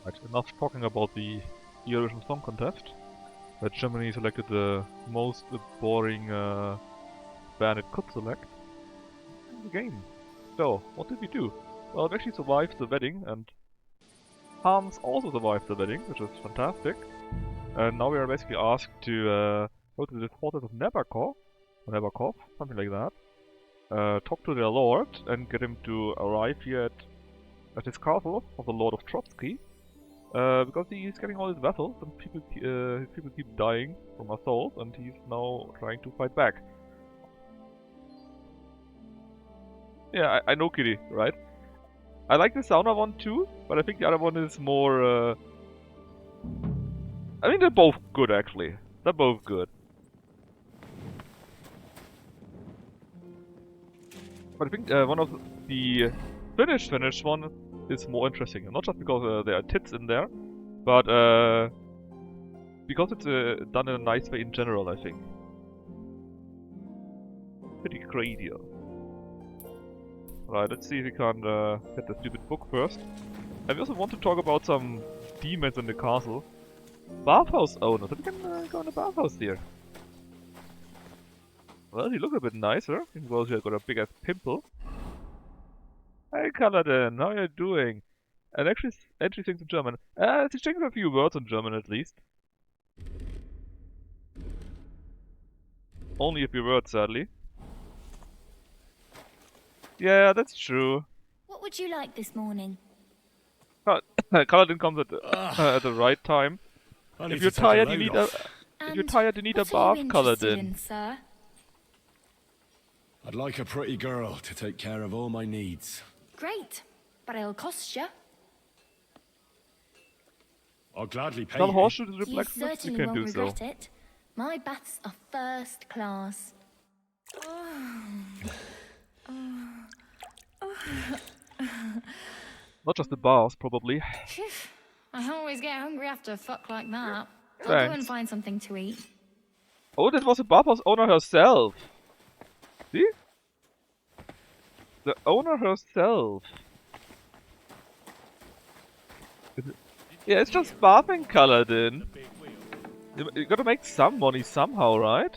Right, enough talking about the Eurovision Song Contest. Germany selected the most boring band it could select in the game. So, what did we do? Well, we actually survived the wedding, and Hans also survived the wedding, which is fantastic. And now we are basically asked to go to the fortress of Nebakov, or Nebakov, something like that. Talk to their lord and get him to arrive here at his castle of the Lord of Trotsky. Because he's getting all his vessels and people keep dying from assault, and he's now trying to fight back. Yeah, I know, Kitty, right? I like the Sauna one too, but I think the other one is more. I think they're both good, actually. They're both good. But I think one of the Finnish one is more interesting, and not just because there are tits in there, but because it's done in a nice way in general, I think. Pretty crazy. Right, let's see if we can get the stupid book first. And we also want to talk about some demons in the castle. Bathhouse owner, so we can go in the bathhouse here. Well, he looks a bit nicer, because he got a big ass pimple. Hey Kaladin, how are you doing? And actually things in German. Let's check a few words in German at least. Only a few words, sadly. Yeah, that's true. What would you like this morning? Kaladin comes at the right time. If you're tired, you need a bath, Kaladin. Sir? I'd like a pretty girl to take care of all my needs. Great, but it'll cost you. I'll gladly pay Tell you. Horseshoe to the You blacksmith, you certainly can won't do so. regret it. My baths are first class. Not just the baths, probably. Phew, I always get hungry after a fuck like that. I'll go Thanks. and find something to eat. Oh, that was the bathhouse owner herself. See? The owner herself. Yeah, it's just bathing, Kaladin. You gotta make some money somehow, right?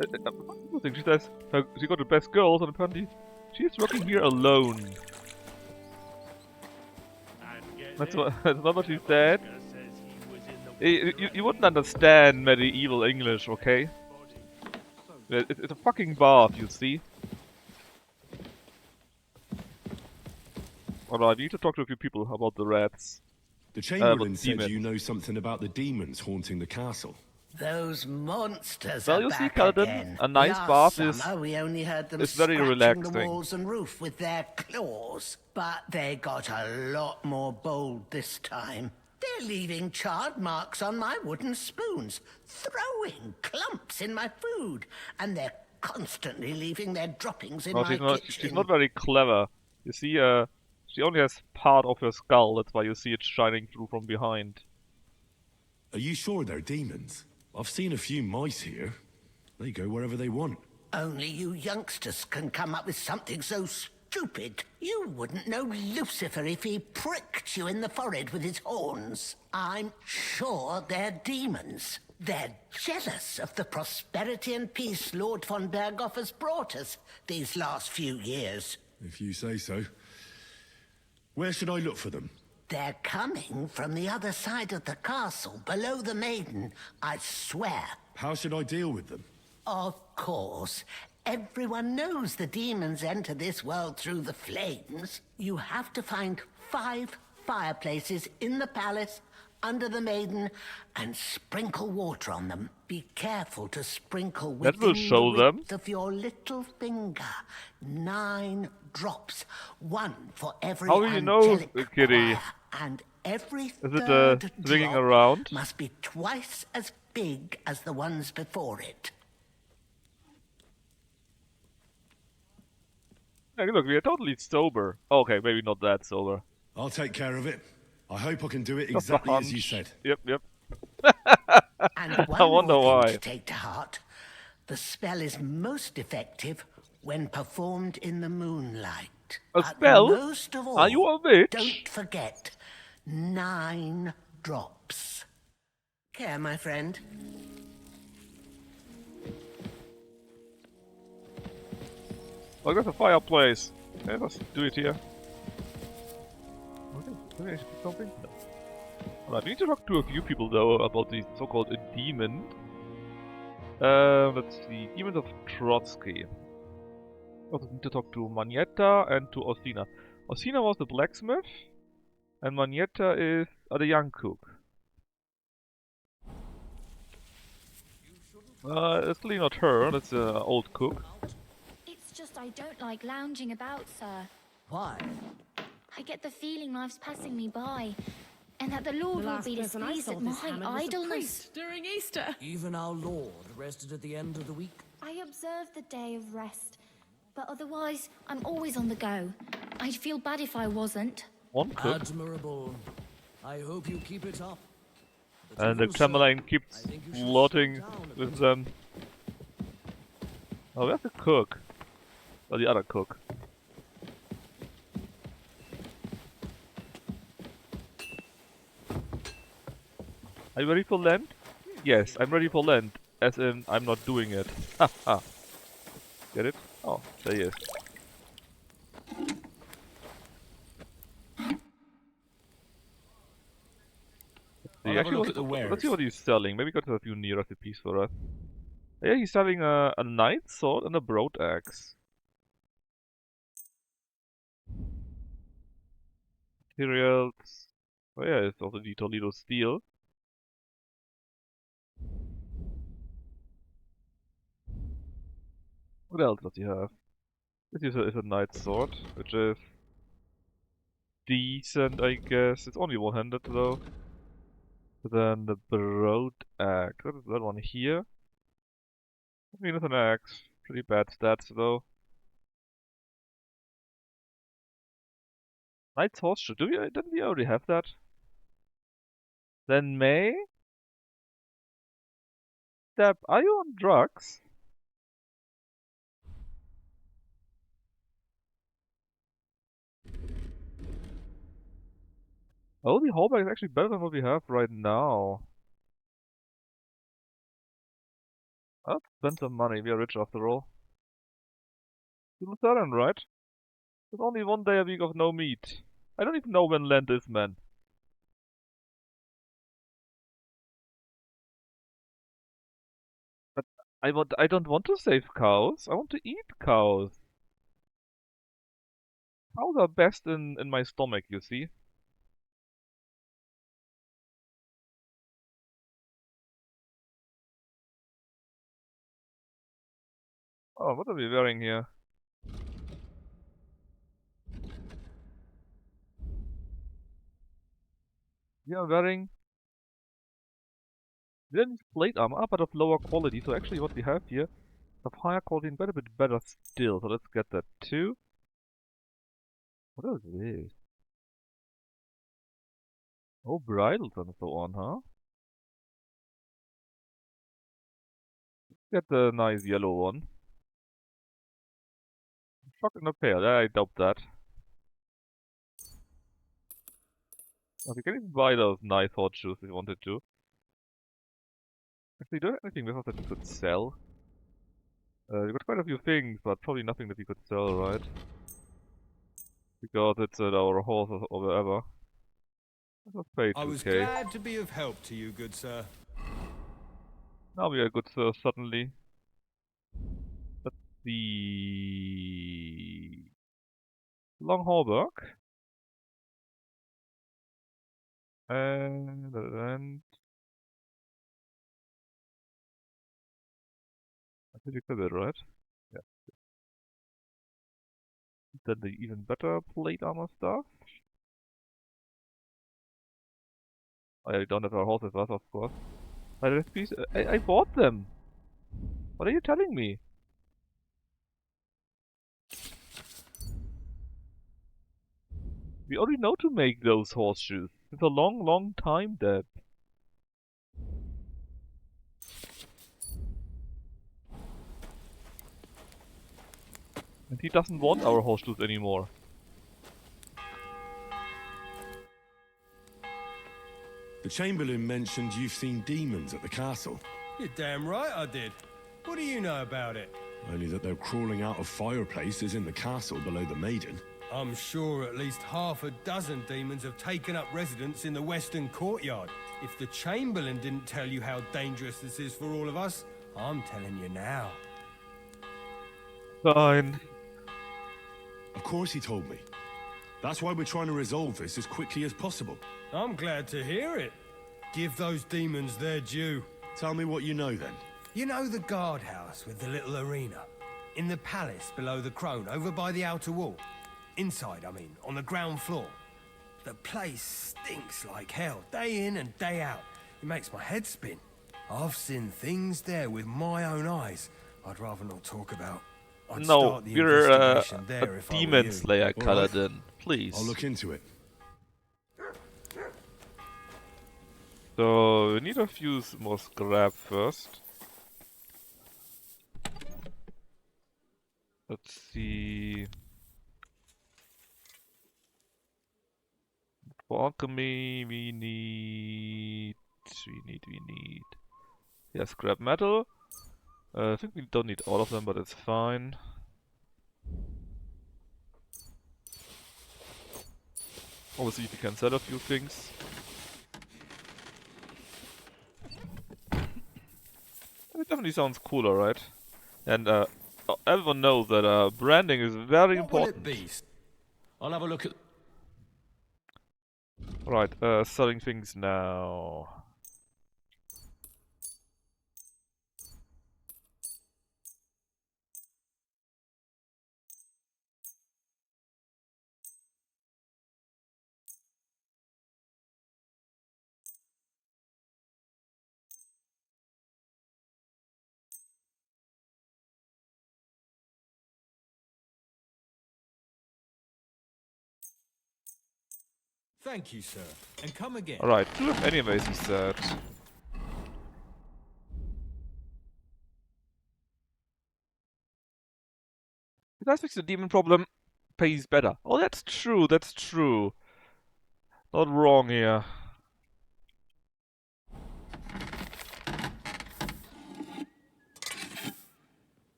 I think she says she got the best girls, and apparently she's working here alone. That's not what she said. You wouldn't understand medieval English, okay? It's a fucking bath, you see. Alright, we need to talk to a few people about the rats. The Chamberlain said demons. you know something about the demons haunting the castle. Those monsters Well, are you see, back Kaladin, again. a nice Last bath summer, we only heard them is very scratching relaxing. the walls and roof with their claws, but they got a lot more bold this time. They're leaving charred marks on my wooden spoons, throwing clumps in my food, and they're constantly leaving their droppings in No, my kitchen. she's not very clever. You see, she only has part of her skull, that's why you see it shining through from behind. Are you sure they're demons? I've seen a few mice here. They go wherever they want. Only you youngsters can come up with something so stupid. You wouldn't know Lucifer if he pricked you in the forehead with his horns. I'm sure they're demons. They're jealous of the prosperity and peace Lord von Berghoff has brought us these last few years. If you say so. Where should I look for them? They're coming from the other side of the castle, below the maiden, I swear. How should I deal with them? Of course. Everyone knows the demons enter this world through the flames. You have to find 5 fireplaces in the palace, under the maiden, and sprinkle water on them. Be careful to sprinkle That will within show the them. width of your little finger. 9 drops, 1 for every How do you know, angelic Kitty? choir, and every Is it third swinging drop around? must be twice as big as the ones before it. Hey, look, we are totally sober. Okay, maybe not that sober. I'll take care of it. I hope I can do it Just a exactly as you hunch. said. Yep. And one I wonder more why. thing to take to heart. The spell is most effective when performed in the moonlight. A But spell? most of all, Are you a witch? don't forget 9 drops. Care, my friend. Oh, there's a fireplace. Okay, let's do it here. Okay, maybe I should do something? No. Alright, we need to talk to a few people though about the so-called demon. Let's see. Demons of Trotsky. Also need to talk to Manietta and to Orsina. Orsina was the blacksmith, and Manietta is the young cook. It's clearly not her, that's the old cook. It's just I don't like lounging about, sir. Why? I get the feeling life's passing me by, and that the Lord The will last be person I displeased saw at this my hammered was a idleness. priest during Easter. Even our Lord rested at the end of the week. I observe the day of rest, but otherwise, I'm always on the go. I'd feel bad if I wasn't. One cook. Admirable. I hope you keep it up. But And the if also, Tamerlane I keeps think you should plotting slow down a with bit. them. Oh, where's the cook? Or the other cook? Are you ready for Lent? Yes, I'm ready for Lent. As in, I'm not doing it. Ha ha. Get it? Oh, there he is. I'll See, have a actually, look at the let's see wares. what he's selling. Maybe got a few new recipes for us. Yeah, he's selling a knight's sword and a broad axe. Materials. Oh yeah, it's also the Toledo steel. What else does he have? This is a knight's sword, which is decent, I guess. It's only one-handed though. Then the broad axe. What is that one here? I mean, it's an axe. Pretty bad stats though. Knight's horseshoe. Didn't we already have that? Then May? Deb, are you on drugs? Oh, the hallback is actually better than what we have right now. I'll spend some money. We are rich after all. Lutheran, right? There's only one day a week of no meat. I don't even know when Lent is, man. But I don't want to save cows. I want to eat cows. Cows are best in my stomach, you see. Oh, what are we wearing here? We are wearing then plate armor, but of lower quality. So actually what we have here is of higher quality and quite a bit better still. So let's get that too. What is this? Oh, bridles and so on, huh? Get the nice yellow one. Shock and a pair. I doubt that. Oh, we can even buy those nice hot shoes if you wanted to. Actually, don't have anything with us that we could sell. We got quite a few things, but probably nothing that we could sell, right? Because it's our horse or whatever. Let's pay 2k. I was glad to be of help to you, good sir. Now we are good, sir, suddenly. Let's see. Long hallberg. And I think we could it, right? Yeah. Then the even better plate armor stuff. Oh yeah, we don't have our horses with us, of course. My recipes, I bought them! What are you telling me? We already know to make those horseshoes. It's a long, long time, Deb. And he doesn't want our horseshoes anymore. The Chamberlain mentioned you've seen demons at the castle. You're damn right I did. What do you know about it? Only that they're crawling out of fireplaces in the castle below the Maiden. I'm sure at least half a dozen demons have taken up residence in the western courtyard. If the Chamberlain didn't tell you how dangerous this is for all of us, I'm telling you now. Fine. Of course he told me. That's why we're trying to resolve this as quickly as possible. I'm glad to hear it. Give those demons their due. Tell me what you know then. You know the guardhouse with the little arena? In the palace below the Crone, over by the outer wall? Inside, I mean, on the ground floor. The place stinks like hell, day in and day out. It makes my head spin. I've seen things there with my own eyes I'd rather not talk about. I'd No, start the you're investigation there a if I were demon you. slayer, All right. Kaladin. Please. I'll look into it. So, we need a few more scrap first. Let's see. For alchemy, we need. Yeah, scrap metal. I think we don't need all of them, but it's fine. Obviously, we can sell a few things. It definitely sounds cooler, right? And everyone knows that branding is very What will it important. be? I'll have a look at... Right, selling things now. Thank you, sir. And come again. Alright, do it anyways, he said. If I fix the demon problem, pays better. Oh, that's true, that's true. Not wrong here.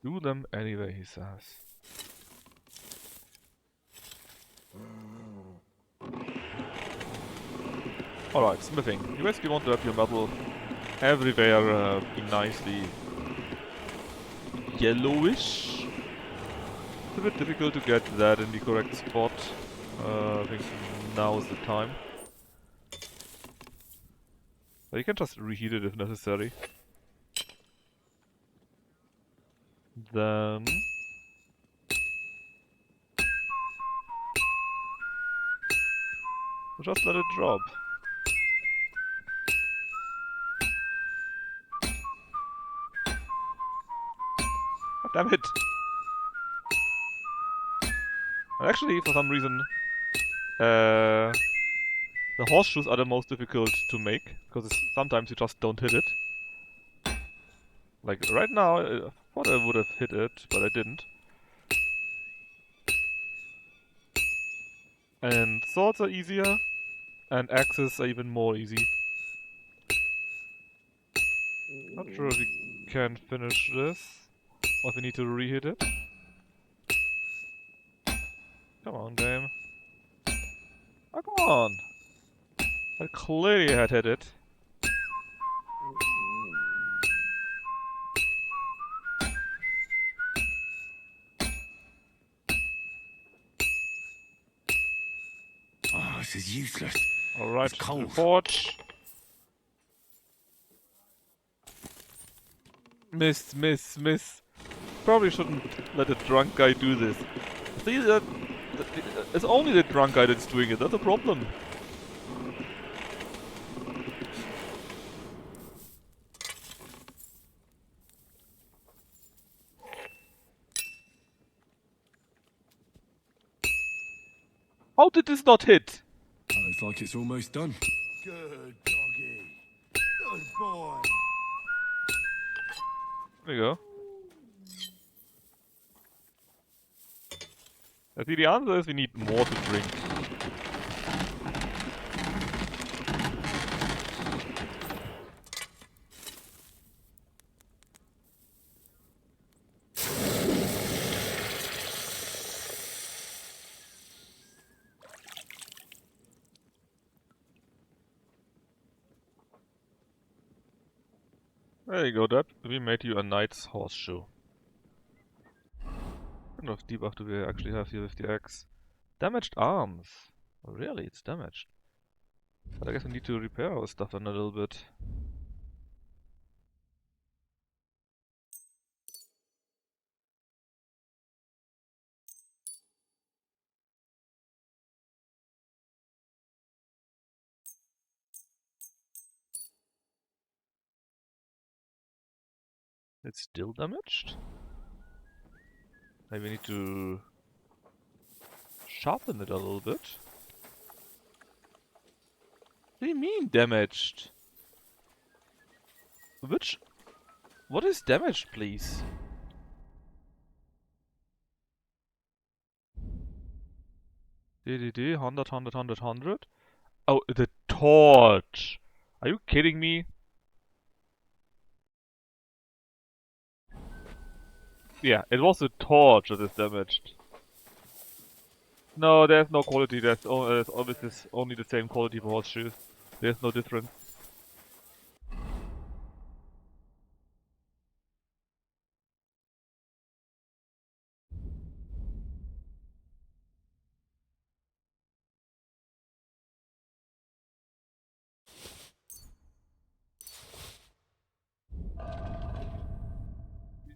Do them anyway, he says. Alright, smithing. You basically want to have your metal everywhere be nicely yellowish. It's a bit difficult to get that in the correct spot. I think now is the time. But you can just reheat it if necessary. Then... just let it drop. God damn it! And actually, for some reason, the horseshoes are the most difficult to make, because sometimes you just don't hit it. Like, right now, I thought I would have hit it, but I didn't. And swords are easier, and axes are even more easy. Not sure if we can finish this, or if we need to re-hit it. Come on, game. Oh, come on! I clearly had hit it. Oh, this is useless. Alright, It's cold. forge. Miss. Probably shouldn't let a drunk guy do this. See, it's only the drunk guy that's doing it, that's a problem. How did this not hit? Looks like it's almost done. Good doggy. Good boy. There you go. I see the answer is we need more to drink. There you go, Dad. We made you a knight's horseshoe. What kind of debuff do we actually have here with the axe? Damaged arms. Oh, really? It's damaged. But I guess we need to repair our stuff then a little bit. It's still damaged? Maybe we need to sharpen it a little bit. What do you mean damaged? What is damaged, please? DDD, 100, 100, 100, 100. Oh, the torch! Are you kidding me? Yeah, it was the torch that is damaged. No, there's no quality. There's always only the same quality for horseshoes. There's no difference.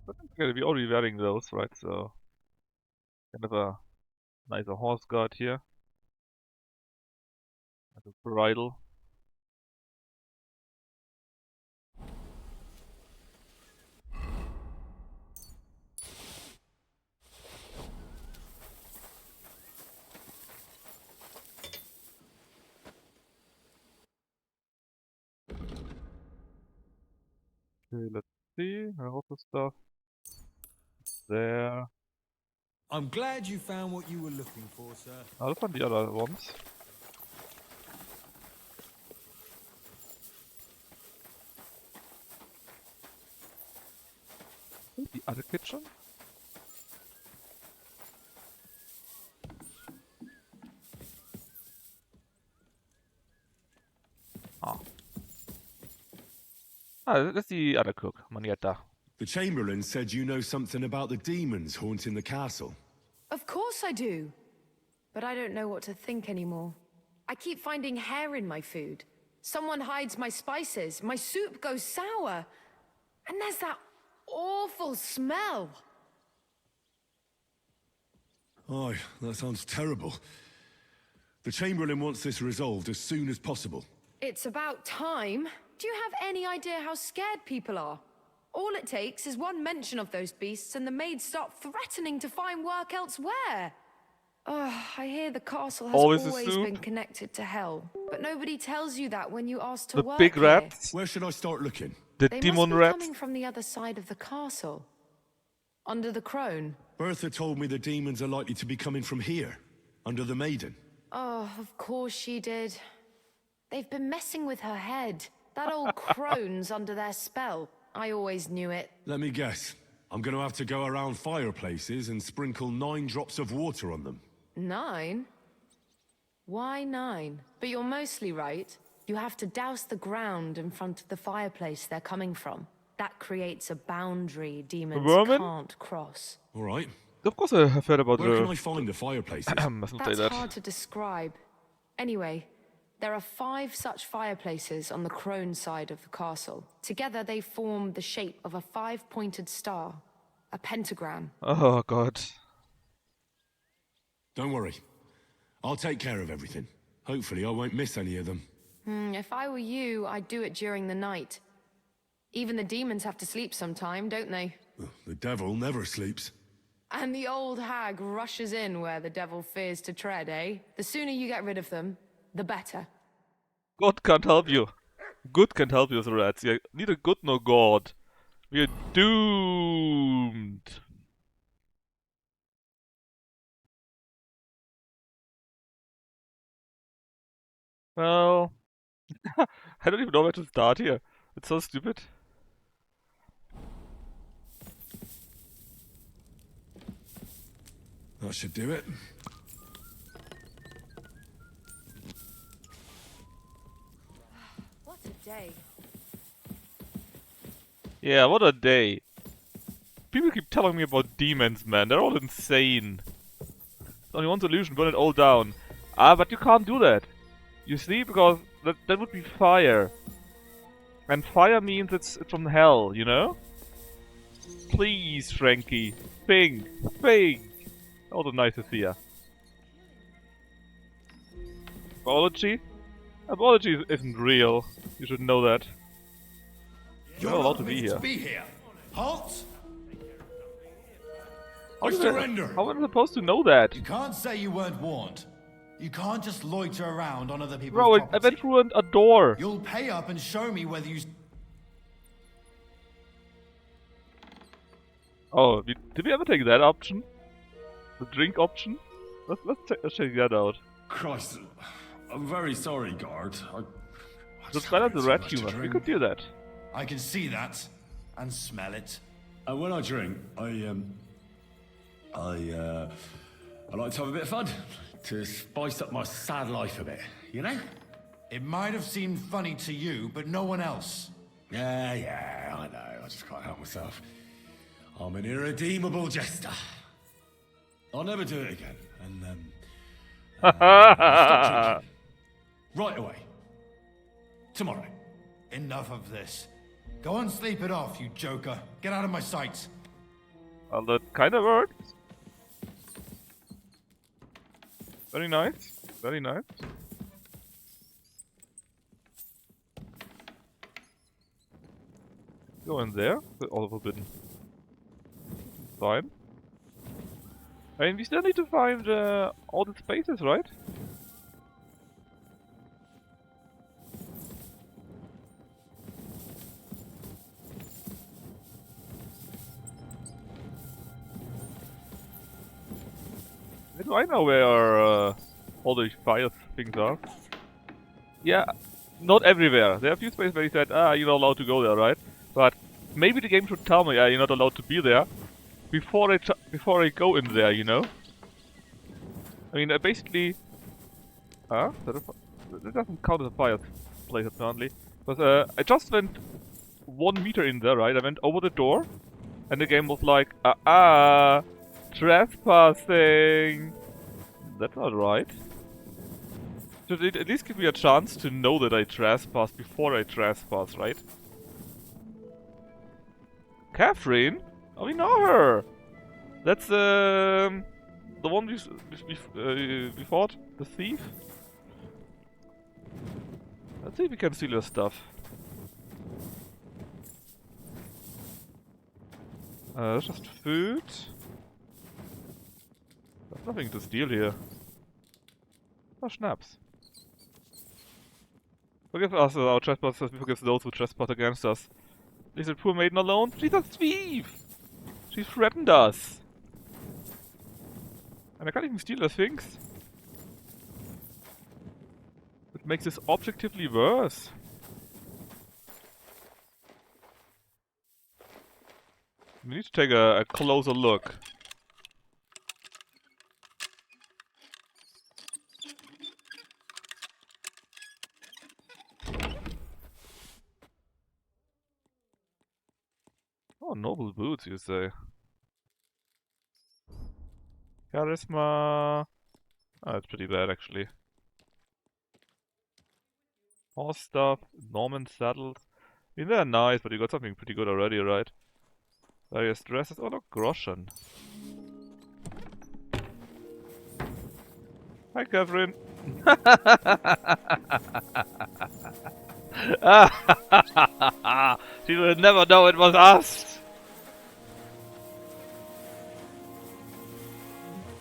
But we're already wearing those, right? So kind of a nicer horse guard here. Like a bridle. Okay, let's see. I hope the stuff there. I'm glad you found what you were looking for, sir. I'll find the other ones. The other kitchen? Ah. That's the other cook, Manietta. The Chamberlain said you know something about the demons haunting the castle. Of course I do. But I don't know what to think anymore. I keep finding hair in my food. Someone hides my spices. My soup goes sour. And there's that awful smell. Oh, that sounds terrible. The Chamberlain wants this resolved as soon as possible. It's about time. Do you have any idea how scared people are? All it takes is one mention of those beasts and the maids start threatening to find work elsewhere. I hear the castle has Always always a soup. been connected to hell. But nobody tells you that when you ask to The work big here. rats. Where should I start looking? The They demon must be rats. coming from the other side of the castle. Under the crone. Bertha told me the demons are likely to be coming from here, under the Maiden. Oh, of course she did. They've been messing with her head. That old crone's under their spell. I always knew it. Let me guess. I'm going to have to go around fireplaces and sprinkle 9 drops of water on them. 9? Why 9? But you're mostly right. You have to douse the ground in front of the fireplace they're coming from. That creates a boundary demons Vermin? can't cross. All right. Of course I have heard about Where can I the... find the fireplaces? mustn't say That's that. hard to describe. Anyway, there are 5 such fireplaces on the crone side of the castle. Together they form the shape of a 5-pointed star, a pentagram. Oh god. Don't worry. I'll take care of everything. Hopefully I won't miss any of them. If I were you, I'd do it during the night. Even the demons have to sleep sometime, don't they? The devil never sleeps. And the old hag rushes in where the devil fears to tread, eh? The sooner you get rid of them, the better. God can't help you. Good can't help you, the rats. Yeah, neither good nor God. We're doomed. Well, I don't even know where to start here. It's so stupid. That should do it. What a day. Yeah, what a day. People keep telling me about demons, man. They're all insane. There's only one solution, burn it all down. Ah, but you can't do that. You see, because that would be fire. And fire means it's from hell, you know? Please, Frankie. Think. Think. All the nicest here. Biology? Biology isn't real. You should know that. You're not allowed to be here. Halt! How is surrender. How am I supposed to know that? You can't say you weren't warned. You can't just loiter around on other people's Bro, I property. went through a door. You'll pay up and show me whether you... Oh, did we ever take that option? The drink option? Let's check that out. Christ, I'm very sorry, guard. Just balance the red humor. We could do that. I can see that. And smell it. And when I drink, I like to have a bit of fun. To spice up my sad life a bit, you know? It might have seemed funny to you, but no one else. Yeah, I know. I just can't help myself. I'm an irredeemable jester. I'll never do it again. And, stop drinking. Right away. Tomorrow. Enough of this. Go and sleep it off, you joker. Get out of my sight. Well, that kind of works. Very nice. Very nice. Go in there. All forbidden. Fine. I mean, we still need to find all the spaces, right? Do I know where all the fire things are? Yeah, not everywhere. There are a few spaces where he said, you're not allowed to go there, right? But maybe the game should tell me, you're not allowed to be there before I go in there, you know? I mean, basically... that doesn't count as a fire place, apparently. But I just went 1 meter in there, right? I went over the door, and the game was like, trespassing! That's not right. Should it at least give me a chance to know that I trespass before I trespass, right? Catherine? Oh, we know her! That's the one we fought? The thief? Let's see if we can steal her stuff. That's just food. There's nothing to steal here. Oh, schnapps. Forgive us our trespasses, we forgive those who trespass against us. Is the poor maiden alone? She's a thief! She threatened us! And I can't even steal the things. It makes this objectively worse. We need to take a closer look. Oh, noble boots, you say. Charisma... Oh, that's pretty bad, actually. Horse stuff, Norman saddles. I mean, they're nice, but you got something pretty good already, right? Various dresses. Oh, look, Groschen. Hi, Catherine. She will never know it was us.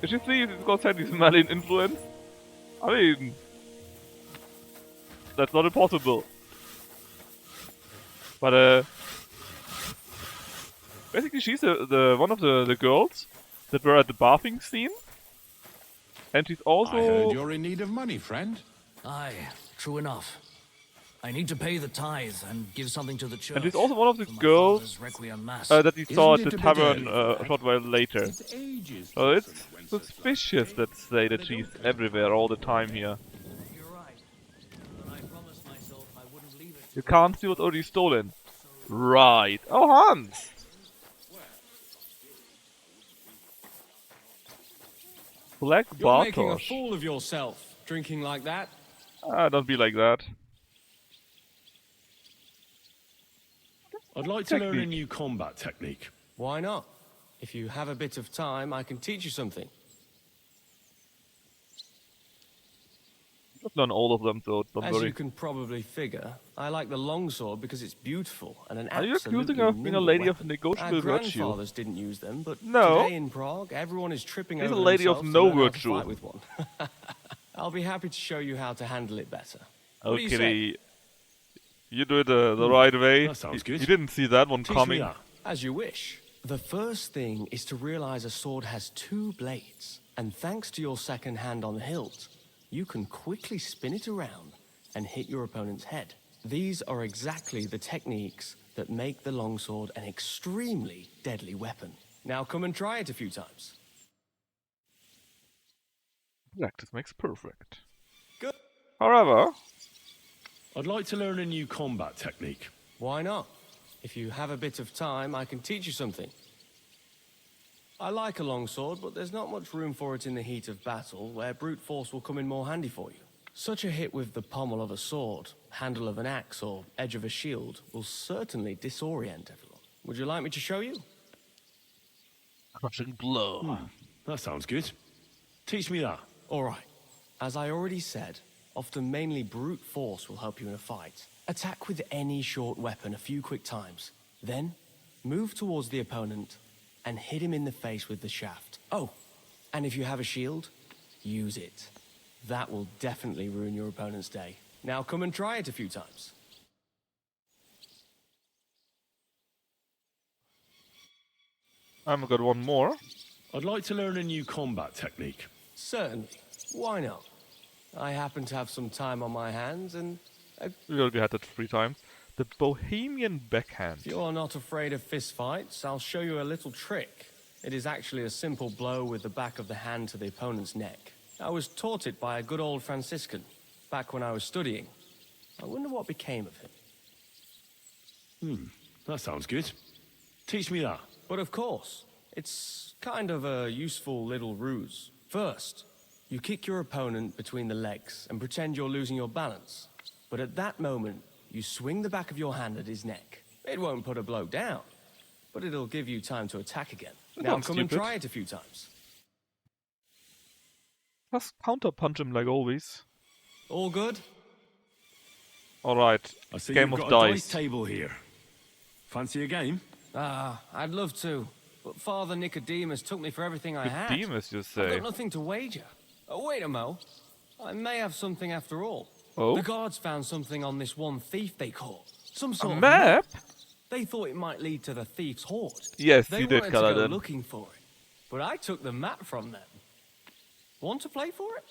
Did you see it's got Sandy's malign influence? I mean, that's not impossible. But basically she's the one of the girls that were at the bathing scene, and she's also. I heard you're in need of money, friend. Aye, true enough. I need to pay the tithe and give something to the church. And he's also one of the for my girls father's Requiem Mass. that we saw at Isn't the it a bit tavern early for a that? short while later. It's ages So since it's someone went such suspicious, let's say, that she's everywhere all the time here. You're right. But I promised myself I wouldn't leave it. You can't see what's already stolen. Right. Oh, Hans! Black You're making a Bartosz. fool of yourself, drinking like that. Ah, don't be like that. I'd like to learn a Technique. new combat technique. Why not? If you have a bit of time, I can teach you something. I've done all of them, so don't As worry. you can probably figure, I like the longsword because it's beautiful and an Are you absolutely accusing her of being a nimble lady of weapon. negotiable Our virtue? grandfathers didn't use them, but No. today in Prague, everyone is tripping She's over a lady of themselves no to learn how to virtue. fight with one. I'll be happy to show you how to handle it better. What do you say? Okay. You do it the right way. that sounds good. You didn't see that one Teach me coming. that. As you wish. The first thing is to realize a sword has two blades, and thanks to your second hand on the hilt, you can quickly spin it around and hit your opponent's head. These are exactly the techniques that make the longsword an extremely deadly weapon. Now come and try it a few times. Practice makes perfect. Good. However, I'd like to learn a new combat technique. Why not? If you have a bit of time, I can teach you something. I like a longsword, but there's not much room for it in the heat of battle, where brute force will come in more handy for you. Such a hit with the pommel of a sword, handle of an axe, or edge of a shield will certainly disorient everyone. Would you like me to show you? crushing blow. That sounds good. Teach me that. All right. As I already said, often mainly brute force will help you in a fight. Attack with any short weapon a few quick times. Then, move towards the opponent and hit him in the face with the shaft. Oh, and if you have a shield, use it. That will definitely ruin your opponent's day. Now come and try it a few times. I've got one more. I'd like to learn a new combat technique. Certainly. Why not? I happen to have some time on my hands and... We already had that 3 times. The Bohemian Backhand. If you're not afraid of fistfights, I'll show you a little trick. It is actually a simple blow with the back of the hand to the opponent's neck. I was taught it by a good old Franciscan, back when I was studying. I wonder what became of him. That sounds good. Teach me that. But of course, it's kind of a useful little ruse. First, you kick your opponent between the legs and pretend you're losing your balance. But at that moment, you swing the back of your hand at his neck. It won't put a blow down, but it'll give you time to attack again. That Now sounds come and stupid. try it a few times. Just counterpunch him like always. All good? Alright, I see game you've of got a dice. dice table here. Fancy a game? I'd love to, but Father Nicodemus took me for everything I had. Nicodemus, you I've say? got nothing to wager. Oh, wait a mo. I may have something after all. Oh? The guards found something on this one thief they caught. Some sort A of map? They thought it might lead to the thief's hoard. Yes, They you did, wanted to go Kaladin. looking for it, but I took the map from them. Want to play for it?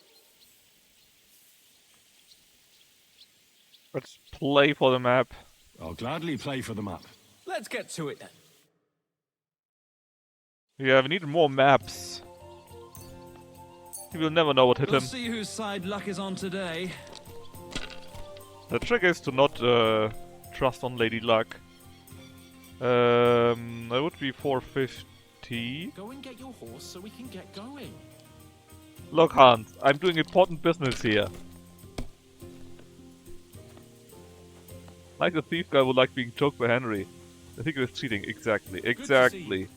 Let's play for the map. I'll gladly play for the map. Let's get to it then. Yeah, we need more maps. He will never know what hit We'll him. see whose side luck is on today. The trick is to not trust on Lady Luck. That would be 450. Go and get your horse so we can get going. Look, Hans, I'm doing important business here. Like the thief guy would like being choked by Henry. I think it's cheating. Exactly. Exactly.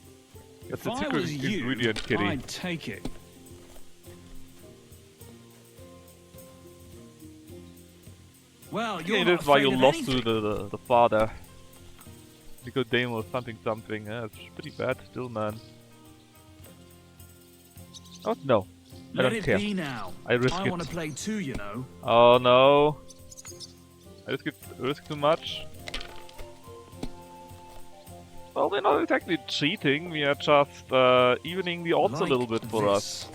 That's the If I secret was you, ingredient, Kitty. I'd take it. Well, you're Yeah, not that's why you afraid of lost anything. to the father. Because Dame was something. Yeah, it's pretty bad still, man. Oh, no. I Let don't it care. be now. I risk it. want to play too, you know. Oh no. I risk too much. Well, we're not exactly cheating, we are just evening the odds a Like little bit for this. us.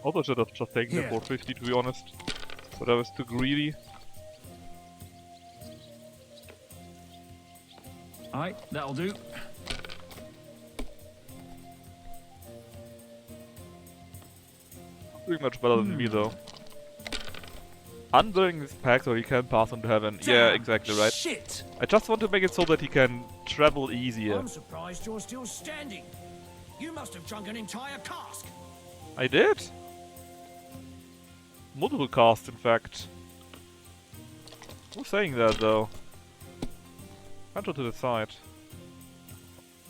Also should have just taken the 450 to be honest. But I was too greedy. Alright, that'll do. Doing much better than me though. Undoing this pack so he can pass on to heaven. Yeah, exactly right. Shit! I just want to make it so that he can travel easier. I'm surprised you're still standing. You must have drunk an entire cask. I did! Multiple casts in fact. Who's saying that though? Control to the side.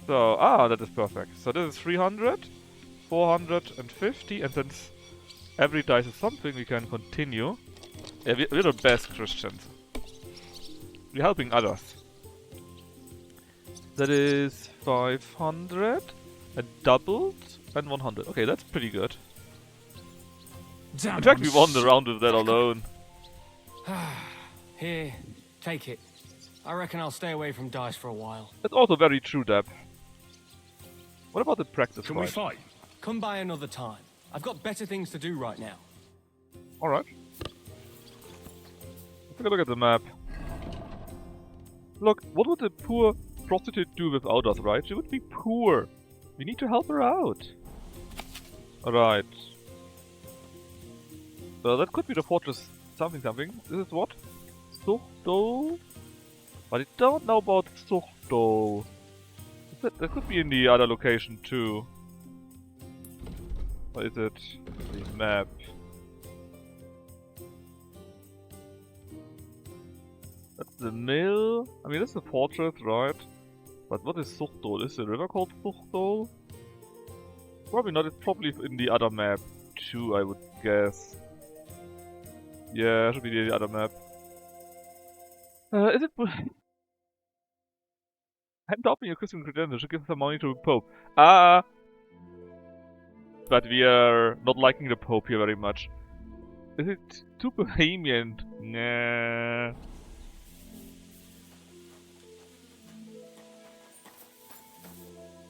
So, that is perfect. So this is 300, 450, and then every dice is something we can continue. Yeah, we're the best Christians. We're helping others. That is 500, and doubled, and 100. Okay, that's pretty good. Damn, In fact, we won the round with that alone. Here, take it. I reckon I'll stay away from dice for a while. That's also very true, Deb. What about the practice Can fight? we fight? Come by another time. I've got better things to do right now. Alright. Let's take a look at the map. Look, what would a poor prostitute do without us, right? She would be poor. We need to help her out. Alright. So that could be the fortress something something. This is what? Suchto? But I don't know about Suchto. That could be in the other location too. What is it? The map. That's the mill. I mean, that's the fortress, right? But what is Suchto? Is the river called Suchto? Probably not. It's probably in the other map too, I would guess. Yeah, it should be the other map. Is it... I'm doubting your Christian credentials should give some money to the Pope. But we are not liking the Pope here very much. Is it too Bohemian? Nah.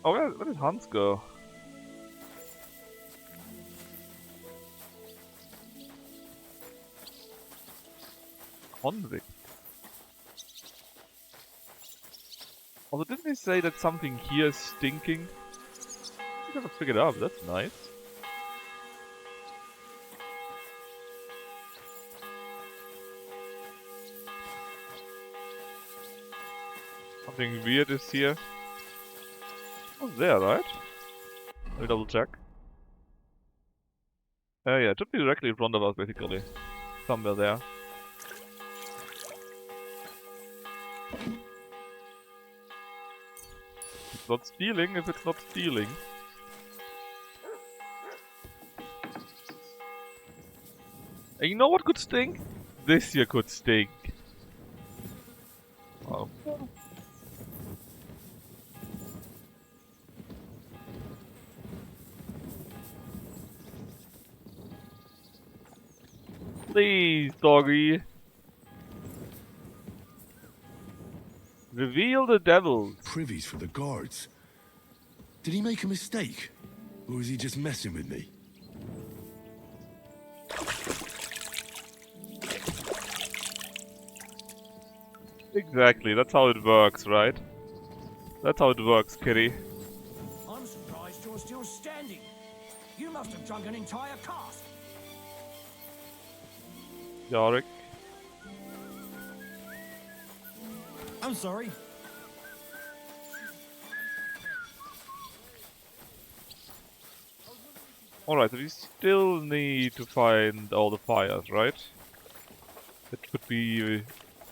Oh, where did Hans go? Convict. Also, didn't they say that something here is stinking? I never figured it out, that's nice. Something weird is here. Oh, there, right? Let me double check. Yeah, it should be directly in front of us, basically. Somewhere there. It's not stealing if it's not stealing. And you know what could stink? This here could stink. Oh. Please, doggy. Reveal the devil. Privies for the guards. Did he make a mistake? Or is he just messing with me? Exactly, that's how it works, right? That's how it works, kitty. I'm surprised you're still standing. You must have drunk an entire cask. Yorick. I'm sorry. Alright, so we still need to find all the fires, right? It could be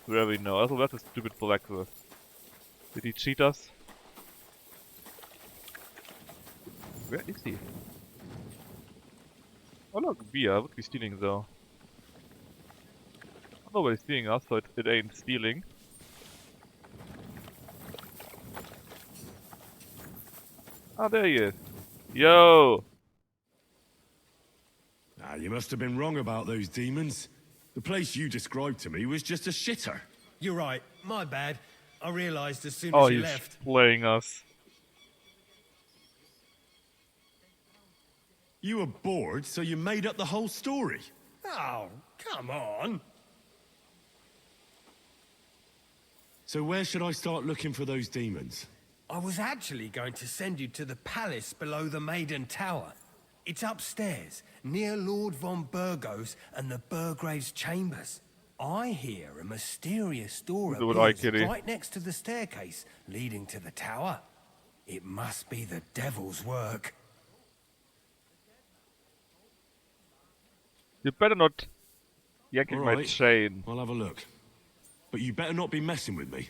where we know. Also, that's a stupid blacksmith. Did he cheat us? Where is he? Oh look, beer. Would be stealing though. Nobody's stealing us, so it ain't stealing. Ah, there he is. Yo! Ah, you must have been wrong about those demons. The place you described to me was just a shitter. You're right. My bad. I realized as soon Oh, as you he's left. playing us. You were bored, so you made up the whole story. Oh, come on. So where should I start looking for those demons? I was actually going to send you to the palace below the Maiden Tower. It's upstairs, near Lord von Burgos and the Burgrave's chambers. I hear a mysterious door Do what I appears kitty. right next to the staircase leading to the tower. It must be the devil's work. You better not yanking All my right. chain. I'll have a look. But you better not be messing with me.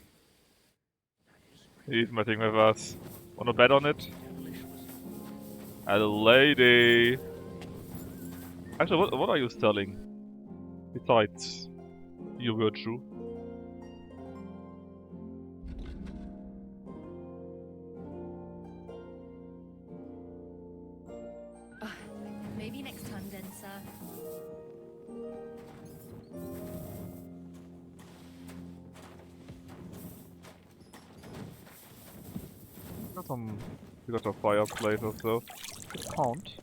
He's messing with us. Wanna bet on it? A lady! Actually, what are you selling? Besides your virtue. Maybe next time then, sir. We got a fireplace or so. Count.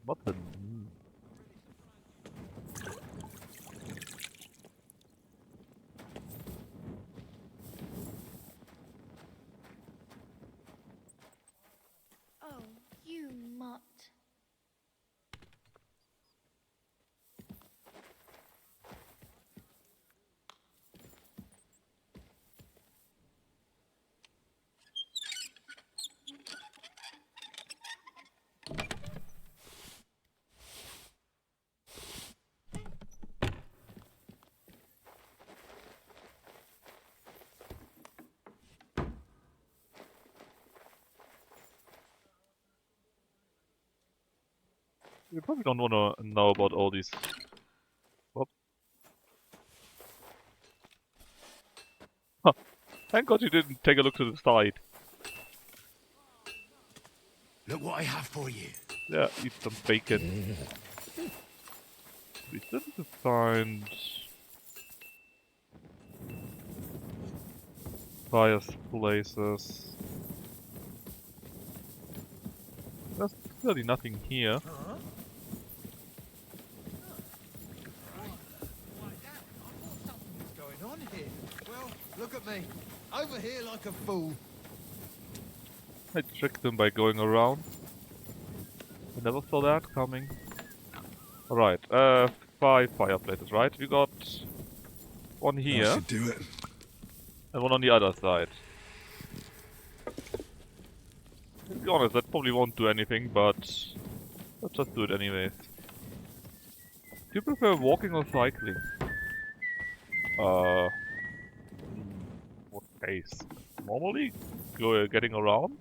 Button. Oh, you mutt. You probably don't wanna know about all these. Whoop. Huh. Thank God you didn't take a look to the side. Look what I have for you. Yeah, eat some bacon. We still need to find fireplaces. There's clearly nothing here. What's going on here? Well, look at me. Over here like a fool. I tricked them by going around. I never saw that coming. Alright, 5 fireplaces, right? We got one here. That should do it. And one on the other side. To be honest, that probably won't do anything, but let's just do it anyways. Do you prefer walking or cycling? What pace? Normally, getting around?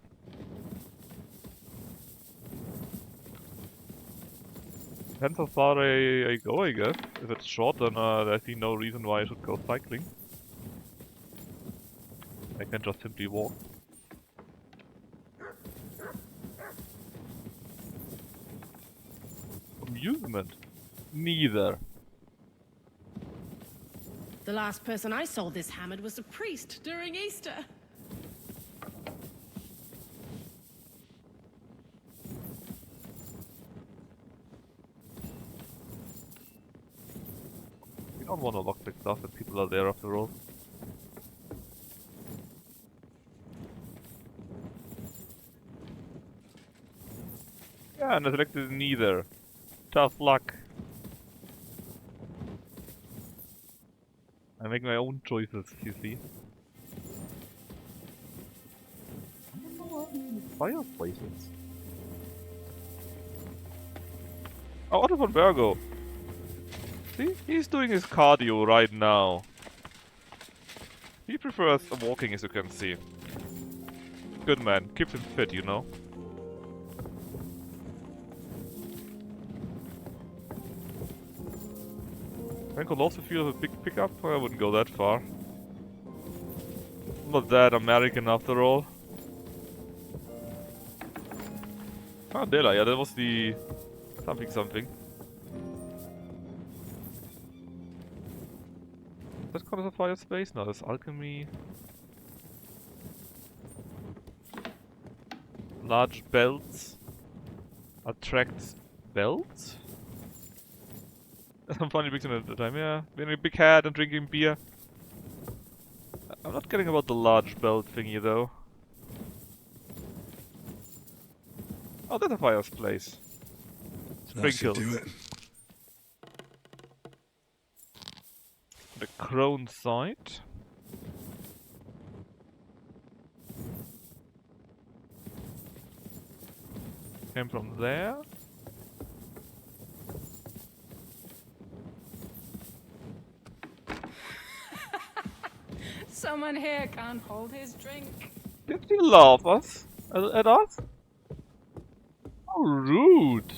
Depends how far I go, I guess. If it's short, then I see no reason why I should go cycling. I can just simply walk. Amusement? Neither. The last person I saw this hammered was a priest during Easter. We don't want to lockpick stuff if people are there after all. Yeah, and I selected neither. Tough luck. I make my own choices, you see. Fireplaces. Oh, Otto von Bergo. See? He's doing his cardio right now. He prefers walking, as you can see. Good man. Keeps him fit, you know. I could also feel a big pickup. I wouldn't go that far. I'm not that American after all. Ah, Dela, yeah, that was the something. That called as a fire space? No, that's alchemy. Large belts. Attracts belts? I'm funny big at the time, yeah. Being a big head and drinking beer. I'm not getting about the large belt thingy though. Oh, that's a fireplace. That should Sprinkles. do it. The crone side. Came from there. Someone here can't hold his drink. Did he laugh us? At us? How rude!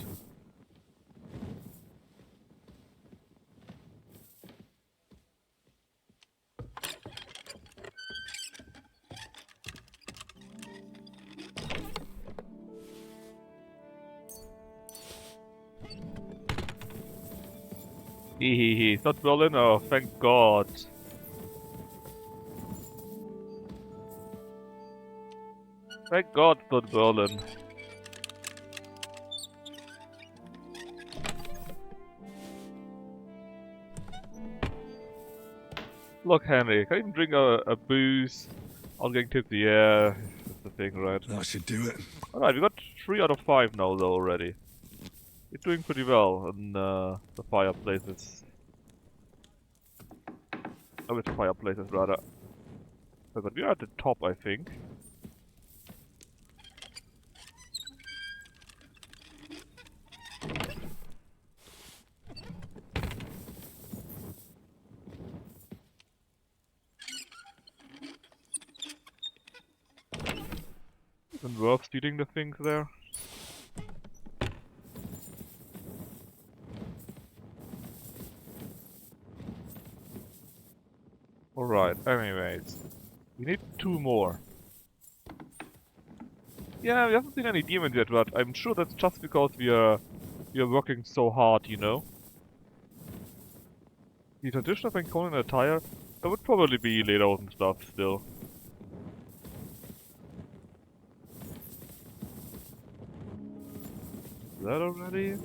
Hehehe, it's not Berlin? Oh, thank God. Thank God it's not Berlin. Look, Henry, can you even drink a booze? I'm getting tipsy, yeah. That's the thing, right? That should do it. Alright, we got 3 out of 5 now, though, already. We're doing pretty well in the fireplaces. Oh, with the fireplaces, rather. So, but we're at the top, I think. Isn't worth stealing the things there? Alright, anyways. We need 2 more. Yeah, we haven't seen any demons yet, but I'm sure that's just because we are working so hard, you know? The tradition of encoding attire, that would probably be laid out and stuff still. Is that already?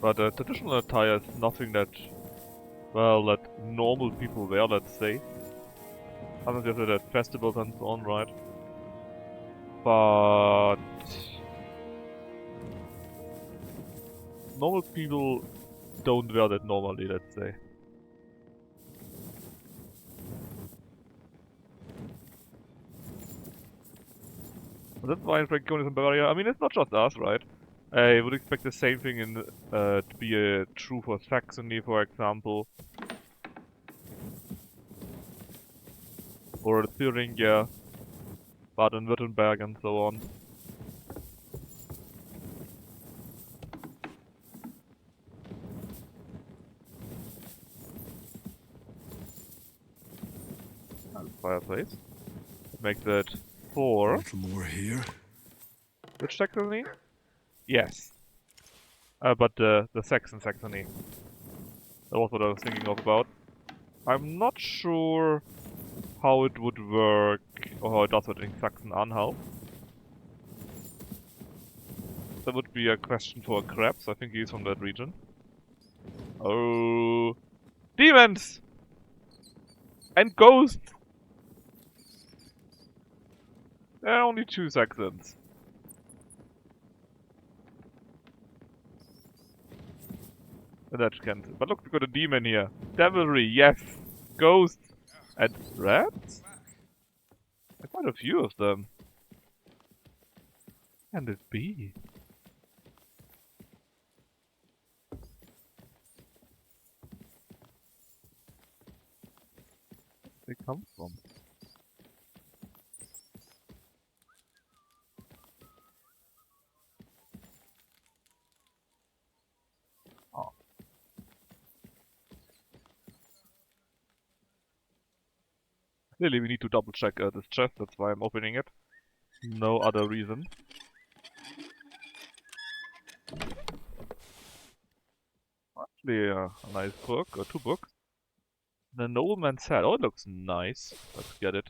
But traditional attire is nothing that, well, that normal people wear, let's say. Unless you're at festivals and so on, right? But normal people don't wear that normally, let's say. But that's why in Franconia and Bavaria, I mean, it's not just us, right? I would expect the same thing in to be true for Saxony, for example. Or Thuringia, Baden-Württemberg and so on. Fireplace. Make that 4. A little more here. Which Saxony? Yes. But the Saxony. That was what I was thinking of about. I'm not sure how it would work, or how it does it in Sachsen-Anhalt. That would be a question for Krebs, I think he's from that region. Oh... Demons! And ghosts! There are only 2 Saxons. And that can... But look, we got a demon here. Devilry, yes! Ghosts! And rats? There are quite a few of them. Can it be? Where do they come from? Oh. Clearly we need to double check this chest, that's why I'm opening it. No other reason. Actually, a nice book, or 2 books. The Nobleman's Head. Oh, it looks nice. Let's get it.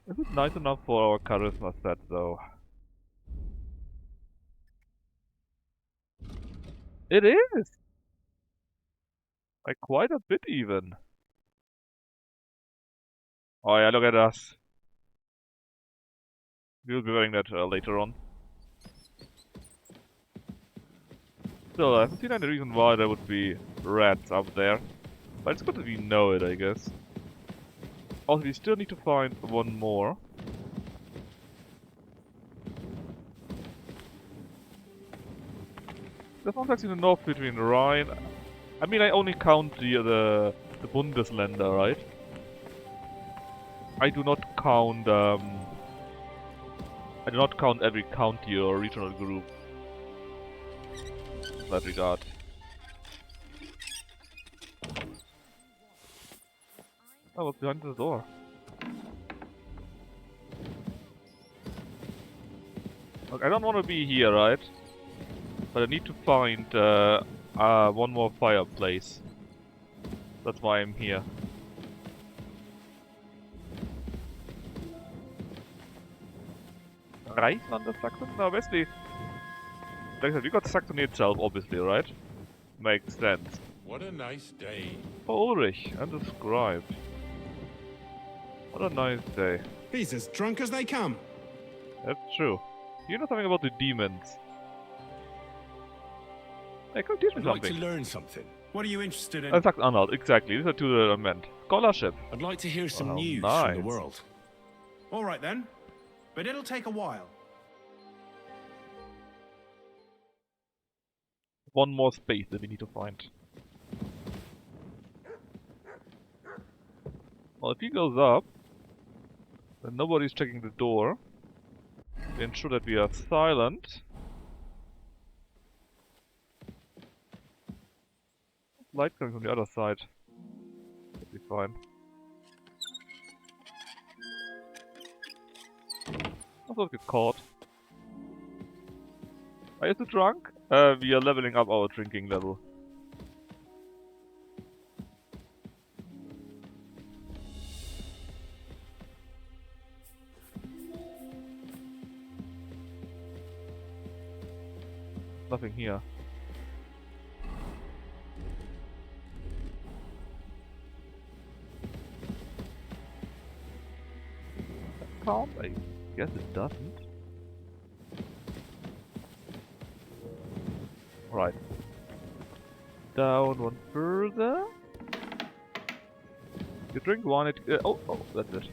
Is it nice enough for our charisma set, though? It is! Like quite a bit even. Oh yeah, look at us. We'll be wearing that later on. Still, I haven't seen any reason why there would be rats up there. But it's good that we know it, I guess. Also, we still need to find one more. There's one actually in the north between Rhine. I mean, I only count the Bundesländer, right? I do not count every county or regional group in that regard. Oh, what's behind the door? Look, I don't want to be here, right? But I need to find one more fireplace. That's why I'm here. Reichsland of Saxony? No, basically, like I said, we got Saxony itself, obviously, right? Makes sense. What a nice day. Oh, Ulrich, and the scribe. What a nice day. He's as drunk as they come. That's true. You know something about the demons? Hey, come teach me I'd like something. to learn something. What are you interested in? Sax Anhalt, exactly. These are two that I meant. Scholarship. I'd like to hear some Oh, news nice. from the world. All right then, but it'll take a while. One more space that we need to find. Well, if he goes up, then nobody's checking the door. We ensure that we are silent. Light coming from the other side. Should be fine. I thought get caught. Are you too drunk? We are leveling up our drinking level. Nothing here. Count? I guess it doesn't. Right. Down one further. You drink one, oh, that's it.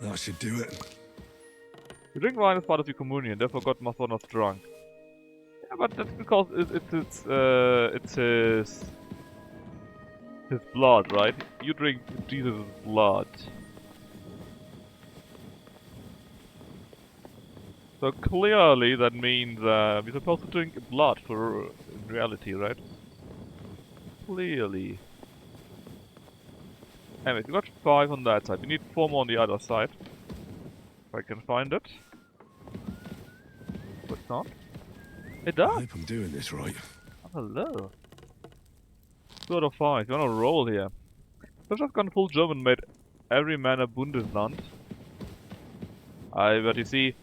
That should do it. You drink wine as part of your communion, therefore God must want us drunk. Yeah, but that's because it's his blood, right? You drink Jesus' blood. So clearly that means we're supposed to drink blood for in reality, right? Clearly. Anyways, we got 5 on that side. We need 4 more on the other side. If I can find it. But it's not. It does! I hope I'm doing this right. Oh, hello. 2 out of 5. You're on a roll here. I've just gone full German, made every man a Bundesland. But you see,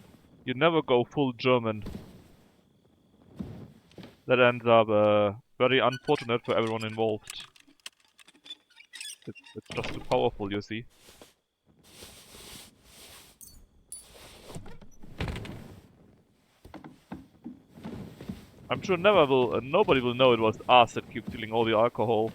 you never go full German. That ends up very unfortunate for everyone involved. It's just too powerful, you see. I'm sure nobody will know it was us that keep stealing all the alcohol.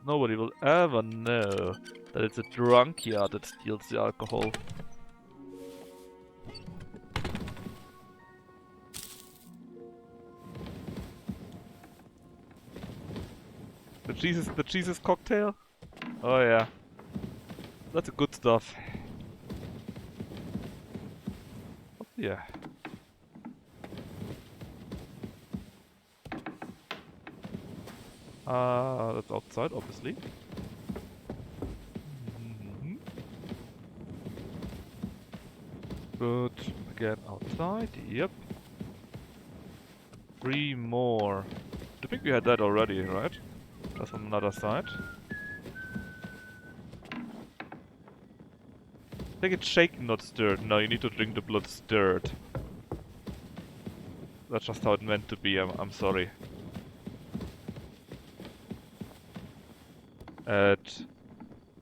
Nobody will ever know that it's a drunkard that steals the alcohol. The Jesus cocktail? Oh yeah. That's the good stuff. Yeah. That's outside, obviously. Good. Again outside. Yep. 3 more. I think we had that already, right? Just on another side. I think it's shaken, not stirred. No, you need to drink the blood stirred. That's just how it meant to be. I'm sorry. It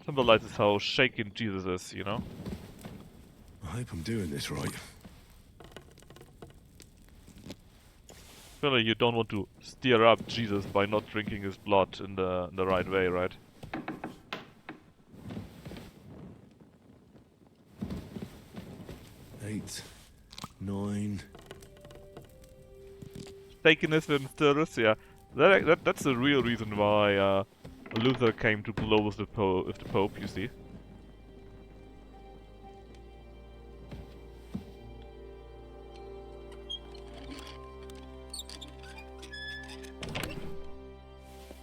symbolizes how shaken Jesus is, you know? I hope I'm doing this right. Surely you don't want to stir up Jesus by not drinking his blood in the right way, right? Eight, 9. Shakiness and stirrers, yeah. That's the real reason why Luther came to blows with the Pope, you see.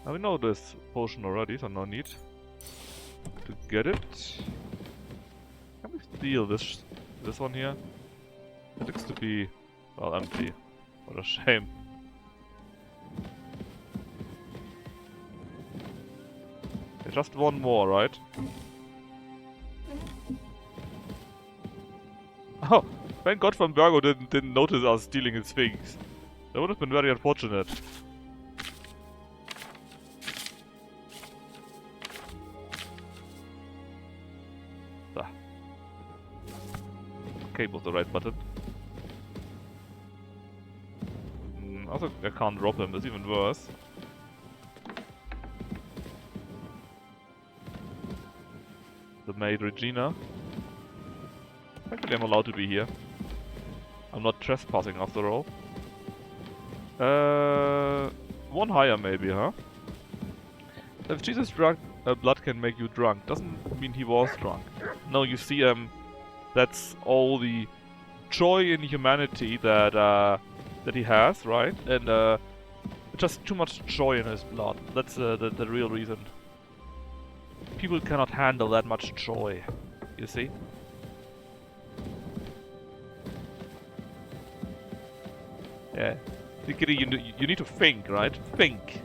Now we know this potion already, so no need to get it. Can we steal this one here? It looks to be, well, empty. What a shame. Okay, just one more, right? Oh, thank God Van Bergo didn't notice us stealing his things. That would have been very unfortunate. Was the right button. Also, I can't drop him, that's even worse. The maid Regina. Actually, I'm allowed to be here. I'm not trespassing after all. One higher maybe, huh? If Jesus' blood can make you drunk, doesn't mean he was drunk. No, you see, that's all the joy in humanity that that he has, right? And just too much joy in his blood. That's the real reason. People cannot handle that much joy, you see? Yeah. You need to think, right? Think.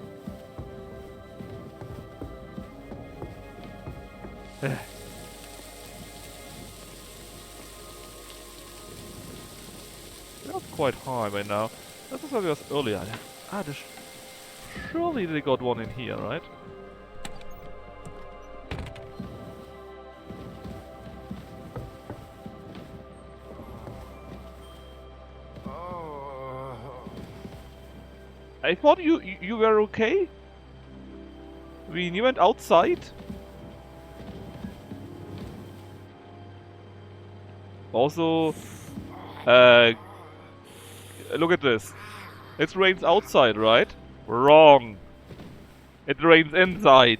Quite high by now. That was where we was earlier. Surely they got one in here, right? I thought you were okay? I mean, you went outside? Also, look at this. It rains outside, right? Wrong. It rains inside.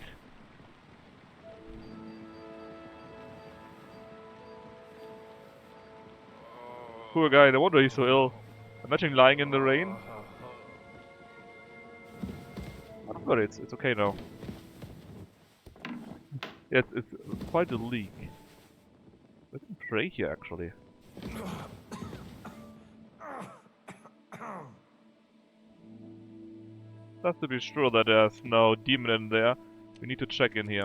Poor guy, no wonder he's so ill. Imagine lying in the rain. Don't worry, it's okay now. Yeah, it's quite a leak. I can pray here actually. Just to be sure that there's no demon in there, we need to check in here.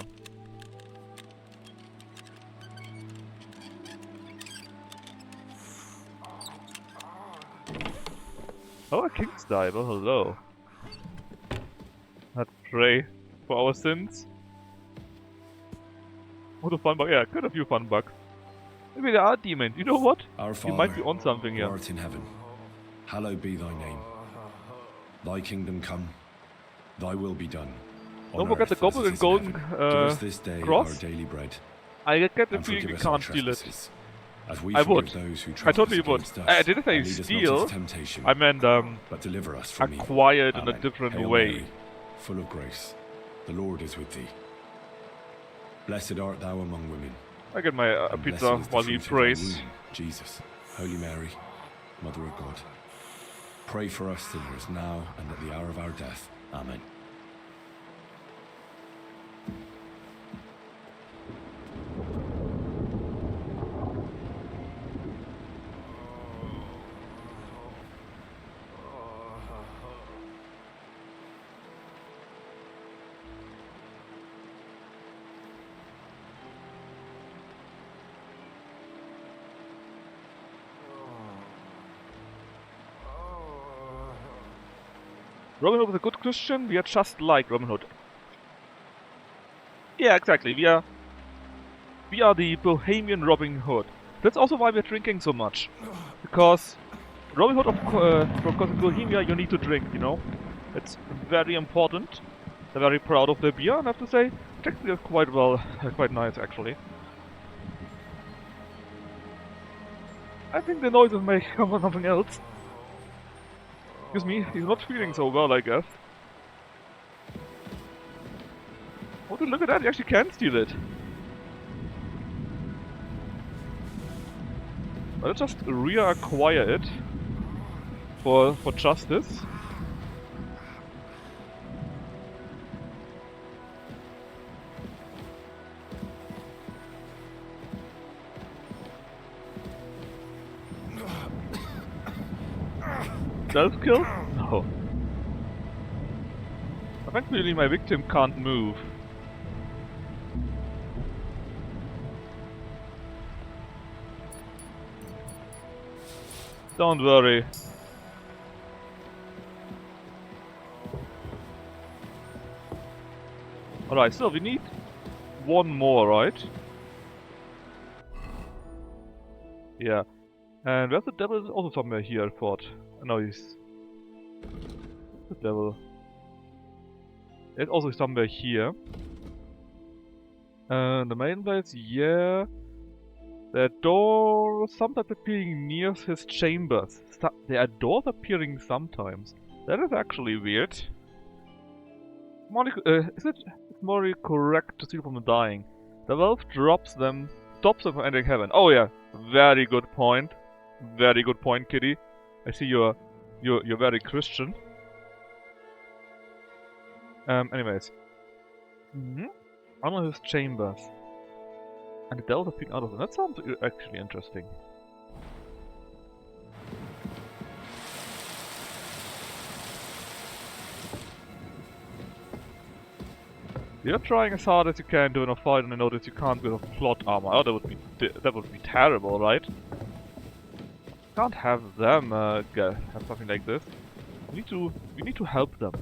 Oh, a King's Dive, oh hello. Let's pray for our sins. What a fun bug, yeah, quite a few fun bugs. Maybe there are demons, you know what? Our Father, you might be on something here. who art in heaven, hallowed be thy name. Thy kingdom come, thy will be done. Don't forget the goblin and golden Give us this day cross. our daily bread. I get the And feeling we forgive us our can't steal it. trespasses, as we I forgive would. those who I totally would. trespass against I us. didn't say And lead us not steal. into temptation, I meant but deliver us from evil. acquired in a Amen. different Hail way. Mary, full of grace, the Lord is with thee. Blessed art thou among women. I get my and pizza blessed is the while he fruit of thy prays. womb, Jesus. Holy Mary, Mother of God, pray for us sinners now and at the hour of our death. Amen. Robin Hood was a good Christian, we are just like Robin Hood. Yeah, exactly, we are the Bohemian Robin Hood. That's also why we're drinking so much. Because Robin Hood, because in Bohemia you need to drink, you know? It's very important. They're very proud of their beer, and I have to say, Jack's beer is quite well, quite nice actually. I think the noises may come from something else. Excuse me, he's not feeling so well, I guess. Oh, dude, look at that, you actually can steal it. I'll just reacquire it for justice. Self kill? No. Thankfully my victim can't move. Don't worry. Alright, so we need one more, right? Yeah. And where's the devil? Is also somewhere here, I thought. No, he's... the devil. It's also somewhere here. The main place, yeah. The door sometimes appearing near his chambers. There are doors appearing sometimes. That is actually weird. Is it morally correct to steal from the dying? The wealth stops them from entering heaven. Oh yeah, very good point. Very good point, Kitty. I see you're very Christian. Anyways. One of his chambers. And the devils are peeking out of them. That sounds actually interesting. You're trying as hard as you can during a fight, and I notice you can't with plot armor. Oh, that would be terrible, right? Can't have them have something like this. We need to help them.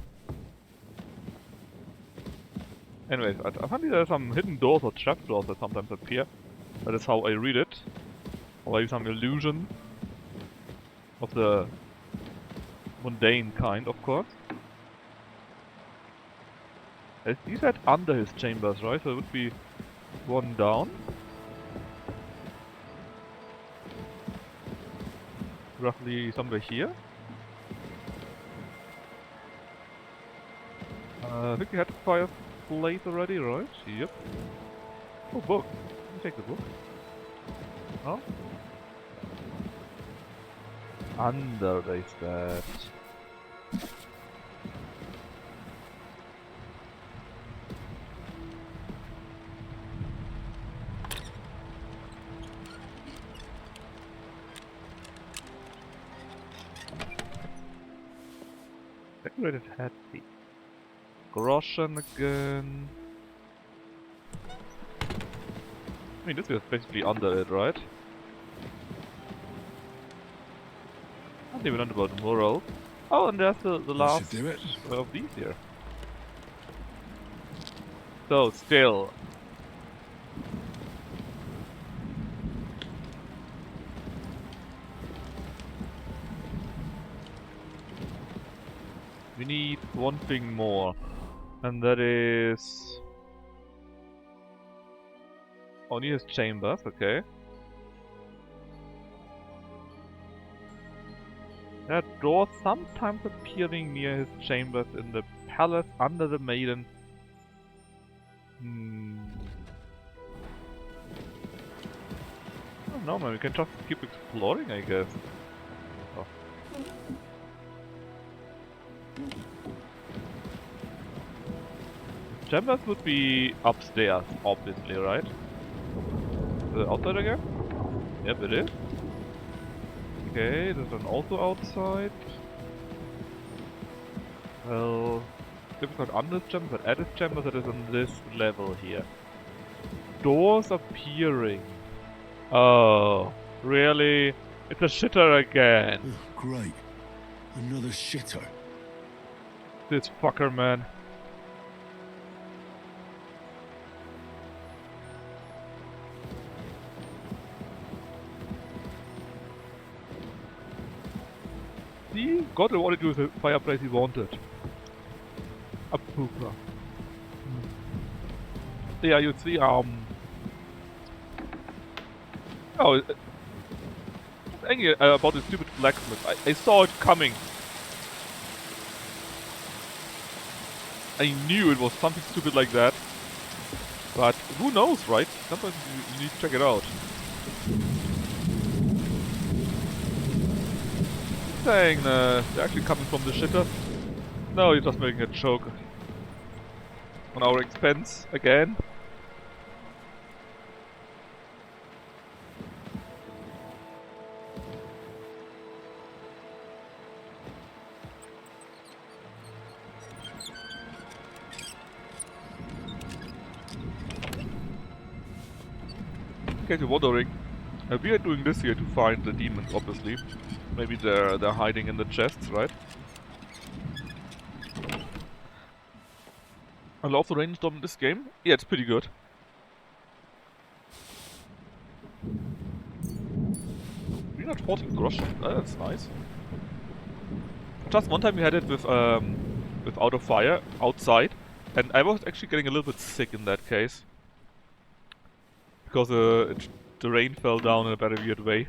Anyways, I think there are some hidden doors or trapdoors that sometimes appear. That is how I read it. Or maybe some illusion of the mundane kind, of course. He said under his chambers, right? So it would be one down. Roughly somewhere here. I think we had fireplace already, right? Yep. Oh, book. Let me take the book. Oh. Under, they said. Decorated headpiece. Groschen again. I mean, this is basically under it, right? I don't even know about the moral. Oh, and there's the last of these here. So, still. We need one thing more. And that is... oh, near his chambers, okay. There are doors sometimes appearing near his chambers in the palace under the maiden. I don't know, man, we can just keep exploring, I guess. Oh. Chambers would be upstairs, obviously, right? Is it outside again? Yep, it is. Okay, there's one also outside. Well, if it's not under this chamber, but at this chamber that is on this level here. Doors appearing. Oh, really? It's a shitter again. Great. Another shitter. This fucker, man. See? God rewarded you with the fireplace he wanted. A pooper. Yeah, you see, oh, angry about this stupid blacksmith. I saw it coming. I knew it was something stupid like that. But who knows, right? Sometimes you need to check it out. Saying they're actually coming from the shitter. No, you're just making a joke. On our expense, again. In case you're wondering, we are doing this here to find the demons, obviously. Maybe they're hiding in the chests, right? I love the rainstorm in this game. Yeah, it's pretty good. We're not forcing Grosh. That's nice. Just one time we had it with Out of Fire outside, and I was actually getting a little bit sick in that case. Because the rain fell down in a very weird way.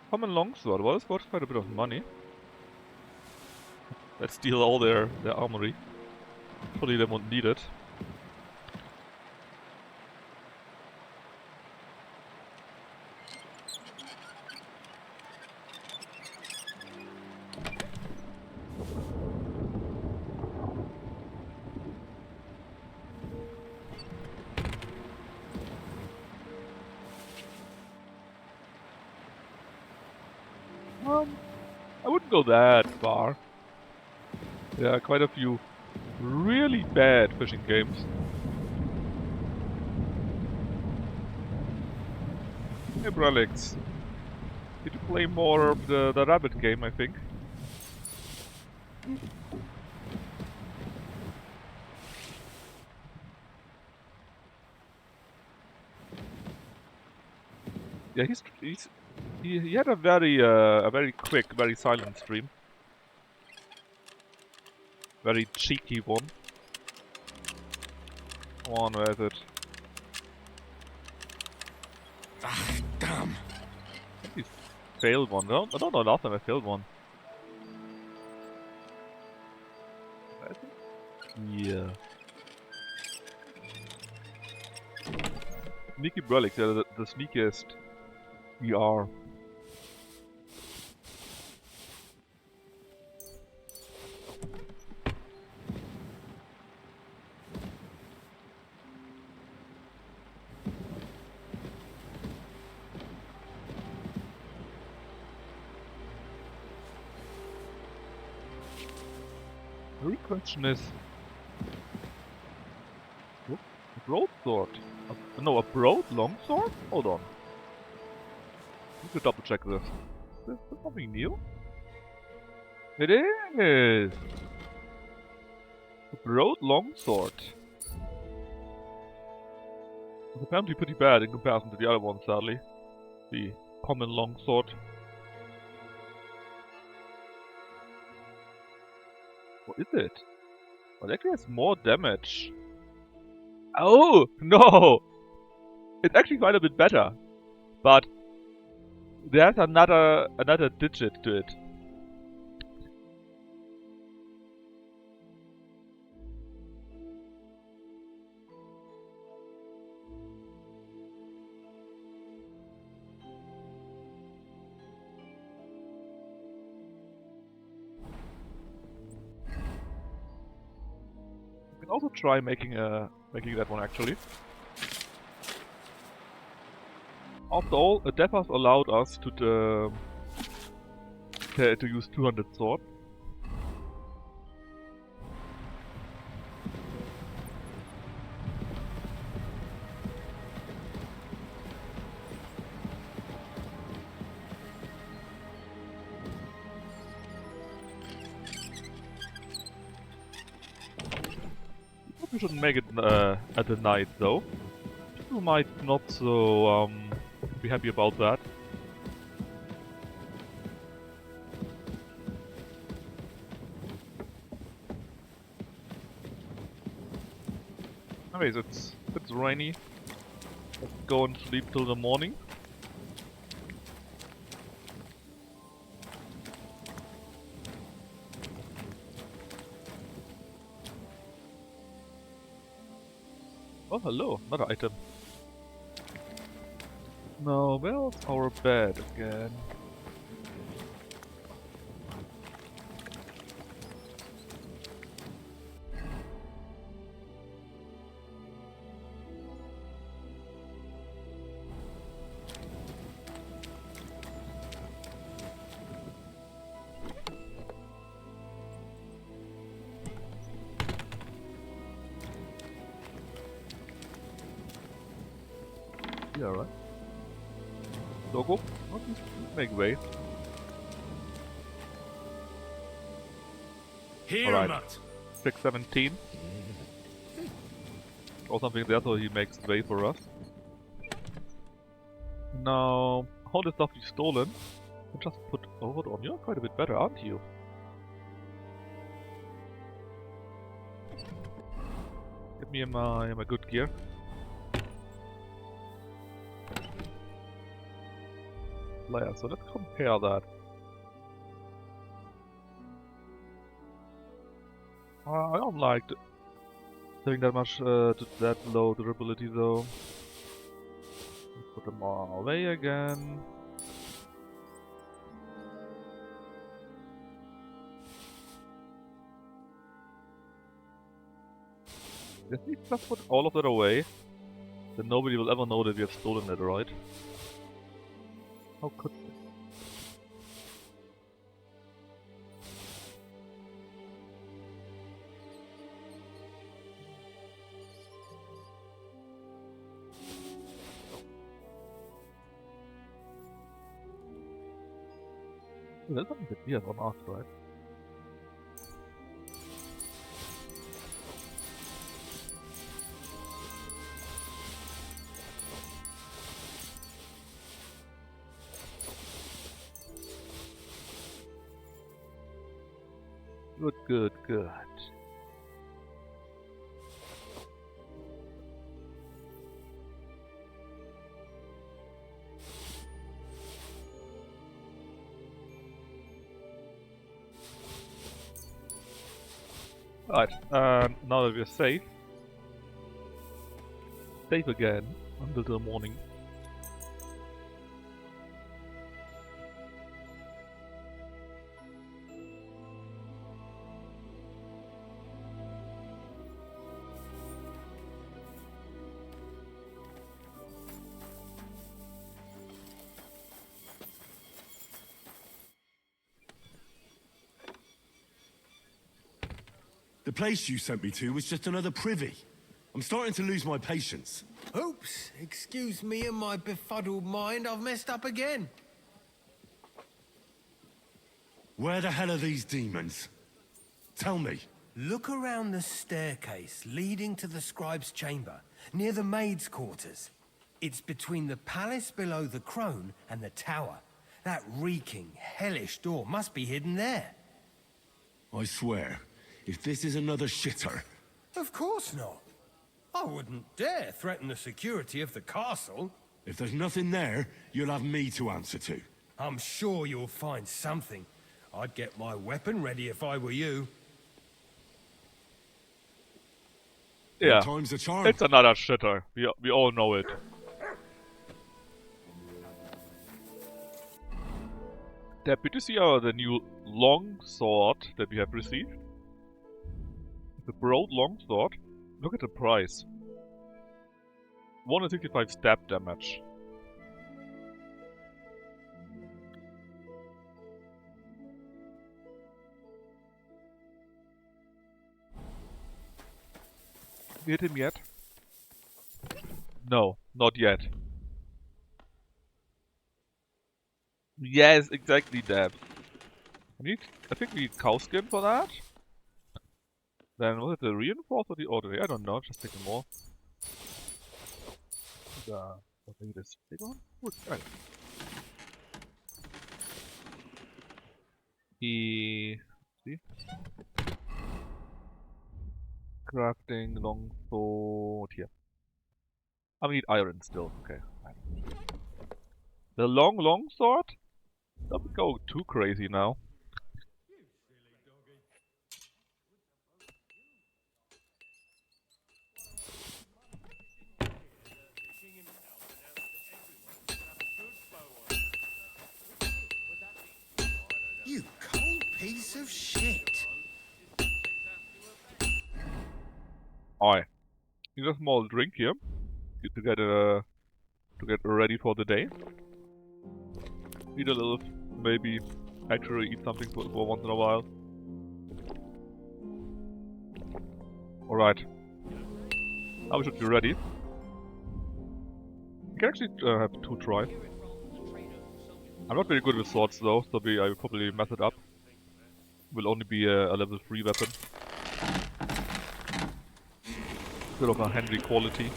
Common longsword, well, it's worth quite a bit of money. Let's steal all their armory. Probably they won't need it. I wouldn't go that far. There are quite a few really bad fishing games. Hey Brelix, need to play more of the rabbit game, I think. Yeah, he had a very quick, very silent stream. Very cheeky one. Come on, where is it? Ah, damn. I think he failed one. No, I don't know, last time I failed one. I think? Yeah. Sneaky Brelix, yeah, the sneakiest we are. The real question is... What? A broadsword? No, a broad longsword? Hold on. Need to double check this. Is this something new? It is! A broad longsword. It's apparently pretty bad in comparison to the other one, sadly. The common longsword. What is it? Well, it actually has more damage. Oh! No! It's actually quite a bit better. But there's another digit to it. You can also try making that one actually. After all, a death has allowed us to use 200 sword. we shouldn't make it at the night though. People might not so be happy about that. Anyways, it's rainy. Let's go and sleep till the morning. Oh, hello, another item. Now, where's our bed again? Yeah, right. Doggo, make way. Here, Alright. Mutt. 617. Or something there, so he makes way for us. Now, all the stuff you've stolen, you just put over on. You're quite a bit better, aren't you? Get me in my good gear. Layer, so let's compare that. I don't like having that much that low durability though. Let's put them all away again. If we just put all of that away, then nobody will ever know that we have stolen it, right? How could we? There's something that we have on us, right? Good, good, good. Right, now that we're safe again until the morning. The place you sent me to was just another privy. I'm starting to lose my patience. Oops, excuse me and my befuddled mind, I've messed up again. Where the hell are these demons? Tell me. Look around the staircase leading to the scribe's chamber, near the maid's quarters. It's between the palace below the crone and the tower. That reeking, hellish door must be hidden there. I swear, if this is another shitter... Of course not. I wouldn't dare threaten the security of the castle. If there's nothing there, you'll have me to answer to. I'm sure you'll find something. I'd get my weapon ready if I were you. Yeah, Time's a charm. it's another shitter. We all know it. Happy to see the new long sword that we have received. The broad long sword. Look at the price. 165 stab damage. We hit him yet? No, not yet. Yes, exactly that. I think we need cow skin for that. Then was it the reinforced or the ordinary? I don't know, just take them all. Maybe this big one? Wood, right. See? Crafting, longsword, here. I need iron still, okay. The long sword? Don't go too crazy now. You cold piece of shit. Alright. Need a small drink here to get ready for the day. Eat a little, maybe actually eat something for once in a while. Alright. Now we should be ready. We can actually have 2 tries. I'm not very good with swords though, so I will probably mess it up. Will only be a level 3 weapon. Bit of a Henry quality.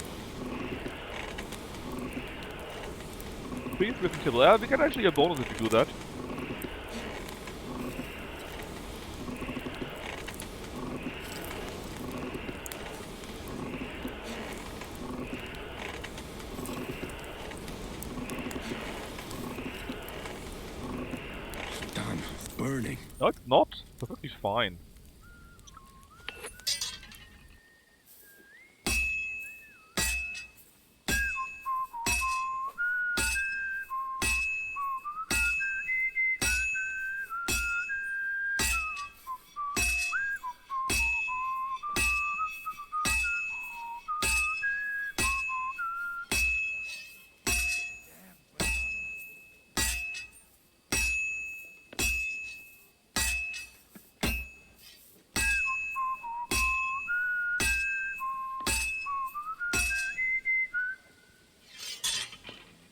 Please with the table. Yeah, we can actually get bonus if we do that. It's done. It's burning. No, it's not. It's perfectly fine.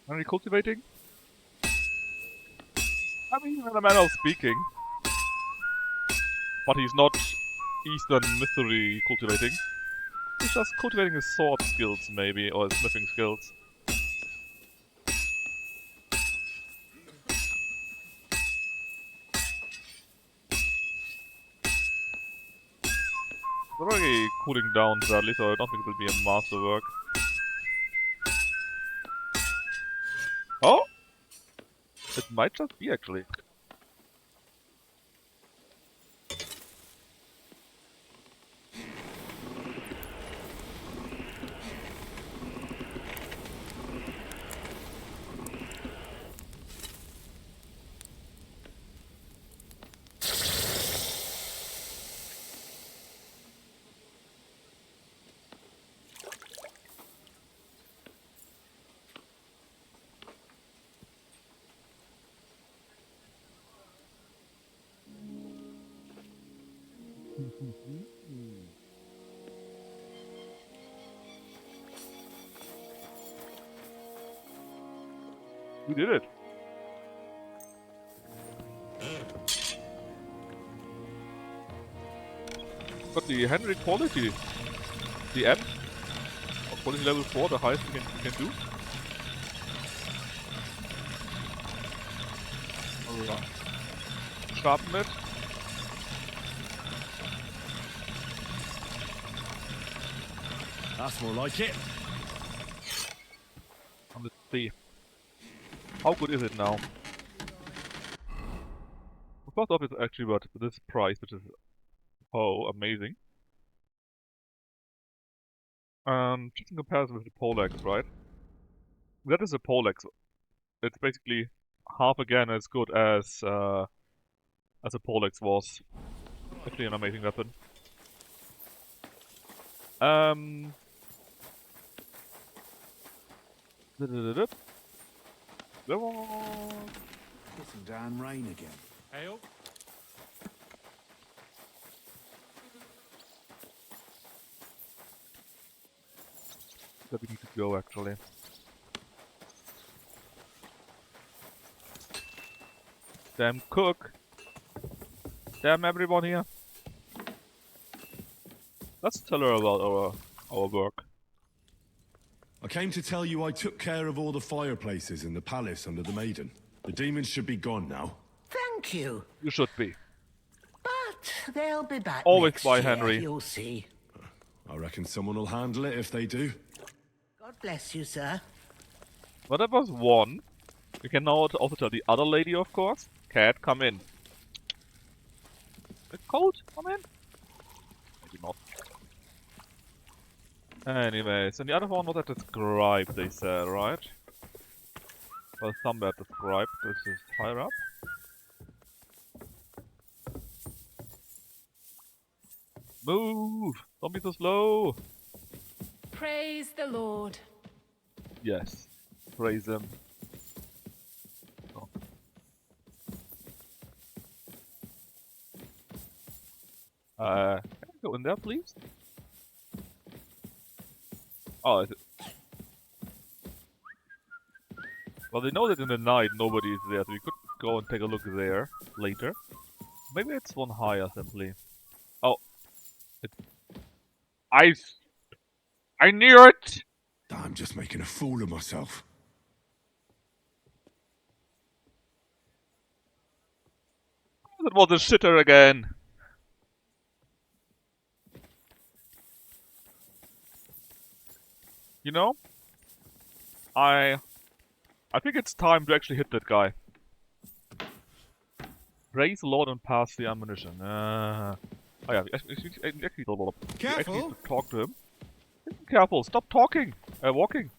Are we cultivating? I mean, in a manner of speaking. But he's not Eastern mystery cultivating. He's just cultivating his sword skills, maybe, or his smithing skills. It's already cooling down, sadly, so I don't think it will be a masterwork. Oh! It might just be, actually. We did it! Got the Henry quality. The M. Quality level 4, the highest we can do. Alright. Sharpen it. That's more like it. And let's see. How good is it now? First off, it's actually worth this price, which is amazing. Just in comparison with the Poleaxe, right? That is a Poleaxe. It's basically half again as good as a Poleaxe was. Actually, an amazing weapon. Get some damn rain again. Ale? That we need to go, actually. Damn cook! Damn everyone here! Let's tell her about our work. I came to tell you I took care of all the fireplaces in the palace under the Maiden. The demons should be gone now. Thank you. You should be. But they'll be back Always next by year, Henry. you'll see. I reckon someone will handle it if they do. God bless you, sir. But that was one. We can now also tell the other lady, of course. Cat, come in. It's cold? Come in? Maybe not. Anyways, and the other one was at the scribe, they said, right? Well, somewhere at the scribe. This is higher up. Move! Don't be so slow! Praise the Lord. Yes. Praise him. Oh. Can I go in there, please? Oh, is it? Well, they know that in the night nobody is there, so we could go and take a look there later. Maybe it's one higher simply. Oh. I knew it! I'm just making a fool of myself. That was a shitter again. You know, I think it's time to actually hit that guy. Praise the Lord and pass the ammunition. Oh yeah, we actually need to talk to him. Careful, stop talking! Walking.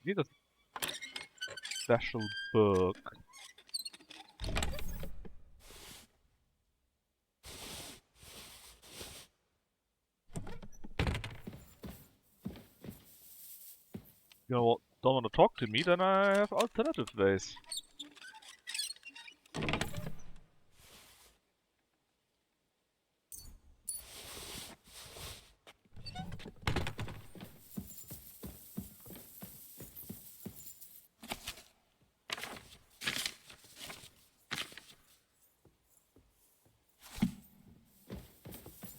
Need a special book. You know what? Don't want to talk to me, then I have alternative ways.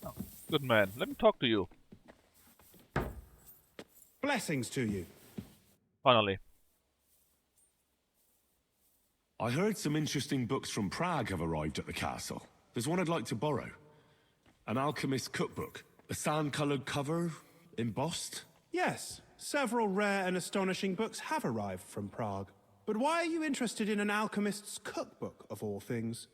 Oh, good man. Let me talk to you. Blessings to you. Finally. I heard some interesting books from Prague have arrived at the castle. There's one I'd like to borrow. An alchemist's cookbook. A sand-coloured cover, embossed. Yes, several rare and astonishing books have arrived from Prague. But why are you interested in an alchemist's cookbook, of all things?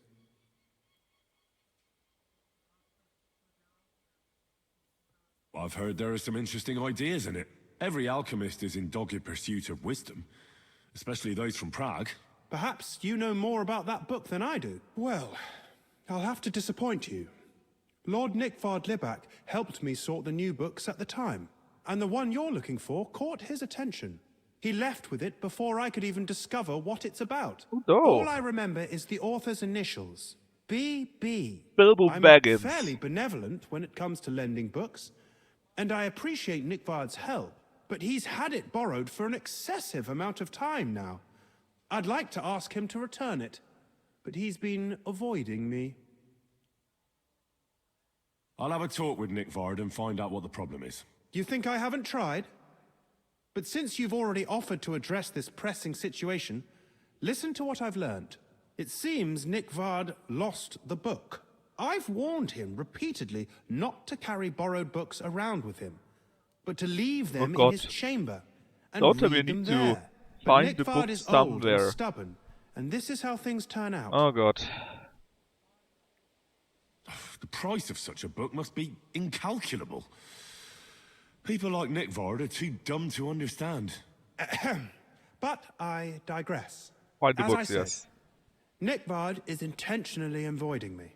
I've heard there are some interesting ideas in it. Every alchemist is in dogged pursuit of wisdom, especially those from Prague. Perhaps you know more about that book than I do. Well, I'll have to disappoint you. Lord Nikvard Libak helped me sort the new books at the time, and the one you're looking for caught his attention. He left with it before I could even discover what it's about. No. All I remember is the author's initials, B.B. Bilbo I'm Baggins. fairly benevolent when it comes to lending books, and I appreciate Nikvard's help, but he's had it borrowed for an excessive amount of time now. I'd like to ask him to return it, but he's been avoiding me. I'll have a talk with Nikvard and find out what the problem is. You think I haven't tried? But since you've already offered to address this pressing situation, listen to what I've learned. It seems Nikvard lost the book. I've warned him repeatedly not to carry borrowed books around with him, but to leave them in his chamber and read them there. But Find the Nikvard book is old somewhere. and stubborn, and this is how things turn out. Oh god. The price of such a book must be incalculable. People like Nikvard are too dumb to understand. But I digress. Find the As books, I said, yes. Nikvard is intentionally avoiding me.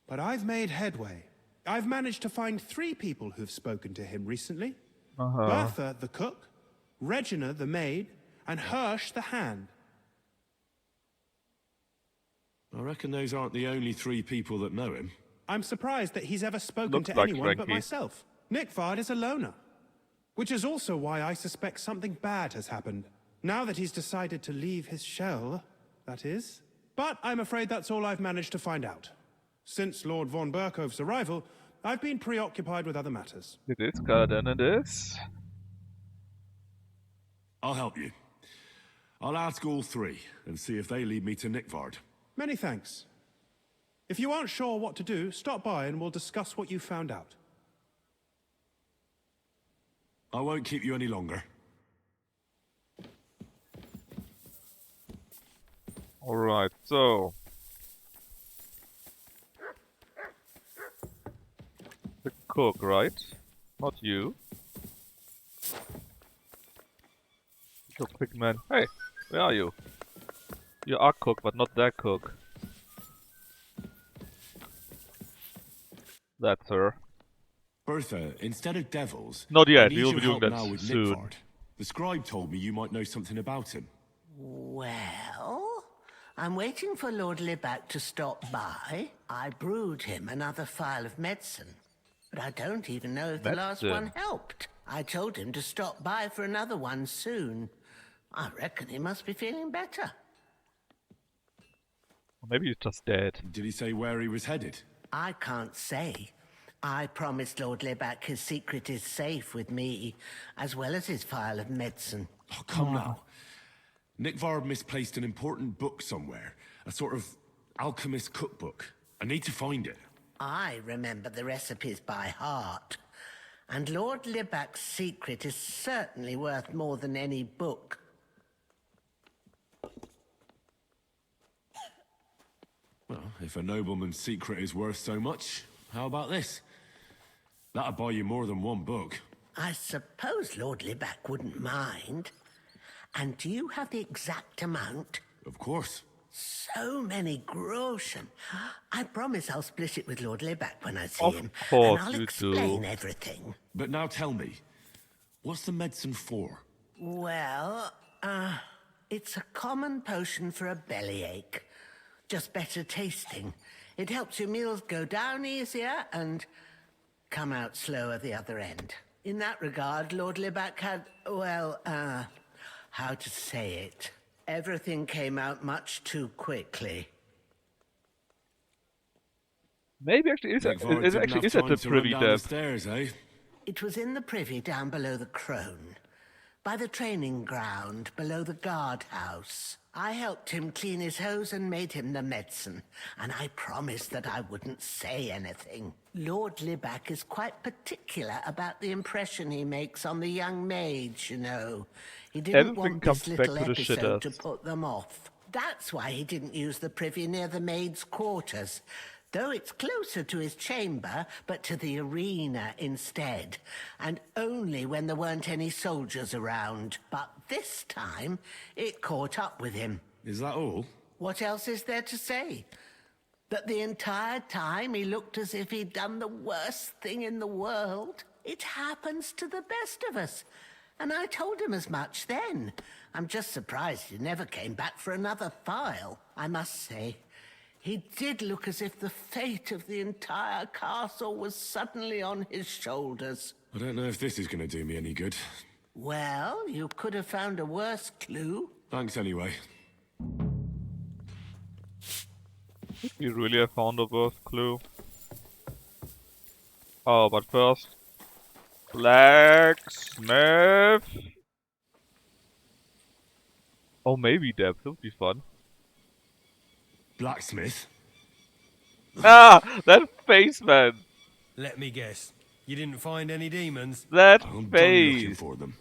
But I've made headway. I've managed to find 3 people who've spoken to him recently. Bertha, the cook, Regina, the maid, and Hirsch, the hand. I reckon those aren't the only 3 people that know him. I'm surprised that he's ever spoken Looks to like anyone but Frankie. myself. Nikvard is a loner. Which is also why I suspect something bad has happened. Now that he's decided to leave his shell, that is. But I'm afraid that's all I've managed to find out. Since Lord von Berkov's arrival, I've been preoccupied with other matters. It is better than it is. I'll help you. I'll ask all three and see if they lead me to Nikvard. Many thanks. If you aren't sure what to do, stop by and we'll discuss what you found out. I won't keep you any longer. Alright, so... The cook, right? Not you. The pigman. Hey, where are you? You are cook, but not that cook. That's her. Bertha, instead of devils... Not yet, I need we'll your be doing help that now with soon. Nikvard. The scribe told me you might know something about him. Well, I'm waiting for Lord Libak to stop by. I brewed him another phial of medicine. But I don't even know if the last one helped. I told him to stop by for another one soon. I reckon he must be feeling better. Maybe he's just dead. Did he say where he was headed? I can't say. I promised Lord Libak his secret is safe with me, as well as his phial of medicine. Oh, come now. Nikvard misplaced an important book somewhere. A sort of alchemist cookbook. I need to find it. I remember the recipes by heart. And Lord Libak's secret is certainly worth more than any book. Well, if a nobleman's secret is worth so much, how about this? That'll buy you more than one book. I suppose Lord Libak wouldn't mind. And do you have the exact amount? Of course. So many groschen. I promise I'll split it with Lord Libak when I see Of him. course And I'll you explain do. everything. But now tell me, what's the medicine for? Well, it's a common potion for a bellyache. Just better tasting. It helps your meals go down easier and come out slower the other end. In that regard, Lord Libak had, well, how to say it? Everything came out much too quickly. Maybe actually is at the privy down there. the stairs, eh? It was in the privy down below the crone. By the training ground, below the guardhouse. I helped him clean his hose and made him the medicine. And I promised that I wouldn't say anything. Lord Libak is quite particular about the impression he makes on the young maids, you know. He didn't Everything want comes this back little to the episode to shitters. put them off. That's why he didn't use the privy near the maids' quarters. Though it's closer to his chamber, but to the arena instead. And only when there weren't any soldiers around. But this time, it caught up with him. Is that all? What else is there to say? That the entire time he looked as if he'd done the worst thing in the world. It happens to the best of us. And I told him as much then. I'm just surprised he never came back for another file, I must say. He did look as if the fate of the entire castle was suddenly on his shoulders. I don't know if this is going to do me any good. Well, you could have found a worse clue. Thanks anyway. We really have found a worst clue. Oh, but first... Blacksmith! Oh, maybe that would be fun. Blacksmith? Ah! That face, man! Let me guess. You didn't find any demons? That I'm done face! looking for them.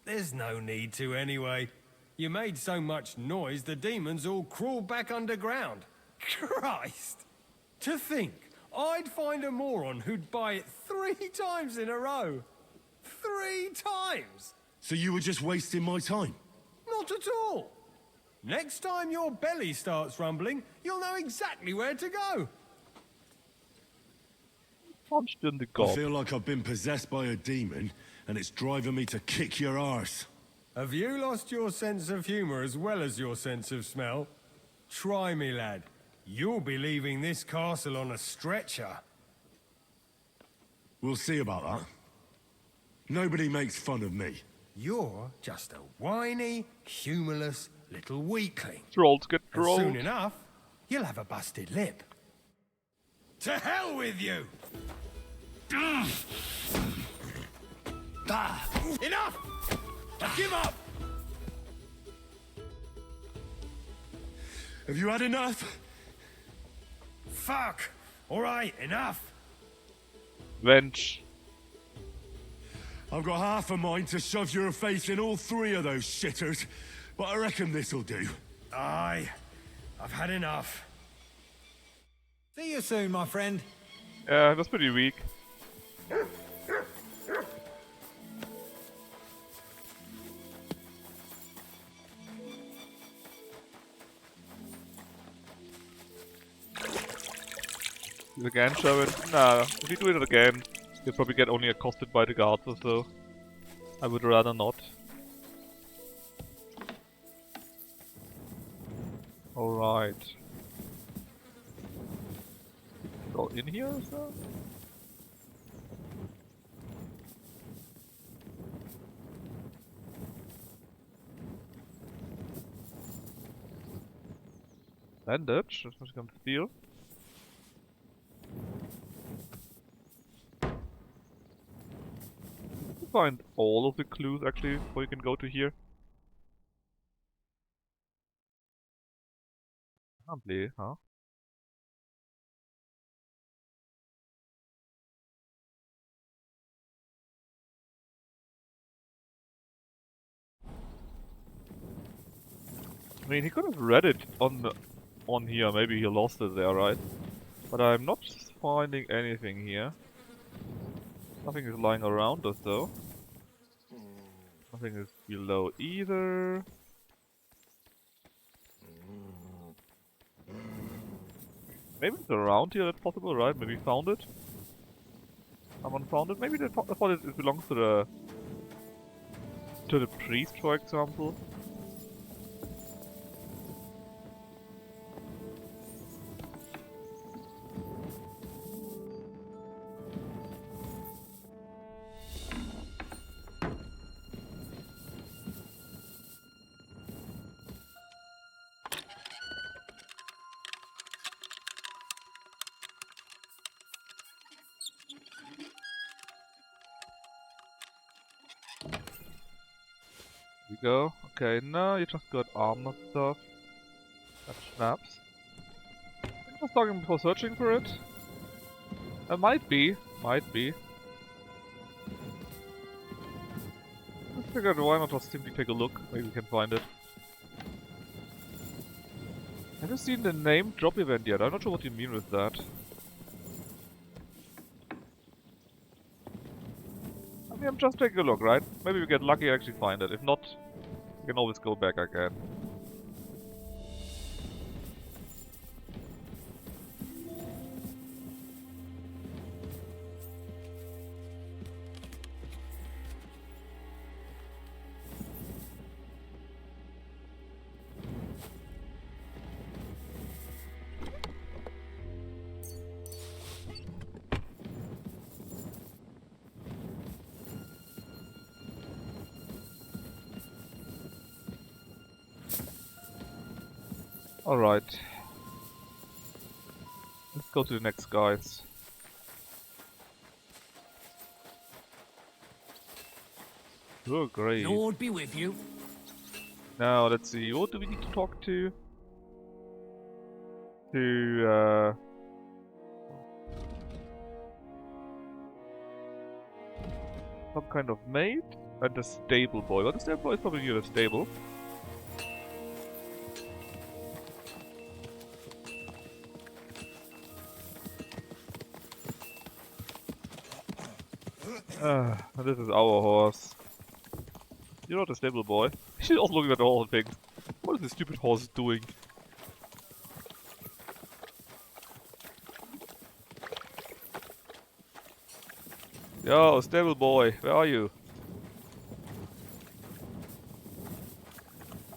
There's no need to anyway. You made so much noise the demons all crawled back underground. Christ! To think, I'd find a moron who'd buy it 3 times in a row. 3 times! So you were just wasting my time? Not at all. Next time your belly starts rumbling, you'll know exactly where to go. Punched in the I gob. feel like I've been possessed by a demon, and it's driving me to kick your arse. Have you lost your sense of humor as well as your sense of smell? Try me, lad. You'll be leaving this castle on a stretcher. We'll see about that. Nobody makes fun of me. You're just a whiny, humorless little weakling. Trolls get And trolled. soon enough, you'll have a busted lip. To hell with you! Enough! I give up! Have you had enough? Fuck! Alright, enough! Venge. I've got half a mind to shove your face in all three of those shitters, but I reckon this'll do. Aye, I've had enough. See you soon, my friend. Yeah, that's pretty weak. Again, shove it. Nah, if you do it again, you'll probably get only accosted by the guards or so. I would rather not. Alright. Go in here or so? Bandage, that's what I'm gonna steal. Find all of the clues actually before you can go to here. Can't play, huh? I mean, he could have read it on here. Maybe he lost it there, right? But I'm not finding anything here. Nothing is lying around us though. Nothing is below either. Maybe it's around here, that's possible, right? Maybe found it? Someone found it? Maybe they thought it belongs to the priest, for example. We go. Okay, no, you just got armor stuff. That snaps. I'm just talking before searching for it. Might be. Might be. I figured why not just simply take a look. Maybe we can find it. Have you seen the name drop event yet? I'm not sure what you mean with that. I mean, I'm just taking a look, right? Maybe we get lucky and actually find it. If not, we can always go back again. Alright. Let's go to the next guys. Oh, great. Lord be with you. Now, let's see. What do we need to talk to? Some kind of maid and a stable boy. Well, the stable boy is probably near the stable. This is our horse. You're not a stable boy. She's also looking at the horse and thinks, what is this stupid horse doing? Yo, stable boy, where are you?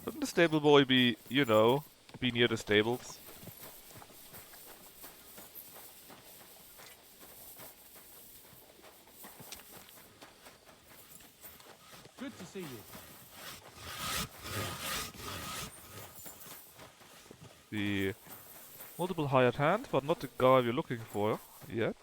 Shouldn't the stable boy be, you know, be near the stables? Good to see to you. The multiple hired hand, but not the guy we're looking for yet.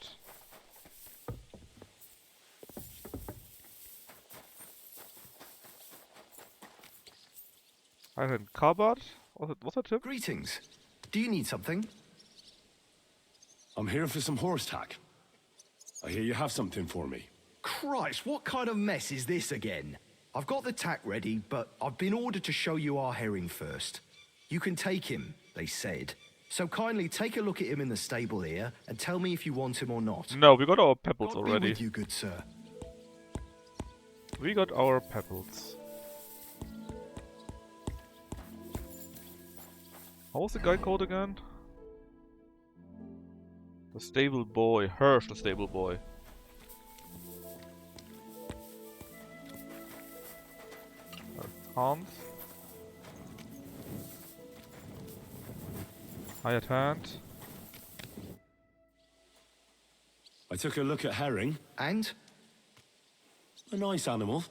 Hired hand cupboard. Was it him? Greetings. Do you need something? I'm here for some horse tack. I hear you have something for me. Christ, what kind of mess is this again? I've got the tack ready, but I've been ordered to show you our herring first. You can take him, they said. So kindly take a look at him in the stable here and tell me if you want him or not. No, we got our pebbles God already. Be with you, good sir. We got our pebbles. How was the guy called again? The stable boy. Hirsch, the stable boy. Hans. Hired hand. I took a look at herring. And? A nice animal,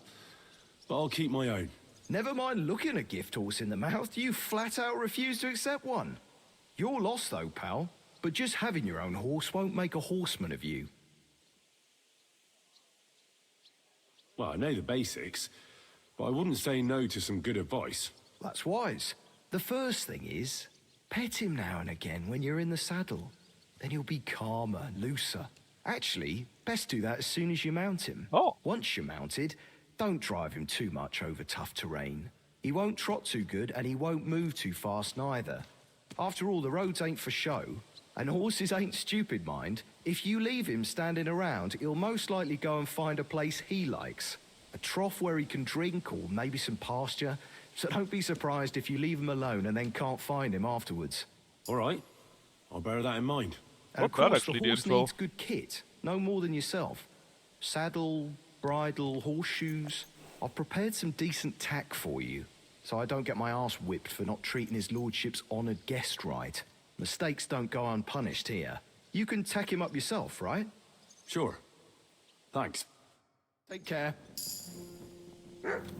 but I'll keep my own. Never mind looking a gift horse in the mouth, you flat out refuse to accept one. You're lost though, pal. But just having your own horse won't make a horseman of you. Well, I know the basics, but I wouldn't say no to some good advice. That's wise. The first thing is, pet him now and again when you're in the saddle. Then he'll be calmer, looser. Actually, best do that as soon as you mount him. Oh. Once you're mounted, don't drive him too much over tough terrain. He won't trot too good and he won't move too fast neither. After all, the roads ain't for show. And horses ain't stupid, mind. If you leave him standing around, he'll most likely go and find a place he likes. A trough where he can drink or maybe some pasture. So don't be surprised if you leave him alone and then can't find him afterwards. All right. I'll bear that in mind. And of Not bad, course, actually, the the horse info. needs good kit. No more than yourself. Saddle, bridle, horseshoes. I've prepared some decent tack for you, so I don't get my arse whipped for not treating his lordship's honoured guest right. Mistakes don't go unpunished here. You can tack him up yourself, right? Sure. Thanks. Take care.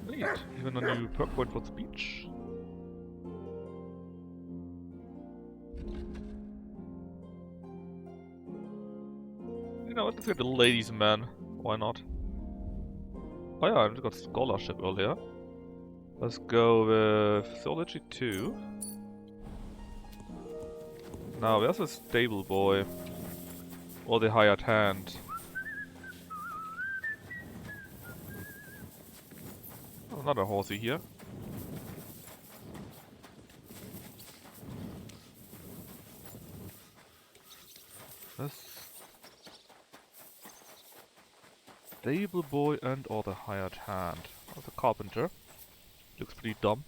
Neat. Even a new perk point for speech. You know what, let's get the ladies man. Why not? Oh yeah, I just got scholarship earlier. Let's go with Theology 2. Now, where's the stable boy? Or the hired hand? Oh, another horsey here. Stable boy and or the hired hand. That's a carpenter. Looks pretty dumb.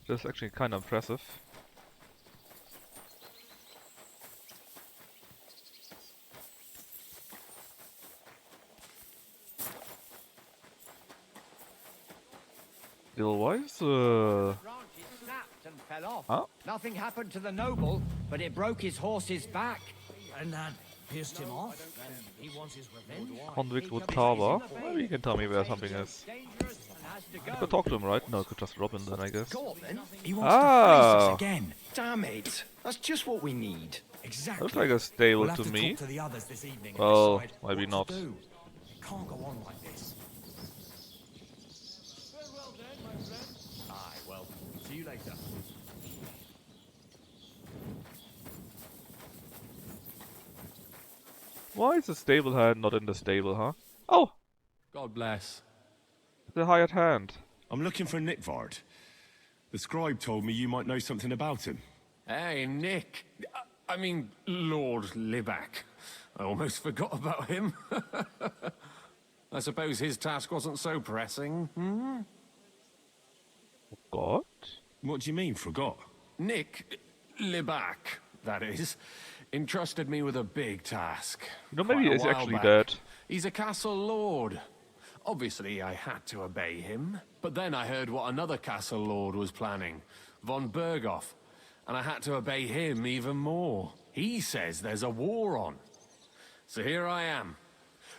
That's actually kind of impressive. Still wise? Branches snapped and fell off. Huh? Nothing happened to the noble, but it broke his horse's back. And that pissed him off? And he wants his revenge? Convict would Tower. Maybe you can tell me where something is. I could talk to him, right? No, I could just rob him then, I guess. Go on, then. He wants to face us again. Damn it. That's just what we need. Exactly. Looks like a stable We'll have to to me. talk to the others this evening and Well, decide maybe what not. to do. It can't go on like this. Farewell then, my friend. Aye, well, see you later. Why is the stable hand not in the stable, huh? Oh! God bless. The hired hand. I'm looking for Nick Vard. The scribe told me you might know something about him. Hey, Nick. I mean, Lord Libak. I almost forgot about him. I suppose his task wasn't so pressing, hmm? God? What do you mean, forgot? Nick Libak, that is, entrusted me with a big task. You know, maybe Quite a he's while actually back. dead. He's a castle lord. Obviously, I had to obey him. But then I heard what another castle lord was planning, von Berghoff, and I had to obey him even more. He says there's a war on. So here I am,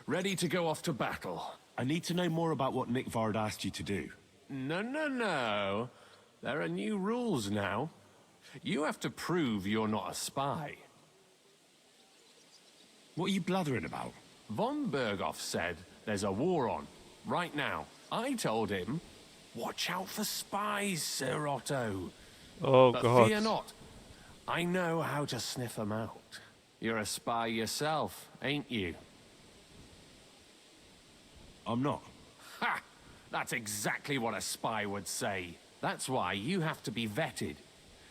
ready to go off to battle. I need to know more about what Nikvard asked you to do. No. There are new rules now. You have to prove you're not a spy. What are you blathering about? Von Berghoff said there's a war on, right now. I told him, watch out for spies, Sir Otto. Oh, but God. fear not. I know how to sniff them out. You're a spy yourself, ain't you? I'm not. Ha! That's exactly what a spy would say. That's why you have to be vetted.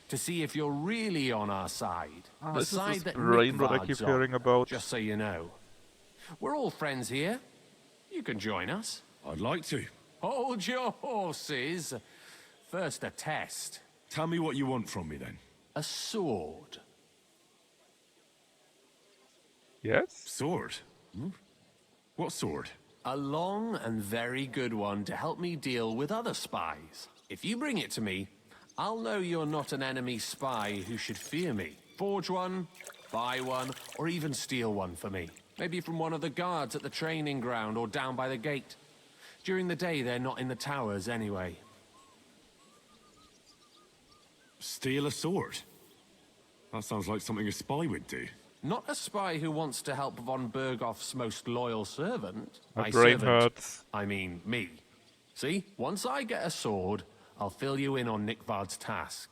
To see if you're really on our side. Ah, The this is side this that brain that I Nikvard's keep on, hearing about. just so you know. We're all friends here. You can join us. I'd like to. Hold your horses. First, a test. Tell me what you want from me, then. A sword. Yes? Sword? Hmm? What sword? A long and very good one to help me deal with other spies. If you bring it to me, I'll know you're not an enemy spy who should fear me. Forge one, buy one, or even steal one for me. Maybe from one of the guards at the training ground or down by the gate. During the day, they're not in the towers anyway. Steal a sword? That sounds like something a spy would do. Not a spy who wants to help von Berghoff's most loyal servant. My By brain servant, hurts. I mean me. See, once I get a sword, I'll fill you in on Nikvard's task.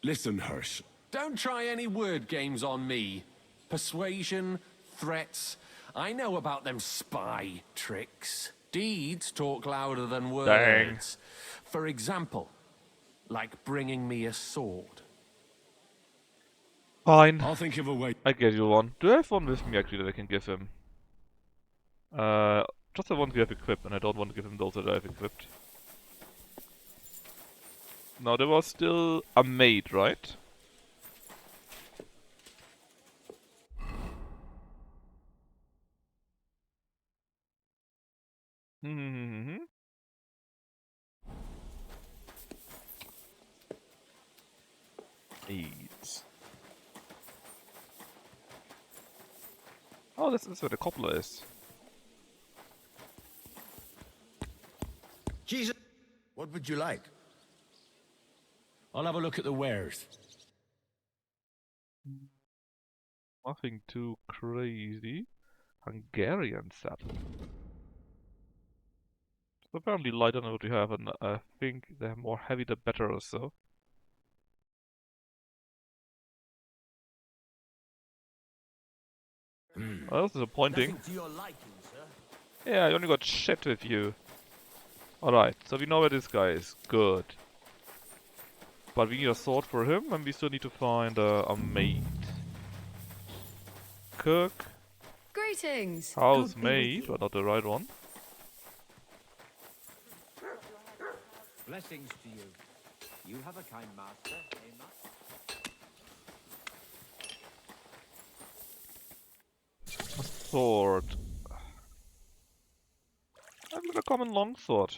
Listen, Hirsch. Don't try any word games on me. Persuasion, threats. I know about them spy tricks. Deeds talk louder than words. Dang. For example, like bringing me a sword. Fine. I'll think of a way. I give you one. Do I have one with me actually that I can give him? Just the ones we have equipped, and I don't want to give him those that I have equipped. No, there was still a maid, right? Hmm. Maids. Oh, this is where the cobbler is. Jesus, what would you like? I'll have a look at the wares. Nothing too crazy. Hungarian saddle. It's apparently lighter than what we have, and I think they're more heavy the better or so. Oh, that's disappointing. Nothing to your liking, sir. Yeah, I only got shit with you. Alright, so we know where this guy is. Good. But we need a sword for him, and we still need to find a maid. Cook. Greetings. Housemaid, but not the right one. Blessings to you. You have a kind master, eh, Matt? A sword. I've got a common longsword.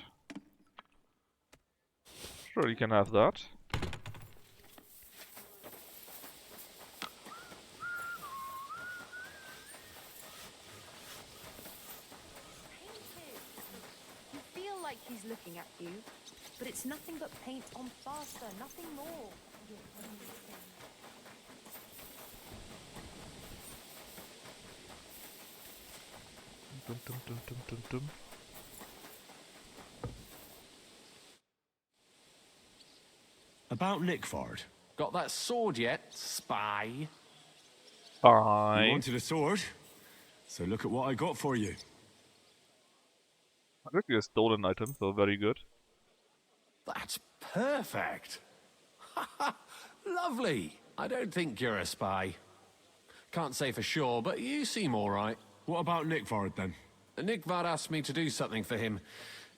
Sure, you can have that. You feel like he's looking at you, but it's nothing but paint on plaster, nothing more. Dum, dum, dum, dum, dum, dum. About Nikvard. Got that sword yet, spy? You Fine. wanted a sword? So look at what I got for you. Actually a stolen item, so very good. That's perfect. Lovely. I don't think you're a spy. Can't say for sure, but you seem all right. What about Nikvard, then? Nikvard asked me to do something for him.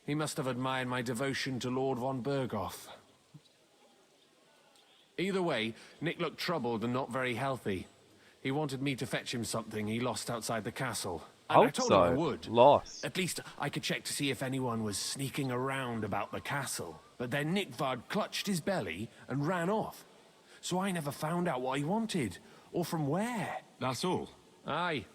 He must have admired my devotion to Lord von Berghoff. Either way, Nick looked troubled and not very healthy. He wanted me to fetch him something he lost outside the castle. And I told him I would. Lost. At least I could check to see if anyone was sneaking around about the castle. But then Nikvard clutched his belly and ran off. So I never found out what he wanted, Or from where? That's all. Aye.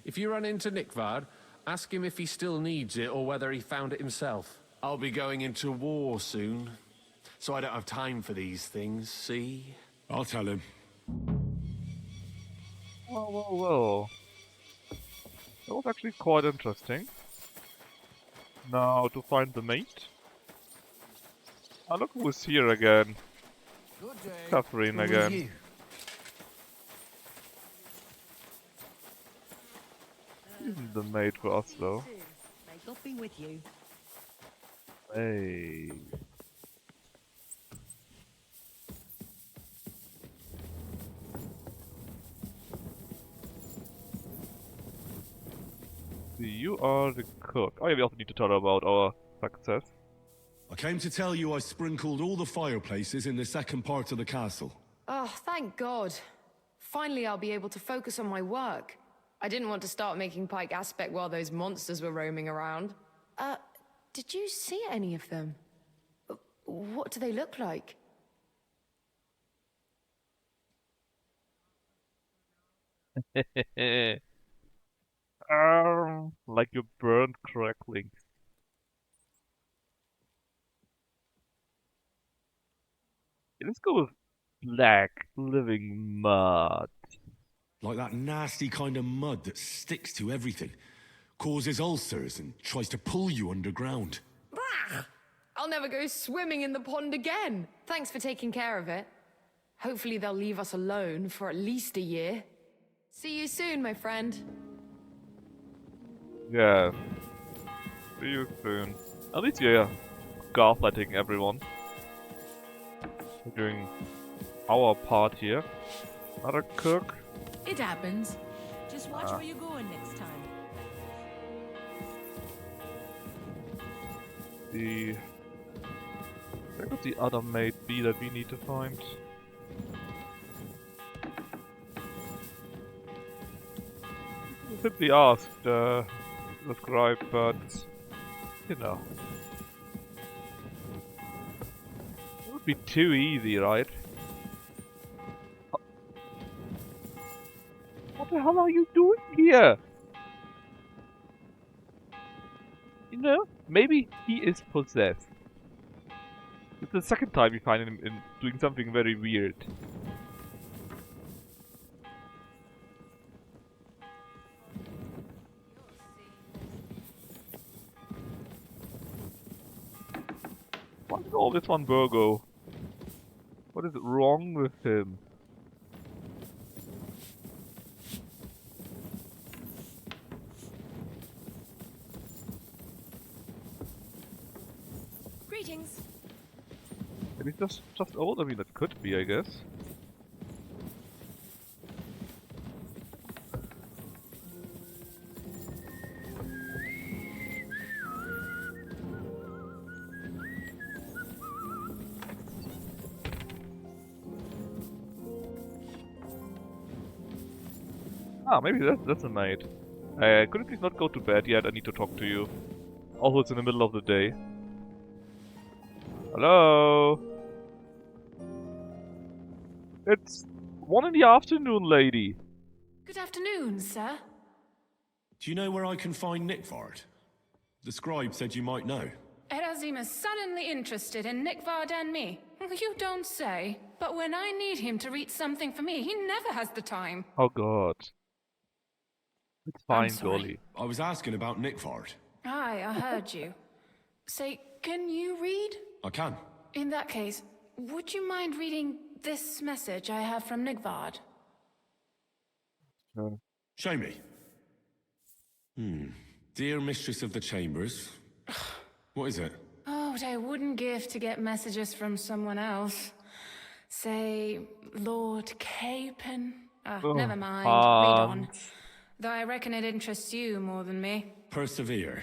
If you run into Nikvard, ask him if he still needs it or whether he found it himself. I'll be going into war soon, so I don't have time for these things, see? I'll tell him. Well. That was actually quite interesting. Now to find the mate. Ah, look who's here again. Good day. Catherine Who are again. you? Isn't the mate for us though. May God be with you. Hey. You are the cook. Oh yeah, we also need to tell her about our success. I came to tell you I sprinkled all the fireplaces in the second part of the castle. Oh, thank God. Finally, I'll be able to focus on my work. I didn't want to start making Pike Aspect while those monsters were roaming around. Did you see any of them? What do they look like? Like your burnt crackling. Let's go with black living mud. Like that nasty kind of mud that sticks to everything, causes ulcers and tries to pull you underground. I'll never go swimming in the pond again. Thanks for taking care of it. Hopefully they'll leave us alone for at least a year. See you soon, my friend. Yeah. See you soon. At least you're gaslighting everyone. We're doing our part here. Another cook. It happens. Just watch where you're going next time. Where could the other mate be that we need to find? Simply asked the scribe, but you know. It would be too easy, right? What the hell are you doing here? You know, maybe he is possessed. It's the second time we find him in doing something very weird. Why did all this one Virgo? What is wrong with him? Greetings. Maybe he's just old. I mean, that could be, I guess. Ah, maybe that's a maid. Could you please not go to bed yet? I need to talk to you. Also, it's in the middle of the day. Hello? It's 1 in the afternoon, lady. Good afternoon, sir. Do you know where I can find Nikvard? The scribe said you might know. Erazim is suddenly interested in Nikvard and me. You don't say. But when I need him to read something for me, he never has the time. Oh god. It's fine, sorry. Dolly. I was asking about Nikvard. Aye, I heard you. Say, can you read? I can. In that case, would you mind reading this message I have from Nikvard? Show me. Dear Mistress of the Chambers. What is it? Oh, what I wouldn't give to get messages from someone else. Say, Lord Capen. Never mind. Read on. Though I reckon it interests you more than me. Persevere.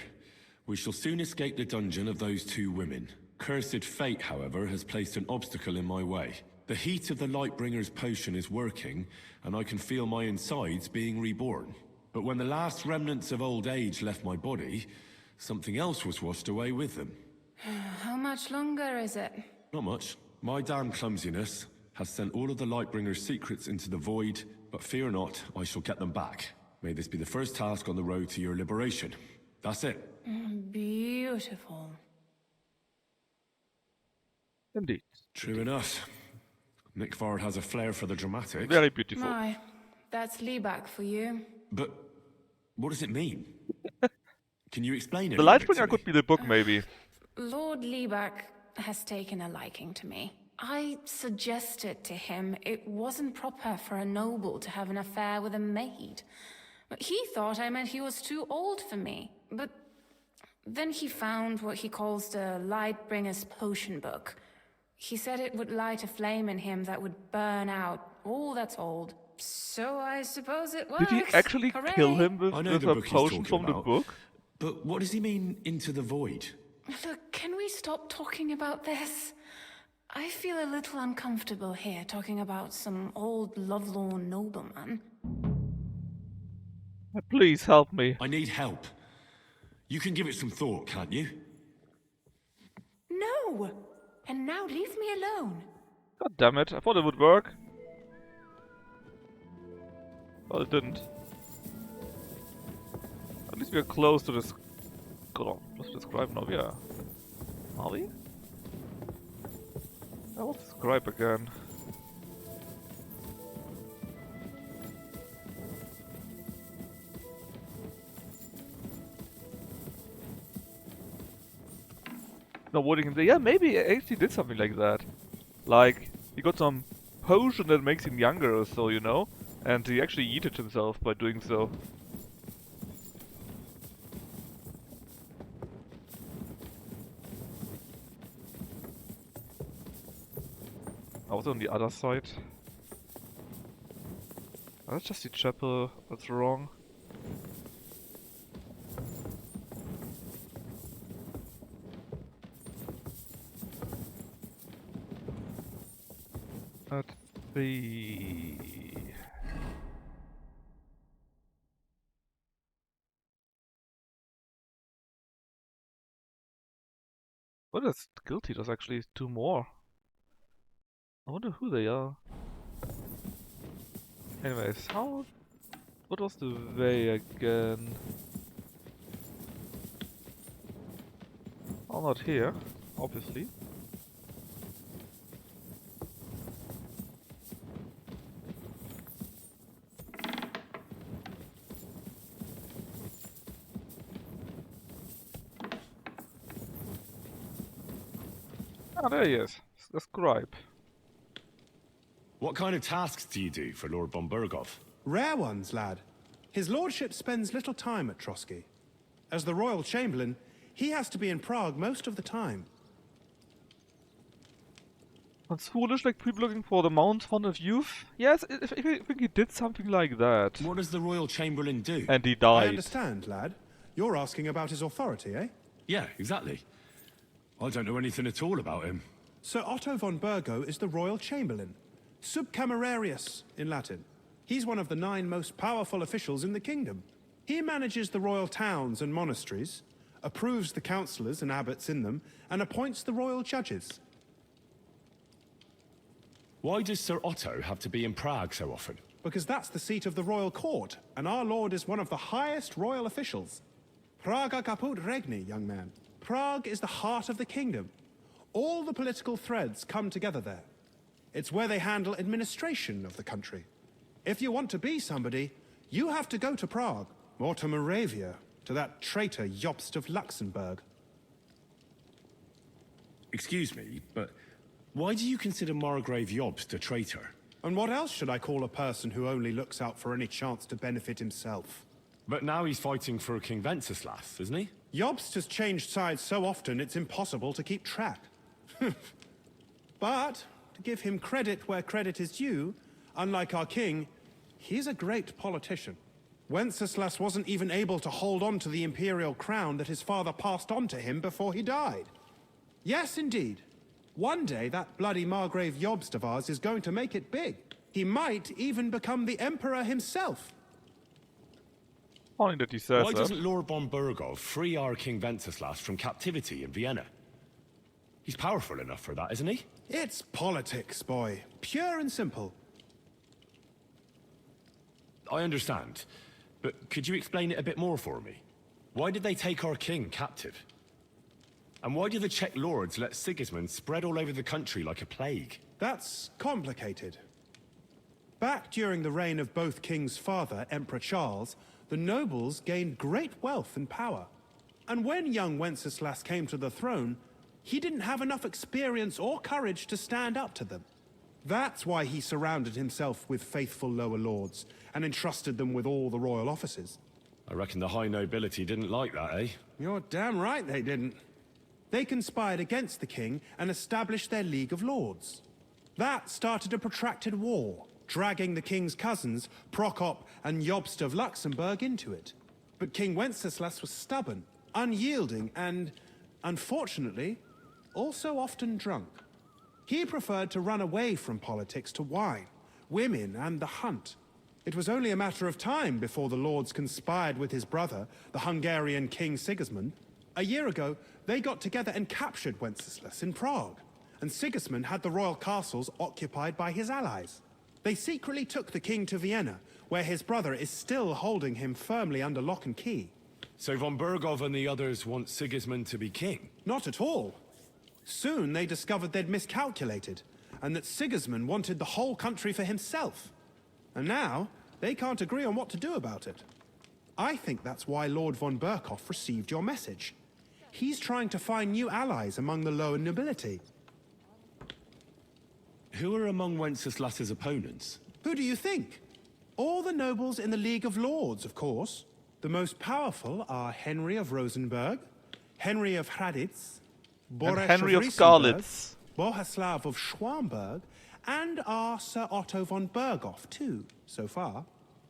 We shall soon escape the dungeon of those two women. Cursed fate, however, has placed an obstacle in my way. The heat of the Lightbringer's potion is working, and I can feel my insides being reborn. But when the last remnants of old age left my body, something else was washed away with them. How much longer is it? Not much. My damn clumsiness, has sent all of the Lightbringer's secrets into the void, but fear not, I shall get them back. May this be the first task on the road to your liberation. That's it. Beautiful. Indeed. True enough. Nick Vard has a flair for the dramatic. Very beautiful. My, that's Libak for you. But what does it mean? Can you explain it? The Lightbringer could be the book, maybe. Lord Libak has taken a liking to me. I suggested to him it wasn't proper for a noble to have an affair with a maid. But he thought I meant he was too old for me. But then he found what he calls the Lightbringer's potion book. He said it would light a flame in him that would burn out all that's old. So I suppose it works. Did he actually kill him with a potion from the book? But what does he mean, into the void? Look, can we stop talking about this? I feel a little uncomfortable here, talking about some old lovelorn nobleman. Please help me. I need help. You can give it some thought, can't you? No! And now leave me alone. God damn it, I thought it would work. Well, it didn't. At least we are close to this. Hold on, let's describe now, yeah. Are we? I will describe again. No, what you can say, yeah, maybe he actually did something like that. Like, he got some potion that makes him younger or so, you know? And he actually yeeted himself by doing so. I was on the other side. That's just the chapel, that's wrong. Let's see. What is guilty? There's actually two more. I wonder who they are. Anyways, what was the way again? Oh, not here, obviously. Ah, there he is. The scribe. What kind of tasks do you do for Lord von Berghoff? Rare ones, lad. His lordship spends little time at Trotsky. As the royal chamberlain, he has to be in Prague most of the time. That's foolish, like people looking for the Mount Font of Youth. Yes, I think he did something like that. What does the royal chamberlain do? And he died. I understand, lad. You're asking about his authority, eh? Yeah, exactly. I don't know anything at all about him. Sir Otto von Bergo is the royal chamberlain. Subcamerarius in Latin. He's one of the 9 most powerful officials in the kingdom. He manages the royal towns and monasteries, approves the councillors and abbots in them, and appoints the royal judges. Why does Sir Otto have to be in Prague so often? Because that's the seat of the royal court, and our lord is one of the highest royal officials. Praga caput regni, young man. Prague is the heart of the kingdom. All the political threads come together there. It's where they handle administration of the country. If you want to be somebody, you have to go to Prague, or to Moravia, to that traitor Jobst of Luxembourg. Excuse me, but why do you consider Margrave Jobst a traitor? And what else should I call a person who only looks out for any chance to benefit himself? But now he's fighting for King Wenceslas, isn't he? Jobst has changed sides so often it's impossible to keep track. But, to give him credit where credit is due, unlike our king, he's a great politician. Wenceslas wasn't even able to hold on to the imperial crown that his father passed on to him before he died. Yes, indeed. One day, that bloody Margrave Jobst of ours is going to make it big. He might even become the emperor himself. Funny that he says Why that. doesn't Lord von Berghoff free our King Wenceslas from captivity in Vienna? He's powerful enough for that, isn't he? It's politics, boy. Pure and simple. I understand. But could you explain it a bit more for me? Why did they take our king captive? And why do the Czech lords let Sigismund spread all over the country like a plague? That's complicated. Back during the reign of both King's father, Emperor Charles, the nobles gained great wealth and power. And when young Wenceslas came to the throne, he didn't have enough experience or courage to stand up to them. That's why he surrounded himself with faithful lower lords and entrusted them with all the royal offices. I reckon the high nobility didn't like that, eh? You're damn right they didn't. They conspired against the king and established their League of Lords. That started a protracted war, dragging the king's cousins, Prokop and Jobst of Luxembourg, into it. But King Wenceslas was stubborn, unyielding, and, unfortunately, also often drunk. He preferred to run away from politics to wine, women, and the hunt. It was only a matter of time before the lords conspired with his brother, the Hungarian King Sigismund. A year ago, they got together and captured Wenceslas in Prague, and Sigismund had the royal castles occupied by his allies. They secretly took the king to Vienna, where his brother is still holding him firmly under lock and key. So von Bergov and the others want Sigismund to be king? Not at all. Soon they discovered they'd miscalculated, and that Sigismund wanted the whole country for himself. And now, they can't agree on what to do about it. I think that's why Lord von Berkhoff received your message. He's trying to find new allies among the lower nobility. Who are among Wenceslas's opponents? Who do you think? All the nobles in the League of Lords, of course. The most powerful are Henry of Rosenberg, Henry of Hraditz, Boris Henry of Riesenberg, Skalitz. Bohuslav of Schwamberg, and our Sir Otto von Berghoff, too, so far.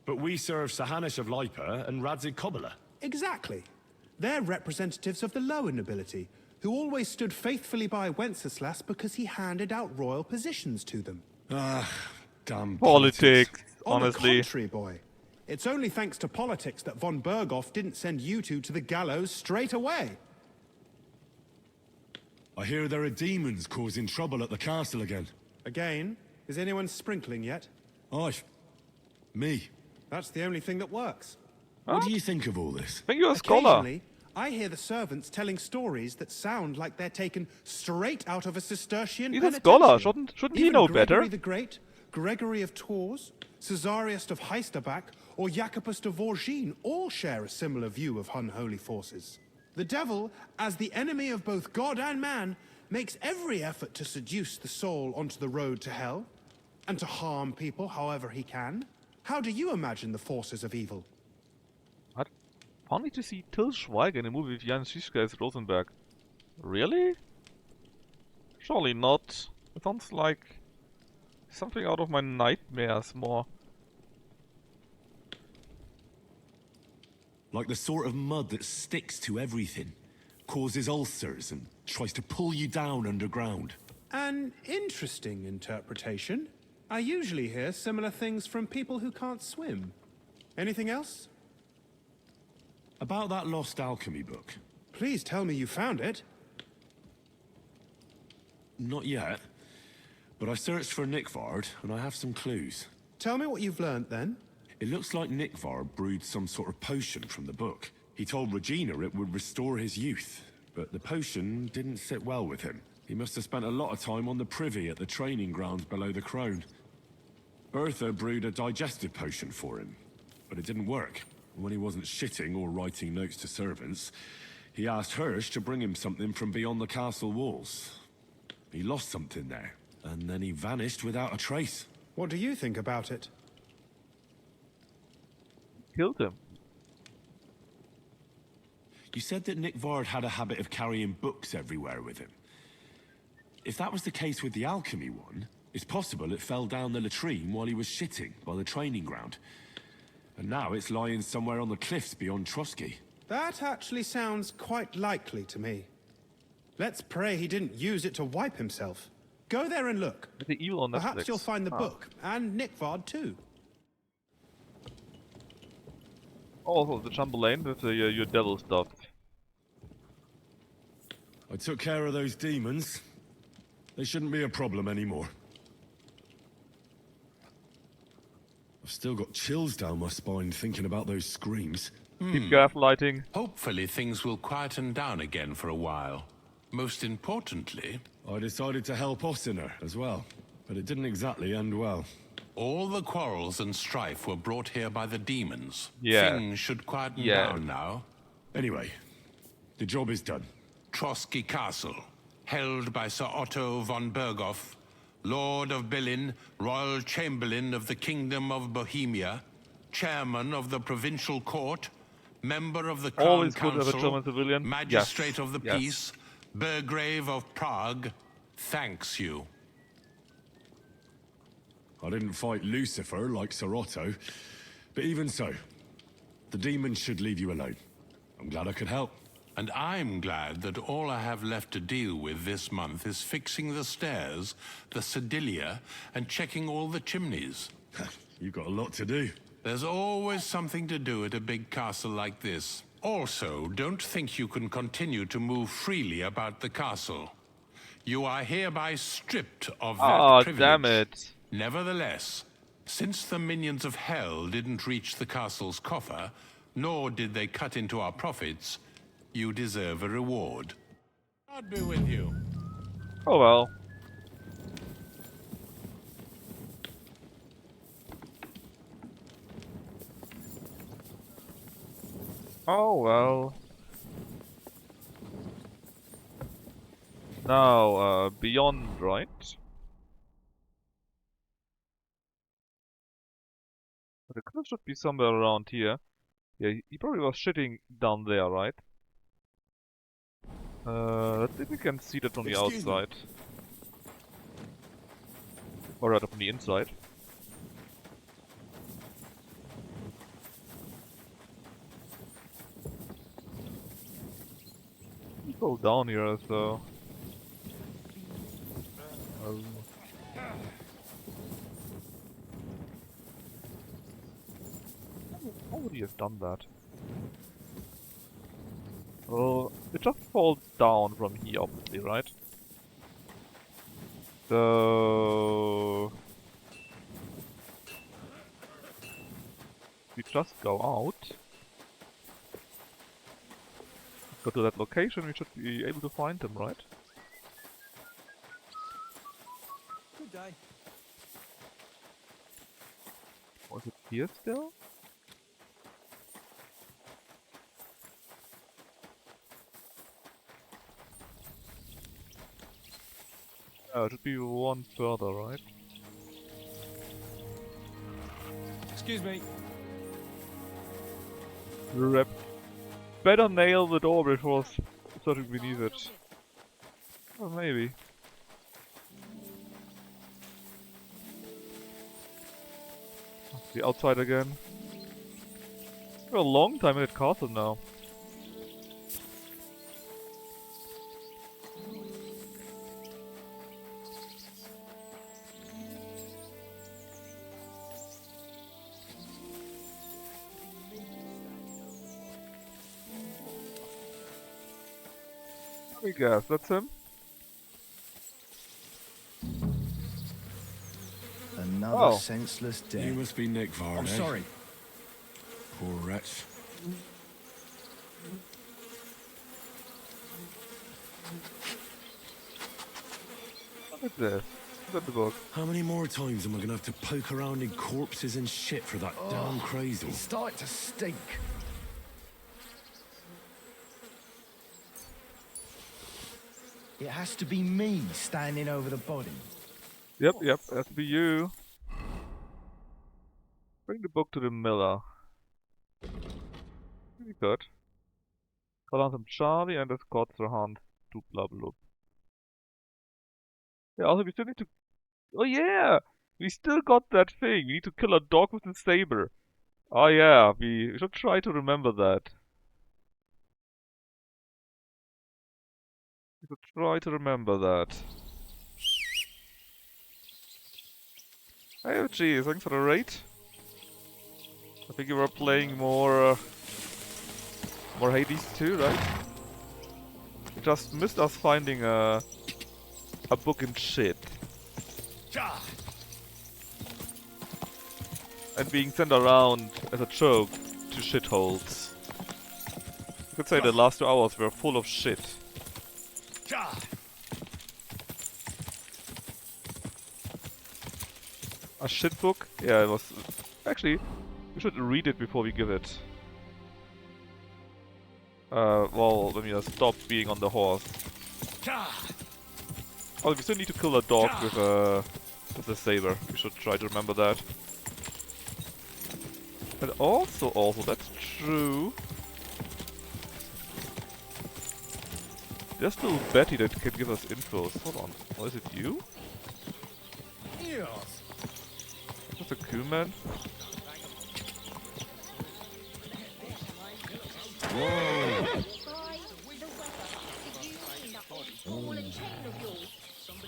But we serve Sahanish of Lipa and Radzig Kobyla. Exactly. They're representatives of the lower nobility, who always stood faithfully by Wenceslas because he handed out royal positions to them. Ah, damn Politics, On honestly. the contrary, boy. It's only thanks to politics that von Berghoff didn't send you two to the gallows straight away. I hear there are demons causing trouble at the castle again. Again? Is anyone sprinkling yet? Me. That's the only thing that works. What do you think of all this? I think you're a scholar. Occasionally, I hear the servants telling stories that sound like they're taken straight out of a Cistercian He's a penitentiary. scholar. Shouldn't he Even know Gregory better? the Great, Gregory of Tours, Cesarius of Heisterbach, or Jacobus de Vorgine all share a similar view of unholy forces. The devil, as the enemy of both God and man, makes every effort to seduce the soul onto the road to hell, and to harm people however he can. How do you imagine the forces of evil? Funny to see Till Schweiger in a movie with Jan Žižka as Rosenberg. Really? Surely not. It sounds like something out of my nightmares more. Like the sort of mud that sticks to everything, causes ulcers and tries to pull you down underground. An interesting interpretation. I usually hear similar things from people who can't swim. Anything else? About that lost alchemy book. Please tell me you found it. Not yet, but I searched for Nikvard and I have some clues. Tell me what you've learned then. It looks like Nikvard brewed some sort of potion from the book. He told Regina it would restore his youth, but the potion didn't sit well with him. He must have spent a lot of time on the privy at the training grounds below the Crone. Bertha brewed a digestive potion for him, but it didn't work. When he wasn't shitting or writing notes to servants, he asked Hirsch to bring him something from beyond the castle walls. He lost something there, and then he vanished without a trace. What do you think about it? Killed him. You said that Nikvard had a habit of carrying books everywhere with him. If that was the case with the alchemy one, it's possible it fell down the latrine while he was shitting by the training ground. And now it's lying somewhere on the cliffs beyond Trotsky. That actually sounds quite likely to me. Let's pray he didn't use it to wipe himself. Go there and look. The evil on Netflix. Perhaps you'll find the book, and Nikvard too. Also, the Chamberlain with your devil stuff. I took care of those demons. They shouldn't be a problem anymore. I've still got chills down my spine thinking about those screams. Keep gaslighting. Hopefully things will quieten down again for a while. Most importantly, I decided to help Ossiner as well, but it didn't exactly end well. all the quarrels and strife were brought here by the demons. Yeah. Things should quieten down now. Anyway, the job is done. Trotsky Castle, held by Sir Otto von Berghoff, Lord of Berlin, Royal Chamberlain of the Kingdom of Bohemia, Chairman of the Provincial Court, Member of the Crown Always good to have a Council, German civilian. Magistrate Yes. of the Yes. Peace, Burgrave of Prague, thanks you. I didn't fight Lucifer like Sir Otto, but even so, the demons should leave you alone. I'm glad I could help. And I'm glad that all I have left to deal with this month is fixing the stairs, the sedilia, and checking all the chimneys. You've got a lot to do. There's always something to do at a big castle like this. Also, don't think you can continue to move freely about the castle. You are hereby stripped of that privilege. Damn it. Nevertheless, since the minions of hell didn't reach the castle's coffer, nor did they cut into our profits, you deserve a reward. God be with you. Oh well. Oh well. Now, beyond, right? The cliff should be somewhere around here. Yeah, he probably was shitting down there, right? Let's see if we can see that from the outside. Or rather from the inside. Go down here, so... How would he have done that? Well, it just falls down from here, obviously, right? So... we just go out. Go to that location, we should be able to find them, right? Good day. Was it here still? Oh, it should be one further, right? Excuse me. Rep. Better nail the door before searching beneath it. Or maybe. The outside again. For a long time in that castle now. I guess that's him. Another senseless death. You must be Nick Varney. I'm sorry. Poor wretch. Look at this. Look at the book. How many more times am I gonna have to poke around in corpses and shit for that damn crazy? It's starting to stink. It has to be me standing over the body. Yep, has to be you. Bring the book to the miller. Pretty good. Call on some Charlie and escort the hunt to blah blah. Yeah, also we still need to... oh yeah! We still got that thing! We need to kill a dog with a saber. Oh yeah, we should try to remember that. We should try to remember that. Hey, gee, thanks for the raid. I think you were playing more Hades 2, right? just missed us finding a book in shit. And being sent around as a joke to shitholes. You could say the last 2 hours were full of shit. A shit book? Yeah, it was... Actually, we should read it before we give it. Well, let me just stop being on the horse. Oh, we still need to kill a dog with a saber. We should try to remember that. And also, that's true. There's still Betty that can give us infos. Hold on. Oh, is it you? Just a cool man? Whoa!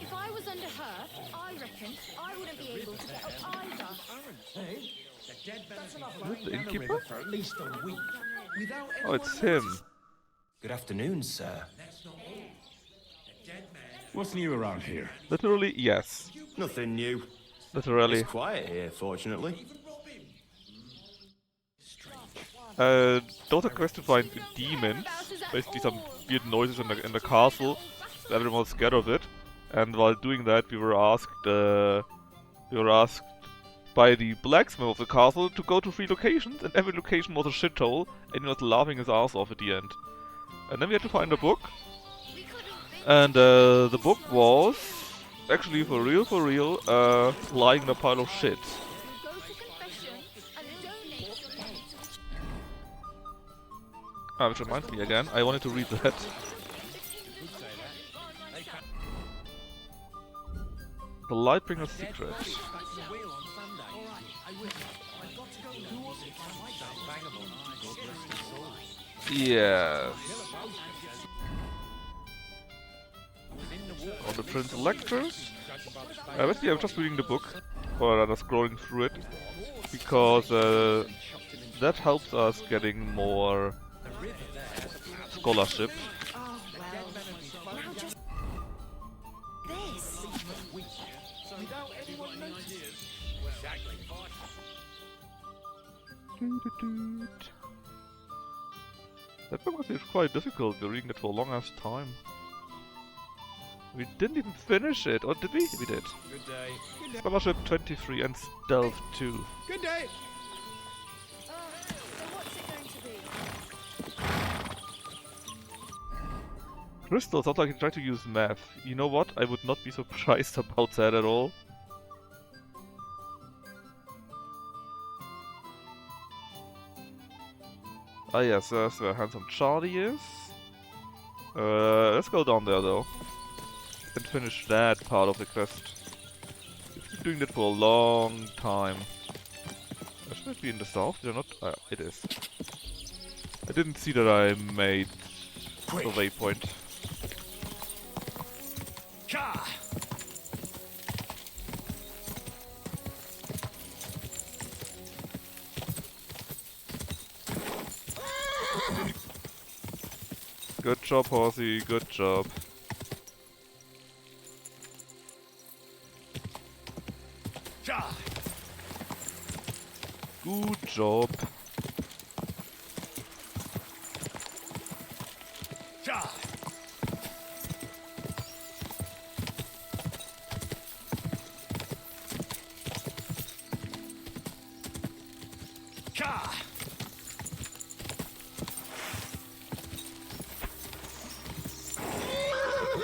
If I was under her, I reckon I wouldn't be able to get up either. Hey, the dead man's enough Is it lying the down the innkeeper? river for at least a week. Without Oh, it's him. Good afternoon, sir. What's new around here? Literally, yes. Nothing new. Literally. It's quiet here, fortunately. Those are quests to find demons. Basically some weird noises in the castle. Everyone was scared of it. And while doing that, we were asked by the blacksmith of the castle to go to 3 locations, and every location was a shithole, and he was laughing his ass off at the end. And then we had to find a book. And the book was actually for real, lying in a pile of shit. Which reminds me again, I wanted to read that. The Lightbringer's Secret. Yes. On the Prince Electors. Basically, I'm just reading the book, or rather scrolling through it, because that helps us getting more scholarship. That book was quite difficult. We're reading it for a long ass time. We didn't even finish it, or did we? We did. Good day. Scholarship 23 and Stealth 2. Good day. Crystal sounds like he tried to use math. You know what? I would not be surprised about that at all. Ah yes, that's where Handsome Charlie is. Let's go down there though. And finish that part of the quest. We've been doing that for a long time. Should it be in the south? They're not... it is. I didn't see that I made a waypoint. Good job, horsey, good job. Good job.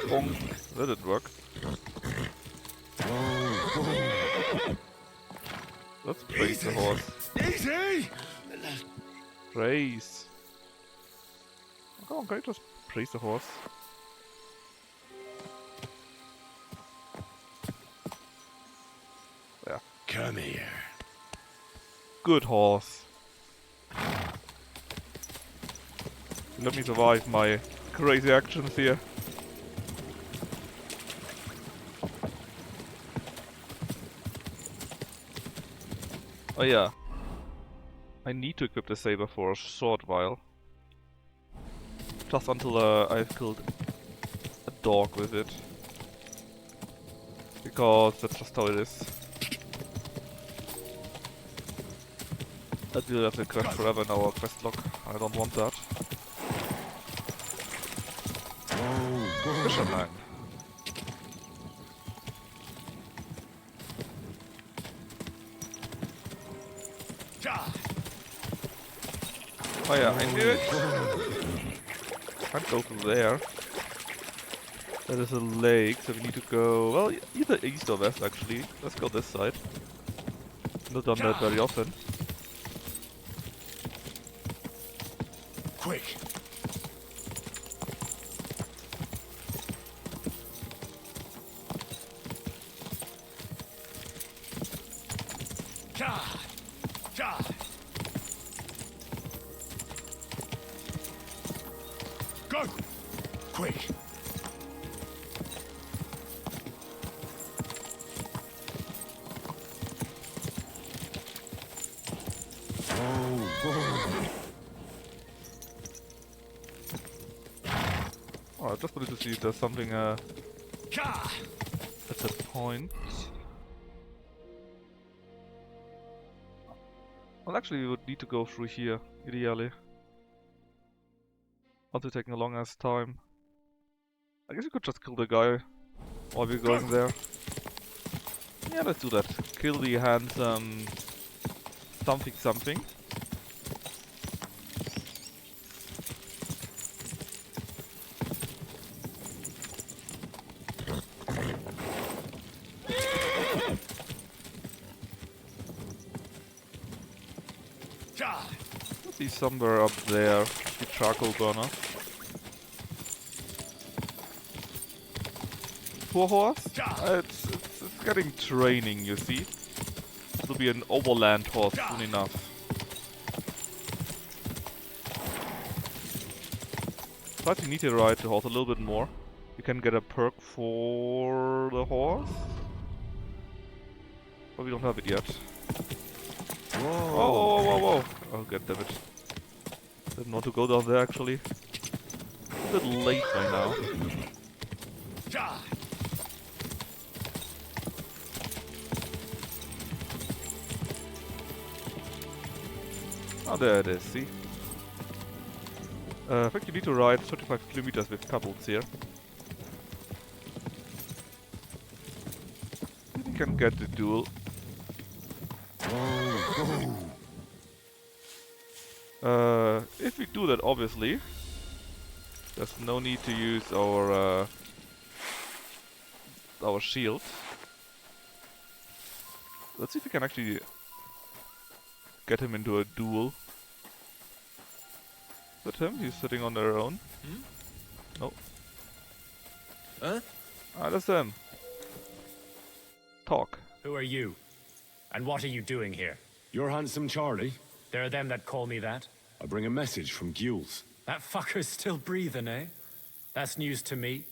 Bonk. That didn't work. Let's praise the horse. Easy! Praise. Come on, can I just praise the horse? Yeah. Come here. Good horse. Let me survive my crazy actions here. Oh yeah. I need to equip the saber for a short while. Just until I've killed dog with it. Because that's just how it is. That will have to crash forever in our quest log. I don't want that. Fisherman. Oh yeah, I knew it! Can't go through there. There is a lake, so we need to go, well, either east or west actually. Let's go this side. Not done that very often. Quick! Go! Quick! Oh, I just wanted to see if there's something at that point. Well, actually, we would need to go through here, ideally. Also taking a long ass time. I guess we could just kill the guy while we're going there. Yeah, let's do that. Kill the handsome something. See somewhere up there, the charcoal burner. Poor horse? It's getting training, you see. It'll be an overland horse soon enough. Slightly need to ride the horse a little bit more. You can get a perk for the horse, but we don't have it yet. Whoa. Oh god damn it. Didn't want to go down there actually. A bit late by now. Oh, there it is, see? I think you need to ride 35 kilometers with couples here. You can get the duel. If we do that, obviously, there's no need to use our shield. Let's see if we can actually get him into a duel. Is that him? He's sitting on their own. No. Huh? Ah, that's him. Talk. Who are you? And what are you doing here? You're handsome Charlie. There are them that call me that. I bring a message from Gules. That fucker's still breathing, eh? That's news to me.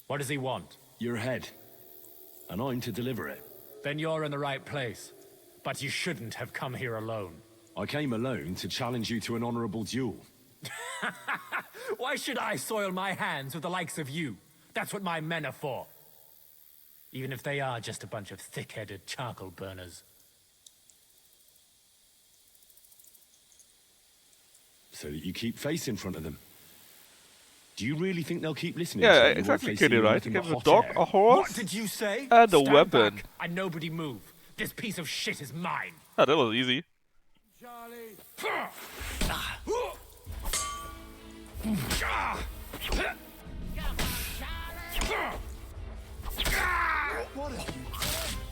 What does he want? Your head. And I'm to deliver it. Then you're in the right place. But you shouldn't have come here alone. I came alone to challenge you to an honorable duel. Why should I soil my hands with the likes of you? That's what my men are for. Even if they are just a bunch of thick-headed charcoal burners. So that you keep face in front of them. Do you really think they'll keep listening? Yeah, to you exactly, while Kitty, facing right? nothing You but give a hot dog, air? a horse, What did you say? and a Stand weapon. back and nobody move. This piece of shit is mine. Ah, that was easy.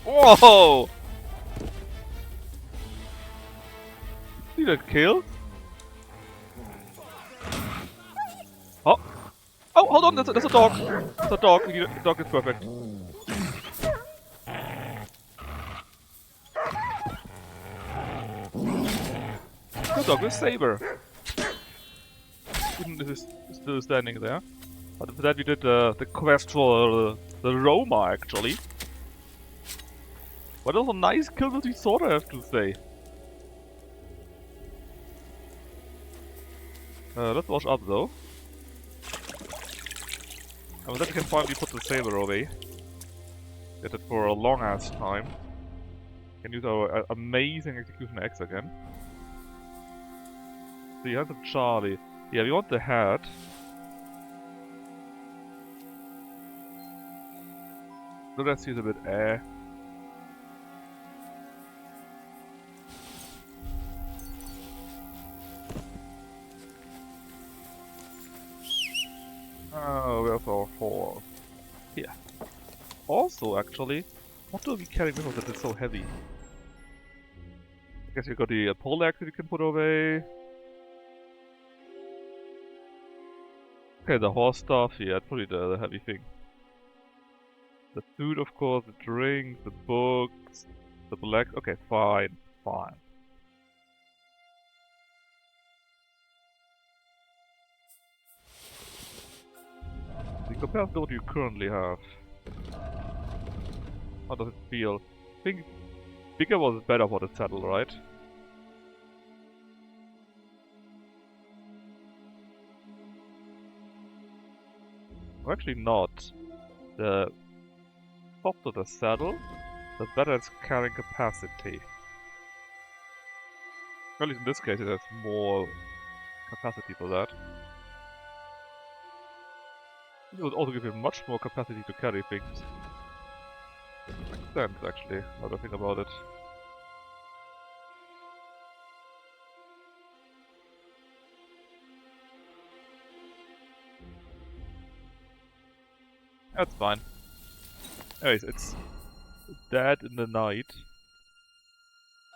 Whoa! See that kill? Oh! Oh, hold on, that's a dog! That's a dog, the dog is perfect. The dog with saber. Is still standing there. But for that we did the quest for the Roma actually. But it was a nice kill with the sword, I have to say. Let's wash up though. And with that, we can finally put the saber away. Did it for a long ass time. Can use our amazing execution axe again. The hands of Charlie. Yeah, we want the head. The rest is a bit Oh, where's our horse? Here. Also, actually, what do we carry with us that is so heavy? I guess we got the pole axe that we can put away. Okay, the horse stuff, yeah, that's probably the heavy thing. The food, of course, the drinks, the books, the black. Okay, fine, fine. The compared to what you currently have. How does it feel? I think bigger was better for the saddle, right? Or actually not. The softer the saddle, the better its carrying capacity. At least in this case it has more capacity for that. It would also give you much more capacity to carry things. Makes sense actually, now that I think about it. That's fine. Anyways, it's dead in the night.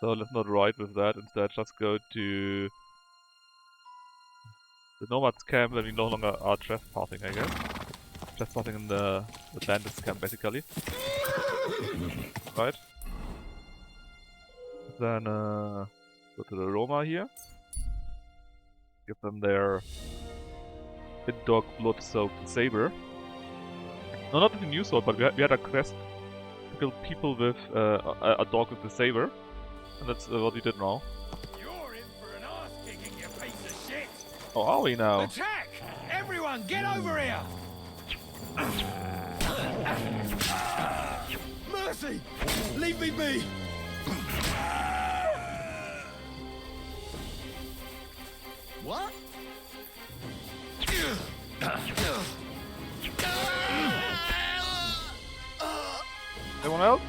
So let's not ride with that, instead just go to the nomads camp and we no longer are trespassing, I guess. Trespassing in the bandits camp basically. Right? Then go to the Roma here. Give them their dog blood soaked saber. No, not the new sword, but we had a quest to kill people with a dog with the saber. And that's what we did now. You're in for an ass kicking, you piece of shit! Oh, are we now? Attack! Everyone, get over here! Mercy! Leave me be! What? Anyone else?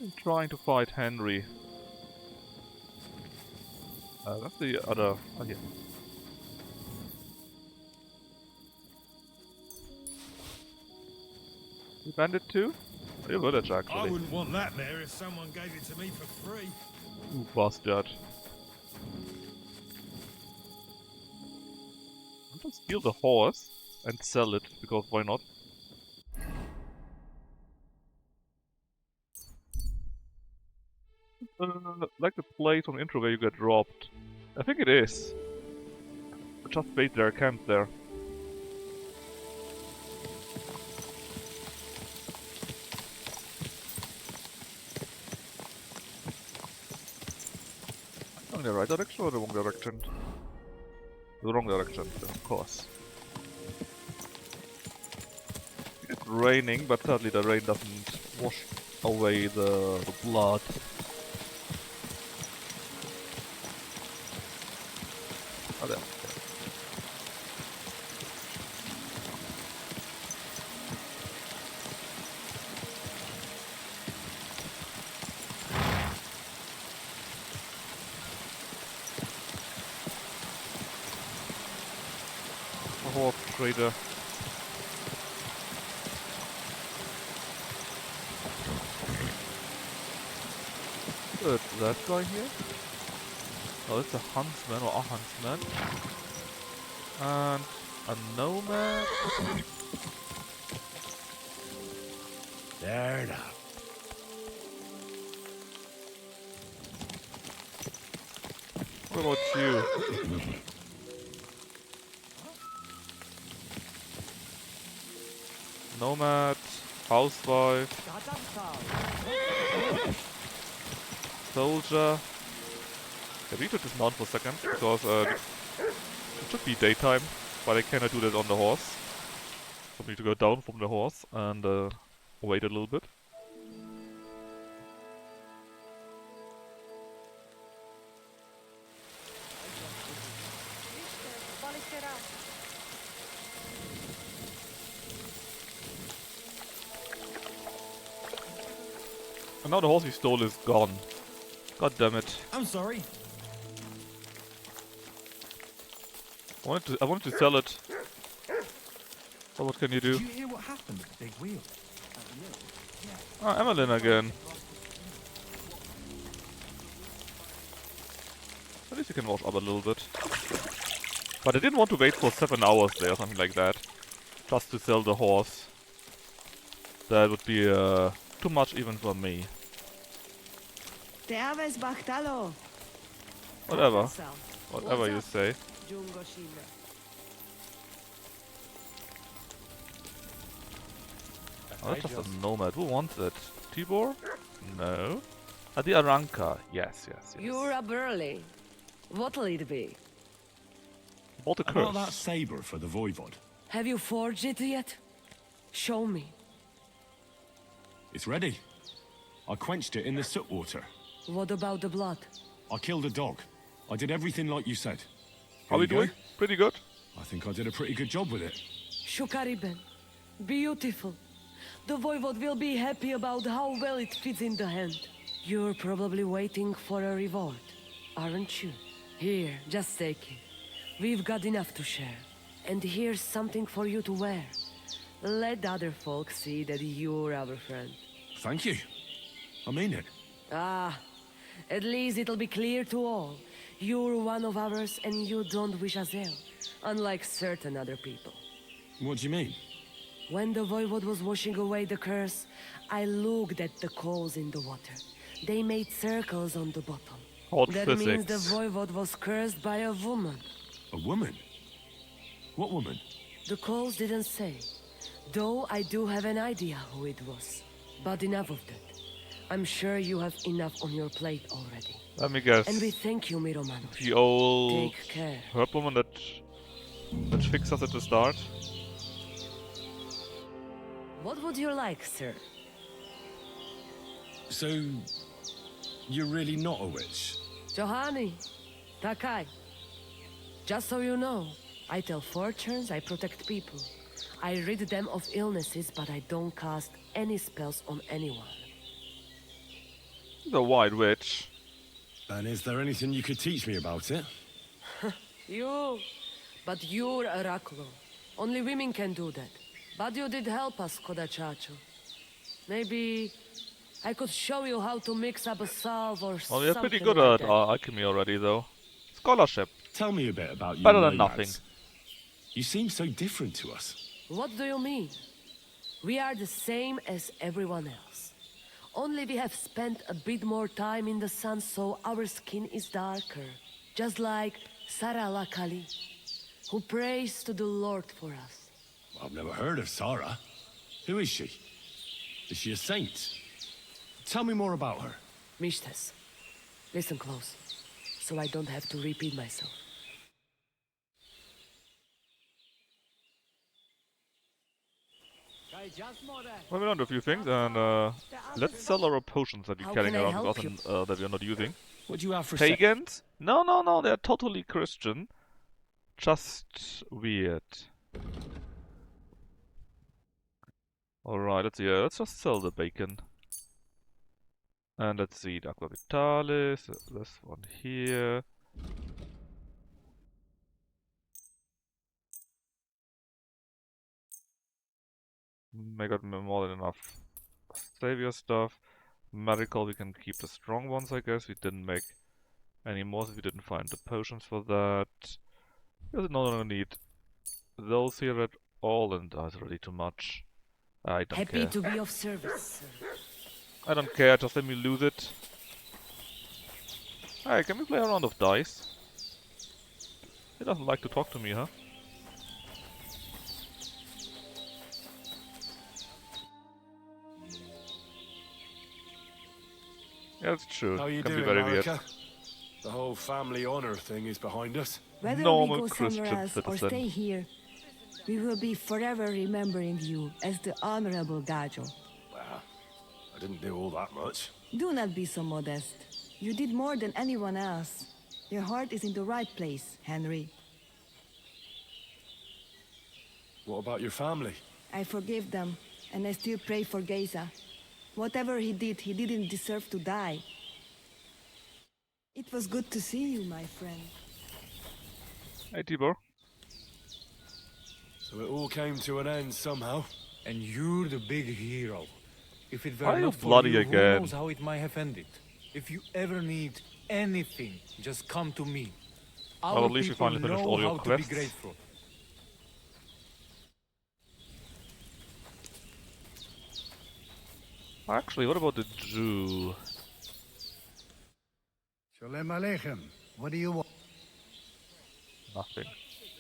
I'm trying to fight Henry. That's the other. Oh, yeah. You bandit too? Oh, your village actually. I wouldn't want that there if someone gave it to me for free. Ooh, bastard. I'm gonna steal the horse and sell it, because why not? Like the place on the intro where you get robbed. I think it is. Just bait their camp there. In the right direction or the wrong direction? The wrong direction, of course. It's raining, but sadly the rain doesn't wash away the blood. Oh, there. Horse trader. Good, that guy here? Oh, it's a huntsman or a huntsman. And a nomad. There it up. What about you? Nomad, Housewife. Soldier. Yeah, we need to dismount for a second, because it should be daytime, but I cannot do that on the horse. So we need to go down from the horse and wait a little bit. And now the horse we stole is gone. God damn it. I'm sorry. I wanted to sell it. So what can you do? Did you hear what happened at the big wheel? Ah, Emmeline again. At least you can wash up a little bit. But I didn't want to wait for 7 hours there or something like that. Just to sell the horse. That would be too much even for me. Whatever. Whatever you say. Oh, that's just a nomad. Who wants it? Tibor? No. Ah, the Aranka. Yes, yes, yes. You're up early. What'll it be? What a About curse. that saber for the Voivod. Have you forged it yet? Show me. It's ready. I quenched it in the soot water. What about the blood? I killed a dog. I did everything like you said. How are we doing? Pretty good. I think I did a pretty good job with it. Shukariben. Beautiful. The Voivod will be happy about how well it fits in the hand. You're probably waiting for a reward, aren't you? Here, just take it. We've got enough to share. And here's something for you to wear. Let other folks see that you're our friend. Thank you. I mean it. Ah, at least it'll be clear to all. You're one of ours and you don't wish us ill, unlike certain other people. What do you mean? When the Voivod was washing away the curse, I looked at the coals in the water. They made circles on the bottom. Hot that physics. means the Voivod was cursed by a woman. A woman? What woman? The coals didn't say, though I do have an idea who it was. But enough of that. I'm sure you have enough on your plate already. Let me guess. And we thank you, Miromanush. The old Take care. herb woman that fixed us at the start. What would you like, sir? So, you're really not a witch? Johanni, Takai. Just so you know, I tell fortunes, I protect people. I rid them of illnesses, but I don't cast any spells on anyone. The White Witch. And is there anything you could teach me about it? You? But you're Oraculo. Only women can do that. But you did help us, Kodachacho. Maybe I could show you how to mix up a salve or something. Well, you're pretty good like at that. alchemy already, though. Scholarship. Tell me a bit about you. Better than nomads. nothing. You seem so different to us. What do you mean? We are the same as everyone else. Only we have spent a bit more time in the sun, so our skin is darker. Just like Sarah Lakali, who prays to the Lord for us. I've never heard of Sarah. Who is she? Is she a saint? Tell me more about her. Mishtes, listen close, so I don't have to repeat myself. Well, we learned a few things, and let's sell our potions that we're How carrying can I around with help us and that we're not using. What do you have for Pagans? No, no, no, they're totally Christian. Just weird. Alright, let's see, let's just sell the bacon. And let's see, the Aqua Vitalis, this one here. I got more than enough savior stuff. Medical, we can keep the strong ones, I guess. We didn't make any more, so we didn't find the potions for that. There's no longer need those here at all, and that's really too much. I don't Happy care. to be of service, sir. I don't care, just let me lose it. Hey, can we play a round of dice? He doesn't like to talk to me, huh? Yeah, that's true. How you Can doing, be very Marika? weird. The whole family honor thing is behind us. Whether Normal we go somewhere Christian else or citizen. stay here, we will be forever remembering you as the Honorable Gajo. Well, I didn't do all that much. Do not be so modest. You did more than anyone else. Your heart is in the right place, Henry. What about your family? I forgive them, and I still pray for Geisa. Whatever he didn't deserve to die. It was good to see you, my friend. Hey, Tibor. So it all came to an end somehow. And you're the big hero. If it Why were are you not for bloody you, again? who knows how it might have ended. If you ever need anything, just come to me. Well, Our at least you people finally finished know all your how to quests. be grateful. Actually, what about the Jew? Shalom Aleichem. What do you want? Nothing.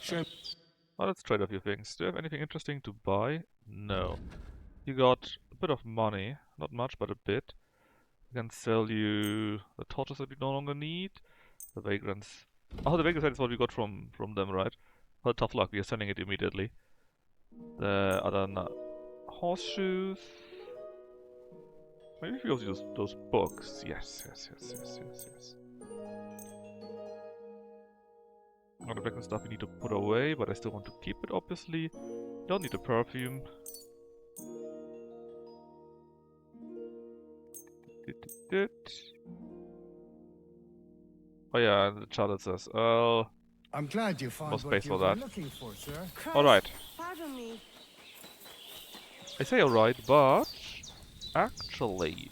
Sure. Well, let's trade a few things. Do you have anything interesting to buy? No. You got a bit of money. Not much, but a bit. We can sell you the torches that we no longer need. The vagrants. Oh, the vagrants is what we got from them, right? Well, tough luck. We are sending it immediately. The other horseshoes. Maybe if we also use those books. Yes. All the black and stuff we need to put away, but I still want to keep it, obviously. Don't need a perfume. Oh yeah, and the child says, I'm glad you found no what space you for were that. looking for, sir. Alright. Pardon me. I say alright, but actually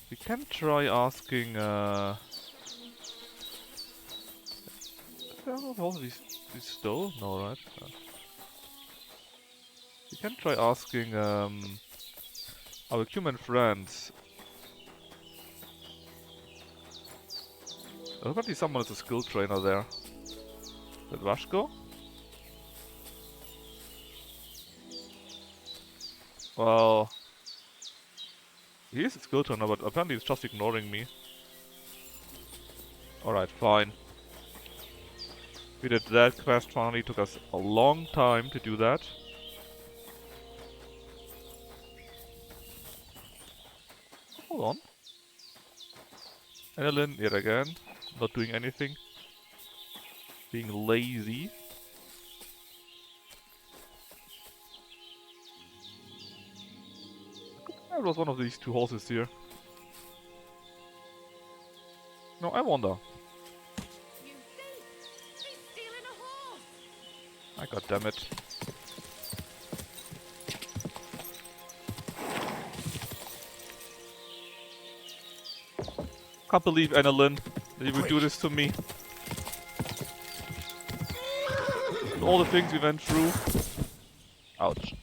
we can try asking all these stole? No, right? We can try asking our human friends. There's probably someone as a skill trainer there. Is that Vashko? Well, he is a skill trainer, but apparently he's just ignoring me. Alright, fine. We did that quest finally, took us a long time to do that. Hold on. Annalyn, yet again, not doing anything. Being lazy. There was one of these two horses here. No, I wonder. I god damn it. Can't believe, Annalyn, that you would do this to me. All the things we went through. Ouch.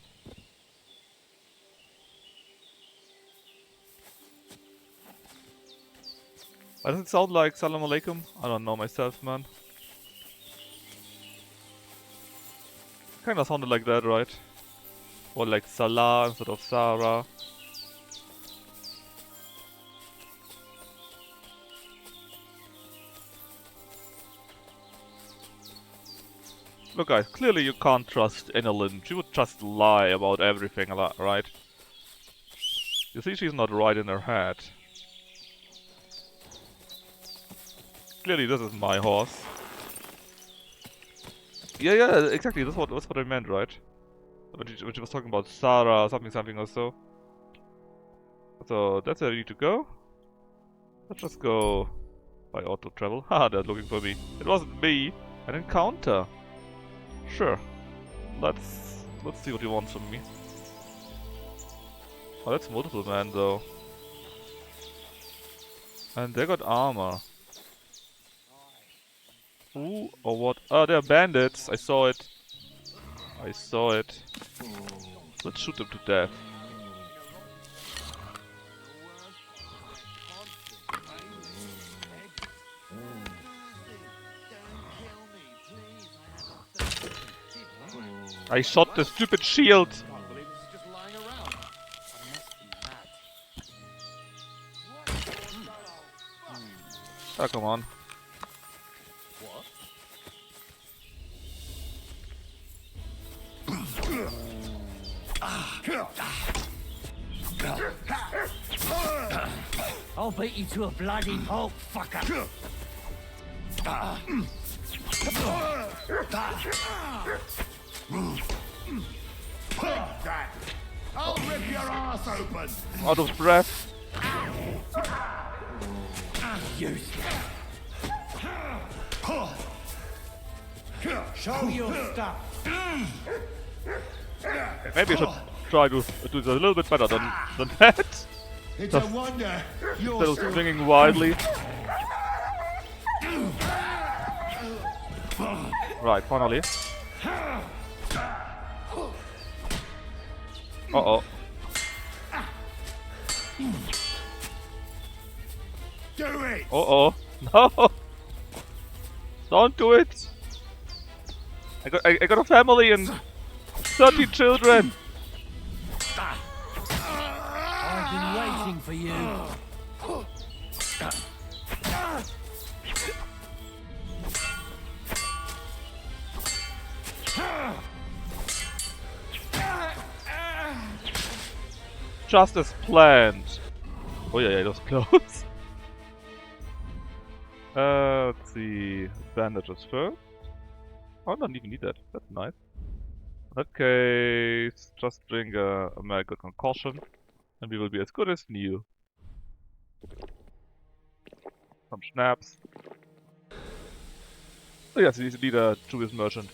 Does it sound like Salam Alaikum? I don't know myself, man. Kinda sounded like that, right? Or like Salah instead of Sarah. Look guys, clearly you can't trust Annalyn. She would just lie about everything, right? You see she's not right in her head. Clearly this is my horse. Yeah, exactly, that's what I meant, right? When she was talking about Sarah, something or so. So, that's where we need to go. Let's just go by auto travel. Haha, they're looking for me. It wasn't me. An encounter. Sure. Let's see what he wants from me. Oh, that's multiple men though. And they got armor. Who or what? Oh, they're bandits. I saw it. Let's shoot them to death. I shot the stupid shield! Oh, come on. What? I'll beat you to a bloody pulp, fucker. I'll rip your ass open. Out of breath. Show your stuff. Maybe I should try to do this a little bit better than that. It's Just a wonder instead you're of still... swinging wildly. Right, finally. Uh-oh. Do it! Uh-oh. No! Don't do it! I got a family and 30 children! I've been waiting for you. Just as planned. Oh yeah, that was close. Let's see. Bandages first. Oh, I don't even need that. That's nice. In that case, just drink a medical concussion, and we will be as good as new. Some schnapps. Oh yes, he's indeed a Jewish merchant.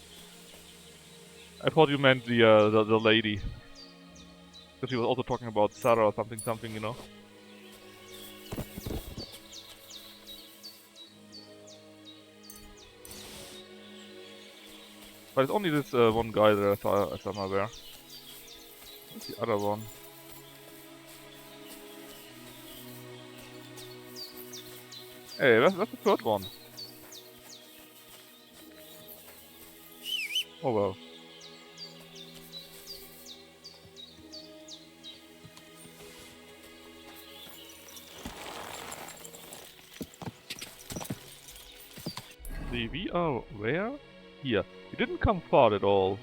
I thought you meant the lady. Because he was also talking about Sarah or something, you know. But it's only this one guy there, as I'm aware. What's the other one? Hey, that's the third one. Oh well. See, we are where? Here. We didn't come far at all.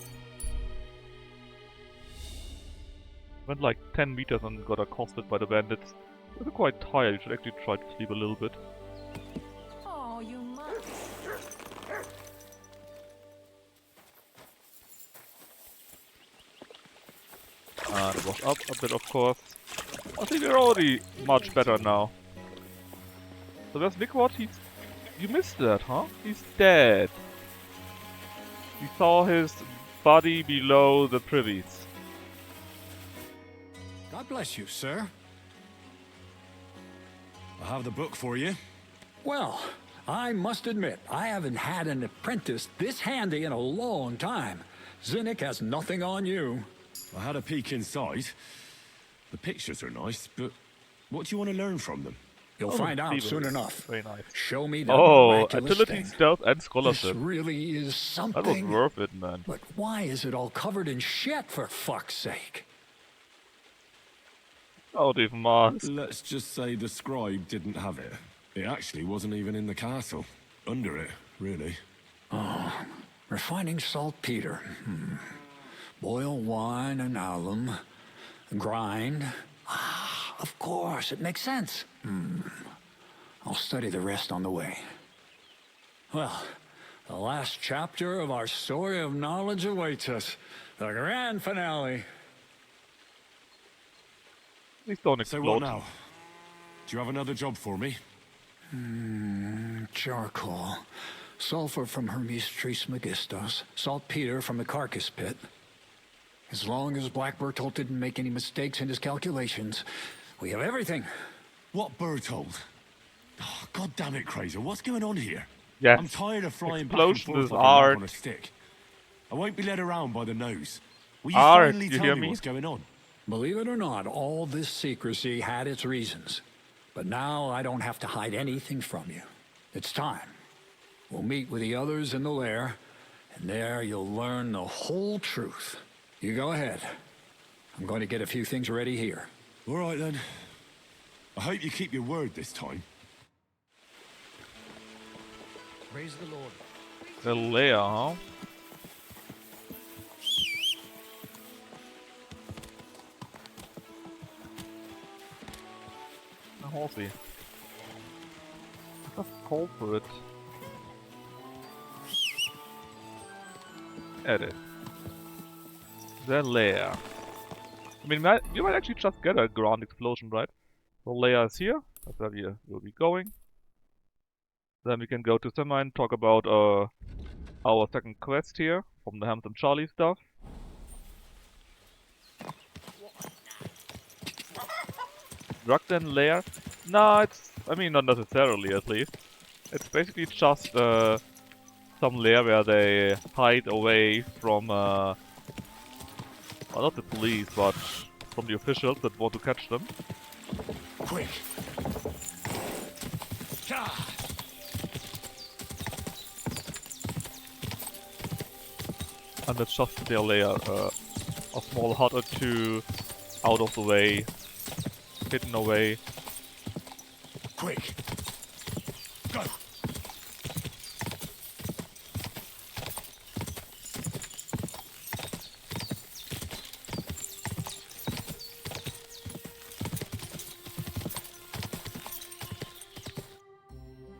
Went like 10 meters and got accosted by the bandits. We were quite tired, we should actually try to sleep a little bit. Oh, you must. And wash up a bit, of course. I think we're already much better now. So where's Nebakov? You missed that, huh? He's dead. We saw his body below the privies. God bless you, sir. I have the book for you. Well, I must admit, I haven't had an apprentice this handy in a long time. Zinnik has nothing on you. I had a peek inside. The pictures are nice, but what do you want to learn from them? You'll find out soon enough. Very nice. Show me the miraculous agility, thing. stealth, and scholarship. This really is something. That was worth it, man. But why is it all covered in shit, for fuck's sake? Oh, even Mars. Let's just say the scribe didn't have it. It actually wasn't even in the castle. Under it, really. Oh, refining saltpeter. Boil wine and alum. Grind. Ah, of course, it makes sense. I'll study the rest on the way. Well, the last chapter of our story of knowledge awaits us. The grand finale. Please don't explode. So what now? Do you have another job for me? Charcoal. Sulfur from Hermes Trismegistos. Saltpeter from the carcass pit. As long as Black Bertolt didn't make any mistakes in his calculations, we have everything. What Bertolt? Oh, God damn it, Kraser, what's going on here? Yes. I'm tired of flying Explosion back and is forth like a art. lamb on a stick. I won't be led around by the nose. Will you Art, finally you tell hear me me? what's going on? Believe it or not, all this secrecy had its reasons. But now I don't have to hide anything from you. It's time. We'll meet with the others in the lair, and there you'll learn the whole truth. You go ahead. I'm going to get a few things ready here. All right, then. I hope you keep your word this time. Praise the Lord. The lair, huh? A horsey. Just call for it. Edit. The lair. I mean, you might actually just get a ground explosion, right? The lair is here. That's where we will be going. Then we can go to Simmer and talk about our second quest here from the Hampton Charlie stuff. Drugden lair? Nah, I mean, not necessarily at least. It's basically just some lair where they hide away from, well, not the police, but from the officials that want to catch them. Quick! And it's just their lair, a small hut or two out of the way, hidden away. Quick! Go!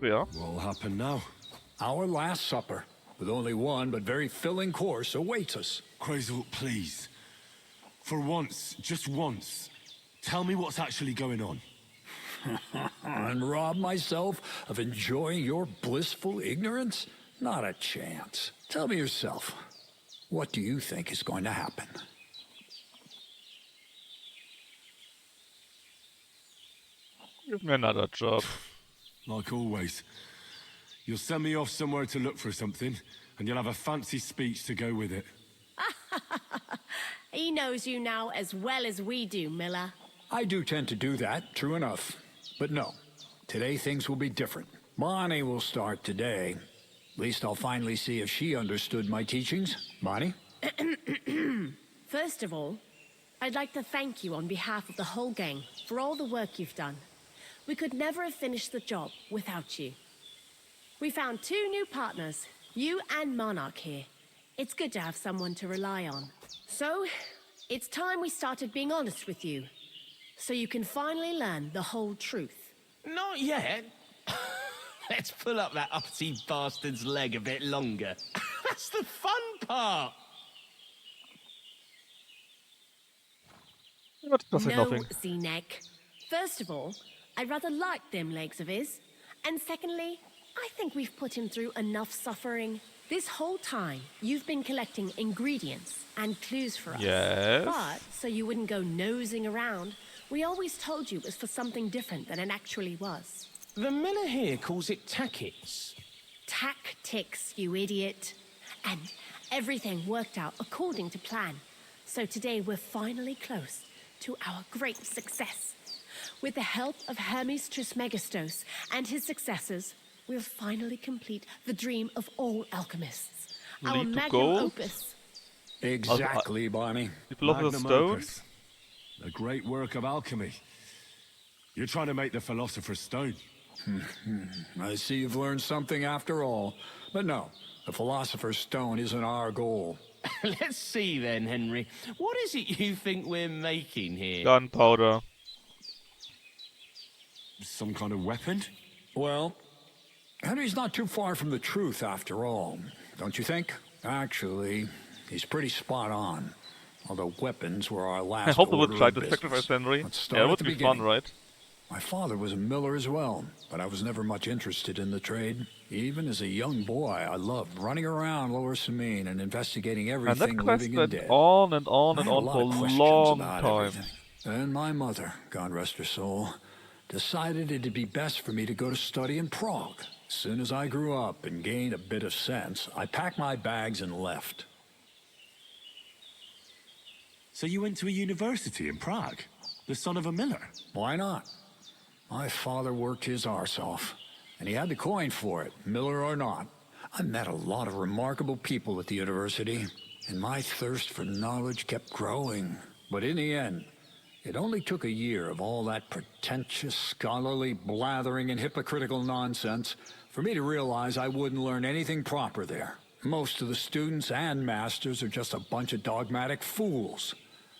Yeah. What'll happen now? Our last supper, with only one but very filling course, awaits us. Quasel, please. For once, just once, tell me what's actually going on. And rob myself of enjoying your blissful ignorance? Not a chance. Tell me yourself, what do you think is going to happen? Give me another job. Like always. You'll send me off somewhere to look for something, and you'll have a fancy speech to go with it. He knows you now as well as we do, Miller. I do tend to do that, true enough. But no, today things will be different. Bonnie will start today. At least I'll finally see if she understood my teachings. Bonnie? First of all, I'd like to thank you on behalf of the whole gang for all the work you've done. We could never have finished the job without you. We found 2 new partners, you and Monarch here. It's good to have someone to rely on. So, it's time we started being honest with you, so you can finally learn the whole truth. Not yet. Let's pull up that uppity bastard's leg a bit longer. That's the fun part. No, Z-Neck. First of all, I rather like them legs of his. And secondly, I think we've put him through enough suffering. This whole time, you've been collecting ingredients and clues for us. Yes. But, so you wouldn't go nosing around, we always told you it was for something different than it actually was. The miller here calls it tactics. Tactics, you idiot. And everything worked out according to plan. So today we're finally close to our great success. With the help of Hermes Trismegistos and his successors, we'll finally complete the dream of all alchemists. Our Lead to magnum gold? opus. Exactly, Bonnie. The Philosopher's Magnum Stone? opus. A great work of alchemy. You're trying to make the Philosopher's Stone. I see you've learned something after all. But no, the Philosopher's Stone isn't our goal. Let's see then, Henry. What is it you think we're making here? Gunpowder. Some kind of weapon? Well, Henry's not too far from the truth after all, don't you think? Actually, he's pretty spot on. Although weapons were our last I hope they would order try of to business. sacrifice Henry. Let's start Yeah, it at would the be fun, beginning. right? My father was a miller as well, but I was never much interested in the trade. Even as a young boy, I loved running around Lower Samine and investigating And everything that quest living and went dead. on and on I and had a on lot for of a questions long about time. everything. And my mother, God rest her soul, decided it'd be best for me to go to study in Prague. As soon as I grew up and gained a bit of sense, I packed my bags and left. So you went to a university in Prague? The son of a miller? Why not? My father worked his arse off, and he had the coin for it, miller or not. I met a lot of remarkable people at the university, and my thirst for knowledge kept growing. But in the end, It only took a year of all that pretentious, scholarly blathering and hypocritical nonsense for me to realize I wouldn't learn anything proper there. Most of the students and masters are just a bunch of dogmatic fools.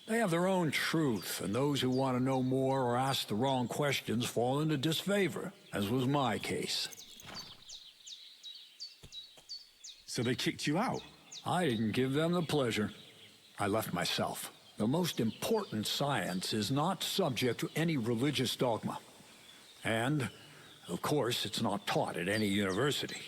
They have their own truth, and those who want to know more or ask the wrong questions fall into disfavor, as was my case. So they kicked you out? I didn't give them the pleasure. I left myself. The most important science is not subject to any religious dogma. And, of course, it's not taught at any university.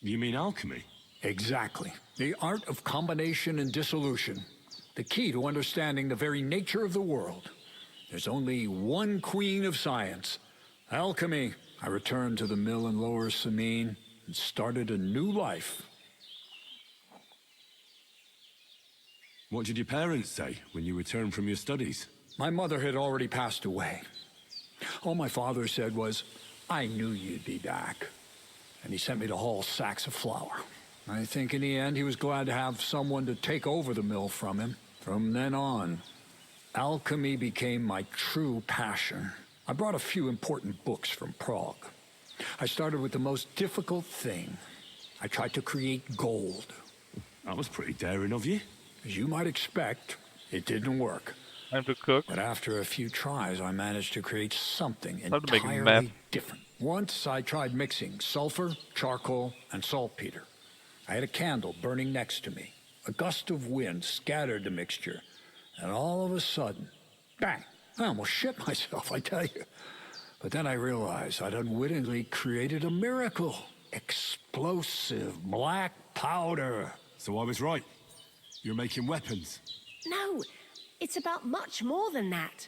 You mean alchemy? Exactly. The art of combination and dissolution. The key to understanding the very nature of the world. There's only one queen of science. Alchemy. I returned to the mill in Lower Samine and started a new life. What did your parents say when you returned from your studies? My mother had already passed away. All my father said was, "I knew you'd be back." And he sent me to haul sacks of flour. I think in the end he was glad to have someone to take over the mill from him. From then on, alchemy became my true passion. I brought a few important books from Prague. I started with the most difficult thing. I tried to create gold. That was pretty daring of you. As you might expect, it didn't work. Time to cook. But after a few tries, I managed to create something Time to make entirely different. Once I tried mixing sulfur, charcoal, and saltpeter. I had a candle burning next to me. A gust of wind scattered the mixture, and all of a sudden, bang! I almost shit myself, I tell you. But then I realized I'd unwittingly created a miracle. Explosive black powder. So I was right. You're making weapons. No, it's about much more than that.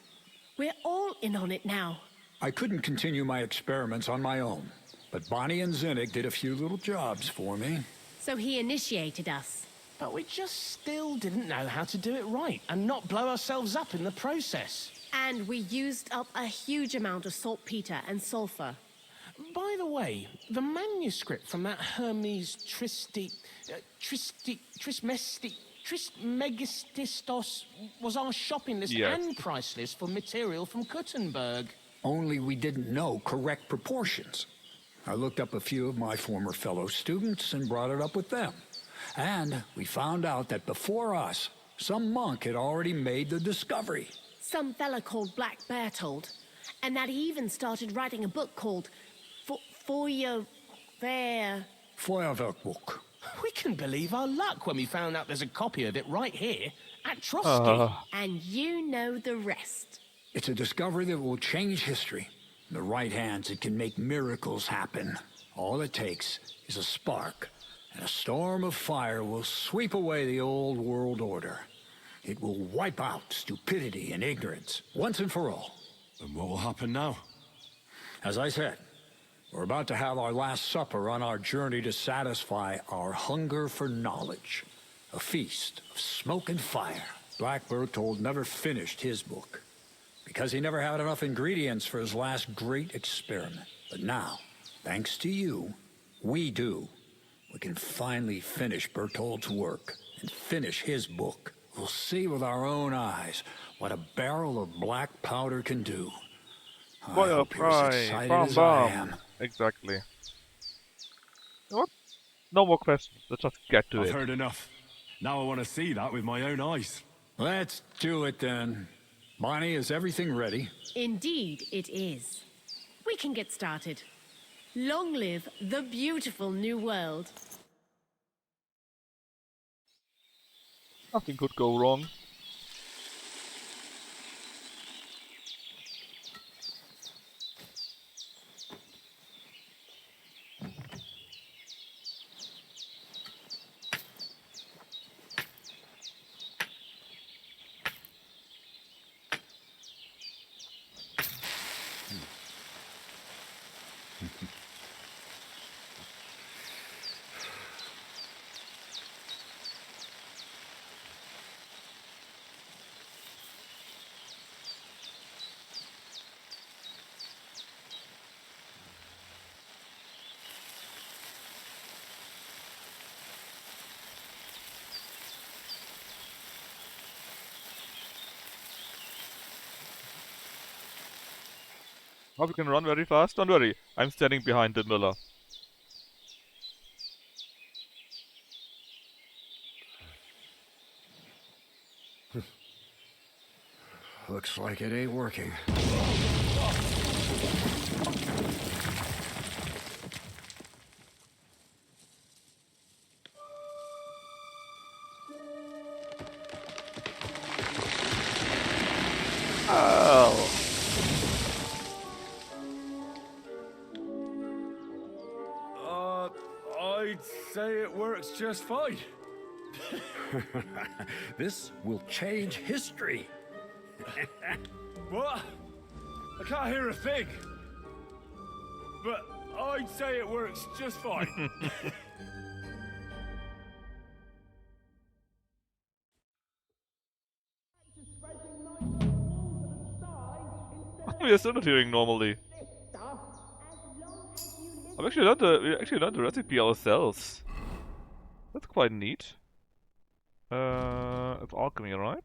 We're all in on it now. I couldn't continue my experiments on my own, but Bonnie and Zinnig did a few little jobs for me. So he initiated us. But we just still didn't know how to do it right and not blow ourselves up in the process. And we used up a huge amount of saltpeter and sulfur. By the way, the manuscript from that Hermes Trismegistos was our shopping list and price list for material from Kuttenberg. Only we didn't know correct proportions. I looked up a few of my former fellow students and brought it up with them. And we found out that before us, some monk had already made the discovery. Some fella called Black Bertold, and that he even started writing a book called Feuerwerkbuch. We can believe our luck when we found out there's a copy of it right here at Trotsky. And you know the rest. It's a discovery that will change history. In the right hands, it can make miracles happen. All it takes is a spark, and a storm of fire will sweep away the old world order. It will wipe out stupidity and ignorance, once and for all. And what will happen now? As I said, we're about to have our last supper on our journey to satisfy our hunger for knowledge. A feast of smoke and fire. Black Bertold never finished his book, because he never had enough ingredients for his last great experiment. But now, thanks to you, we do. We can finally finish Bertold's work and finish his book. We'll see with our own eyes what a barrel of black powder can do. I hope you're as excited as I am. Exactly. You know what? No more questions. Let's just get to it. I've heard enough. Now I want to see that with my own eyes. Let's do it then. Bonnie, is everything ready? Indeed, it is. We can get started. Long live the beautiful new world. Nothing could go wrong. Hope you can run very fast. Don't worry, I'm standing behind the miller. Looks like it ain't working. Oh. I'd say it works just fine. This will change history. What? I can't hear a thing. But I'd say it works just fine. We are still not hearing normally. We actually learned the recipe ourselves. That's quite neat. It's alchemy, right?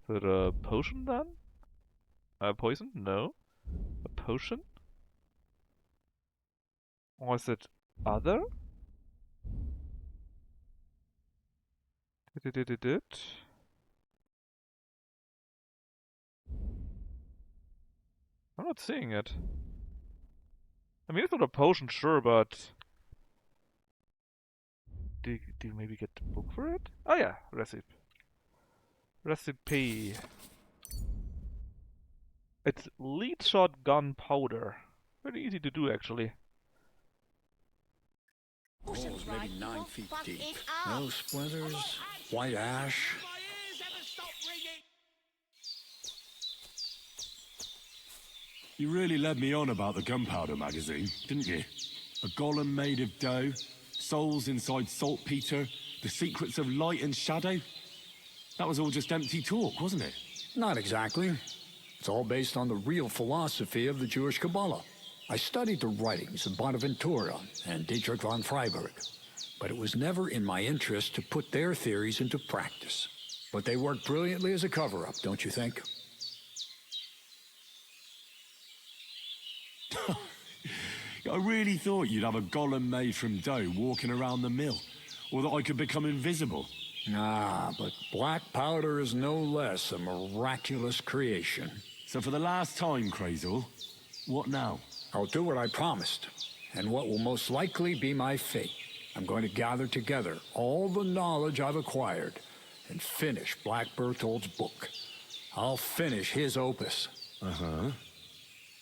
Is it a potion then? Poison? No. A potion? Or is it other? Did. I'm not seeing it. I mean, it's not a potion, sure, but... Do you maybe get the book for it? Oh yeah, recipe. Recipe. It's lead shot gunpowder. Very easy to do, actually. Holes maybe 9 feet deep. No splinters, white ash. You really led me on about the gunpowder magazine, didn't you? A golem made of dough, souls inside saltpeter, the secrets of light and shadow. That was all just empty talk, wasn't it? Not exactly. It's all based on the real philosophy of the Jewish Kabbalah. I studied the writings of Bonaventura and Dietrich von Freiberg, but it was never in my interest to put their theories into practice. But they worked brilliantly as a cover-up, don't you think? I really thought you'd have a golem made from dough walking around the mill, or that I could become invisible. Ah, but black powder is no less a miraculous creation. So for the last time, Crazel, what now? I'll do what I promised, and what will most likely be my fate. I'm going to gather together all the knowledge I've acquired and finish Black Berthold's book. I'll finish his opus. Uh-huh.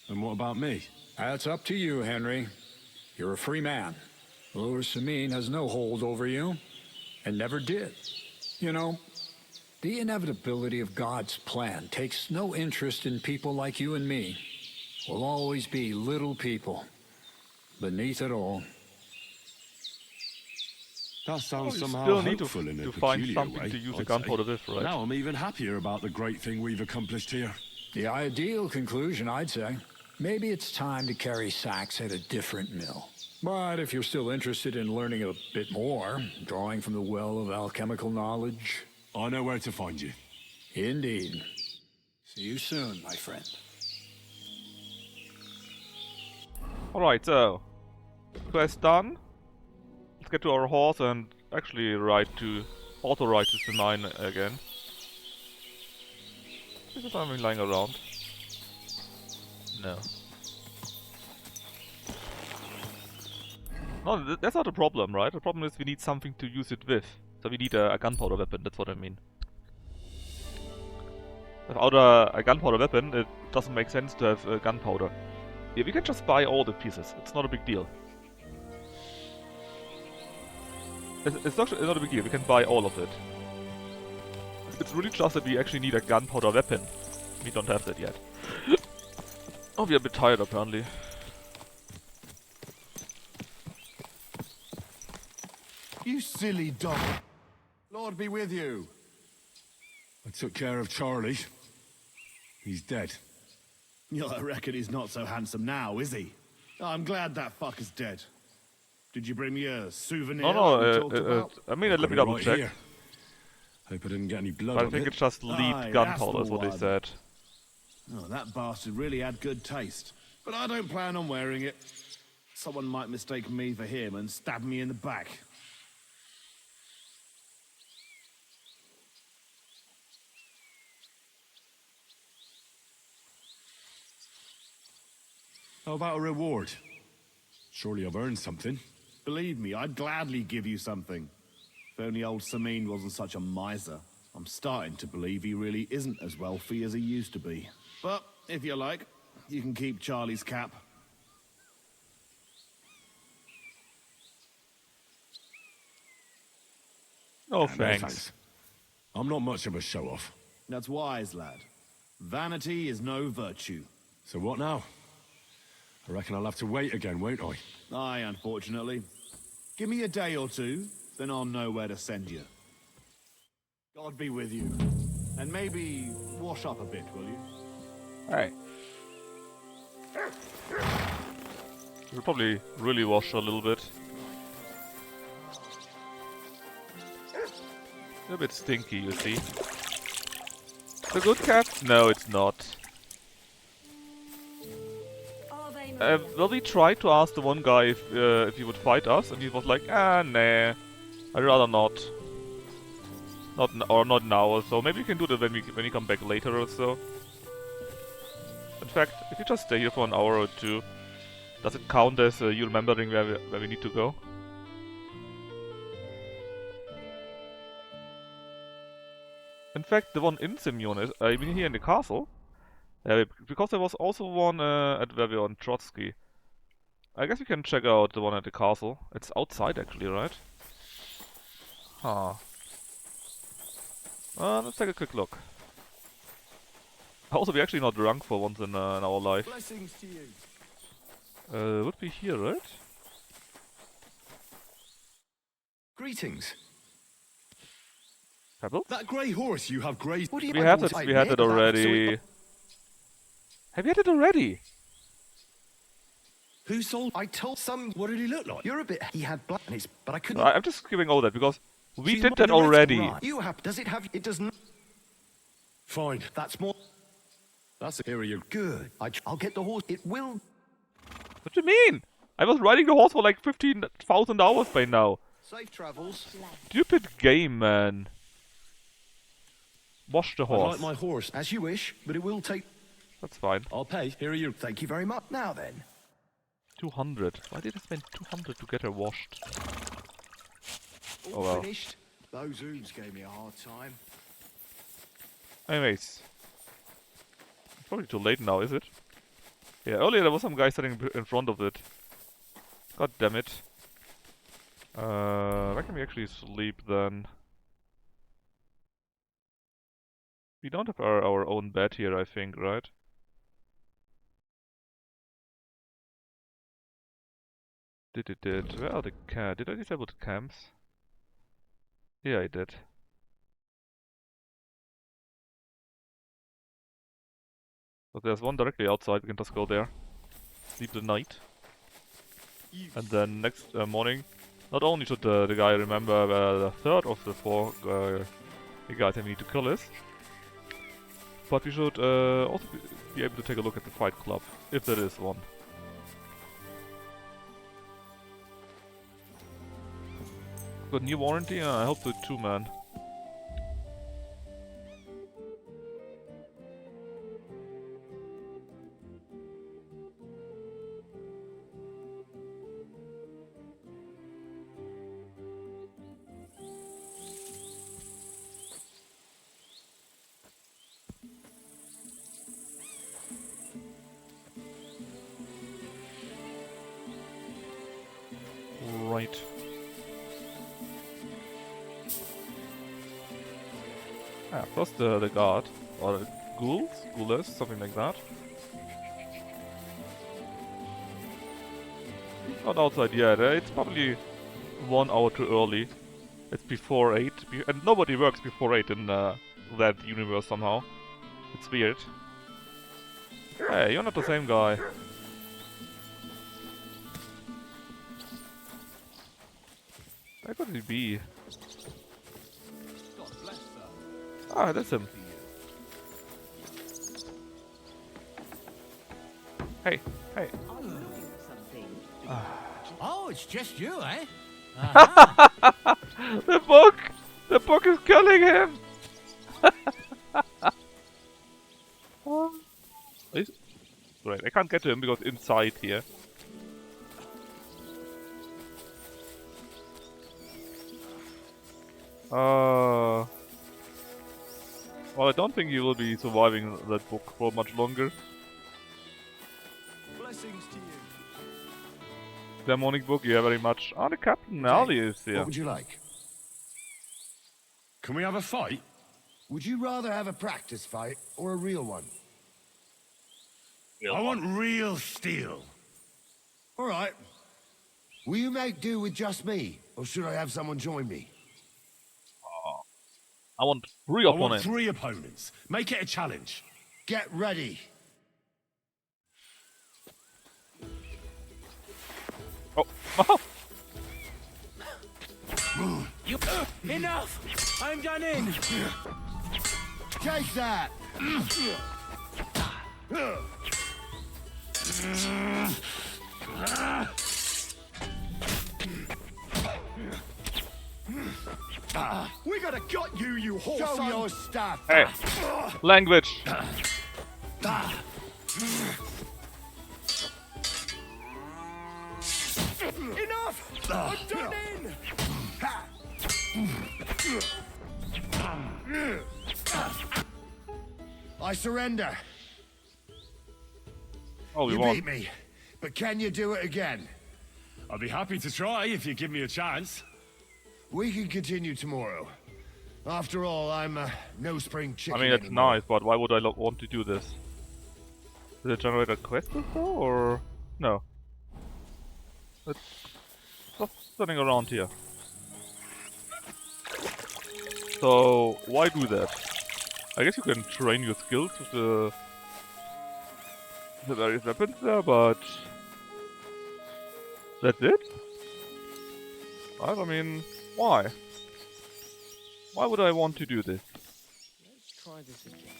And what about me? That's up to you, Henry. You're a free man. Lower Samine has no hold over you, and never did. You know, the inevitability of God's plan takes no interest in people like you and me. We'll always be little people, beneath it all. That sounds somehow still need hopeful in a to find peculiar something way, to use a I'd gunpowder say. with, right? Now I'm even happier about the great thing we've accomplished here. The ideal conclusion, I'd say. Maybe it's time to carry sacks at a different mill. But if you're still interested in learning a bit more, drawing from the well of alchemical knowledge... I know where to find you. Indeed. See you soon, my friend. Alright, so... quest done. Let's get to our horse and actually auto-ride to Sinai again. Is there something lying around? No. No, that's not the problem, right? The problem is we need something to use it with. So we need a gunpowder weapon, that's what I mean. Without a gunpowder weapon, it doesn't make sense to have gunpowder. Yeah, we can just buy all the pieces, it's not a big deal. It's not a big deal, we can buy all of it. It's really just that we actually need a gunpowder weapon. We don't have that yet. Oh, we're a bit tired apparently. You silly dog. Lord be with you. I took care of Charlie. He's dead. Yeah, I reckon he's not so handsome now, is he? I'm glad that fucker's dead. Did you bring me a souvenir? I mean, let me double check. Hope I didn't get any blood But I on think it. it's just lead gunpowder, is what they said. Oh, that bastard really had good taste. But I don't plan on wearing it. Someone might mistake me for him and stab me in the back. How about a reward? Surely I've earned something. Believe me, I'd gladly give you something. If only old Samin wasn't such a miser. I'm starting to believe he really isn't as wealthy as he used to be. But, if you like, you can keep Charlie's cap. Oh, No, thanks. I'm not much of a show-off. That's wise, lad. Vanity is no virtue. So what now? I reckon I'll have to wait again, won't I? Aye, unfortunately. Give me a day or two, then I'll know where to send you. God be with you. And maybe wash up a bit, will you? Alright. We'll probably really wash a little bit. A bit stinky, you see. The good cat? No, it's not. Well, we tried to ask the one guy if he would fight us, and he was like, ah, nah, I'd rather not. Not now or so. Maybe we can do that when we come back later or so. In fact, if you just stay here for an hour or two, does it count as you remembering where we need to go? In fact, the one in Simeon is, I mean here in the castle, because there was also one at where we are on Trotsky. I guess we can check out the one at the castle. It's outside actually, right? Huh. Let's take a quick look. Also, we're actually not drunk for once in our life. Blessings to you. Would be here, right? Greetings. Pebbles? That grey horse you have grazed. We had it. We had it already. Have you had it already? Who sold? I told some. What did he look like? You're a bit. He had blood on his, but I couldn't. I'm just skipping all that because we She's did not that in the red, already. right. You have. Does it have? It doesn't. Fine. That's more. That's it. Here are you. Good. I'll get the horse. It will. What do you mean? I was riding the horse for like 15,000 hours by now. Safe travels. Stupid game, man. Wash the I horse. like my horse as you wish, but it will take. That's fine. I'll pay. Here are you. Thank you very much. Now then. 200. Why did I spend 200 to get her washed? All Oh well. finished. Those hooves gave me a hard time. Anyways. It's probably too late now, is it? Yeah, earlier there was some guy sitting in front of it. God damn it. Where can we actually sleep then? We don't have our own bed here, I think, right? Where are the camps? Did I disable the camps? Yeah, I did. But there's one directly outside, we can just go there. Sleep the night. And then next morning, not only should the guy remember the third of the four guys that we need to kill is, but we should also be able to take a look at the fight club, if there is one. Got new warranty? I hope so too, man. Right. Ah, first the guard, or the ghouls, something like that. Not outside yet, it's probably 1 hour too early. It's before 8, and nobody works before 8 in that universe somehow. It's weird. Hey, you're not the same guy. Where could he be? Ah, that's him. Hey, hey. Oh, it's just you, eh? The book! The book is killing him! Right, I can't get to him because inside here. Well, I don't think he will be surviving that book for much longer. Blessings to you. Demonic book, yeah, very much. Ah, the Captain Nally is here. What would you like? Can we have a fight? Would you rather have a practice fight or a real one? I want real steel. All right. Will you make do with just me, or should I have someone join me? I want 3 opponents. I want 3 opponents. Make it a challenge. Get ready. Oh. You enough! I'm done in. Take that. We gotta got you, you horse. Show your stuff. Hey, language. Enough! I'm done in. I surrender. Oh, we you won. beat me, but can you do it again? I'd be happy to try if you give me a chance. We can continue tomorrow. After all, I'm no spring chicken I mean, it's anymore. nice, but why would I want to do this? Did it generate a quest or so, or no? It's just sitting around here. So why do that? I guess you can train your skills with the various weapons there, but that's it? Right, I mean, why? Why would I want to do this? Let's try this again.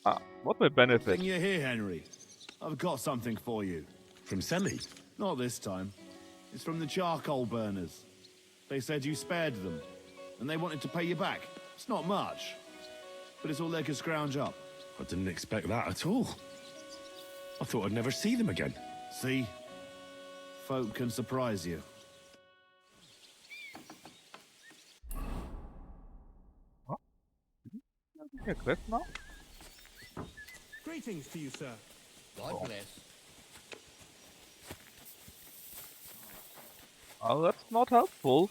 Ah, what's my benefit? Thing you're here, Henry. I've got something for you. From Semi? Not this time. It's from the charcoal burners. They said you spared them, and they wanted to pay you back. It's not much, but it's all they could scrounge up. I didn't expect that at all. I thought I'd never see them again. See? Folk can surprise you. What? A quest now? Greetings to you, sir. God bless. Oh, that's not helpful.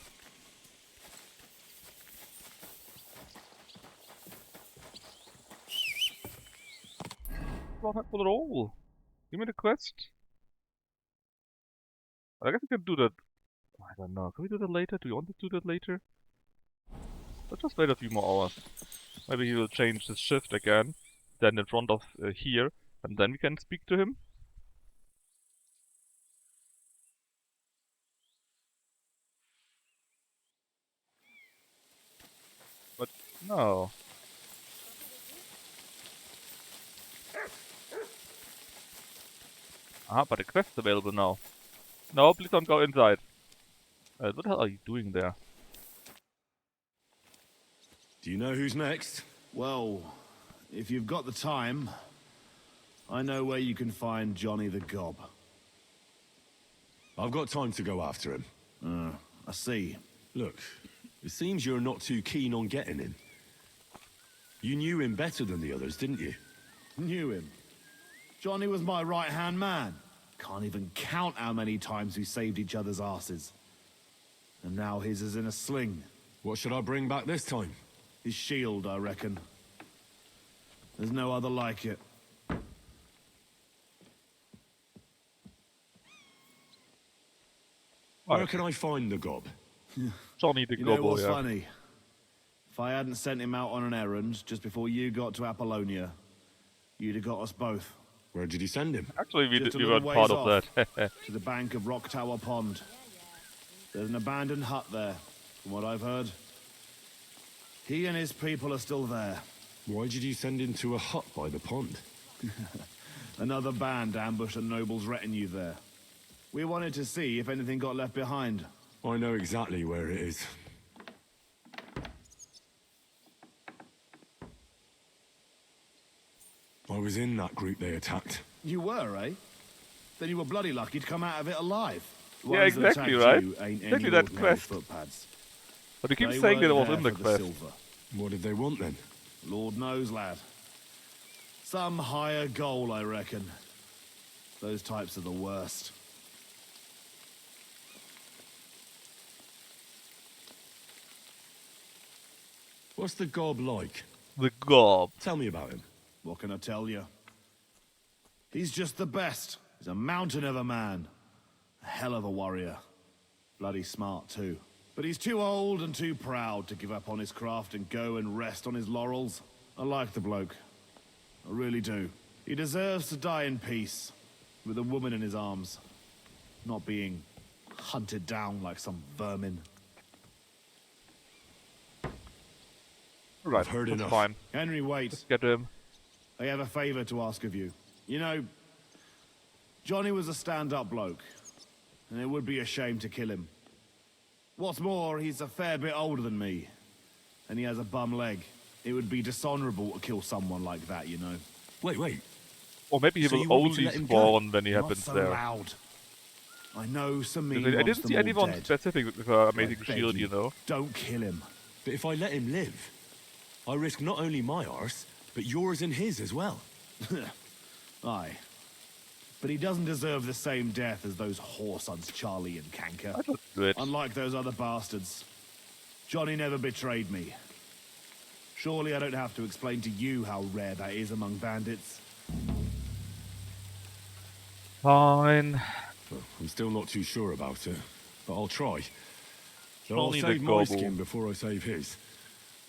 Not helpful at all. Give me the quest. I guess we can do that. I don't know. Can we do that later? Do you want to do that later? Let's just wait a few more hours. Maybe he will change his shift again. Then in front of here. And then we can speak to him. But no. Ah, but the quest's available now. No, please don't go inside. What the hell are you doing there? Do you know who's next? Well, if you've got the time, I know where you can find Johnny the Gob. I've got time to go after him. I see. Look, it seems you're not too keen on getting him. You knew him better than the others, didn't you? Knew him. Johnny was my right-hand man. Can't even count how many times we saved each other's asses. And now his is in a sling. What should I bring back this time? His shield, I reckon. There's no other like it. Where can I find the gob? Johnny the You know Gobo, what's yeah. funny? If I hadn't sent him out on an errand just before you got to Apollonia, you'd have got us both. Where did he send him? Actually, we Just a weren't little part ways of that. off, to the bank of Rock Tower Pond. There's an abandoned hut there, from what I've heard. He and his people are still there. Why did you send him to a hut by the pond? Another band ambushed a noble's retinue there. We wanted to see if anything got left behind. I know exactly where it is. I was in that group they attacked. You were, eh? Then you were bloody lucky to come out of it alive. Yeah, Ones that exactly, attacked right? you ain't Exactly any that ordinary quest. footpads. But you keep They saying that it weren't was in there the for quest. silver. What did they want then? Lord knows, lad. Some higher goal, I reckon. Those types are the worst. What's the gob like? The gob? Tell me about him. What can I tell you? He's just the best. He's a mountain of a man. A hell of a warrior. Bloody smart, too. But he's too old and too proud to give up on his craft and go and rest on his laurels. I like the bloke. I really do. He deserves to die in peace, with a woman in his arms. Not being hunted down like some vermin. Right, I've heard that's enough. fine. Henry, wait. Let's get him. I have a favor to ask of you. You know, Johnny was a stand-up bloke, and it would be a shame to kill him. What's more, he's a fair bit older than me, and he has a bum leg. It would be dishonorable to kill someone like that, you know. Wait. Or maybe he So will you want me to only let him go? spawn when he Not happens so there. loud. I know Sameen I wants didn't see them all anyone dead. specific with her amazing I beg shield, you know. Don't kill him. But if I let him live, I risk not only my arse, but yours and his as well. Aye. But he doesn't deserve the same death as those whoresons Charlie and Kanker. I just do it. Unlike those other bastards. Johnny never betrayed me. Surely I don't have to explain to you how rare that is among bandits. Fine. Well, I'm still not too sure about it, but I'll try. So I'll Only the save my gobble. skin before I save his.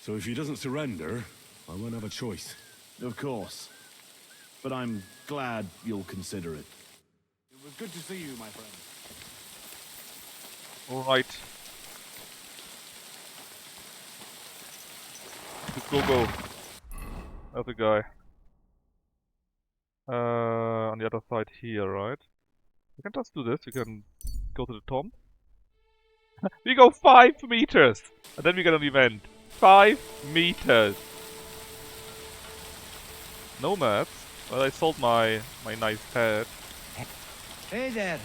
So if he doesn't surrender, I won't have a choice. Of course. But I'm glad you'll consider it. It was good to see you, my friend. Alright. Go. There's a guy. On the other side here, right? We can just do this. We can go to the tomb. We go 5 meters! And then we get an event. 5 meters! Nomads? Well, I sold my nice head. Hey there.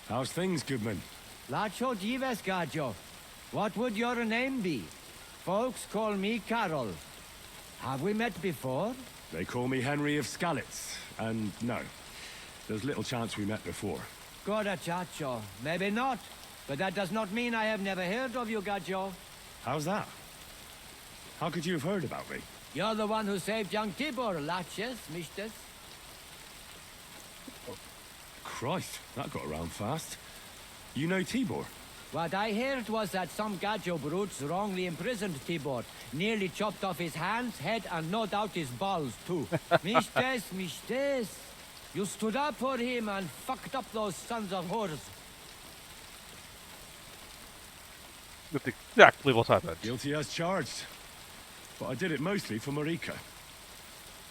How's things, goodman? Lacho Jives Gajo. What would your name be? Folks call me Carol. Have we met before? They call me Henry of Skalitz, and no, there's little chance we met before. Goda Chacho. Maybe not. But that does not mean I have never heard of you, Gajo. How's that? How could you have heard about me? You're the one who saved young Tibor, Laches, Mishtes. Christ, that got around fast. You know Tibor? What I heard was that some Gajo brutes wrongly imprisoned Tibor, nearly chopped off his hands, head, and no doubt his balls, too. Mishtes. You stood up for him and fucked up those sons of whores. That's exactly what happened. Guilty as charged. But I did it mostly for Marika.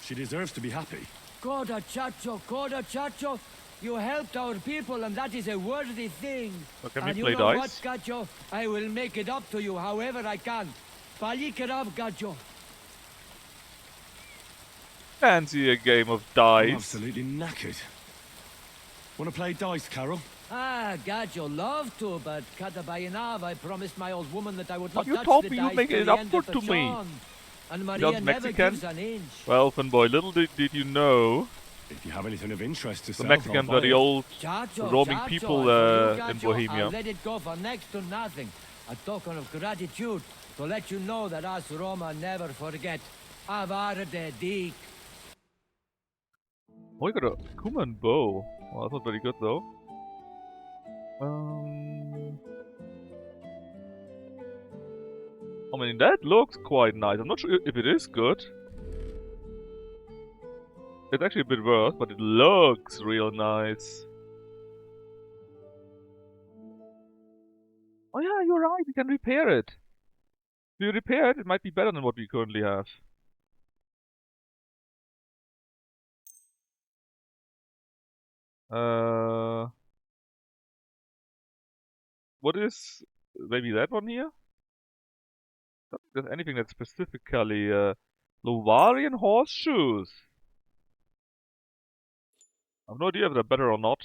She deserves to be happy. Goda Chacho. You helped our people, and that is a worthy thing. Well, can we and you play know dice? what, Gajo? I will make it up to you however I can. Palikerav, Gajo. Fancy a game of I'm dice. absolutely knackered. Want to play dice, Carol? Ah, Gajo, love to, but Katabayanav, I promised my old woman that I would But not you touch told the me dice you'd make till it the up end for of the to me. Sean. And You're Maria never Mexican? gives an inch. Well, fanboy, little did you know, If you have anything of interest to the sell, Mexicans I'll are buy the it. old Chacho, roaming Chacho, people and for you, in Gajo, Bohemia. I'll let it go for next to nothing. A token of gratitude to let you know that us Roma never forget. Avar de Dik. Oh, you got a Kuman bow. Well, that's not very good though. I mean, that looks quite nice. I'm not sure if it is good. It's actually a bit worse, but it looks real nice. Oh yeah, you're right. You can repair it. we repair it, it might be better than what we currently have. What is maybe that one here? Don't think there's anything that's specifically Lovarian horseshoes. I have no idea if they're better or not.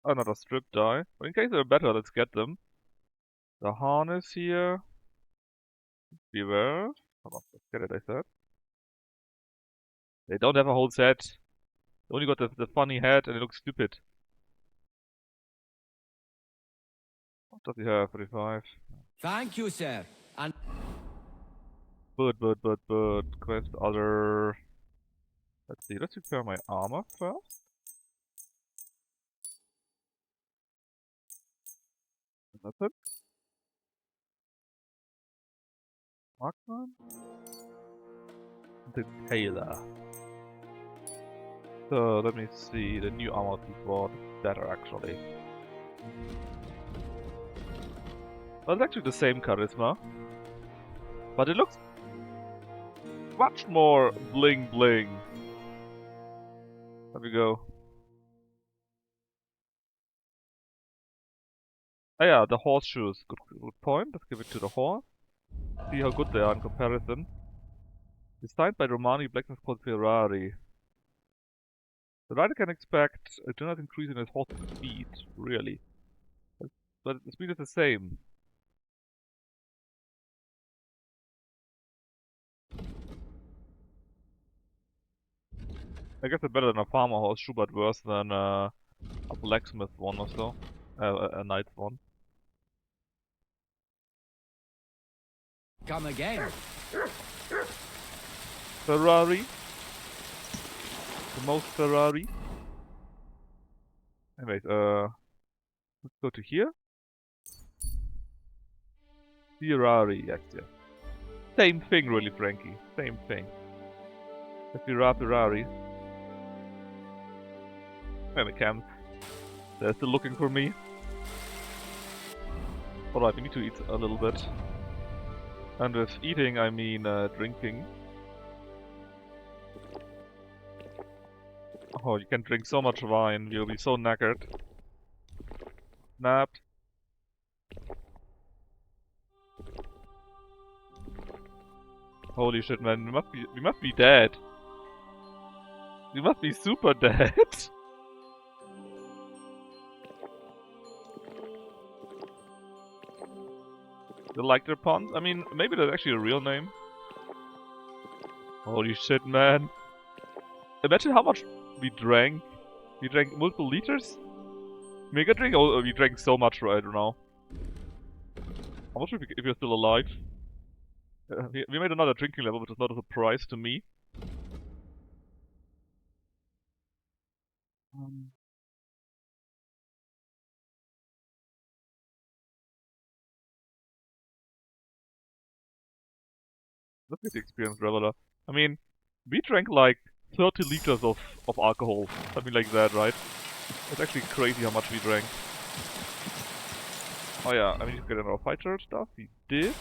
Another strip die. But in case they're better, let's get them. The harness here. Beware. Hold on, let's get it, I said. They don't have a whole set. They only got the funny head and it looks stupid. What does he have? 35. Thank you, sir. And But quest other. Let's see, let's repair my armor first. That's it. Marksman. The tailor. So let me see, the new armor we bought is better actually. Well, it's actually the same charisma. But it looks much more bling bling. There we go. Oh yeah, the horseshoes. Good point. Let's give it to the horse. See how good they are in comparison. Designed by Romani blacksmith called Ferrari. The rider can expect a general increase in his horse's speed, really. But the speed is the same. I guess it's better than a farmer horseshoe, but worse than a blacksmith one or so. A knight's one. come again. Ferrari. The most Ferrari. Anyways, let's go to here. Ferrari, yes. Same thing, really, Frankie. Same thing. Ferrari. And the camp. They're still looking for me. Alright, we need to eat a little bit. And with eating, I mean drinking. Oh, you can drink so much wine, you'll be so knackered. Napped. Holy shit, man, we must be dead. We must be super dead. The Lictor Pond? I mean, maybe that's actually a real name. Holy shit, man. Imagine how much we drank. We drank multiple liters? Mega drink? Oh, we drank so much right now. How much if you're still alive? We made another drinking level, which is not a surprise to me. Look at the experience, Reveler. I mean, we drank like 30 liters of alcohol. Something like that, right? It's actually crazy how much we drank. Oh yeah, I mean, you get our fighter stuff. We did.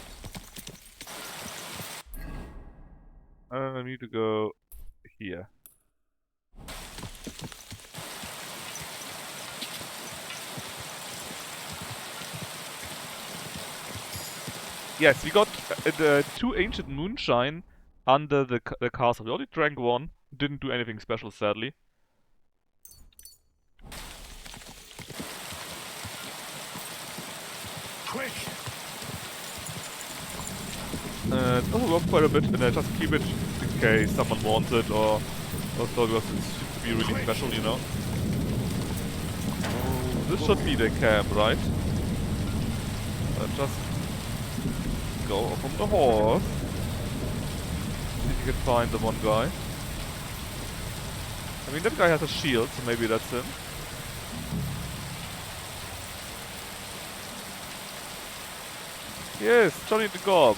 I need to go here. Yes, we got the 2 ancient moonshine under the castle. We only drank 1. Didn't do anything special, sadly. Quick! It also works quite a bit, and I just keep it in case someone wants it or so, because it seems to be really special, you know. Oh, this should be the camp, right? Just go up on the horse. See if you can find the one guy. I mean, that guy has a shield, so maybe that's him. Yes, Johnny the Gob.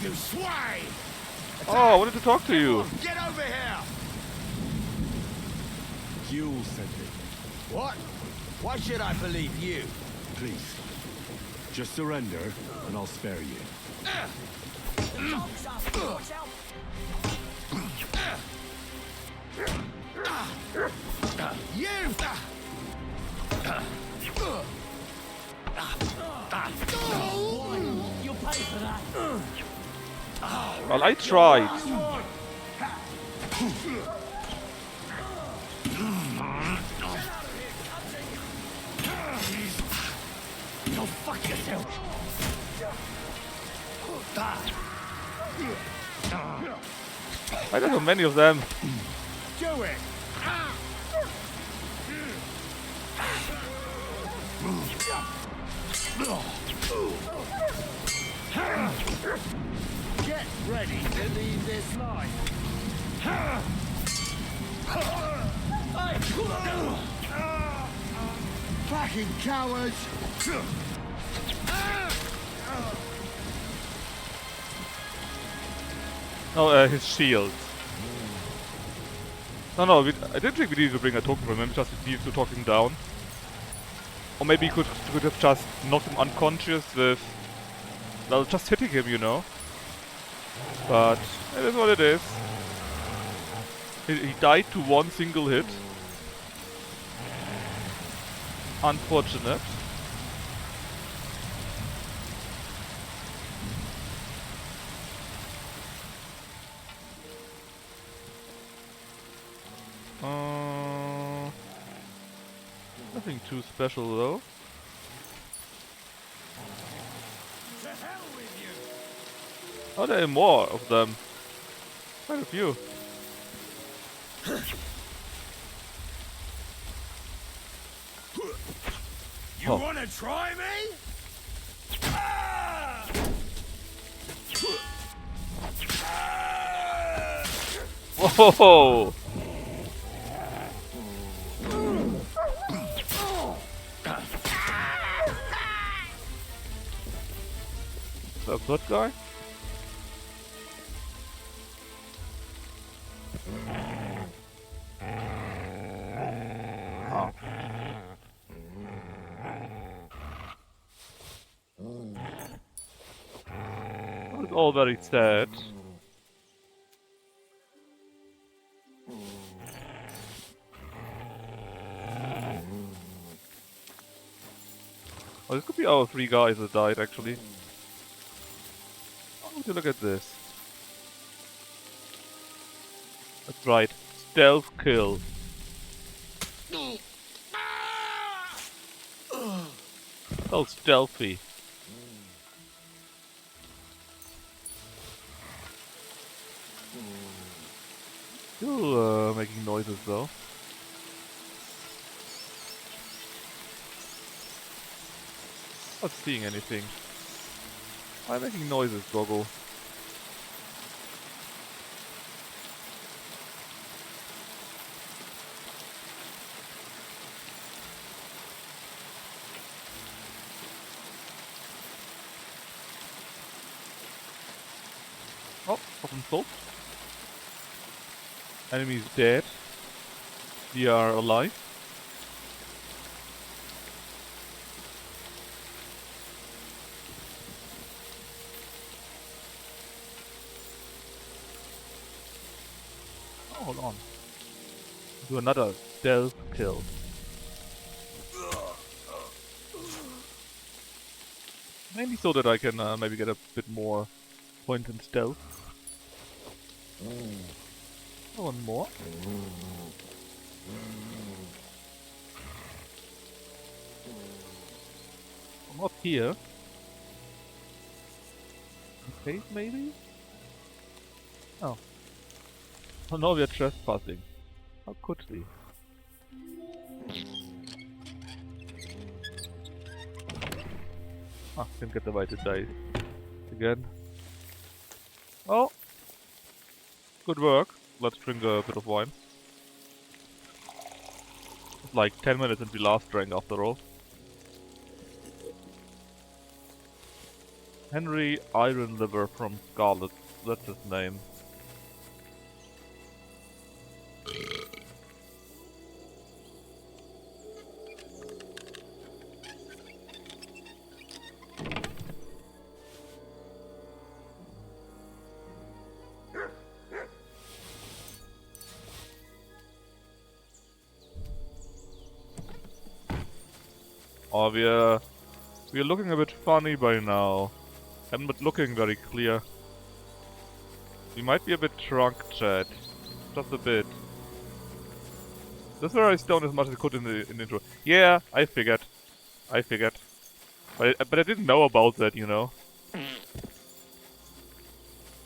You swine! Oh, I wanted to talk to you. Get over here! You sent it. What? Why should I believe you? Please, Just surrender, and I'll spare you. You pay for that. Well, I tried. Go fuck yourself. Why are there so many of them? Do it. Get ready to leave this life. Fucking cowards! Oh, his shield. No, I didn't think we needed to bring a token from him, just we needed to talk him down. Or maybe you could have just knocked him unconscious with, well, just hitting him, you know. But it is what it is. He died to one single hit. Unfortunate. Nothing too special though. To hell with you! Oh, there are more of them. Quite a few. You wanna try me? Whoa! That good guy? Oh. It's all very sad. Oh, this could be our 3 guys that died actually. Oh, would you look at this? That's right, stealth kill. So stealthy. Still making noises though. Not seeing anything. Why am I making noises, Doggo? Oh, problem solved. Enemy is dead. We are alive. Oh, hold on. Do another stealth kill. Mainly so that I can maybe get a bit more point in stealth. One more. I'm up here. Okay, maybe? Oh. Oh no, we are trespassing. How could we? Ah, didn't get the right to die again. Oh! Good work. Let's drink a bit of wine. It's like 10 minutes since we last drank after all. Henry Ironliver from Scarlet. That's his name. Oh, we're looking a bit funny by now. I'm not looking very clear. We might be a bit drunk, chat. Just a bit. That's where I stoned as much as I could in the intro. Yeah, I figured. But I didn't know about that, you know.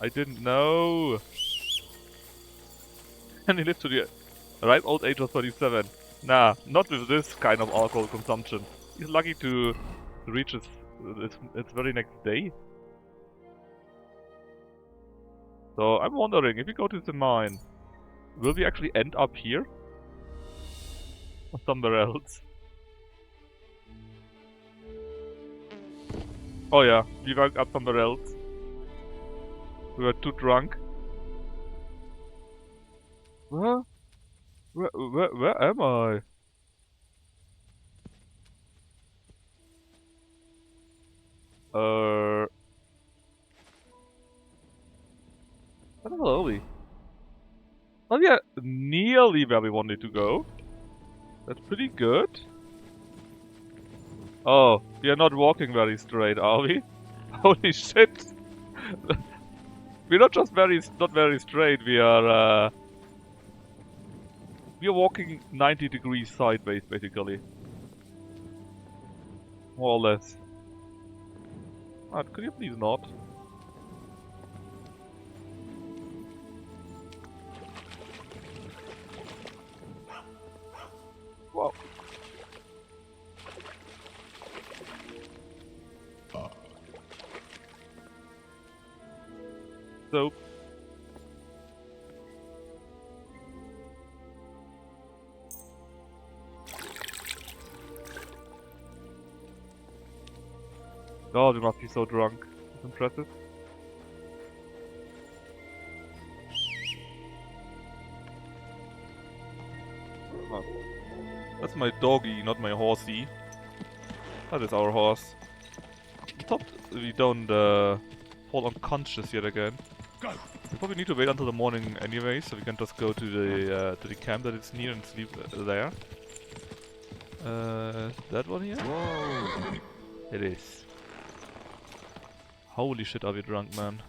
I didn't know. And he lived to the ripe old age of 37. Nah, not with this kind of alcohol consumption. He's lucky to reach its very next day. So I'm wondering, if we go to the mine, will we actually end up here? Or somewhere else? Oh yeah, we woke up somewhere else. We were too drunk. Where am I? Where are we? Oh yeah, nearly where we wanted to go. That's pretty good. Oh, we are not walking very straight, are we? Holy shit! We're not just not very straight. We are walking 90 degrees sideways, basically. More or less. Could you please not? Wow. Soap. God, we must be so drunk. It's impressive. Oh. That's my doggy, not my horsey. That is our horse. Top, we don't fall unconscious yet again. Go. We probably need to wait until the morning anyway, so we can just go to the camp that is near and sleep there. That one here? Whoa! It is. Holy shit, are we drunk, man?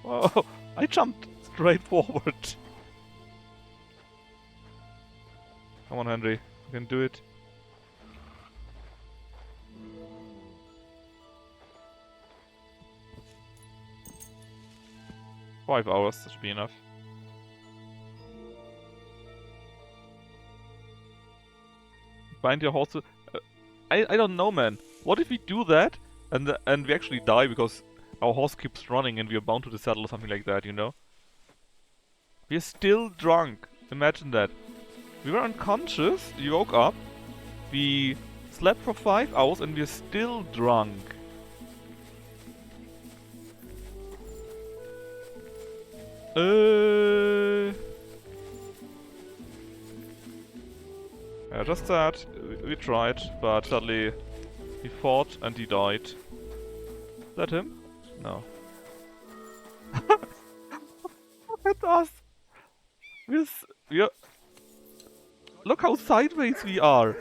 Oh, I jumped straight forward. Come on, Henry, you can do it. $5 hours, that should be enough. Bind your horse to... I don't know, man. What if we do that and we actually die because our horse keeps running and we are bound to the saddle or something like that, you know? We're still drunk. Imagine that. We were unconscious, we woke up, we slept for 5 hours and we're still drunk. Yeah, just that, we tried, but sadly he fought and he died. Is that him? No. Look at us! We're... Look how sideways we are!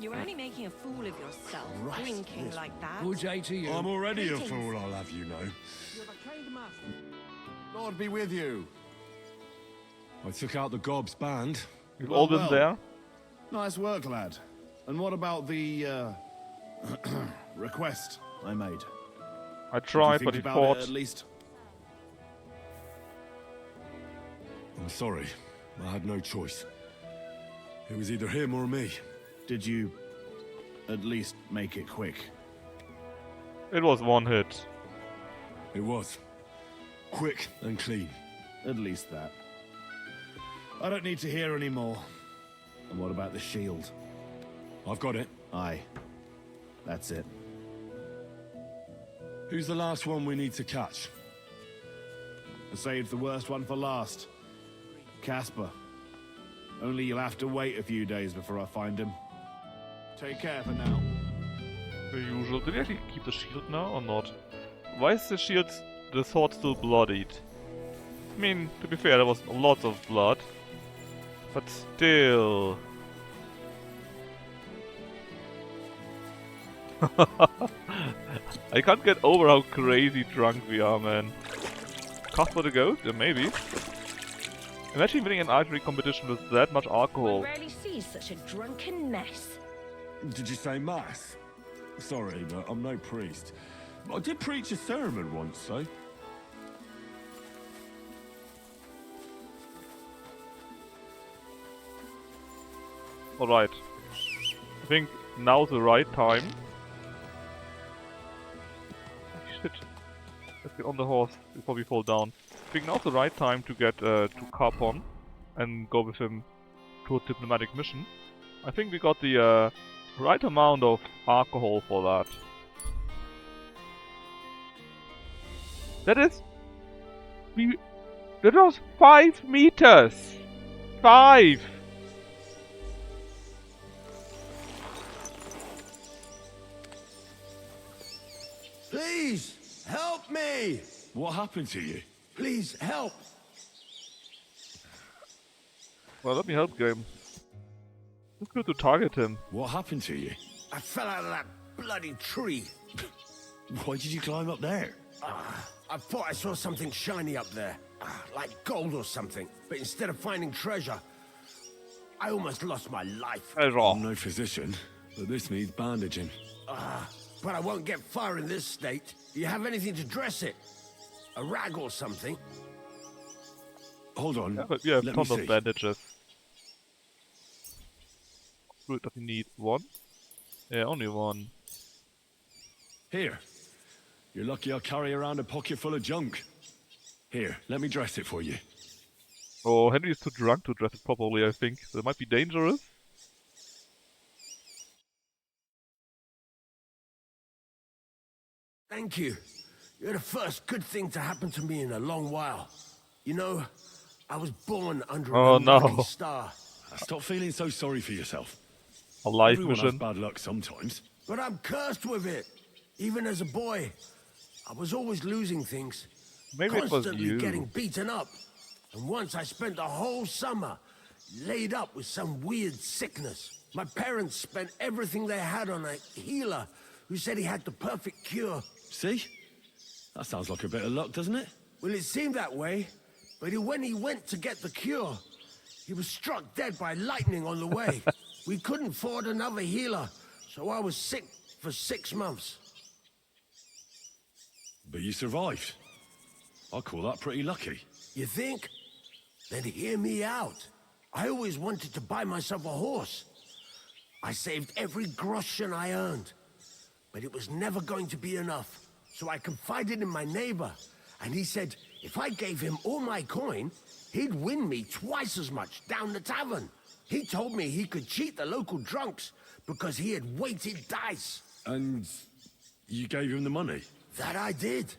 You're only making a fool of yourself, Christ, drinking yes. like that. Good day to you. I'm already Greetings. a fool, I'll have you know. You're a trained master. Lord be with you. I took out the Gob's band. We've all been there. Nice work, lad. And what about the request I made? I tried, but he fought. At least. I'm sorry. I had no choice. It was either him or me. Did you at least make it quick? It was one hit. It was. Quick and clean. At least that. I don't need to hear any more. And what about the shield? I've got it. Aye. That's it. Who's the last one we need to catch? I saved the worst one for last. Casper. Only you'll have to wait a few days before I find him. Take care for now. The usual. Did we actually keep the shield now or not? Why is the shield, the sword still bloodied? I mean, to be fair, there was lots of blood. But still... I can't get over how crazy drunk we are, man. Cost for the ghost? Yeah, maybe. Imagine winning an archery competition with that much alcohol. One rarely sees such a drunken mess. Did you say mass? Sorry, but I'm no priest. I did preach a sermon once, though. Alright. I think now's the right time. Oh, shit. Let's get on the horse before we fall down. I think now's the right time to get to Carpon and go with him to a diplomatic mission. I think we got the right amount of alcohol for that. That was 5 meters! 5! Please, help me! What happened to you? Please, help! Well, let me help game. It's good to target him. What happened to you? I fell out of that bloody tree. Why did you climb up there? I thought I saw something shiny up there. Like gold or something. But instead of finding treasure, I almost lost my life. I'm no physician, but this needs bandaging. But I won't get far in this state. Do you have anything to dress it? A rag or something? Hold on. Yeah, but we have Let tons me of see. bandages. Good, does he need 1? Yeah, only 1. Here. You're lucky I carry around a pocket full of junk. Here, let me dress it for you. Oh, Henry is too drunk to dress it properly, I think. That might be dangerous. Thank you. You're the first good thing to happen to me in a long while. You know, I was born under Oh, a lucky no. star. Stop feeling so sorry for yourself. A life Everyone has mission. bad luck sometimes. But I'm cursed with it. Even as a boy, I was always losing things. Maybe it was Constantly you. getting beaten up. And once I spent a whole summer laid up with some weird sickness. My parents spent everything they had on a healer who said he had the perfect cure. See? That sounds like a bit of luck, doesn't it? Well, it seemed that way. But when he went to get the cure, he was struck dead by lightning on the way. We couldn't afford another healer, so I was sick for 6 months. But you survived. I call that pretty lucky. You think? Then hear me out. I always wanted to buy myself a horse. I saved every groschen I earned. But it was never going to be enough. So I confided in my neighbor. And he said, if I gave him all my coin, he'd win me twice as much down the tavern. He told me he could cheat the local drunks because he had weighted dice. And you gave him the money? That I did.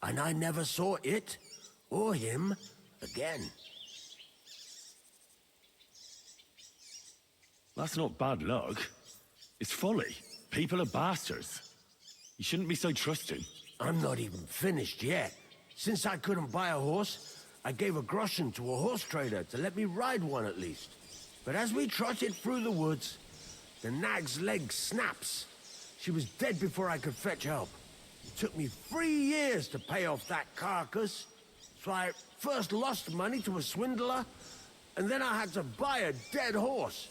And I never saw it or him again. That's not bad luck. It's folly. People are bastards. You shouldn't be so trusting. I'm not even finished yet. Since I couldn't buy a horse, I gave a groschen to a horse trader to let me ride one at least. But as we trotted through the woods, the nag's leg snaps. She was dead before I could fetch help. It took me 3 years to pay off that carcass. So I first lost money to a swindler, and then I had to buy a dead horse.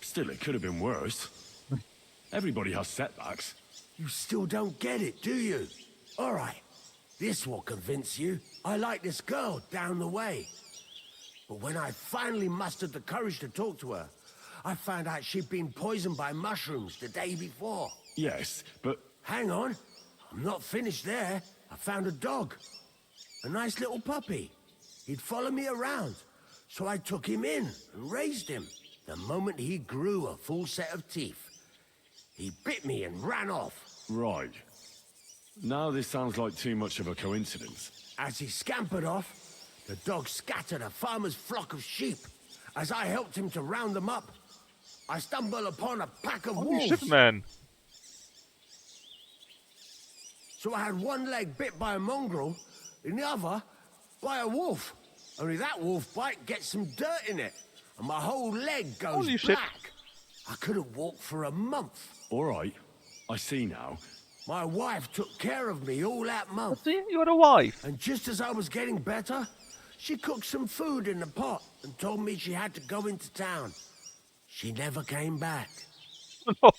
Still, it could have been worse. Everybody has setbacks. You still don't get it, do you? All right, this will convince you. I like this girl down the way. But when I finally mustered the courage to talk to her, I found out she'd been poisoned by mushrooms the day before. Yes, but... Hang on. I'm not finished there. I found a dog. A nice little puppy. He'd follow me around. So I took him in and raised him. The moment he grew a full set of teeth, he bit me and ran off. Right. Now this sounds like too much of a coincidence. As he scampered off, the dog scattered a farmer's flock of sheep. As I helped him to round them up, I stumbled upon a pack of Holy wolves. shit, man. So I had one leg bit by a mongrel, and the other by a wolf. Only that wolf bite gets some dirt in it, and my whole leg goes Holy black. shit. I couldn't walk for a month. All right, I see now. My wife took care of me all that month. See, you had a wife. And just as I was getting better, she cooked some food in the pot and told me she had to go into town. She never came back. No.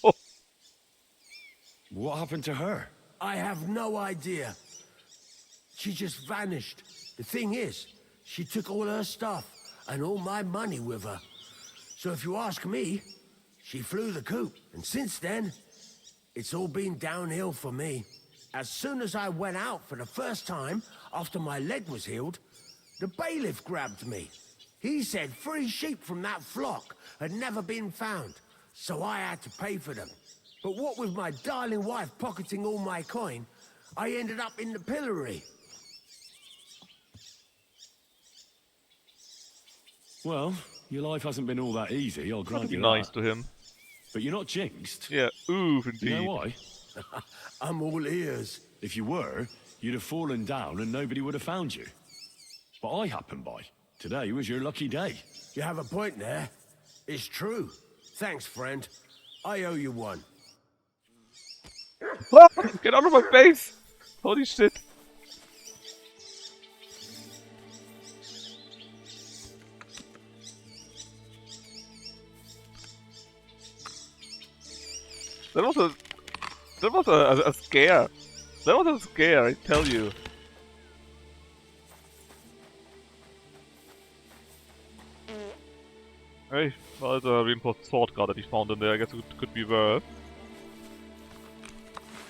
What happened to her? I have no idea. She just vanished. The thing is, she took all her stuff and all my money with her. So if you ask me, she flew the coop. And since then, it's all been downhill for me. As soon as I went out for the first time after my leg was healed, the bailiff grabbed me. He said 3 sheep from that flock had never been found, so I had to pay for them. But what with my darling wife pocketing all my coin, I ended up in the pillory. Well, your life hasn't been all that easy, I'll grant Be you nice that. to him. But you're not jinxed. Yeah, oof, indeed. You know why? I'm all ears. If you were, you'd have fallen down and nobody would have found you. But I happened by. Today was your lucky day. You have a point there. It's true. Thanks, friend. I owe you one. What? Get out of my face! Holy shit. That was a scare. That was a scare, I tell you. Hey, well, it's a reinforced sword guard that he found in there. I guess it could be worse.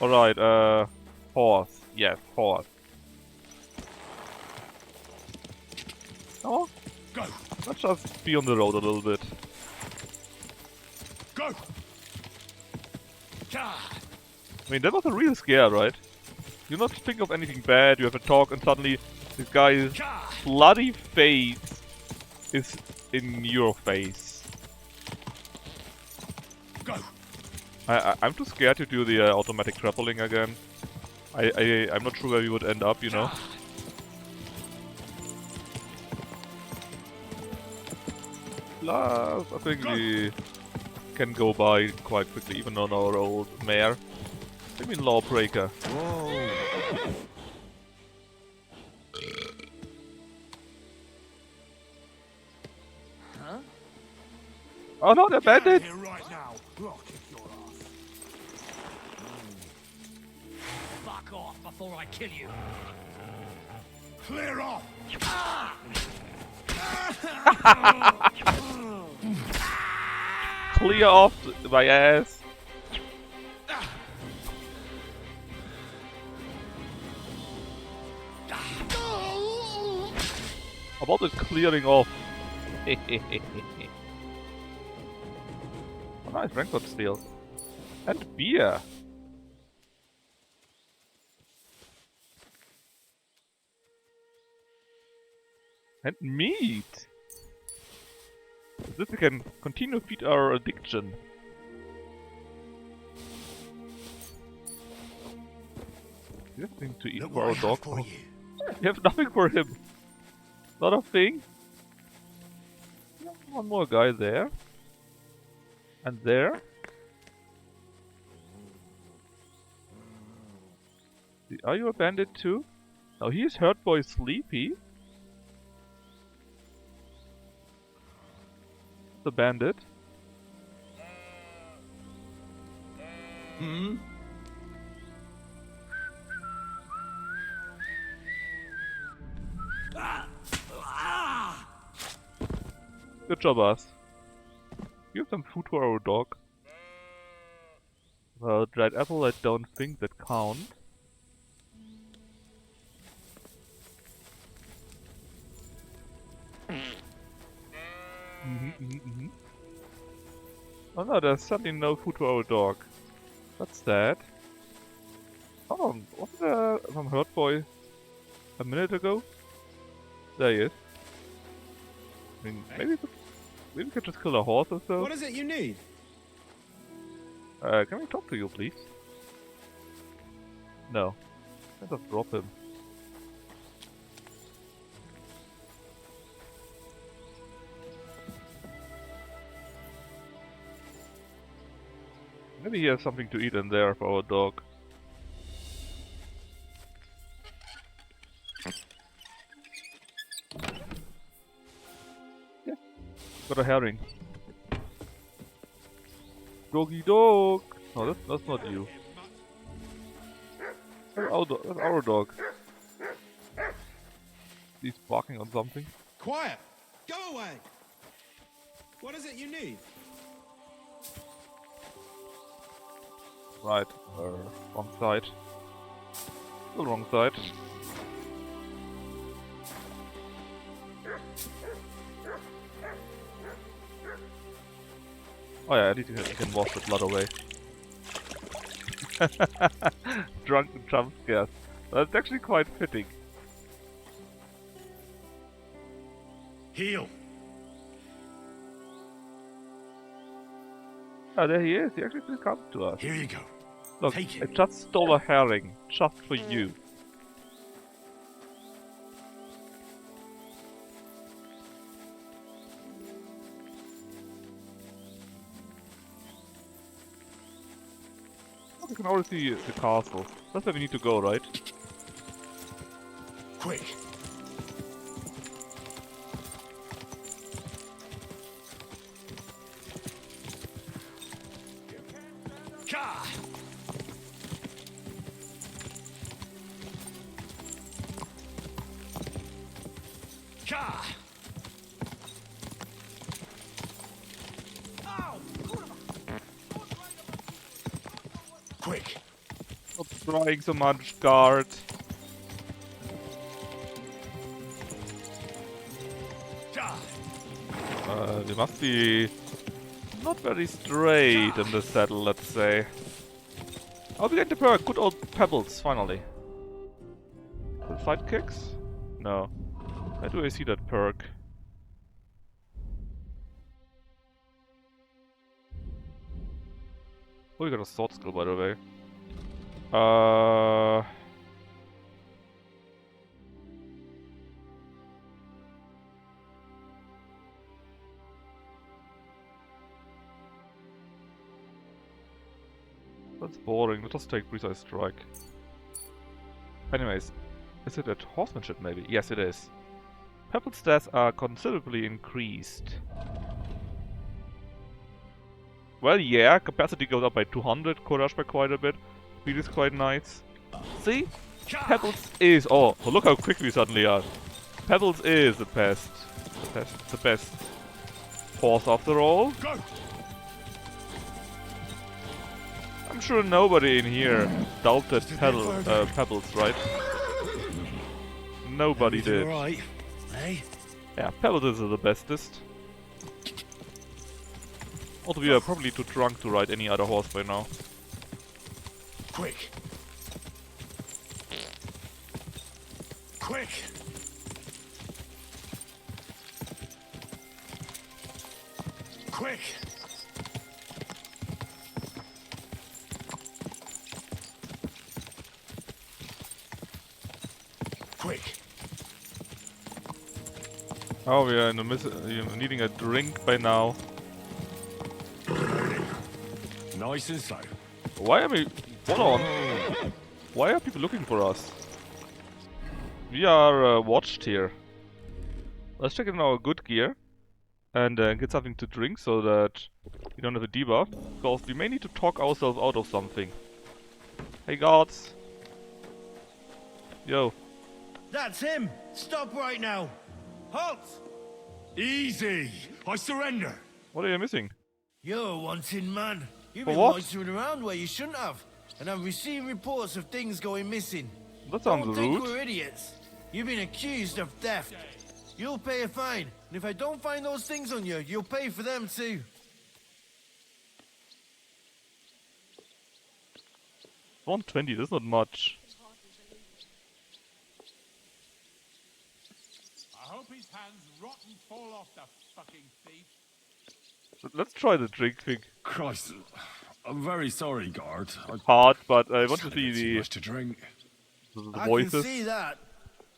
Alright, horse. Yes, horse. Oh, go. Let's just be on the road a little bit. Go. I mean, that was a real scare, right? You not think of anything bad, you have a talk, and suddenly this guy's bloody face is in your face. Go. I'm too scared to do the automatic traveling again. I'm not sure where we would end up, you know. Plus, I think we can go by quite quickly, even on our old mare. I mean, lawbreaker. Whoa. Huh? Oh no, they're bandits! Here right now. I'll kick your ass. Fuck off before I kill you. Clear off. Clear off my ass. How about it clearing off? Oh, nice rancor steel. And beer. And meat. With this we can continue to feed our addiction. You have nothing to eat for our dog. For you. You have nothing for him. Not a thing. One more guy there. And there. Are you a bandit too? No, he is hurt boy sleepy. The bandit. Hmm? Good job, us. Give some food to our dog. Well, dried apple, I don't think that count. Oh no, there's suddenly no food to our dog. That's sad. Oh, wasn't there some hurt boy a minute ago? There he is. I mean, maybe we could just kill a horse or so. What is it you need? Can we talk to you, please? No. Let's just drop him. Maybe he has something to eat in there for our dog. Yeah, got a herring. Doggy dog! No, that's not you. That's our dog. He's barking on something. Quiet! Go away! What is it you need? Right, wrong side. The wrong side. Oh yeah, at least you can wash the blood away. Drunken jump scares. That's actually quite fitting. Heal. Oh, there he is. He actually comes to us. Here you go. Look, Take I it. just stole a herring, just for you. We can already see the castle. That's where we need to go, right? Quick. Ka! Ka! Quick. Stop trying so much, guard. We must be not very straight in the saddle, let's say. Oh, we get the perk. Good old pebbles, finally. The sidekicks? No. Where do I see that perk? Oh, you got a sword skill, by the way. That's boring. Let us take Precise Strike. Anyways, is it at horsemanship maybe? Yes, it is. Pebble stats are considerably increased. Well, yeah, capacity goes up by 200, courage by quite a bit. Speed is quite nice. See? Pebbles is... Oh, look how quick we suddenly are. Pebbles is the best. The best horse after all. I'm sure nobody in here doubted Pebbles, right? Nobody did. Right. Hey? Yeah, Pebbles is the bestest. Although we are probably too drunk to ride any other horse by now. Quick. Quick. Quick. Quick. Oh, we are in the needing a drink by now. Nice and so. Why are we... Hold on. Why are people looking for us? We are watched here. Let's check in our good gear. And get something to drink so that we don't have a debuff. Because we may need to talk ourselves out of something. Hey guards. Yo. That's him! Stop right now! Halt! Easy! I surrender! What are you missing? You're a wanted man. You've been loitering around where you shouldn't have. And I've received reports of things going missing. That sounds Don't think rude. we're idiots. You've been accused of theft. You'll pay a fine. And if I don't find those things on you, you'll pay for them too. 120, that's not much. I hope his hands rot and fall off, the fucking thief. Let's try the drink thing. Christ, I'm very sorry, guard. Hard, but I want to see the... much to drink. The I voices. can see that.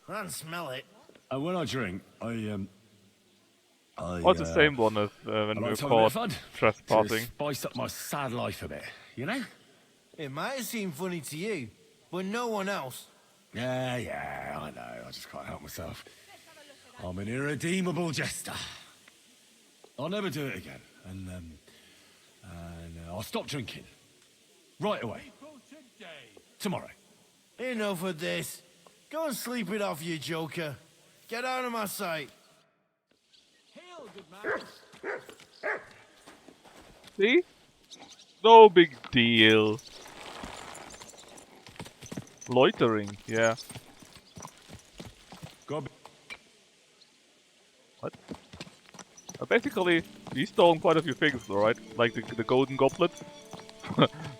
I can smell it. And when I drink, I Oh, it's the same one as when I we were like to have a bit of caught fun. To trespassing. spice up my sad life a bit, you know? It might have seemed funny to you, but no one else. Yeah, I know. I just can't help myself. I'm an irredeemable jester. I'll never do it again, and I'll stop drinking right away. Tomorrow. Enough of this. Go and sleep it off, you joker. Get out of my sight. See? No big deal. Loitering, yeah. What? Basically, we stole quite a few things, right? Like the golden goblet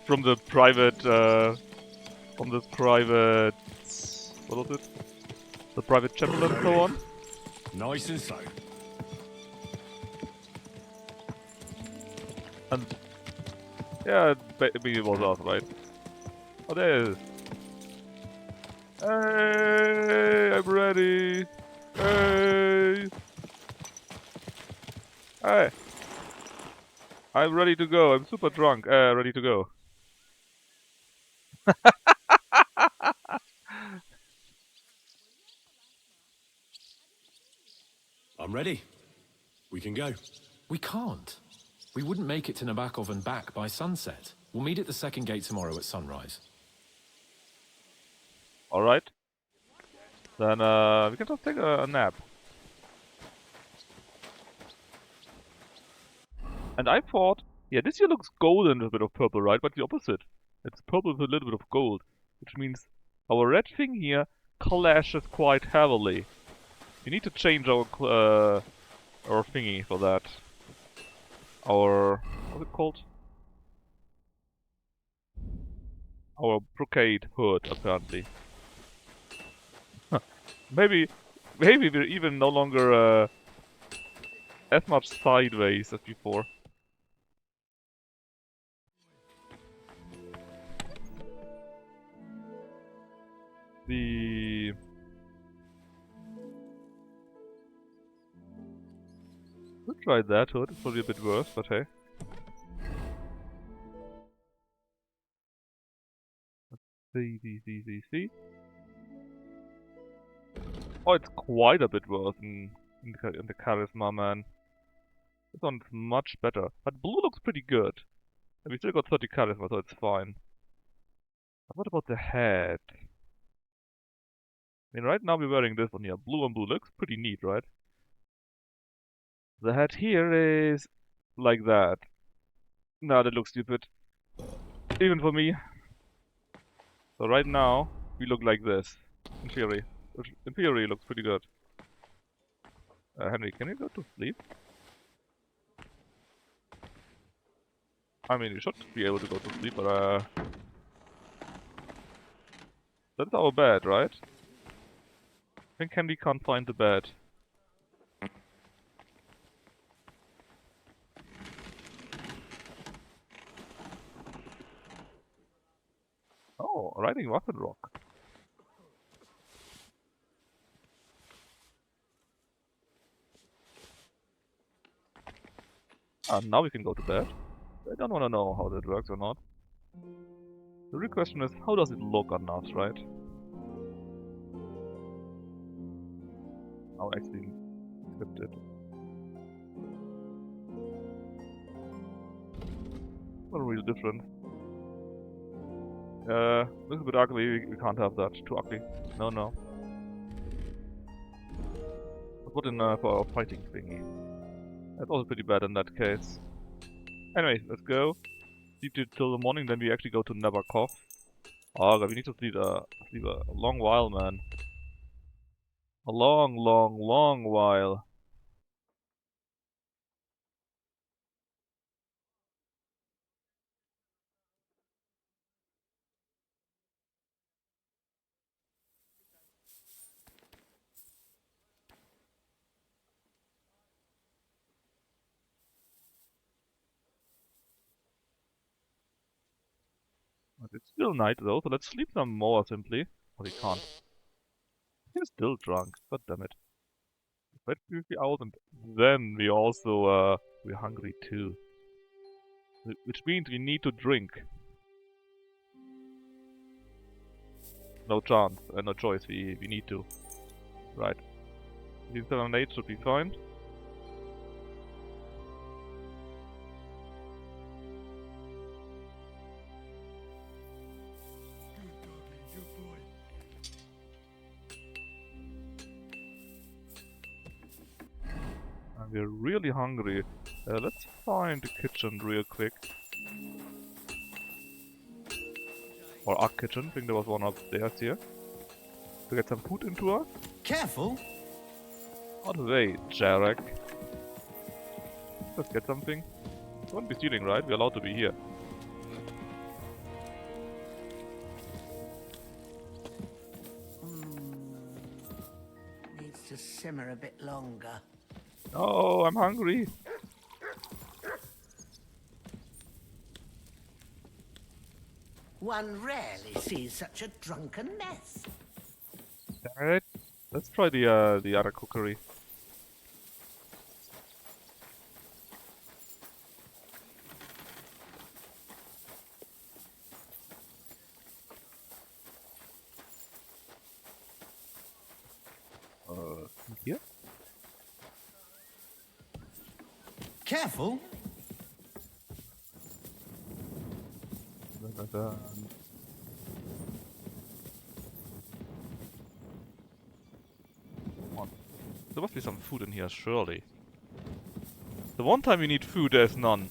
from the private, what was it? The private chapel and so on. Nice and slow. And yeah, maybe it was us, right? Oh, there it is. Hey, I'm ready. Hey. Hey. I'm ready to go. I'm super drunk. Ready to go. I'm ready. We can go. We can't. We wouldn't make it to Nebakov and back by sunset. We'll meet at the second gate tomorrow at sunrise. Alright. Then we can just take a nap. And I thought, yeah, this here looks golden with a bit of purple, right? But the opposite. It's purple with a little bit of gold. Which means our red thing here clashes quite heavily. We need to change our thingy for that. What's it called? Our brocade hood, apparently. Maybe we're even no longer as much sideways as before. We'll try that hood. It's probably a bit worse, but hey. See. Oh, it's quite a bit worse in the charisma, man. This one's much better. But blue looks pretty good. And we still got 30 charisma, so it's fine. But what about the head? I mean, right now we're wearing this one here. Blue on blue looks pretty neat, right? The head here is like that. No, that looks stupid. Even for me. So right now, we look like this. In theory. Which in theory looks pretty good. Henry, can you go to sleep? I mean, you should be able to go to sleep, but that's our bed, right? I think Henry can't find the bed. Oh, riding Weapon Rock. Now we can go to bed. I don't want to know how that works or not. The real question is, how does it look on us, right? I'll actually script it. Not a real difference. Looks a bit ugly, we can't have that. Too ugly. No. Let's put in for our fighting thingy. That's also pretty bad in that case. Anyway, let's go. Sleep till the morning, then we actually go to Nebakov. Oh god, we need to sleep a long while, man. A long while. But it's still night though, so let's sleep some more simply. But he can't. He's still drunk. God damn it. Let's be out, and then we also we're hungry too. Which means we need to drink. No chance, no choice. We need to. Right. 708 should be fine. And we're really hungry. Let's find the kitchen real quick. Or our kitchen. I think there was one upstairs here. To get some food into us. Careful! Out of the way, Jarek. Let's get something. We won't be stealing, right? We're allowed to be here. Needs to simmer a bit longer. Oh, I'm hungry. One rarely sees such a drunken mess. Alright, let's try the other cookery. Here? Careful! There must be some food in here, surely. The one time you need food, there's none.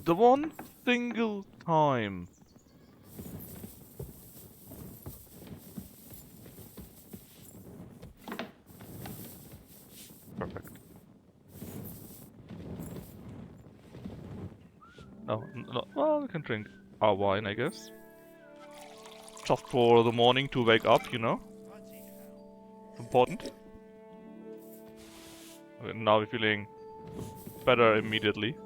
The one single time. Perfect. No, well, we can drink our wine, I guess. Just for the morning to wake up, you know? It's important. Okay, now we're feeling better immediately.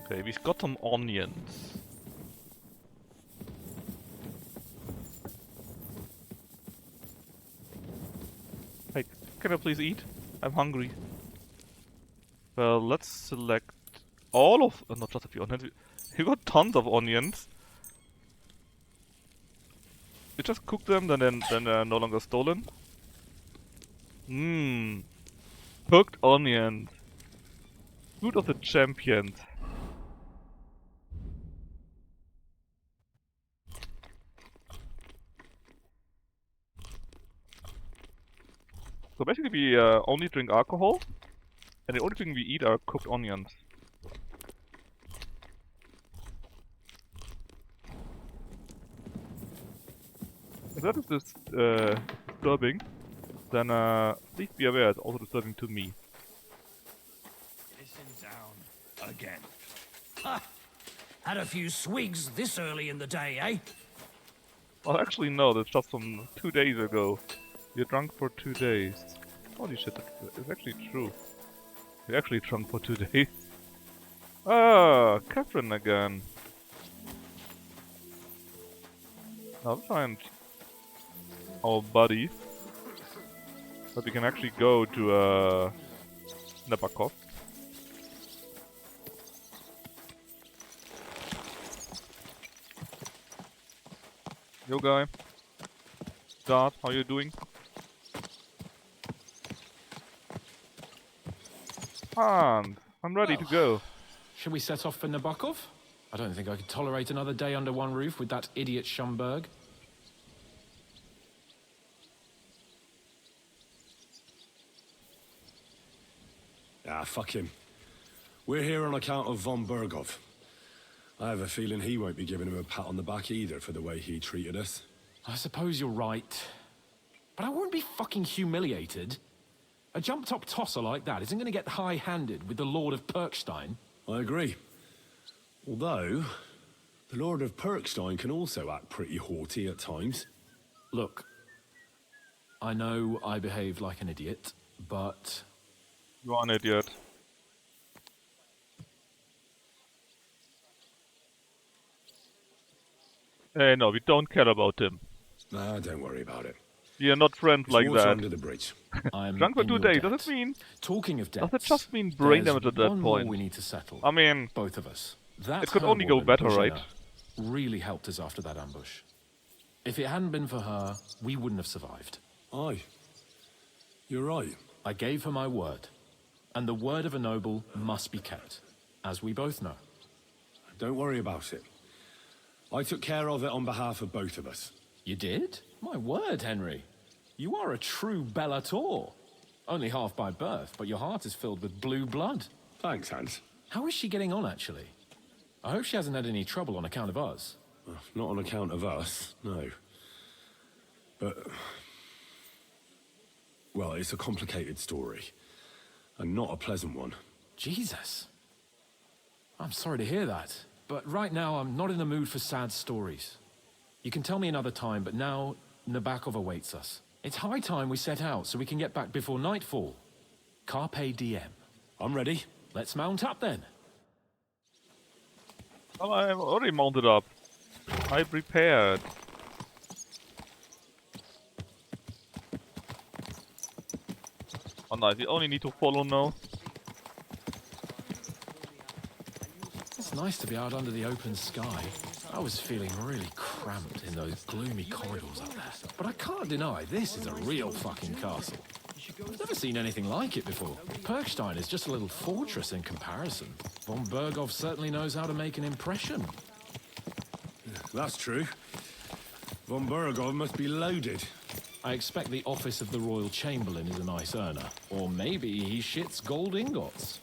Okay, we've got some onions. Hey, can I please eat? I'm hungry. Well, let's select all of... not just a few onions. We got tons of onions. We just cook them, then they're no longer stolen. Mmm. Cooked onions. Food of the champions. So basically we only drink alcohol, and the only thing we eat are cooked onions. If that is disturbing, then please be aware it's also disturbing to me. Listen down again. Ha! Had a few swigs this early in the day, eh? Well, actually no, that's just from 2 days ago. You're drunk for 2 days. Holy shit, it's actually true. You're actually drunk for 2 days. Ah, Catherine again. I'll find our buddy. But we can actually go to Nebakov. Yo guy. Dart, how you doing? And I'm ready to go. Should we set off for Nebakov? I don't think I could tolerate another day under one roof with that idiot Schumberg. Ah, fuck him. We're here on account of von Bergov. I have a feeling he won't be giving him a pat on the back either for the way he treated us. I suppose you're right. But I won't be fucking humiliated. A jump-top tosser like that isn't going to get high-handed with the Lord of Perkstein. I agree. Although, the Lord of Perkstein can also act pretty haughty at times. Look, I know I behaved like an idiot, but... You are an idiot. Hey, no, we don't care about him. Nah, don't worry about it. We are not friends It's like water that. under the bridge. I'm Drunk for in 2 your days, debt. does it mean? Talking of debts, Does it just mean brain there's damage at that one more point? we need to settle. I mean... Both of us. That it could her only go woman, better, Bozhena, right? really helped us after that ambush. If it hadn't been for her, we wouldn't have survived. Aye. You're right. I gave her my word. And the word of a noble must be kept, as we both know. Don't worry about it. I took care of it on behalf of both of us. You did? My word, Henry. You are a true Bellator. Only half by birth, but your heart is filled with blue blood. Thanks, Hans. How is she getting on, actually? I hope she hasn't had any trouble on account of us. Not on account of us, no. But... well, it's a complicated story. And not a pleasant one. Jesus. I'm sorry to hear that. But right now, I'm not in the mood for sad stories. You can tell me another time, but now Nebakov awaits us. It's high time we set out so we can get back before nightfall. Carpe diem. I'm ready. Let's mount up then. Oh, I'm already mounted up. I prepared. Oh nice, you only need to follow now. It's nice to be out under the open sky. I was feeling really cramped in those gloomy corridors up there. But I can't deny, this is a real fucking castle. I've never seen anything like it before. Perkstein is just a little fortress in comparison. Von Berghoff certainly knows how to make an impression. That's true. Von Berghoff must be loaded. I expect the office of the Royal Chamberlain is a nice earner. Or maybe he shits gold ingots.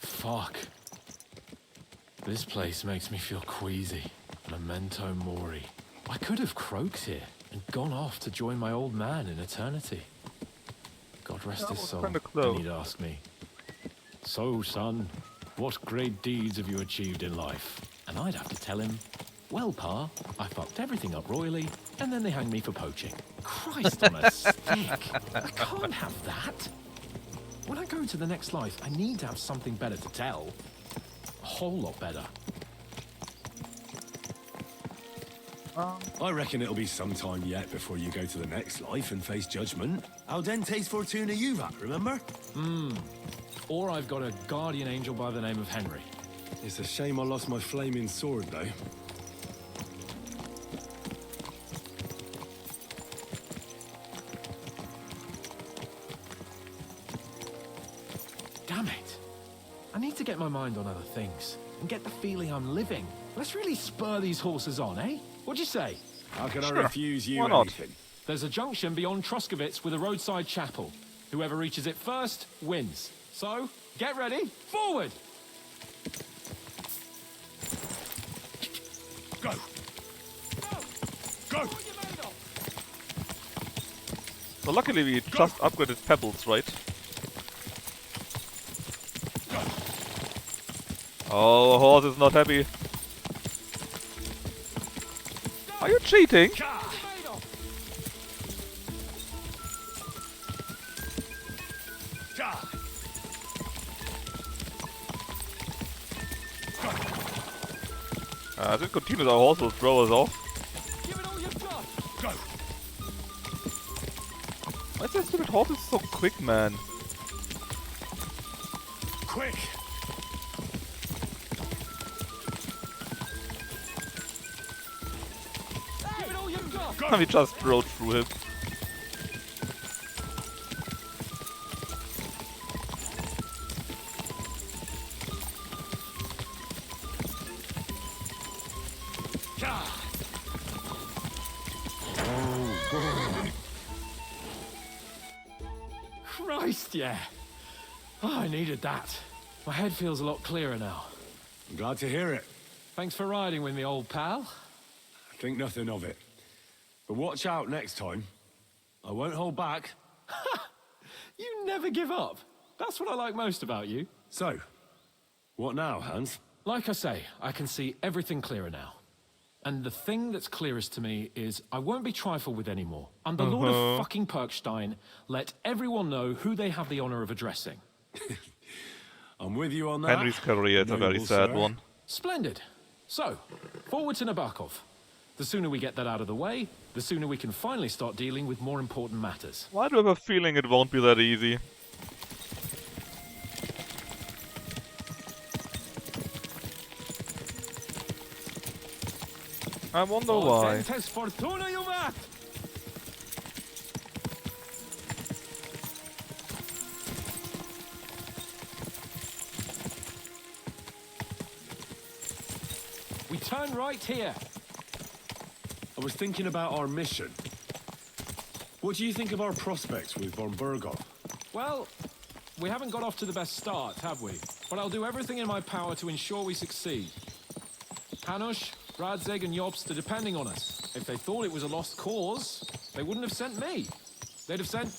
Fuck. This place makes me feel queasy. Memento mori. I could have croaked here and gone off to join my old man in eternity. God rest his soul, and he'd ask me, "So, son, what great deeds have you achieved in life?" And I'd have to tell him, "Well, Pa, I fucked everything up royally, and then they hanged me for poaching." Christ on a stick! I can't have that. When I go to the next life, I need to have something better to tell. A whole lot better. I reckon it'll be some time yet before you go to the next life and face judgment. Al dente's fortuna juvat, remember? Or I've got a guardian angel by the name of Henry. It's a shame I lost my flaming sword, though. Damn it. I need to get my mind on other things and get the feeling I'm living. Let's really spur these horses on, eh? What'd you say? How can I refuse you Why not? anything? There's a junction beyond Truskovitz with a roadside chapel. Whoever reaches it first wins. So, get ready, forward! Go! Go! So luckily we just upgraded pebbles, right? Oh, horse is not happy. Are you cheating? As it continues, our horse will throw us off. Go! Why is that stupid horse so quick, man? Quick! We just rode through him. Christ, yeah. Oh, I needed that. My head feels a lot clearer now. I'm glad to hear it. Thanks for riding with me, old pal. Think nothing of it. But watch out next time. I won't hold back. You never give up. That's what I like most about you. So, What now, Hans? Like I say, I can see everything clearer now. And the thing that's clearest to me is I won't be trifled with anymore. I'm the Lord of fucking Perkstein. Let everyone know who they have the honor of addressing. I'm with you on that. Henry's career is a very sad one. Splendid. So, forward to Nebakov. The sooner we get that out of the way, the sooner we can finally start dealing with more important matters. Why do I have a feeling it won't be that easy? I wonder why. We turn right here. I was thinking about our mission. What do you think of our prospects with von Berghoff? Well, we haven't got off to the best start, have we? But I'll do everything in my power to ensure we succeed. Hanush, Radzig and Jobst are depending on us. If they thought it was a lost cause, they wouldn't have sent me. They'd have sent,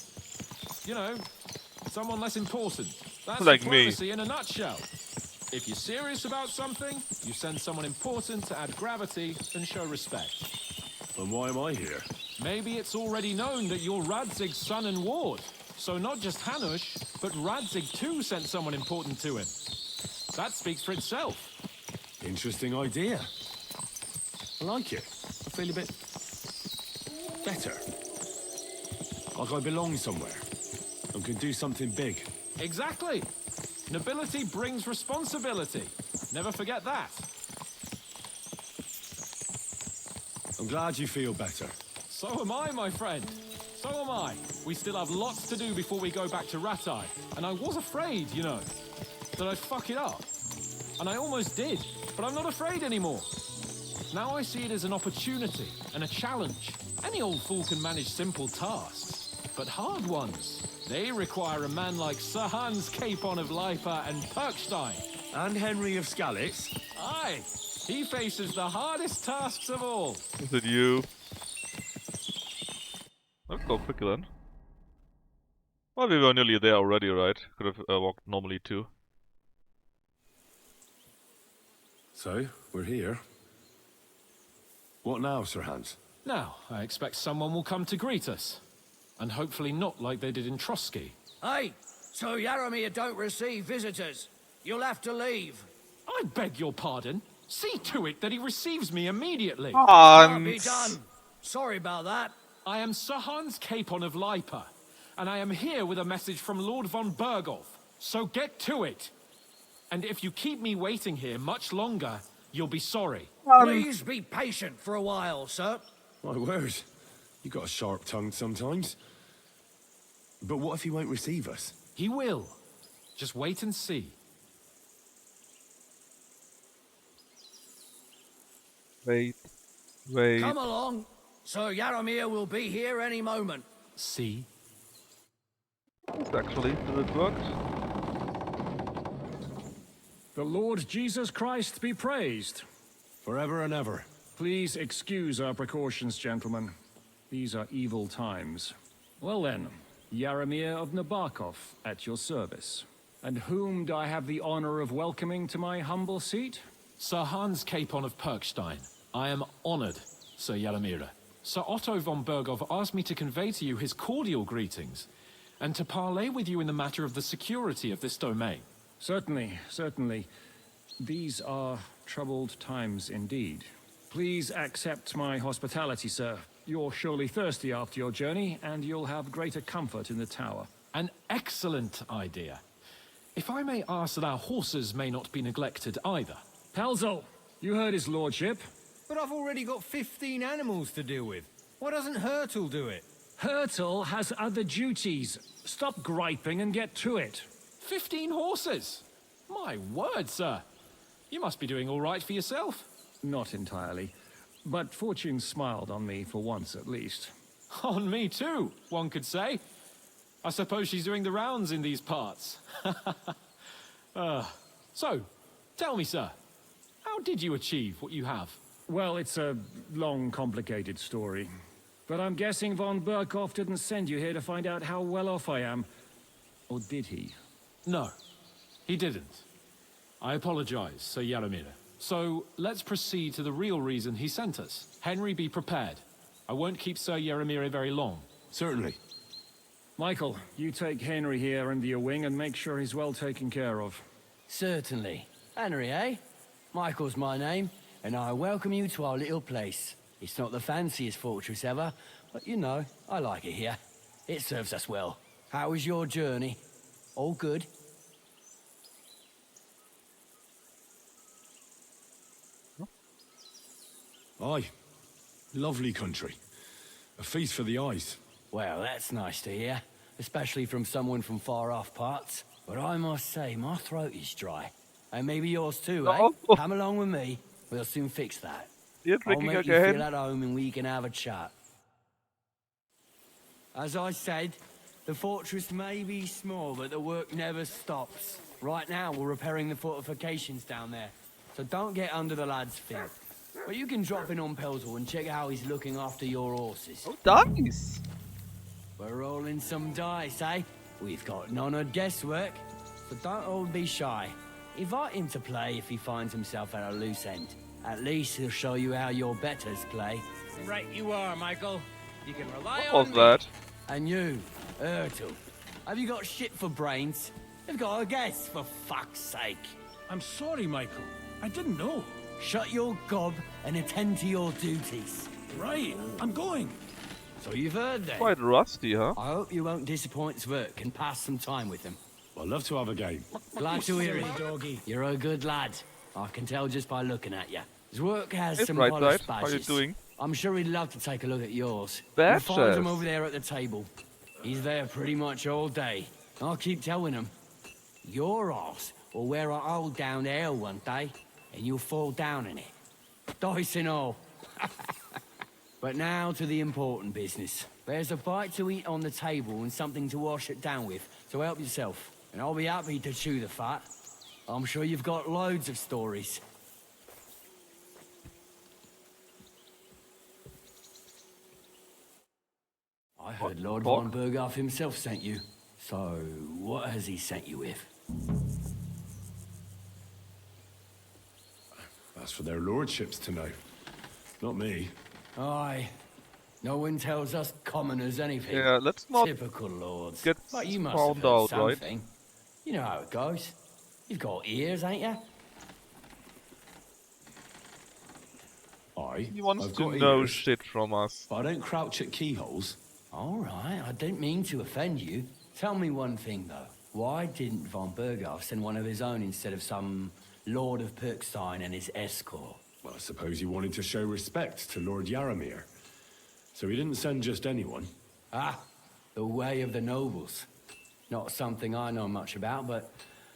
you know, someone less important. That's like diplomacy me. in a nutshell. If you're serious about something, you send someone important to add gravity and show respect. And why am I here? Maybe it's already known that you're Radzig's son and ward. So not just Hanush, but Radzig too sent someone important to him. That speaks for itself. Interesting idea. I like it. I feel a bit better. Like I belong somewhere and can do something big. Exactly. Nobility brings responsibility. Never forget that. I'm glad you feel better. So am I, my friend. So am I. We still have lots to do before we go back to Ratai. And I was afraid, you know, that I'd fuck it up. And I almost did. But I'm not afraid anymore. Now I see it as an opportunity and a challenge. Any old fool can manage simple tasks. But hard ones, they require a man like Sir Hans Capon of Lipa and Perkstein. And Henry of Skalitz. Aye. He faces the hardest tasks of all. Is it you? Let's go quicker then. Well, we were nearly there already, right? Could have walked normally too. So, we're here. What now, Sir Hans? Now, I expect someone will come to greet us. And hopefully not like they did in Trotsky. Hey, so Yaromir don't receive visitors. You'll have to leave. I beg your pardon. See to it that he receives me immediately. Can't be done. Sorry about that. I am Sir Hans Capon of Lipa, and I am here with a message from Lord von Berghoff. So get to it. And if you keep me waiting here much longer, you'll be sorry. Please be patient for a while, sir. My word. You got a sharp tongue sometimes. But what if he won't receive us? He will. Just wait and see. Wait. Come along. Sir Yaromir will be here any moment. See? It's actually, did it work? The Lord Jesus Christ be praised. Forever and ever. Please excuse our precautions, gentlemen. These are evil times. Well then, Yaromir of Nebakov, at your service. And whom do I have the honor of welcoming to my humble seat? Sir Hans Capon of Perkstein. I am honored, Sir Yaromir. Sir Otto von Berghoff asked me to convey to you his cordial greetings, and to parley with you in the matter of the security of this domain. Certainly, certainly. These are troubled times indeed. Please accept my hospitality, sir. You're surely thirsty after your journey, and you'll have greater comfort in the tower. An excellent idea. If I may ask that our horses may not be neglected either. Palzel, you heard his lordship. But I've already got 15 animals to deal with. Why doesn't Hurtle do it? Hurtle has other duties. Stop griping and get to it. 15 horses? My word, sir. You must be doing all right for yourself. Not entirely. But fortune smiled on me for once at least. On me too, one could say. I suppose she's doing the rounds in these parts. So, tell me, sir, how did you achieve what you have? Well, it's a long, complicated story. But I'm guessing von Berghoff didn't send you here to find out how well off I am. Or did he? No, he didn't. I apologize, Sir Yaramir. So, let's proceed to the real reason he sent us. Henry, be prepared. I won't keep Sir Yaramir very long. Certainly. Michael, you take Henry here under your wing and make sure he's well taken care of. Certainly. Henry, eh? Michael's my name, and I welcome you to our little place. It's not the fanciest fortress ever, but you know, I like it here. It serves us well. How was your journey? All good? Aye. Lovely country. A feast for the eyes. Well, that's nice to hear, especially from someone from far-off parts. But I must say, my throat is dry. And maybe yours too, eh? Come along with me. We'll soon fix that. I'll make you feel at home and we can have a chat. As I said, the fortress may be small, but the work never stops. Right now, we're repairing the fortifications down there, so don't get under the lad's feet. But you can drop in on Pelzel and check how he's looking after your horses. Oh, dice! We're rolling some dice, eh? We've got none of guesswork, so don't all be shy. Invite him to play if he finds himself at a loose end. At least he'll show you how your betters play. Right you are, Michael. You can rely What was that? And you, Ertul, have you got shit for brains? You've got a guess, for fuck's sake. I'm sorry, Michael. I didn't know. Shut your gob and attend to your duties. Right, I'm going. So you've heard then. Quite rusty, huh? I hope you won't disappoint Zwerk and pass some time with him. I'd love to have a game. Glad to hear it, doggy. You're a good lad. I can tell just by looking at you. Zwerk has Hey, some Bright polished Side, how you badges. doing? I'm sure he'd love to take a look at yours. Badges? You'll find him over there at the table. He's there pretty much all day. I'll keep telling him. Your arse will wear a hole down there one day, and you'll fall down in it. Dice and all. But now to the important business. There's a bite to eat on the table and something to wash it down with, so help yourself. And I'll be happy to chew the fat. I'm sure you've got loads of stories. I heard Lord von Berghoff himself sent you. So, what has he sent you with? That's for their lordships to know. Not me. Aye. No one tells us commoners anything. Yeah, let's not Typical lords. get But you must found have heard out, right? something. You know how it goes. You've got ears, ain't you? Aye. He wants I've to got know ears, shit from us. but I don't crouch at keyholes. All right, I didn't mean to offend you. Tell me one thing, though. Why didn't von Berghoff send one of his own instead of some Lord of Perkstein and his escort? Well, I suppose he wanted to show respect to Lord Yaramir. So he didn't send just anyone. Ah, the way of the nobles. Not something I know much about, but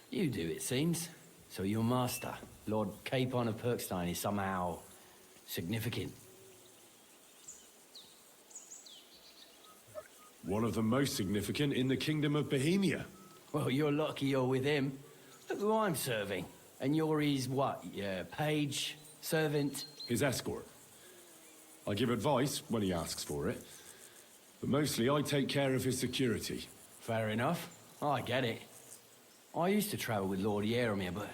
you do, it seems. So your master, Lord Capon of Perkstein, is somehow significant. One of the most significant in the Kingdom of Bohemia. Well, you're lucky you're with him. Look who I'm serving. And you're his, what, page, servant? His escort. I give advice when he asks for it. But mostly I take care of his security. Fair enough. I get it. I used to travel with Lord Yaramir, but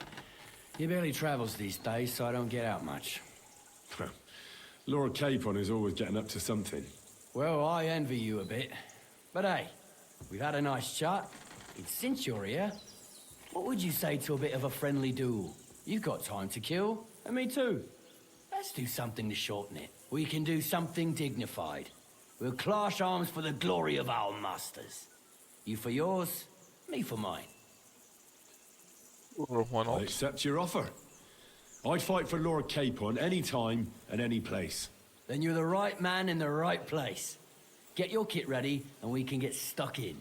he barely travels these days, so I don't get out much. Lord Capon is always getting up to something. Well, I envy you a bit. But hey, we've had a nice chat. And since you're here, what would you say to a bit of a friendly duel? You've got time to kill, and me too. Let's do something to shorten it. We can do something dignified. We'll clash arms for the glory of our masters. You for yours, me for mine. Why not? I accept your offer. I'd fight for Lord Capon any time and any place. Then you're the right man in the right place. Get your kit ready, and we can get stuck in.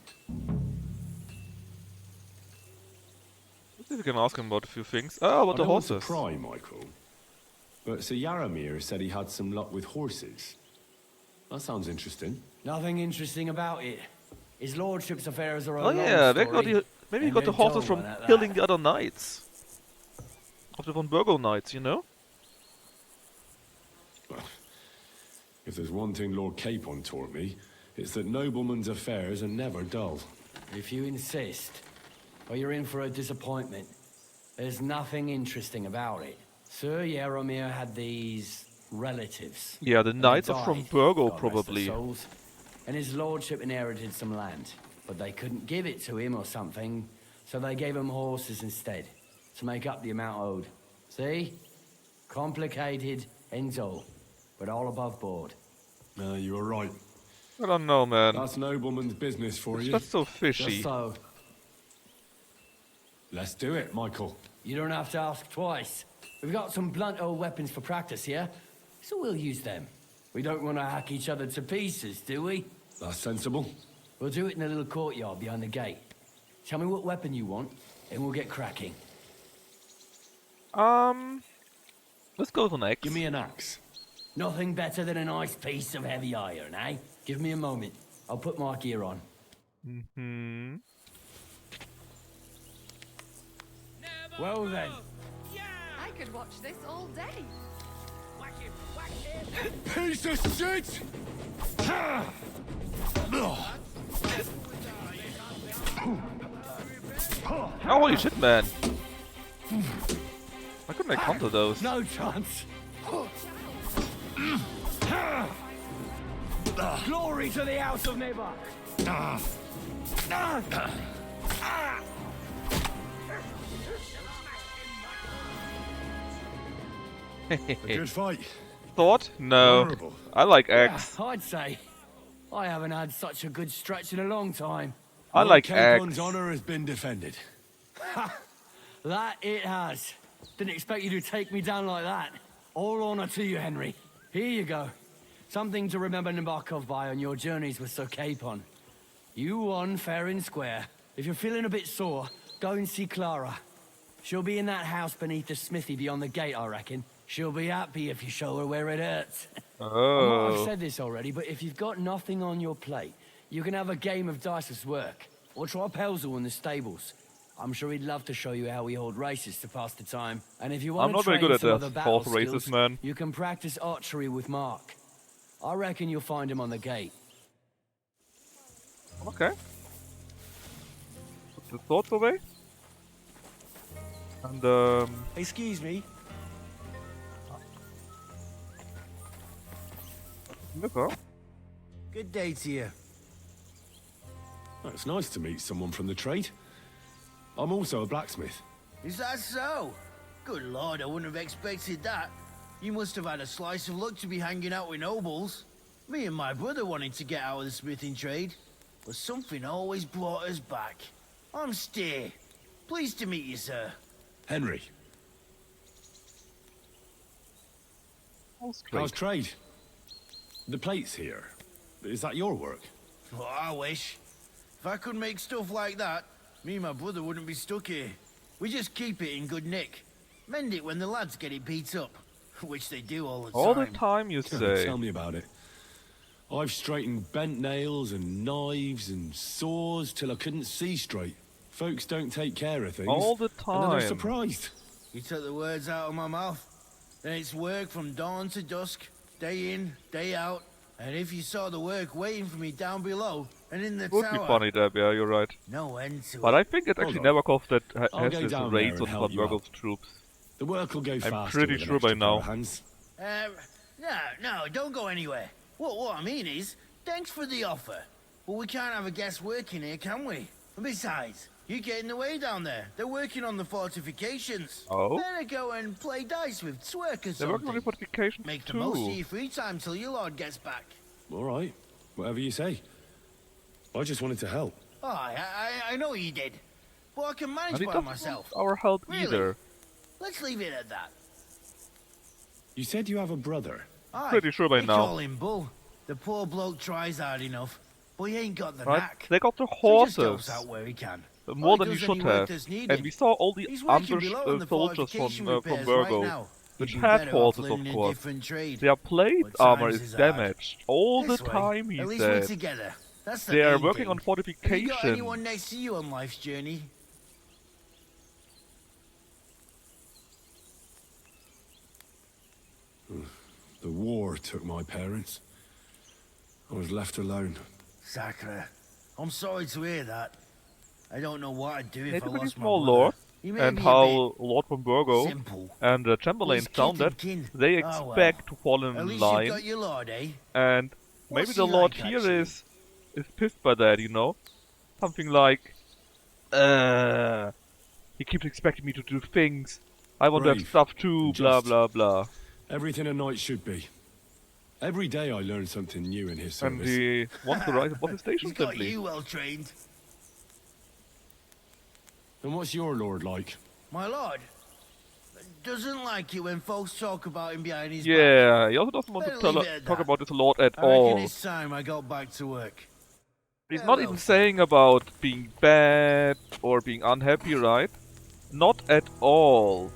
I think we can ask him about a few things. Oh, about the I don't want horses. to pry, Michael. But Sir Yaramir said he had some luck with horses. That sounds interesting. Nothing interesting about it. His lordship's affairs are a Oh long yeah, they story, got maybe he and got the they're horses dull from one at killing that. the other knights. Of the von Burgo knights, you know? Well, if there's one thing Lord Capon taught me, it's that noblemen's affairs are never dull. If you insist, or you're in for a disappointment. There's nothing interesting about it. Sir Jaromir had these relatives. Yeah, the and they Knights are from died, Burgo, God rest their probably. souls. And his lordship inherited some land, but they couldn't give it to him or something, so they gave him horses instead, to make up the amount owed. See? Complicated and all, but all above board. No, you were right. I don't know, man. That's nobleman's business for It's you. just so fishy. Just so. Let's do it, Michael. You don't have to ask twice. We've got some blunt old weapons for practice here, so we'll use them. We don't want to hack each other to pieces, do we? That's sensible. We'll do it in a little courtyard behind the gate. Tell me what weapon you want, and we'll get cracking. Let's go with an axe. Give me an axe. Nothing better than a nice piece of heavy iron, eh? Give me a moment. I'll put my gear on. Mm-hmm. Well then. I could watch this all day. Piece of shit! Oh, holy shit, man. Why couldn't I counter those? No chance. Glory to the House of Nebakov. A good fight. Thought? No. Honorable. I like axe. Yeah, I'd say. I haven't had such a good stretch in a long time. I like Capon's axe. honor has been defended. That it has. Didn't expect you to take me down like that. All honor to you, Henry. Here you go. Something to remember Nebakov by on your journeys with Sir Capon. You won fair and square. If you're feeling a bit sore, go and see Clara. She'll be in that house beneath the smithy beyond the gate, I reckon. She'll be happy if you show her where it hurts. I might have said this already, but if you've got nothing on your plate, you can have a game of dice's work. Or try Pelzel in the stables. I'm sure he'd love to show you how we hold races to pass the time. And if you want I'm not to very train good at some other that battle horse races, skills, man. you can practice archery with Mark. I reckon you'll find him on the gate. Okay. Put the swords away. And Excuse me. Liver. Good day to you. Oh, it's nice to meet someone from the trade. I'm also a blacksmith. Is that so? Good lord, I wouldn't have expected that. You must have had a slice of luck to be hanging out with nobles. Me and my brother wanted to get out of the smithing trade, but something always brought us back. I'm Steer. Pleased to meet you, sir. Henry. How's trade? The plates here. Is that your work? Well, I wish. If I could make stuff like that, me and my brother wouldn't be stuck here. We just keep it in good nick. Mend it when the lads get it beat up. Which they do all the time. All the time, you say. Tell me about it. I've straightened bent nails and knives and saws till I couldn't see straight. Folks don't take care of things. All the And then they're time. surprised. You took the words out of my mouth. Then it's work from dawn to dusk, day in, day out. And if you saw the work waiting for me down below and in the Would tower, be funny, Deb, yeah, you're right. no end to But it. I think it's actually Hold Nebakov that I'll has go his down raids there on and help Von you Burgov's out. troops. The work will go faster. I'm pretty with an sure by extra pair now. of hands. No, don't go anywhere. What I mean is, thanks for the offer. But we can't have a guest working here, can we? And besides, you get in the way down there. They're working on the fortifications. Oh? Better go and play dice with Twerk or They're working on the something. fortifications Make the too. most of your free time till your lord gets back. All right. Whatever you say. I just wanted to help. Oh, I know you did. But I can And manage he by doesn't myself. want our help Really? either. Let's leave it at that. You said you have a brother. Aye, Pretty sure by they now. call him Bull. The poor bloke tries hard enough, but he ain't got the Right? knack. They got the So he just horses. helps out where he can. More Or than he does should any work have. that's needed. And we saw all the He's working ambushed below in the soldiers fortification from repairs Burgo, right now. which He'd be had better off horses, learning of a course. different trade. Their plate But armor times is hard. damaged all the This way, time, he at least we're said. together. That's the They are main working thing. on Have you got fortification. anyone next to you on life's journey? The war took my parents. I was left alone. Sacre. I'm sorry to hear that. I don't know what I'd do if Maybe I with a lost my small brother. lord. You may and be a how Lord von Burgo simple. and the Chamberlain Who's sounded, kin? they Oh, well. expect to fall At in least line. you've got your lord, eh? And maybe What's the he Lord like, here actually? is pissed by that, you know? Something like, he keeps expecting me to do things. I want to have Brave stuff too, and blah just. blah blah. Everything a knight should be. Every day I learn something new in his And service. he wants to rise above his station He's got simply. you well trained. And what's your lord like? My lord doesn't like it when folks talk about him behind his back. Yeah, he also doesn't want to Better leave it at talk that. about his Lord at I reckon all. it's time I got back to work. He's not even saying about being bad or being unhappy, right? Not at all.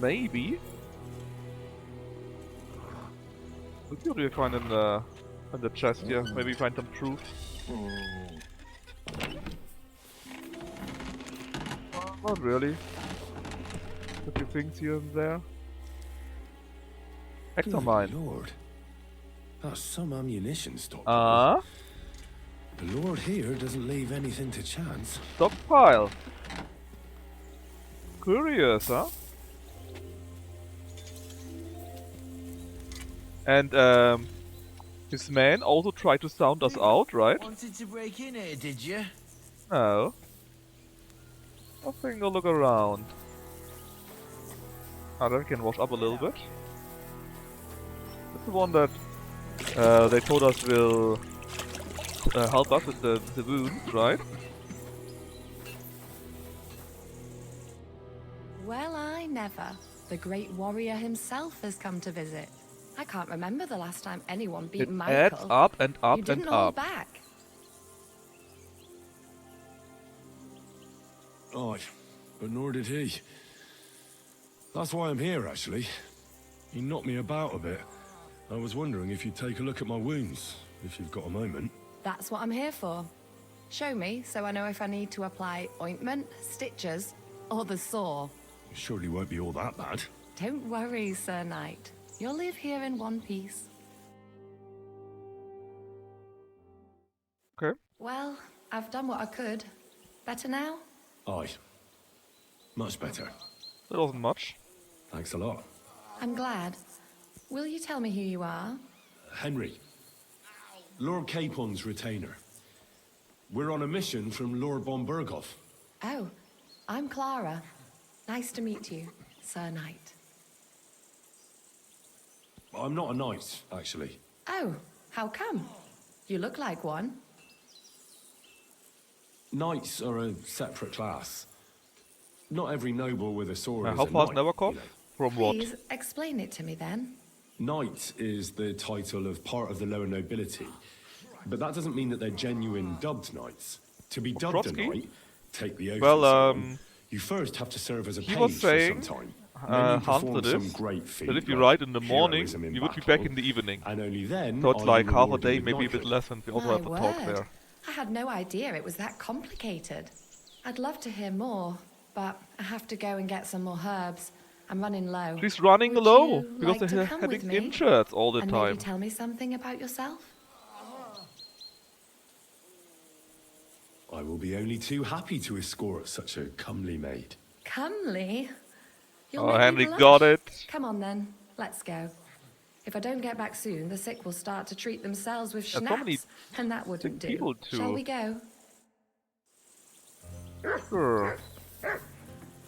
Maybe. Let's see what we find in the chest here. Maybe find some truth. Not really. A few things here and there. Examine. Good lord. That's some ammunition stock. The lord here doesn't leave anything to chance. Stockpile. Curious, huh? And his man also tried to sound us out, right? Wanted to break in here, did you? No. Nothing to look around. I can wash up a little bit. This is the one that they told us will help us with the wounds, right? Well, I never. The great warrior himself has come to visit. I can't remember the last time anyone beat It Michael. adds up and up you didn't and hold up. back. Aye, but nor did he. That's why I'm here, actually. He knocked me about a bit. I was wondering if you'd take a look at my wounds, if you've got a moment. That's what I'm here for. Show me so I know if I need to apply ointment, stitches, or the saw. It surely won't be all that bad. Don't worry, Sir Knight. You'll live here in one piece. Okay. Well, I've done what I could. Better now? Aye. Much better. That wasn't much. Thanks a lot. I'm glad. Will you tell me who you are? Henry. Lord Capon's retainer. We're on a mission from Lord von Burgov. Oh, I'm Clara. Nice to meet you, Sir Knight. I'm not a knight, actually. Oh, how come? You look like one. Knights are a separate class. Not every noble with a sword is How a far is knight, Nebakov? you know. From what? Please explain it to me then. Knight is the title of part of the lower nobility. But that doesn't mean that they're genuine dubbed knights. To be dubbed a Trotsky? knight, take the oath Well, and so on, you first have to serve as a he page was for saying, some time. Then you perform Hunter some is, great feat, that if you like ride in the morning, heroism in you would be battle, back in the evening. And only then So it's are like you half a rewarded day, with maybe a bit knighthood. less, and we also My have the talk word. there. I had no idea it was that complicated. I'd love to hear more, but I have to go and get some more herbs. I'm running low. She's running Would low you because like to they're come having with me? injured all the and time. Maybe tell me something about yourself? I will be only too happy to escort such a comely maid. Comely? You'll Oh, make me Henry blush. got it. Come on then, let's go. If I don't get back soon, the sick will start to treat themselves with There's so many schnapps, and that wouldn't do. people to- Shall we go? Sure.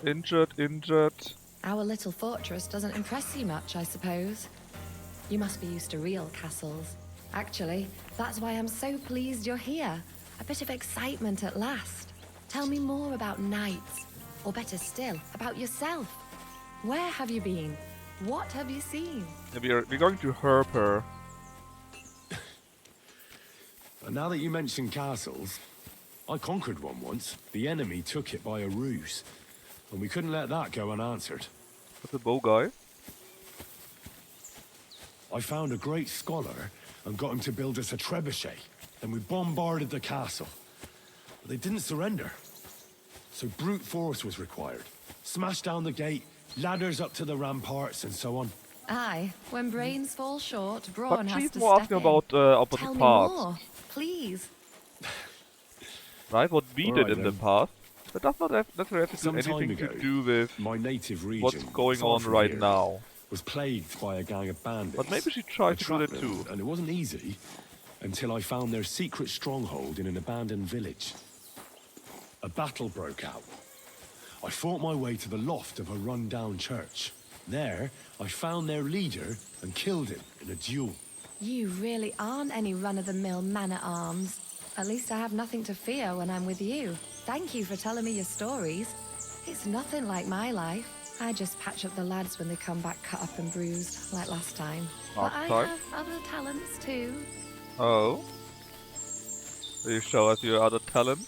Injured. Our little fortress doesn't impress you much, I suppose. You must be used to real castles. Actually, that's why I'm so pleased you're here. A bit of excitement at last. Tell me more about knights, or better still, about yourself. Where have you been? What have you seen? We're going to herb her. And now that you mention castles, I conquered one once. The enemy took it by a ruse. And we couldn't let that go unanswered. That's a bow guy. I found a great scholar and got him to build us a trebuchet. Then we bombarded the castle. But they didn't surrender. So brute force was required. Smash down the gate, ladders up to the ramparts, and so on. Aye, when brains fall short, But brawn has she's to more step asking in. about opposite Tell me paths, more, please. right? What we All did right, in the then. past. That does not necessarily have to do Some time anything to ago, do with my native region, what's going far on from right here, now. was plagued by a gang of bandits. But maybe she I tried to do tracked that them, too. and it wasn't easy until I found their secret stronghold in an abandoned village. A battle broke out. I fought my way to the loft of a run-down church. There, I found their leader and killed him in a duel. You really aren't any run-of-the-mill man-at-arms. At least I have nothing to fear when I'm with you. Thank you for telling me your stories. It's nothing like my life. I just patch up the lads when they come back cut up and bruised, like last time. But I have other talents too. Oh? Will you show us your other talent?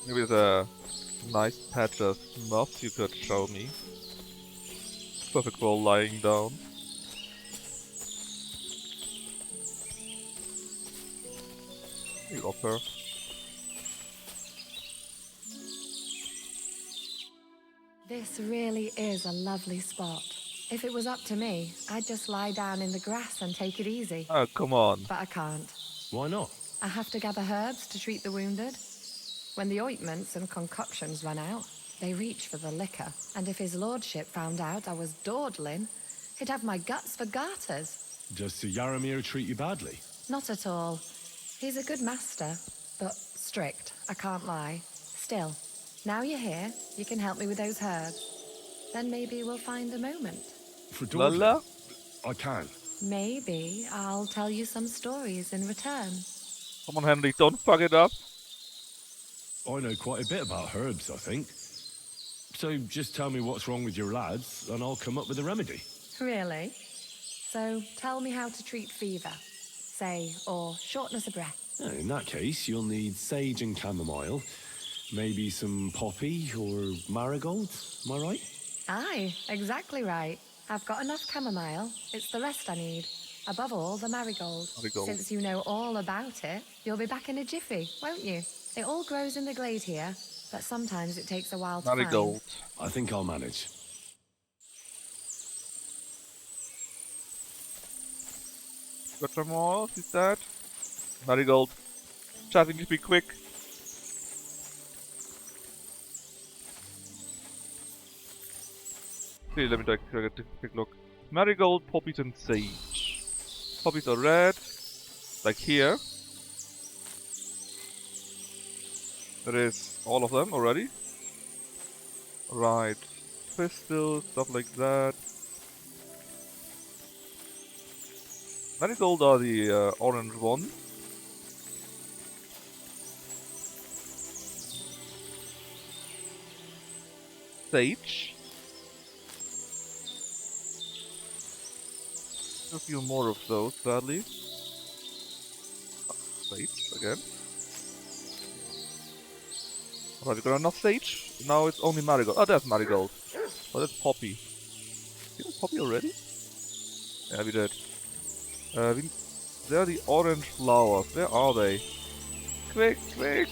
Maybe there's a nice patch of moss you could show me. Perfect for lying down. You offer. This really is a lovely spot. If it was up to me, I'd just lie down in the grass and take it easy. Oh, come on. But I can't. Why not? I have to gather herbs to treat the wounded. When the ointments and concoctions run out, they reach for the liquor. And if his lordship found out I was dawdling, he'd have my guts for garters. Does Sir Yaramir treat you badly? Not at all. He's a good master, but strict, I can't lie. Still, now you're here, you can help me with those herbs. Then maybe we'll find a moment. For dawdling? I can. Maybe I'll tell you some stories in return. Come on, Henry, don't fuck it up. I know quite a bit about herbs, I think. So just tell me what's wrong with your lads, and I'll come up with a remedy. Really? So tell me how to treat fever, say, or shortness of breath. In that case, you'll need sage and chamomile, maybe some poppy or marigold, am I right? Aye, exactly right. I've got enough chamomile. It's the rest I need. Above all, the marigold. Marigold. Since you know all about it, you'll be back in a jiffy, won't you? It all grows in the glade here, but sometimes it takes a while to Marigold. I think I'll manage. Got some more, is that? Marigold. Just need to be quick. Okay, let me take a quick look. Marigold, poppies and sage. Poppies are red, like here. There is all of them already. Right. Crystals, stuff like that. Marigold are the orange ones. Sage. A few more of those, sadly. Sage again. Alright, we got enough sage. Now it's only marigold. Oh, there's marigold. Oh, that's poppy. Did we poppy already? Yeah, we did. They're the orange flowers. Where are they? Quick, quick!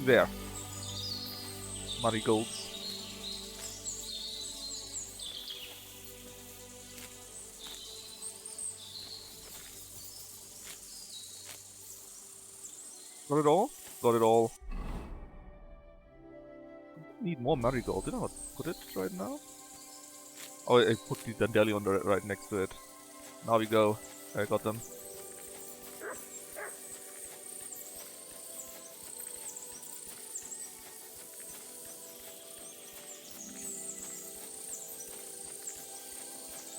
There. Marigolds. Got it all? Got it all. Need more marigold. Did I not put it right now? Oh, I put the dandelion right next to it. Now we go. I got them.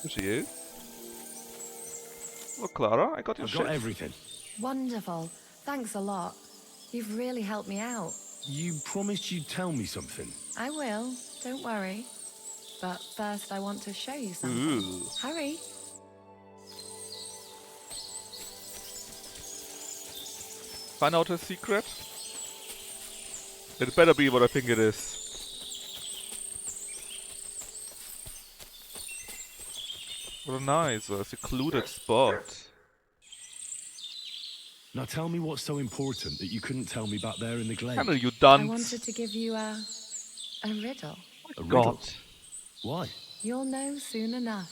Here she is. Look, Clara, I got your I've shit. got everything. Wonderful. Thanks a lot. You've really helped me out. You promised you'd tell me something. I will. Don't worry. But first I want to show you something. Ooh. Hurry. Find out her secret? It better be what I think it is. What a nice, secluded spot. Now tell me what's so important that you couldn't tell me back there in the glade. Handle, you I dunce. wanted to give you a riddle. A God. riddle? Why? You'll know soon enough.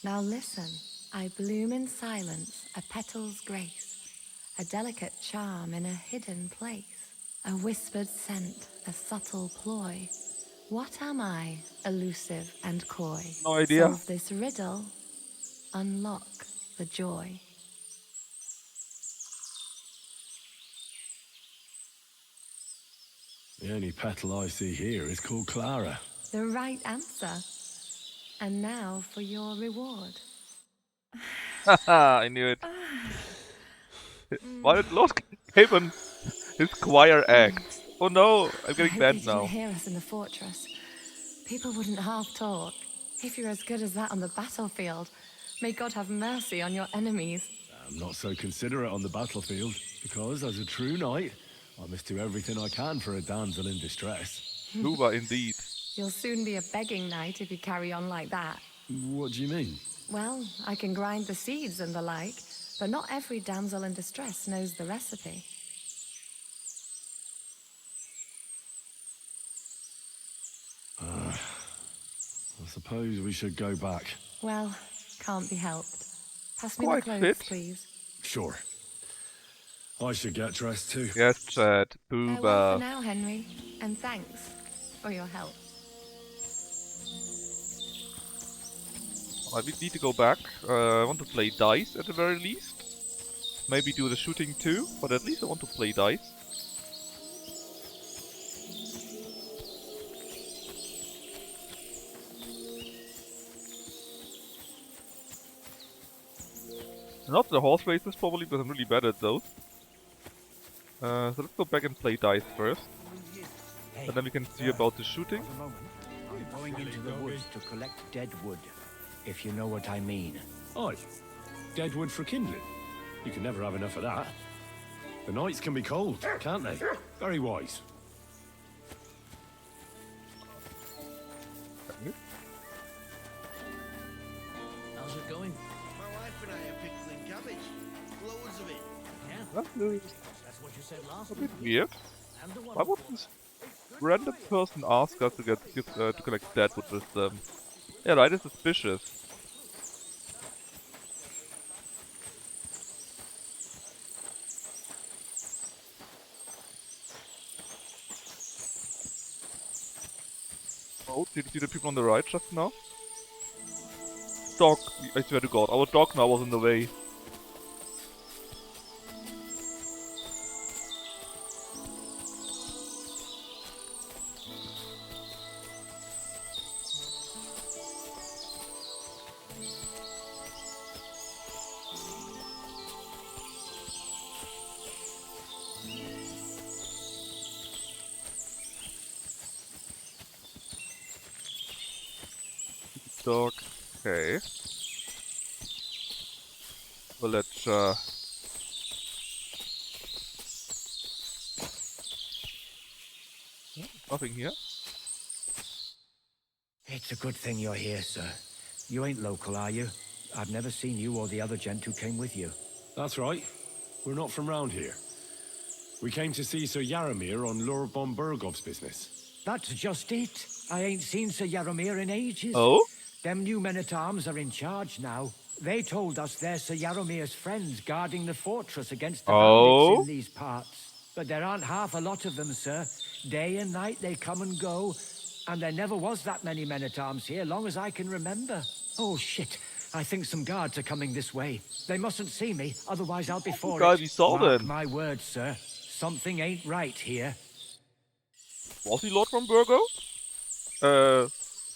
Now listen. I bloom in silence, a petal's grace, a delicate charm in a hidden place, a whispered scent, a subtle ploy. What am I, elusive and coy? No idea. Solve this riddle, unlock the joy. The only petal I see here is called Clara. The right answer. And now for your reward. Haha, I knew it. Why did Lost Haven his choir act? Oh no, I'm getting I hope banned they didn't now. hear us in the fortress. People wouldn't half talk. If you're as good as that on the battlefield, may God have mercy on your enemies. I'm not so considerate on the battlefield, because as a true knight, I must do everything I can for a damsel in distress. Luba, indeed. You'll soon be a begging knight if you carry on like that. What do you mean? Well, I can grind the seeds and the like, but not every damsel in distress knows the recipe. I suppose we should go back. Well, can't be helped. Pass me Quite the clothes, fit. please. Sure. I should get dressed too. Yes, Chad. Farewell for Booba. now, Henry, and thanks for your help. I need to go back. I want to play dice at the very least. Maybe do the shooting too, but at least I want to play dice. Not the horse races probably, but I'm really bad at those. So let's go back and play dice first. And then we can see about the shooting. I'm going into the woods to collect dead wood, if you know what I mean. Aye. Dead wood for kindling. You can never have enough of that. The nights can be cold, can't they? Very wise. How's it going? My wife and I are pickling cabbage. Loads of it. Yeah? That's what you said last A week. bit weird. Why would this random person ask us to collect dead wood with them? Yeah, right, it's suspicious. Oh, did you see the people on the right just now? Dog, I swear to God, our dog now was in the way. Dog. Okay. Well, let's nothing here. It's a good thing you're here, sir. You ain't local, are you? I've never seen you or the other gent who came with you. That's right. We're not from round here. We came to see Sir Yaramir on Lord von Bergov's business. That's just it. I ain't seen Sir Yaramir in ages. Oh? Them new men-at-arms are in charge now. They told us they're Sir Yaromir's friends guarding the fortress against the bandits in these parts. But there aren't half a lot of them, sir. Day and night they come and go. And there never was that many men-at-arms here, long as I can remember. Oh, shit. I think some guards are coming this way. They mustn't see me, otherwise I'll be for guy it. we saw Mark then. my words, sir. Something ain't right here. Was he Lord von Burgo?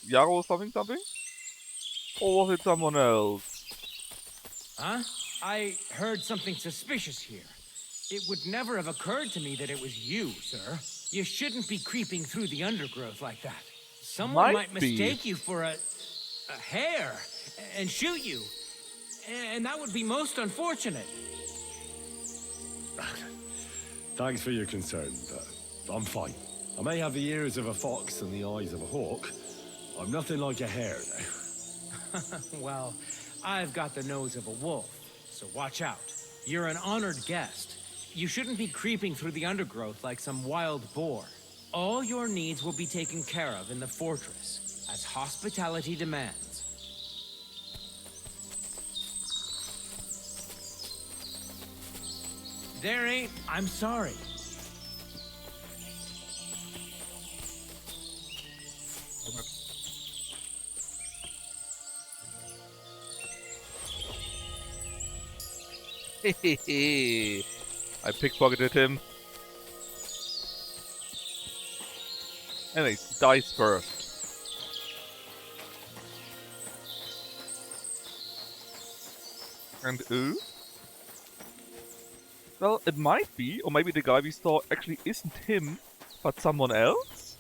Yarrow something? Or was it someone else? Huh? I heard something suspicious here. It would never have occurred to me that it was you, sir. You shouldn't be creeping through the undergrowth like that. Someone might mistake you for a hare and shoot you. And that would be most unfortunate. Thanks for your concern, but I'm fine. I may have the ears of a fox and the eyes of a hawk. I'm nothing like a hare, though. Well, I've got the nose of a wolf, so watch out. You're an honored guest. You shouldn't be creeping through the undergrowth like some wild boar. All your needs will be taken care of in the fortress, as hospitality demands. There ain't... I'm sorry. Hehehe. I pickpocketed him. Anyways, dice first. And ooh? Well, it might be, or maybe the guy we saw actually isn't him, but someone else?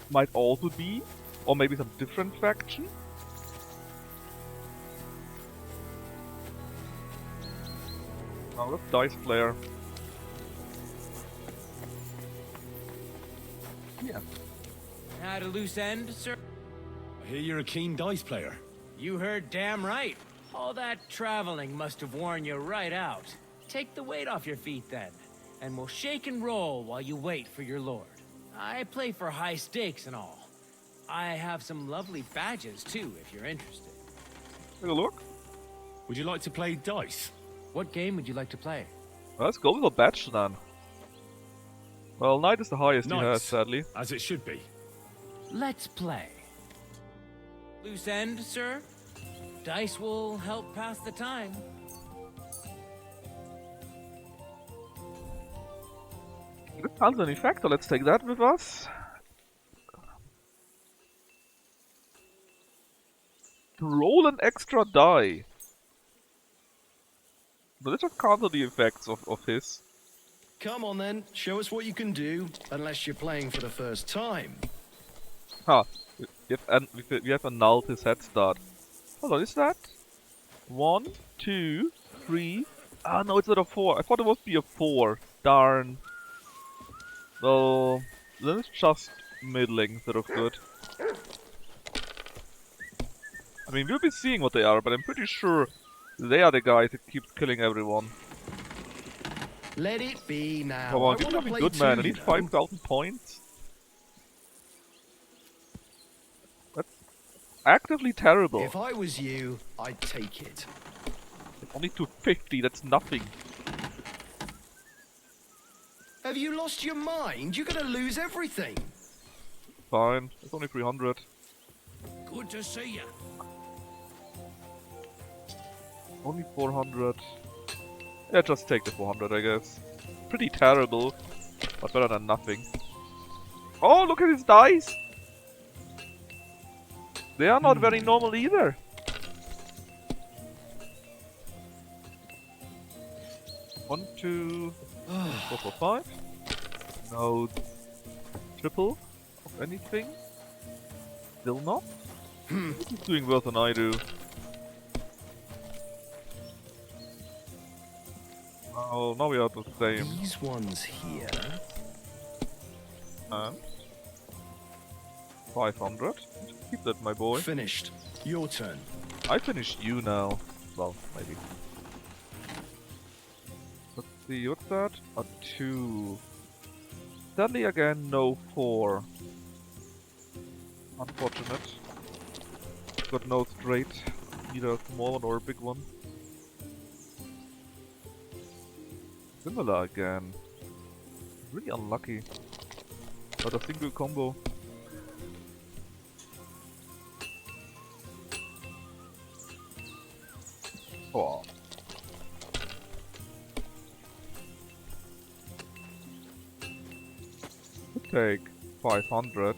Might also be, or maybe some different faction? Now let's dice player. Yeah. At a loose end, sir? I hear you're a keen dice player. You heard damn right. All that traveling must have worn you right out. Take the weight off your feet then, and we'll shake and roll while you wait for your lord. I play for high stakes and all. I have some lovely badges too, if you're interested. Take a look. Would you like to play dice? What game would you like to play? Let's go with a badge then. Well, knight is the highest he has, Nice. sadly. As it should be. Let's play. Loose end, sir? Dice will help pass the time. This sounds an effect, so let's take that with us. To roll an extra die. But let's just cancel the effects of his. Come on then, show us what you can do, unless you're playing for the first time. Ha! We have annulled his head start. Hold on, is that? 1, 2, 3. Ah, no, it's not a 4. I thought it would be a 4. Darn. Well, then it's just middling instead of good. I mean, we'll be seeing what they are, but I'm pretty sure they are the guys that keep killing everyone. Let it be now. Come on, I give wanna me a play good man. too, I need you know. 5,000 points. That's actively terrible. If I was you, I'd take it. Only 250, that's nothing. Have you lost your mind? You're gonna lose everything. Fine, it's only 300. Good to see you. Only 400. Yeah, just take the 400, I guess. Pretty terrible, but better than nothing. Oh, look at his dice! They are not very normal either. One, two, 4, 4, 5. No triple of anything. Still not. He's doing worse than I do. Oh, now we are the same. These ones here. And 500. Keep that, my boy. Finished. Your turn. I finished you now. Well, maybe. Let's see, what's that? A 2. Sadly again, no 4. Unfortunate. Got no straight. Either a small one or a big one. Similar again. Really unlucky. But a single combo. Oh. Take 500.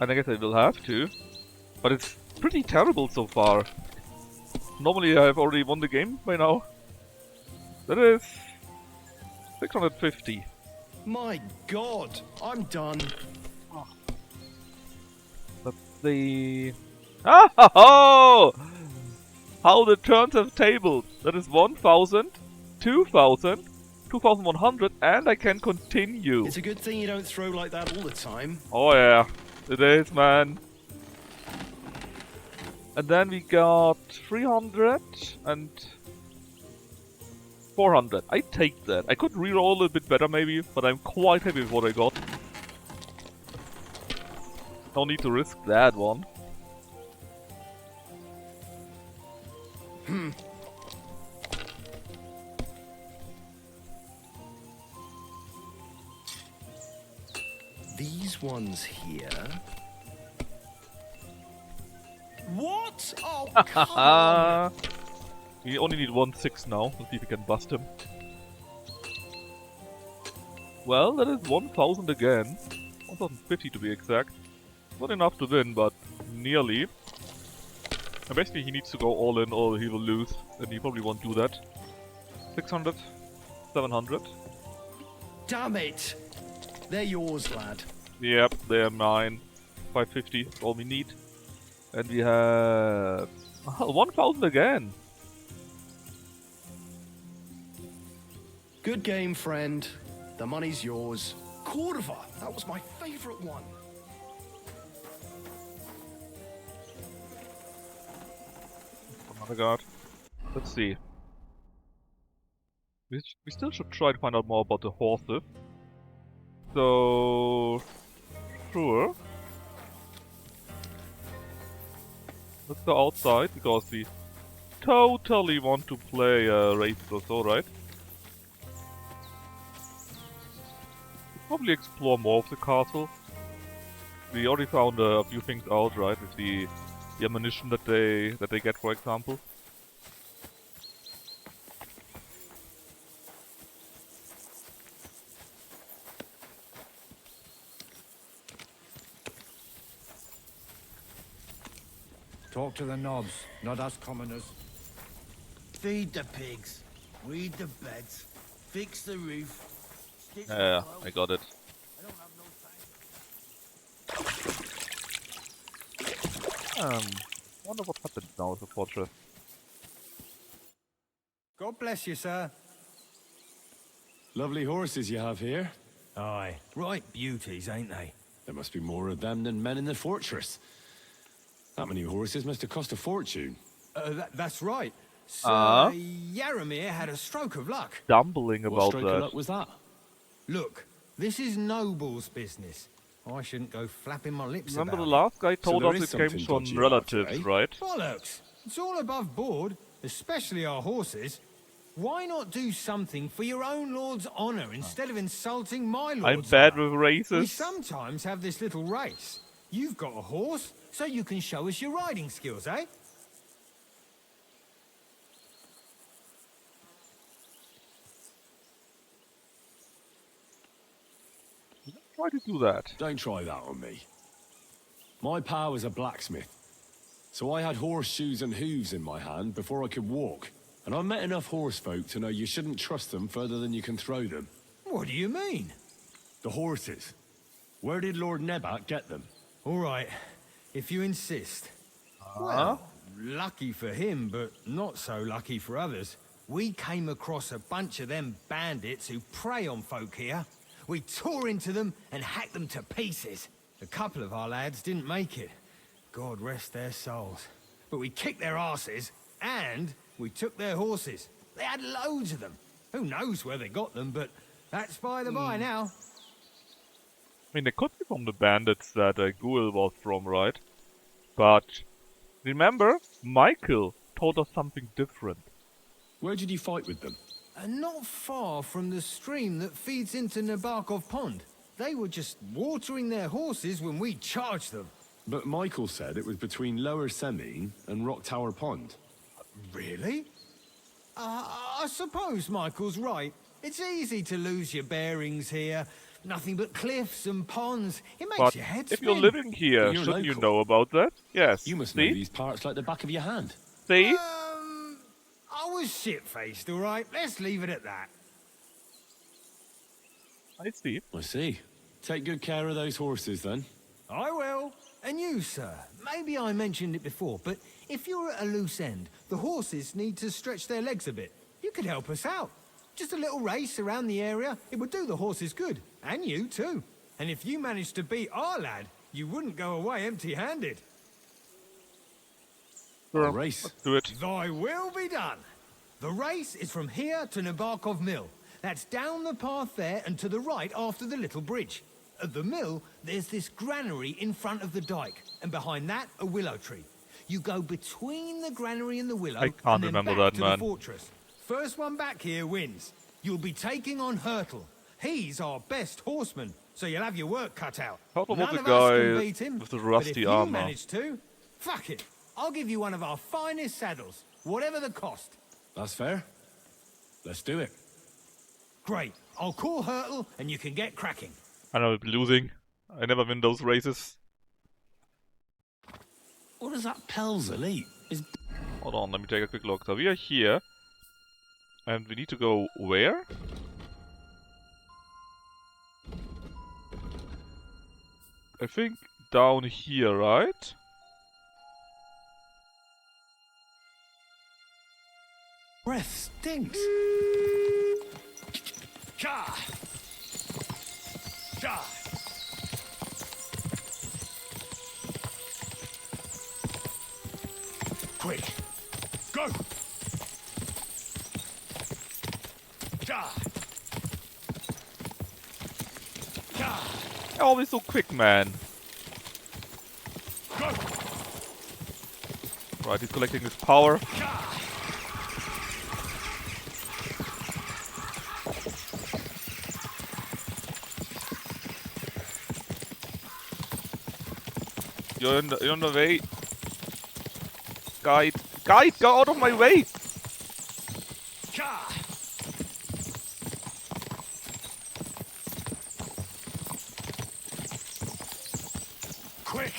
And I guess I will have to. But it's pretty terrible so far. Normally I've already won the game by now. That is 650. My god, I'm done. Let's see. Ah ho ho! How the turns have tabled. That is 1000, 2000, 2100, and I can continue. It's a good thing you don't throw like that all the time. Oh yeah, it is, man. And then we got 300 and 400. I take that. I could reroll a bit better maybe, but I'm quite happy with what I got. No need to risk that one. These ones here. What? Oh, come on! We only need 1/6 now. Let's see if we can bust him. Well, that is 1000 again. 1050 to be exact. Not enough to win, but nearly. And basically he needs to go all in or he will lose. And he probably won't do that. 600. 700. Damn it! They're yours, lad. Yep, they're mine. 550, all we need. And we have 1000 again. Good game, friend. The money's yours. Cordova, that was my favorite one. Another guard. Let's see. We still should try to find out more about the horses. So, sure. Let's go outside because we totally want to play races or so, right? Probably explore more of the castle. We already found a few things out, right? With the ammunition that they get, for example. Talk to the knobs, not us commoners. Feed the pigs, weed the beds, fix the roof. Yeah, I got it. Wonder what happens now with the fortress. God bless you, sir. Lovely horses you have here. Aye, right beauties, ain't they? There must be more of them than men in the fortress. That many horses must have cost a fortune. That's right. Sir Yaramir had a stroke of luck. Stumbling What about stroke of that. luck was that? Look, this is Noble's business. I shouldn't go flapping my lips Remember about the last guy told there us is it came something from dodgy relatives, about it, right? Bollocks! It's all above board, especially our horses. Why not do something for your own lord's honor instead of insulting my lord's I'm bad honor? with We races. sometimes have this little race. You've got a horse, so you can show us your riding skills, eh? Try to do that. Don't try that on me. My pa was a blacksmith, so I had horseshoes and hooves in my hand before I could walk. And I met enough horse folk to know you shouldn't trust them further than you can throw them. What do you mean? The horses. Where did Lord Nebak get them? All right, if you insist. Well, lucky for him, but not so lucky for others. We came across a bunch of them bandits who prey on folk here. We tore into them and hacked them to pieces. A couple of our lads didn't make it. God rest their souls. But we kicked their asses, and we took their horses. They had loads of them. Who knows where they got them, but that's by the by now. I mean, they could be from the bandits that Ghoul was from, right? But remember, Michael told us something different. Where did you fight with them? Not far from the stream that feeds into Nebakov Pond. They were just watering their horses when we charged them. But Michael said it was between Lower Semine and Rock Tower Pond. Really? I suppose Michael's right. It's easy to lose your bearings here. Nothing but cliffs and ponds. It makes But your head if spin. you're living here, You're shouldn't you local. know about that? Yes. You must See? know these parts like the back of your hand. See? I was shit-faced, all right? Let's leave it at that. I see. I see. Take good care of those horses, then. I will. And you, sir. Maybe I mentioned it before, but if you're at a loose end, the horses need to stretch their legs a bit. You could help us out. Just a little race around the area. It would do the horses good. And you, too. And if you managed to beat our lad, you wouldn't go away empty-handed. Sure, race. let's do it. Thy will be done. The race is from here to Nebakov Mill. That's down the path there and to the right after the little bridge. At the mill, there's this granary in front of the dike, and behind that, a willow tree. You go between the granary and the willow, I can't and then remember back that, to man. the fortress. First one back here wins. You'll be taking on Hurtle. He's our best horseman, so you'll have your work cut out. Hurtle was None the of us can guy beat him, with the but rusty if you armor. manage to, fuck it. I'll give you one of our finest saddles, whatever the cost. That's fair. Let's do it. Great. I'll call Hurtle, and you can get cracking. I know I'll be losing. I never win those races. What does that Pelzer eat? Hold on, let me take a quick look. So we are here. And we need to go where? I think down here, right? Breath stinks. Cha! Cha! Quick. Go! Cha! You're always so quick, man. Go! Right, he's collecting his power. You're on the way. Guide, go out of my way! Quick!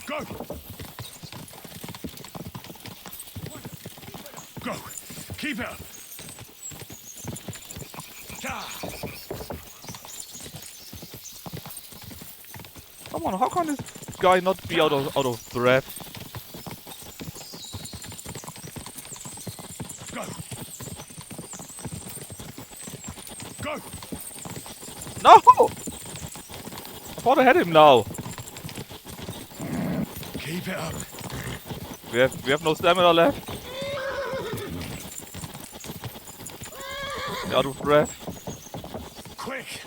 Go! Go! Keep it up! Come on, how can this guy not be out of breath? Go! Go! No! I thought I had him now. Keep it up. We have no stamina left. Out of breath. Quick!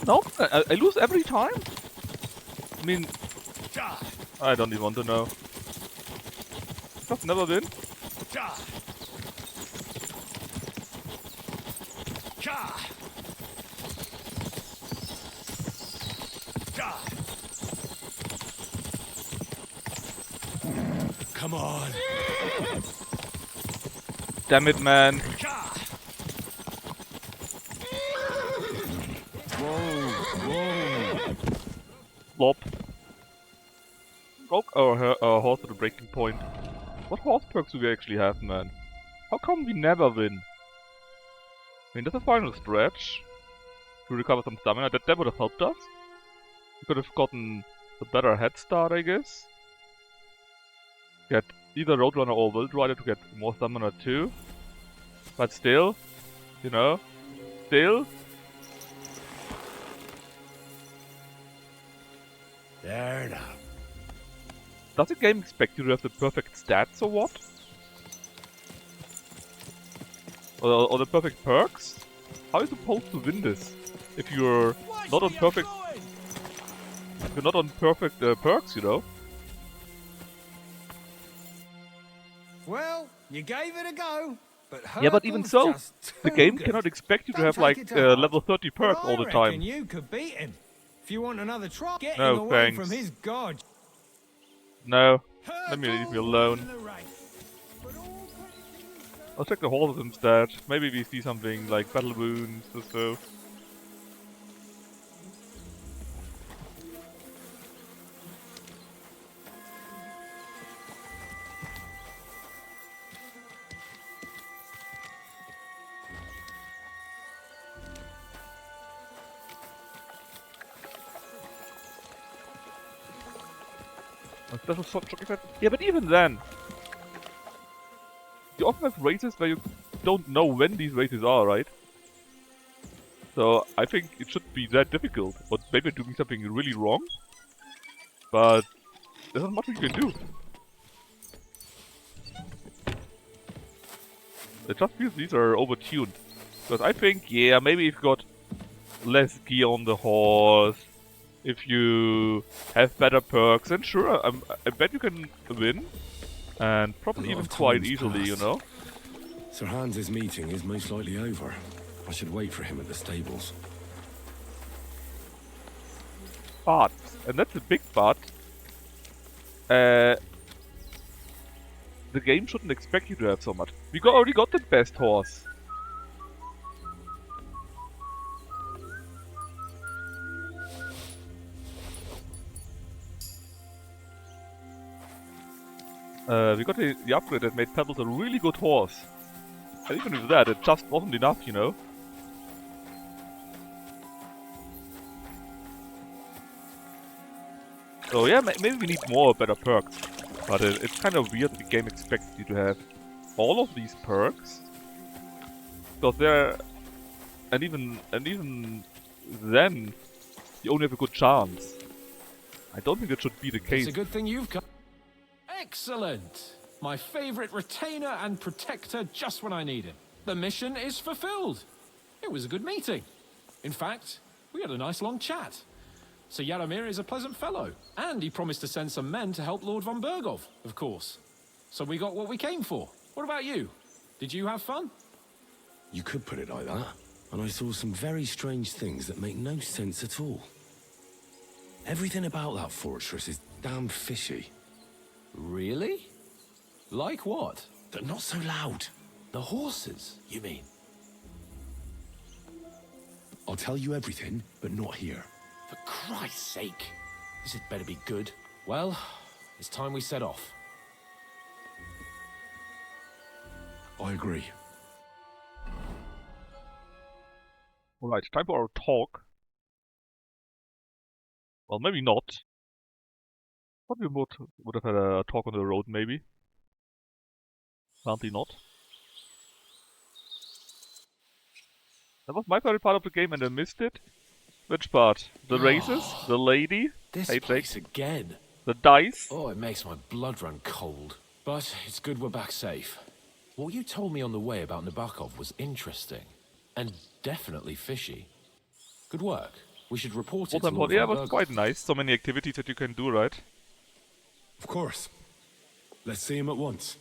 No, I lose every time? I mean, I don't even want to know. I've never been. Come on! Damn it, man. Whoa! Flop. Broke our horse to the breaking point. What horse perks do we actually have, man? How come we never win? I mean, that's a final stretch to recover some stamina. That would have helped us. We could have gotten a better head start, I guess. Get either Roadrunner or Wild Rider to get more stamina too. But still, you know, still. There now. Does the game expect you to have the perfect stats or what? Or the perfect perks? How are you supposed to win this if you're not on perfect? If you're not on perfect perks, you know. Well, you gave it a go, but Yeah, but even Hurtle's so, just the too game good. cannot expect you to Don't have take like it to heart, level 30 perks but all the I time. reckon you could beat him. If you want another try, get No, him away thanks. from his god. No, leave me alone. I'll check the horses instead. Maybe we see something like battle wounds or so. A special shot effect? Yeah, but even then, you often have races where you don't know when these races are, right? So I think it shouldn't be that difficult. But maybe I'm doing something really wrong. But there's not much we can do. It just feels these are overtuned. Because I think, yeah, maybe if you got less gear on the horse, if you have better perks, then sure, I bet you can win. And probably even quite easily, you know? Sir Hans's meeting is most likely over. I should wait for him at the stables. But, and that's a big but, the game shouldn't expect you to have so much. We already got the best horse. We got the upgrade that made Pebbles a really good horse. And even with that, it just wasn't enough, you know? So yeah, maybe we need more better perks. But it's kind of weird that the game expects you to have all of these perks. Because they're... And even then, you only have a good chance. I don't think that should be the case. It's a good thing you've come. Excellent! My favorite retainer and protector just when I need him. The mission is fulfilled. It was a good meeting. In fact, we had a nice long chat. Sir Yaromir is a pleasant fellow, and he promised to send some men to help Lord von Bergov, of course. So we got what we came for. What about you? Did you have fun? You could put it like that. And I saw some very strange things that make no sense at all. Everything about that fortress is damn fishy. Really? Like what? They're not so loud. The horses, you mean? I'll tell you everything, but not here. For Christ's sake. This had better be good. Well, it's time we set off. I agree. Alright, time for our talk. Well, maybe not. But we would have had a talk on the road, maybe. Apparently not. That was my favorite part of the game and I missed it. Which part? The races? The lady? This Hey, place Jake. again. The dice? Oh, it makes my blood run cold. But it's good we're back safe. What you told me on the way about Nebakov was interesting. And definitely fishy. Good work. We should report it to Lord Yeah, it von was Bergov. quite nice. So many activities that you can do, right? Of course. Let's see him at once.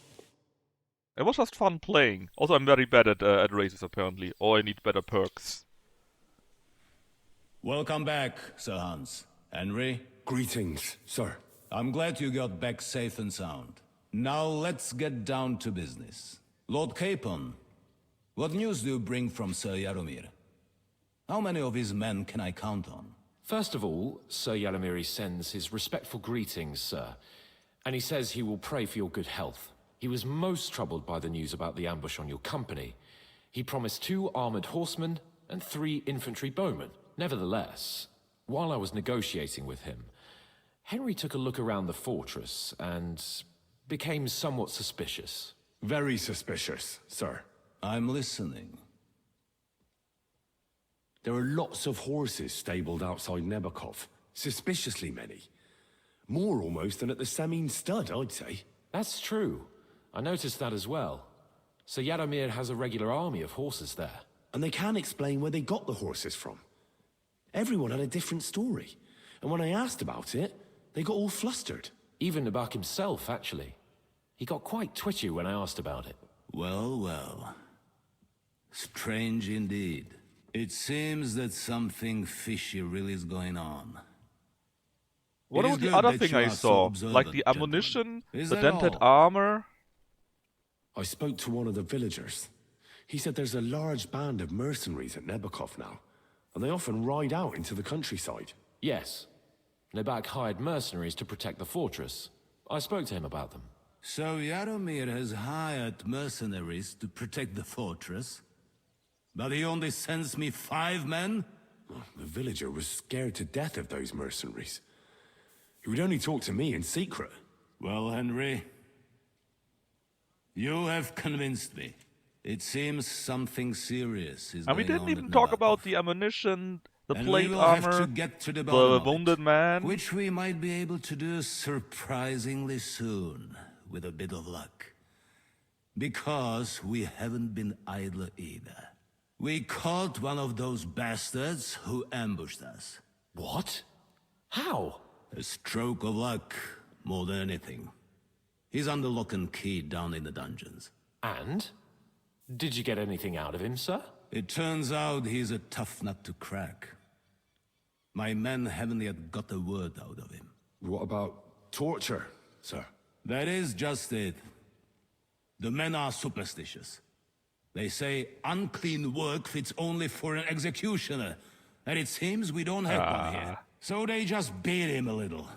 It was just fun playing. Also, I'm very bad at races, apparently. Or I need better perks. Welcome back, Sir Hans. Henry? Greetings, sir. I'm glad you got back safe and sound. Now let's get down to business. Lord Capon, what news do you bring from Sir Yaromir? How many of his men can I count on? First of all, Sir Yaromir sends his respectful greetings, sir. And he says he will pray for your good health. He was most troubled by the news about the ambush on your company. He promised 2 armored horsemen and 3 infantry bowmen. Nevertheless, while I was negotiating with him, Henry took a look around the fortress and became somewhat suspicious. Very suspicious, sir. I'm listening. There are lots of horses stabled outside Nebakov. Suspiciously many. More almost than at the Samin stud, I'd say. That's true. I noticed that as well. Sir Yaromir has a regular army of horses there. And they can't explain where they got the horses from. Everyone had a different story. And when I asked about it, they got all flustered. Even Nebak himself, actually. He got quite twitchy when I asked about it. Well, well. Strange indeed. It seems that something fishy really is going on. What It is about the good other that thing you I are so saw? observant, Like the gentlemen. ammunition, Is the that dented all? armor? I spoke to one of the villagers. He said there's a large band of mercenaries at Nebakov now, and they often ride out into the countryside. Yes. Nebak hired mercenaries to protect the fortress. I spoke to him about them. So Yaromir has hired mercenaries to protect the fortress? But he only sends me 5 men? The villager was scared to death of those mercenaries. He would only talk to me in secret. Well, Henry, you have convinced me. It seems something serious is And we going didn't on even at talk Nebakov. about the ammunition, the And plate we will have armor, to get to the bottom the of wounded it, man. which we might be able to do surprisingly soon, with a bit of luck. Because we haven't been idle either. We caught one of those bastards who ambushed us. What? How? A stroke of luck, more than anything. He's under lock and key down in the dungeons. And? Did you get anything out of him, sir? It turns out he's a tough nut to crack. My men haven't yet got a word out of him. What about torture, sir? That is just it. The men are superstitious. They say unclean work fits only for an executioner, and it seems we don't have one here. So they just beat him a little.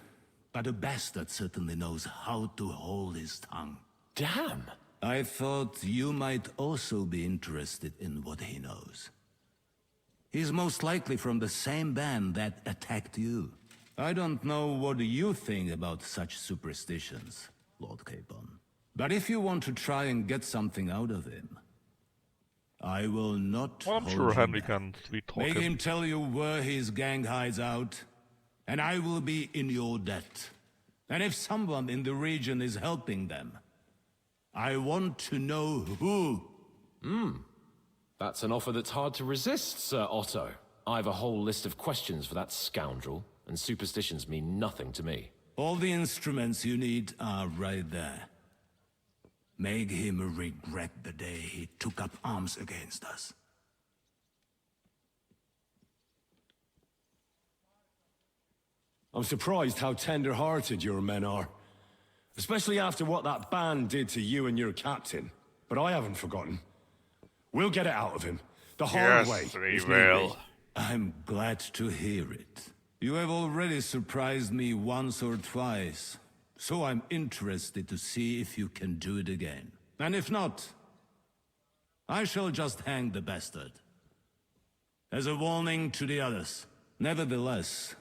But the bastard certainly knows how to hold his tongue. Damn! I thought you might also be interested in what he knows. He's most likely from the same band that attacked you. I don't know what you think about such superstitions, Lord Capon. But if you want to try and get something out of him, I will not Well, I'm hold sure you Henry back. can sweet talk Make him. him tell you where his gang hides out, and I will be in your debt. And if someone in the region is helping them, I want to know who. That's an offer that's hard to resist, Sir Otto. I have a whole list of questions for that scoundrel, and superstitions mean nothing to me. All the instruments you need are right there. Make him regret the day he took up arms against us. I'm surprised how tender-hearted your men are. Especially after what that band did to you and your captain. But I haven't forgotten. We'll get it out of him. The hard way. Yes, we if need will. be. I'm glad to hear it. You have already surprised me once or twice, so I'm interested to see if you can do it again. And if not, I shall just hang the bastard. As a warning to the others. Nevertheless,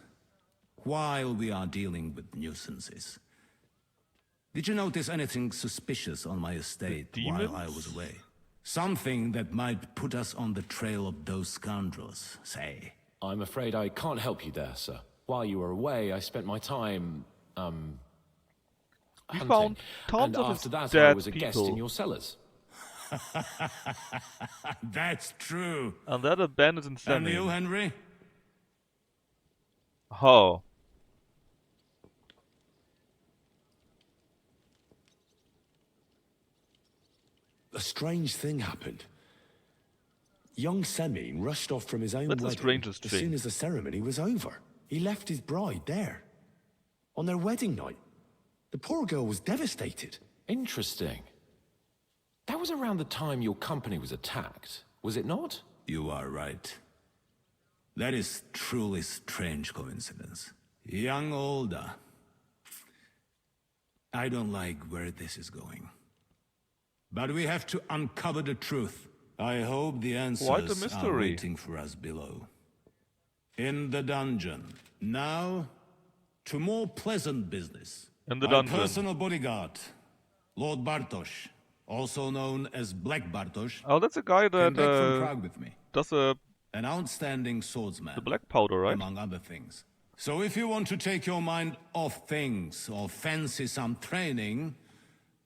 while we are dealing with nuisances, did you notice anything suspicious on my estate while I was away? Something that might put us on the trail of those scoundrels, say. I'm afraid I can't help you there, sir. While you were away, I spent my time, We hunting. found tons And of after his that, I dead was a guest people. in your cellars. That's true. And that abandoned And insanity. you, Henry? Oh. A strange thing happened. Young Semine rushed off from his own That's the wedding strangest as thing. soon as the ceremony was over. He left his bride there. On their wedding night. The poor girl was devastated. Interesting. That was around the time your company was attacked, was it not? You are right. That is truly strange coincidence. Young Olda. I don't like where this is going. But we have to uncover the truth. I hope the answers Quite a are mystery. waiting for us below. In the dungeon. Now, to more pleasant business. In the My dungeon. personal bodyguard, Lord Bartosz, also known as Black Bartosz. Oh, that's a guy Came that back from Prague with me. does a An outstanding swordsman. the black powder, right? Among other things. So if you want to take your mind off things or fancy some training,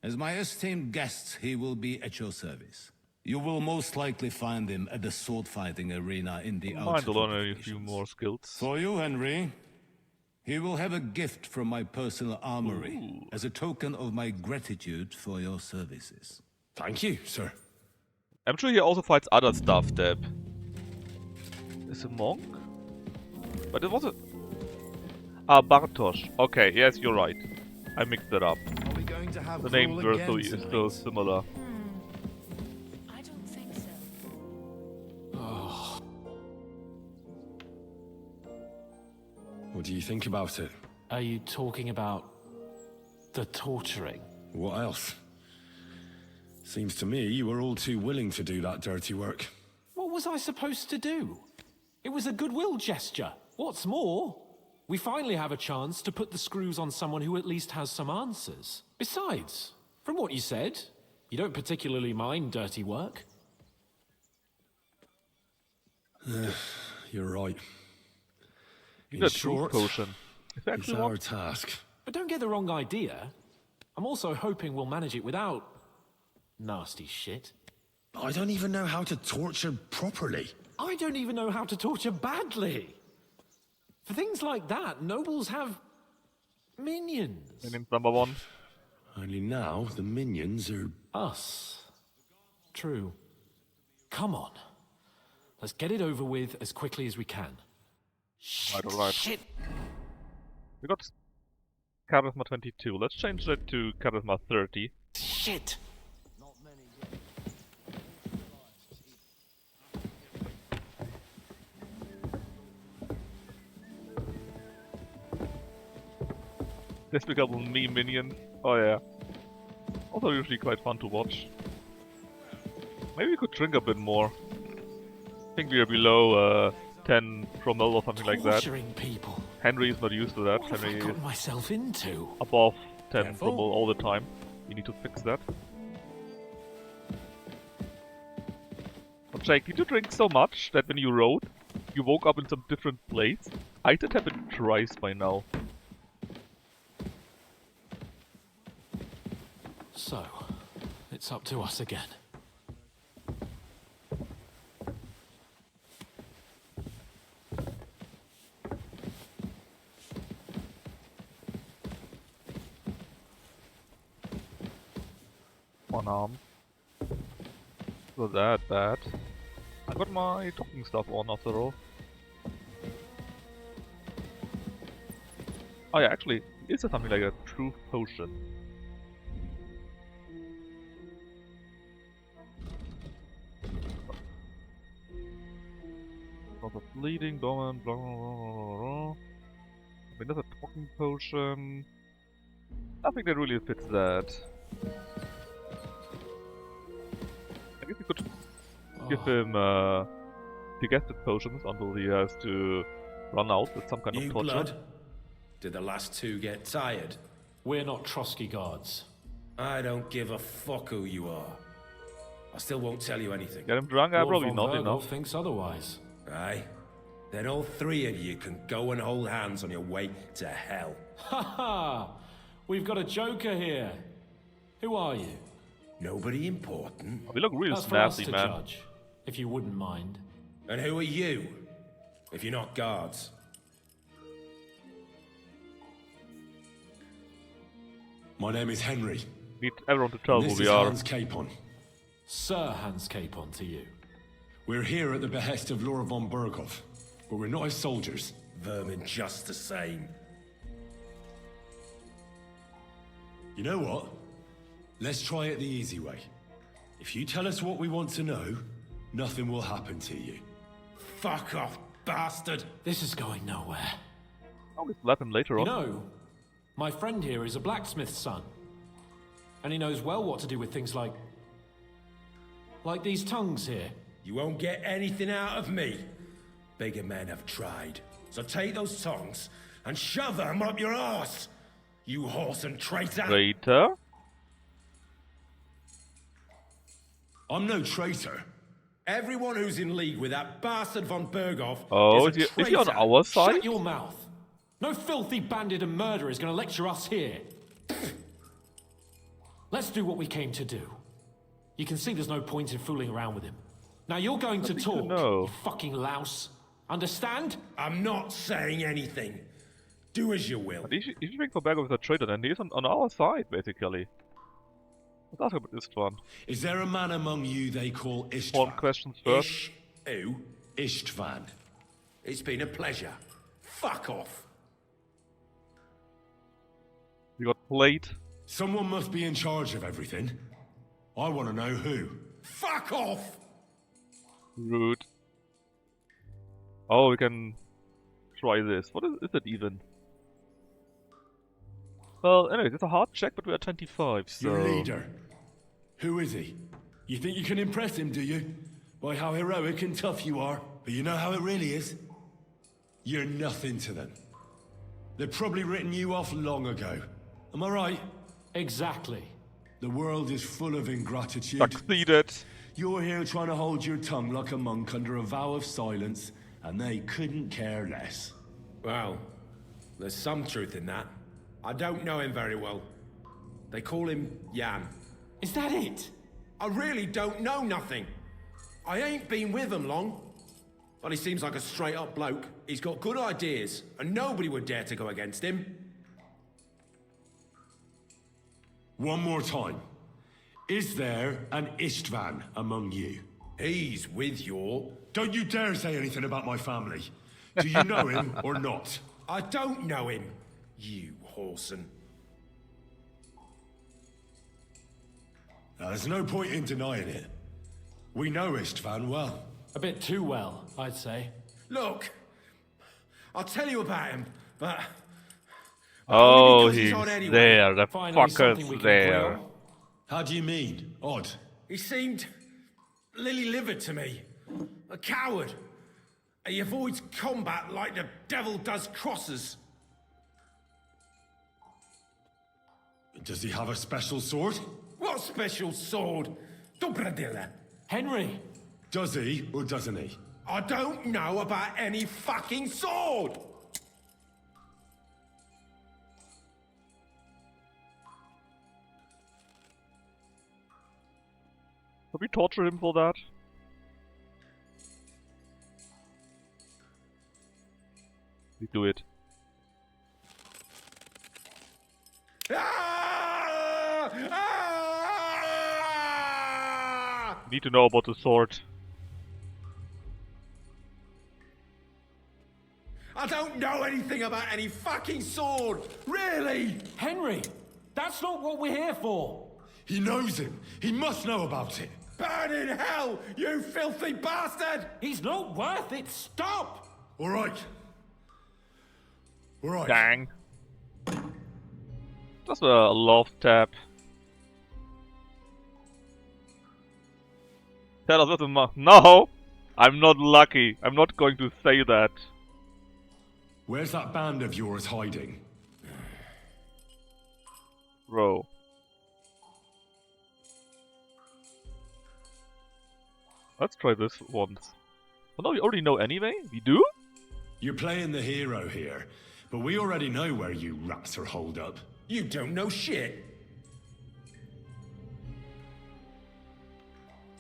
as my esteemed guest, he will be at your service. You will most likely find him at the sword-fighting arena in the Mind outer to learn a fortifications. few more skills. For you, Henry, he will have a gift from my personal armory as a token of my gratitude for your services. Thank you, sir. I'm sure he also fights other stuff, Deb. Is a monk? But it was a... Ah, Bartosz. Okay, yes, you're right. I mixed that up. Are we going to have The names brawl were again still tonight? similar. I don't think so. What do you think about it? Are you talking about the torturing? What else? Seems to me you were all too willing to do that dirty work. What was I supposed to do? It was a goodwill gesture. What's more, we finally have a chance to put the screws on someone who at least has some answers. Besides, from what you said, you don't particularly mind dirty work. You're right. You In need a truth short, potion. Is that it's actually our what? task. But don't get the wrong idea. I'm also hoping we'll manage it without nasty shit. I don't even know how to torture properly. I don't even know how to torture badly. For things like that, nobles have minions. Minions number 1. Only now the minions are Us. True. Come on. Let's get it over with as quickly as we can. Right. Shit. We got Charisma 22. Let's change that to Charisma 30. Shit. Despicable Me minions. Oh yeah. Also usually quite fun to watch. Maybe we could drink a bit more. I think we are below 10 promille or something like that. Torturing people. Henry is not used to that. What have Henry I is got myself into? above 10 Careful. promille all the time. We need to fix that. But Jake, did you drink so much that when you rode, you woke up in some different place? I did happen twice by now. So, it's up to us again. One arm. Was that bad? I got my talking stuff on after all. Oh yeah, actually, is there something like a truth potion? Lots of bleeding, dormant, blah blah blah blah blah. I mean, there's a talking potion. Nothing that really fits that. I guess we could give him digestive potions until he has to run out with some kind of New torture. blood? Did the last two get tired? We're not Trotsky guards. I don't give a fuck who you are. I still won't tell you anything. Get him drunk? Lord Probably von not Virgil enough. thinks otherwise. Aye? Then all three of you can go and hold hands on your way to hell. Ha ha! We've got a joker here. Who are you? Nobody important. We look real That's for us snazzy, to man. judge, if you wouldn't mind. And who are you? If you're not guards. My name is Henry. Need everyone to tell and who this we is are. Hans Capon. Sir Hans Capon to you. We're here at the behest of Laura von Berghoff, but we're not his soldiers. Vermin just the same. You know what? Let's try it the easy way. If you tell us what we want to know, nothing will happen to you. Fuck off, bastard! This is going nowhere. I'll just slap him later You on. know, my friend here is a blacksmith's son. And he knows well what to do with things like these tongues here. You won't get anything out of me. Bigger men have tried. So take those tongs and shove them up your arse, you horse and traitor! Traitor? I'm no traitor. Everyone who's in league with that bastard von Berghoff Oh, is a is he on traitor. our side? Shut your mouth! No filthy bandit and murderer is going to lecture us here. Let's do what we came to do. You can see there's no point in fooling around with him. Now you're going to talk, you fucking louse. Understand? I'm not saying anything. Do as you will. But if you think for Berghoff is a traitor, then he's on our side, basically. Let's ask about this one. Is there a man among you they call Istvan? One question first. Who? Istvan. It's been a pleasure. Fuck off. We got played. Someone must be in charge of everything. I want to know who. Fuck off! Rude. Oh, we can try this. What is it even? Well, anyways, it's a hard check, but we're at 25, so... Your leader. Who is he? You think you can impress him, do you? By how heroic and tough you are. But you know how it really is? You're nothing to them. They've probably written you off long ago. Am I right? Exactly. The world is full of ingratitude. Succeeded. You're here trying to hold your tongue like a monk under a vow of silence, and they couldn't care less. Well, there's some truth in that. I don't know him very well. They call him Jan. Is that it? I really don't know nothing. I ain't been with him long. But he seems like a straight-up bloke. He's got good ideas, and nobody would dare to go against him. One more time. Is there an Istvan among you? He's with your... Don't you dare say anything about my family. Do you know him or not? I don't know him, you whoreson. Now, there's no point in denying it. We know Istvan well. A bit too well, I'd say. Look, I'll tell you about him, but... Oh, only because he's odd anyway. there. The Finally, something we fucker's can agree there. on. How do you mean? Odd? He seemed lily-livered to me. A coward. He avoids combat like the devil does crosses. Does he have a special sword? What special sword? Dobradilla. Henry! Does he or doesn't he? I don't know about any fucking sword! Can we torture him for that? We do it. Need to know about the sword. I don't know anything about any fucking sword! Really! Henry! That's not what we're here for! He knows him! He must know about it! Burn in hell, you filthy bastard! He's not worth it! Stop! Alright. Alright. Dang. That's a love tap. Tell us what the No! I'm not lucky. I'm not going to say that. Where's that band of yours hiding? Bro. Let's try this once. Oh no, we already know anyway? We do? You're playing the hero here, but we already know where you rats are holed up. You don't know shit!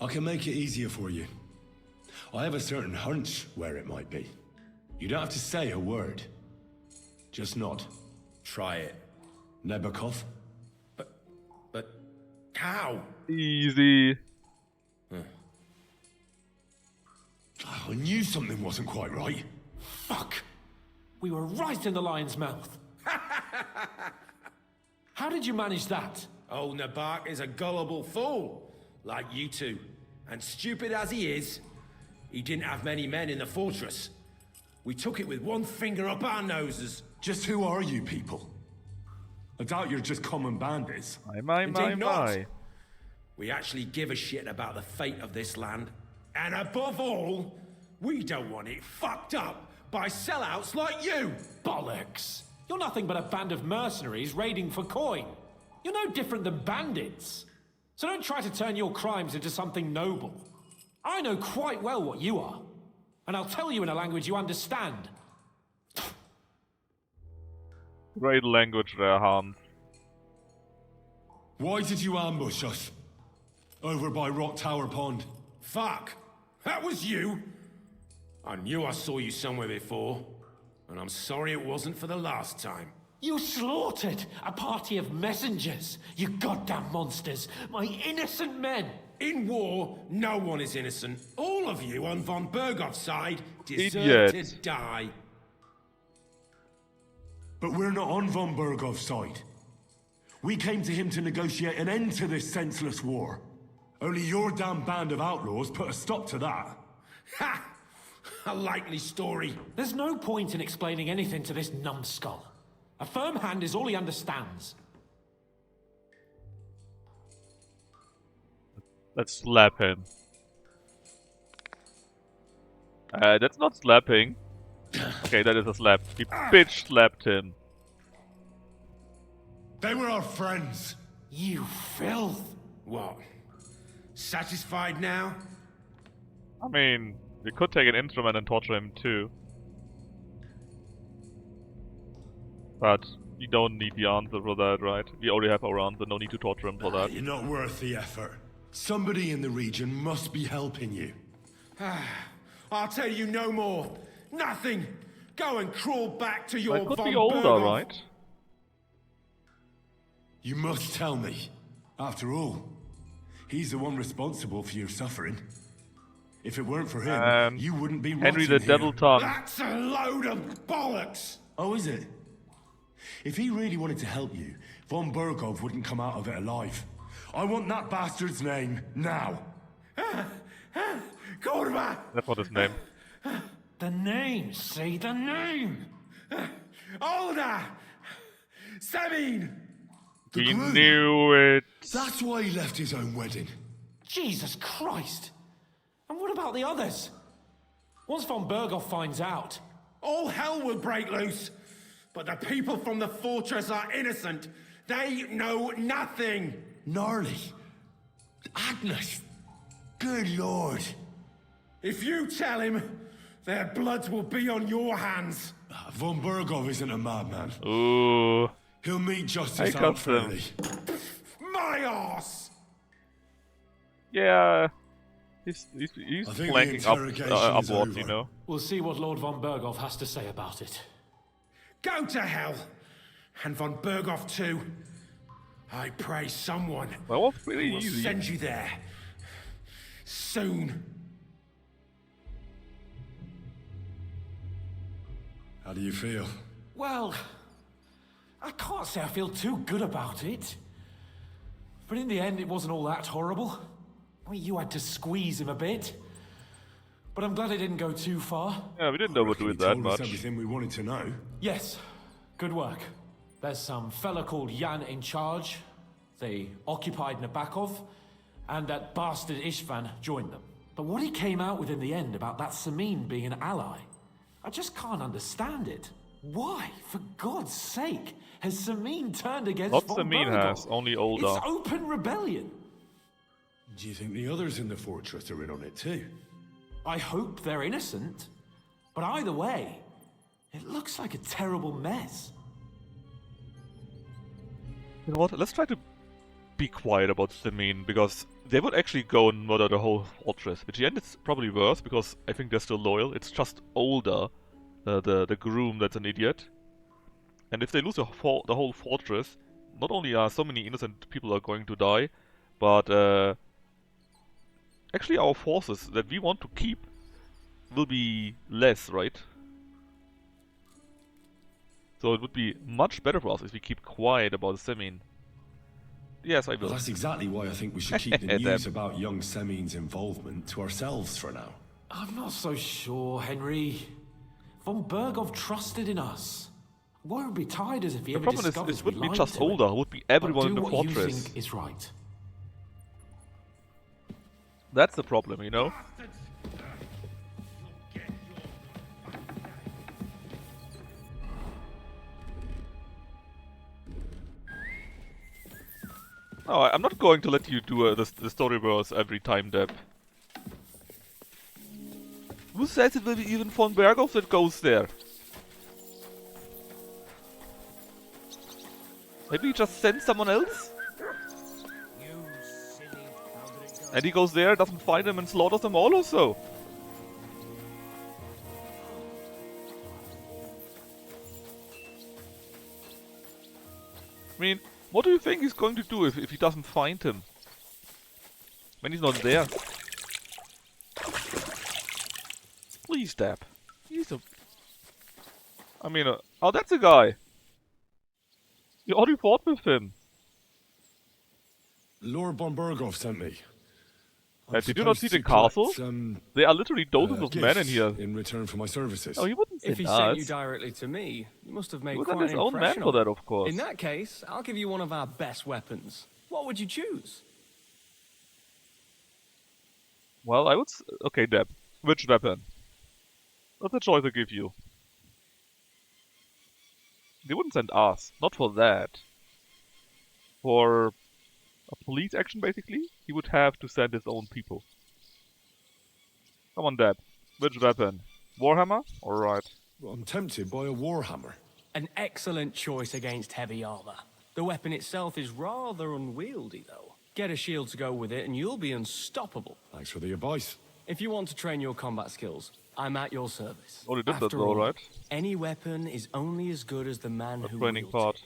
I can make it easier for you. I have a certain hunch where it might be. You don't have to say a word. Just nod. Try it. Nebakov? But... how? Easy. Oh, I knew something wasn't quite right. Fuck! We were right in the lion's mouth. How did you manage that? Old Nebak is a gullible fool, like you two. And stupid as he is, he didn't have many men in the fortress. We took it with one finger up our noses. Just who are you people? I doubt you're just common bandits. Indeed not. We actually give a shit about the fate of this land. And above all, we don't want it fucked up by sellouts like you! Bollocks! You're nothing but a band of mercenaries raiding for coin. You're no different than bandits. So don't try to turn your crimes into something noble. I know quite well what you are. And I'll tell you in a language you understand. Great language there, Hans. Why did you ambush us? Over by Rock Tower Pond. Fuck! That was you! I knew I saw you somewhere before. And I'm sorry it wasn't for the last time. You slaughtered a party of messengers, you goddamn monsters, my innocent men! In war, no one is innocent. All of you on von Bergov's side deserve Idiot. to die. But we're not on von Bergov's side. We came to him to negotiate an end to this senseless war. Only your damn band of outlaws put a stop to that. Ha! A likely story. There's no point in explaining anything to this numbskull. A firm hand is all he understands. Let's slap him. That's not slapping. Okay, that is a slap. We bitch slapped him. They were our friends. You filth! What? Satisfied now? I mean, we could take an instrument and torture him too. But we don't need the answer for that, right? We already have our answer, no need to torture him for that. You're not worth the effort. Somebody in the region must be helping you. I'll tell you no more. Nothing. Go and crawl back to your I could von be older, Berghoff. right? You must tell me. After all, he's the one responsible for your suffering. If it weren't for him, you wouldn't be Henry the rotting Devil here. Tongue. That's a load of bollocks! Oh, is it? If he really wanted to help you, von Berghoff wouldn't come out of it alive. I want that bastard's name, now. Kurva! That's not his name. The name, say the name! Older! Sabine! We knew it. That's why he left his own wedding. Jesus Christ! And what about the others? Once von Berghoff finds out... All hell will break loose! But the people from the fortress are innocent! They know nothing! Gnarly. Agnes. Good lord. If you tell him, their bloods will be on your hands. Von Berghoff isn't a madman. Ooh. He'll meet justice I out got them. fairly. My arse! Yeah. He's I think the flanking up, interrogation is upwards, over. you know. We'll see what Lord von Berghoff has to say about it. Go to hell! And von Berghoff too. I pray someone That was pretty will easy. send you there. Soon. How do you feel? Well, I can't say I feel too good about it. But in the end, it wasn't all that horrible. I mean, you had to squeeze him a bit. But I'm glad it didn't go too far. Yeah, we didn't overdo it that Told us much. everything we wanted to know. Yes, good work. There's some fella called Jan in charge. They occupied Nebakov, and that bastard Istvan joined them. But what he came out with in the end about that Samin being an ally, I just can't understand it. Why, for God's sake, has Samin turned against Not von Samin Berghoff? has, only older. It's open rebellion. Do you think the others in the fortress are in on it too? I hope they're innocent. But either way, it looks like a terrible mess. You know what? Let's try to be quiet about Samin, because they would actually go and murder the whole fortress. Which in the end it's probably worse, because I think they're still loyal. It's just older, the groom that's an idiot. And if they lose the whole fortress, not only are so many innocent people are going to die, but actually our forces that we want to keep will be less, right? So it would be much better for us if we keep quiet about Samin. Yes, I will. Well, that's exactly why I think we should keep the news about young Semin's involvement to ourselves for now. I'm not so sure, Henry. Von Berghoff trusted in us. Why would be tired as if he The ever problem is, discovers it we wouldn't be lied just to him. older, it would be everyone in But the do what you fortress. think is right. That's the problem, you know? Oh, I'm not going to let you do the story verse every time, Deb. Who says it will be even von Berghoff that goes there? Maybe you just send someone else? And he goes there, doesn't find them and slaughters them all or so? I mean, what do you think he's going to do if he doesn't find him? When he's not there? Please, Dab. He's a... I mean, oh, that's a guy! You already fought with him. Lord von Berghoff sent me. Did you not see the castle? There are literally dozens of men in gifts here. in return for my services. Oh, he wouldn't If send he us. sent you directly to me, you must have made He quite was an his own man impression for on that, him. of course. In that case, I'll give you one of our best weapons. What would you choose? Well, I would... Okay, Deb. Which weapon? That's a choice I give you. They wouldn't send us. Not for that. For... a police action basically, he would have to send his own people. Come on, Dad. Which weapon? Warhammer? Alright. Well, I'm tempted by a warhammer. An excellent choice against heavy armor. The weapon itself is rather unwieldy, though. Get a shield to go with it, and you'll be unstoppable. Thanks for the advice. If you want to train your combat skills, I'm at your service. Oh, they did that After though, all, right? any weapon is only as good as the man The who training wields part. it.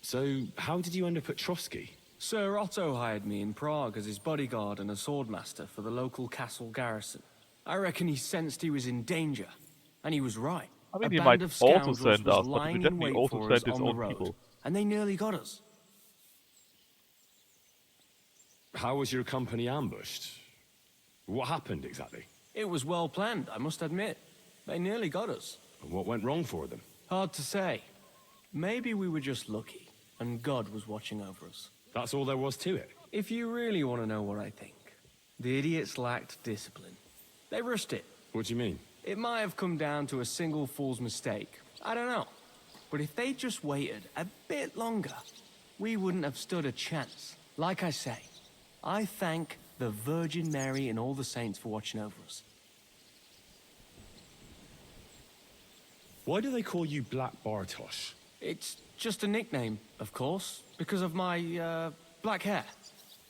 So, how did you end up at Trotsky? Sir Otto hired me in Prague as his bodyguard and a swordmaster for the local castle garrison. I reckon he sensed he was in danger, and he was right. I mean, A he band might of also scoundrels send was us, but he lying in definitely wait also for send us his on the own road, people. and they nearly got us. How was your company ambushed? What happened exactly? It was well planned, I must admit. They nearly got us. And what went wrong for them? Hard to say. Maybe we were just lucky, and God was watching over us. That's all there was to it? If you really want to know what I think, the idiots lacked discipline. They rushed it. What do you mean? It might have come down to a single fool's mistake. I don't know. But if they just waited a bit longer, we wouldn't have stood a chance. Like I say, I thank the Virgin Mary and all the saints for watching over us. Why do they call you Black Bartosz? It's just a nickname, of course, because of my, black hair.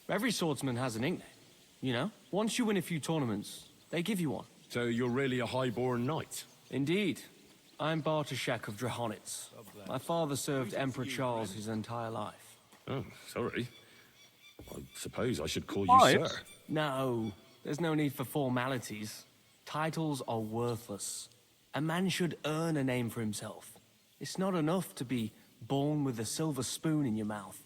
Every swordsman has a nickname, you know? Once you win a few tournaments, they give you one. So you're really a highborn knight? Indeed. I'm Bartoszek of Drahonitz. My father served Emperor Charles his entire life. Oh, sorry. I suppose I should call Right. you sir. No, there's no need for formalities. Titles are worthless. A man should earn a name for himself. It's not enough to be born with a silver spoon in your mouth.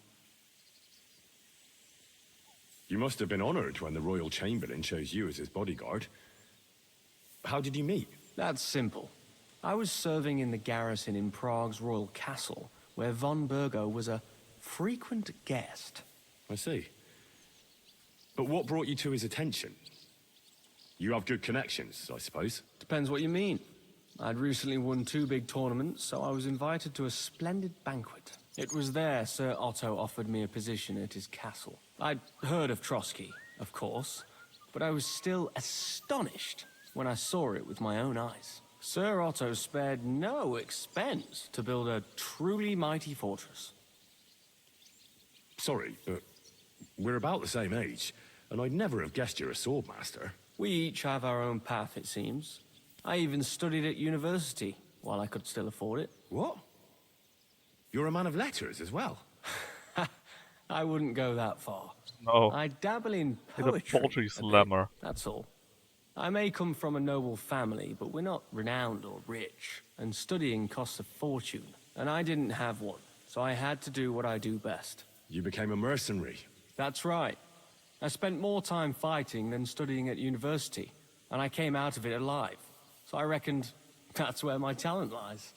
You must have been honored when the Royal Chamberlain chose you as his bodyguard. How did you meet? That's simple. I was serving in the garrison in Prague's royal castle, where von Burgo was a frequent guest. I see. But what brought you to his attention? You have good connections, I suppose. Depends what you mean. I'd recently won 2 big tournaments, so I was invited to a splendid banquet. It was there Sir Otto offered me a position at his castle. I'd heard of Trotsky, of course, but I was still astonished when I saw it with my own eyes. Sir Otto spared no expense to build a truly mighty fortress. Sorry, but we're about the same age, and I'd never have guessed you're a swordmaster. We each have our own path, it seems. I even studied at university, while I could still afford it. What? You're a man of letters as well? I wouldn't go that far. No. I dabble in He's poetry. a poetry bit, slammer. that's all. I may come from a noble family, but we're not renowned or rich, and studying costs a fortune, and I didn't have one, so I had to do what I do best. You became a mercenary. That's right. I spent more time fighting than studying at university, and I came out of it alive. So I reckoned that's where my talent lies.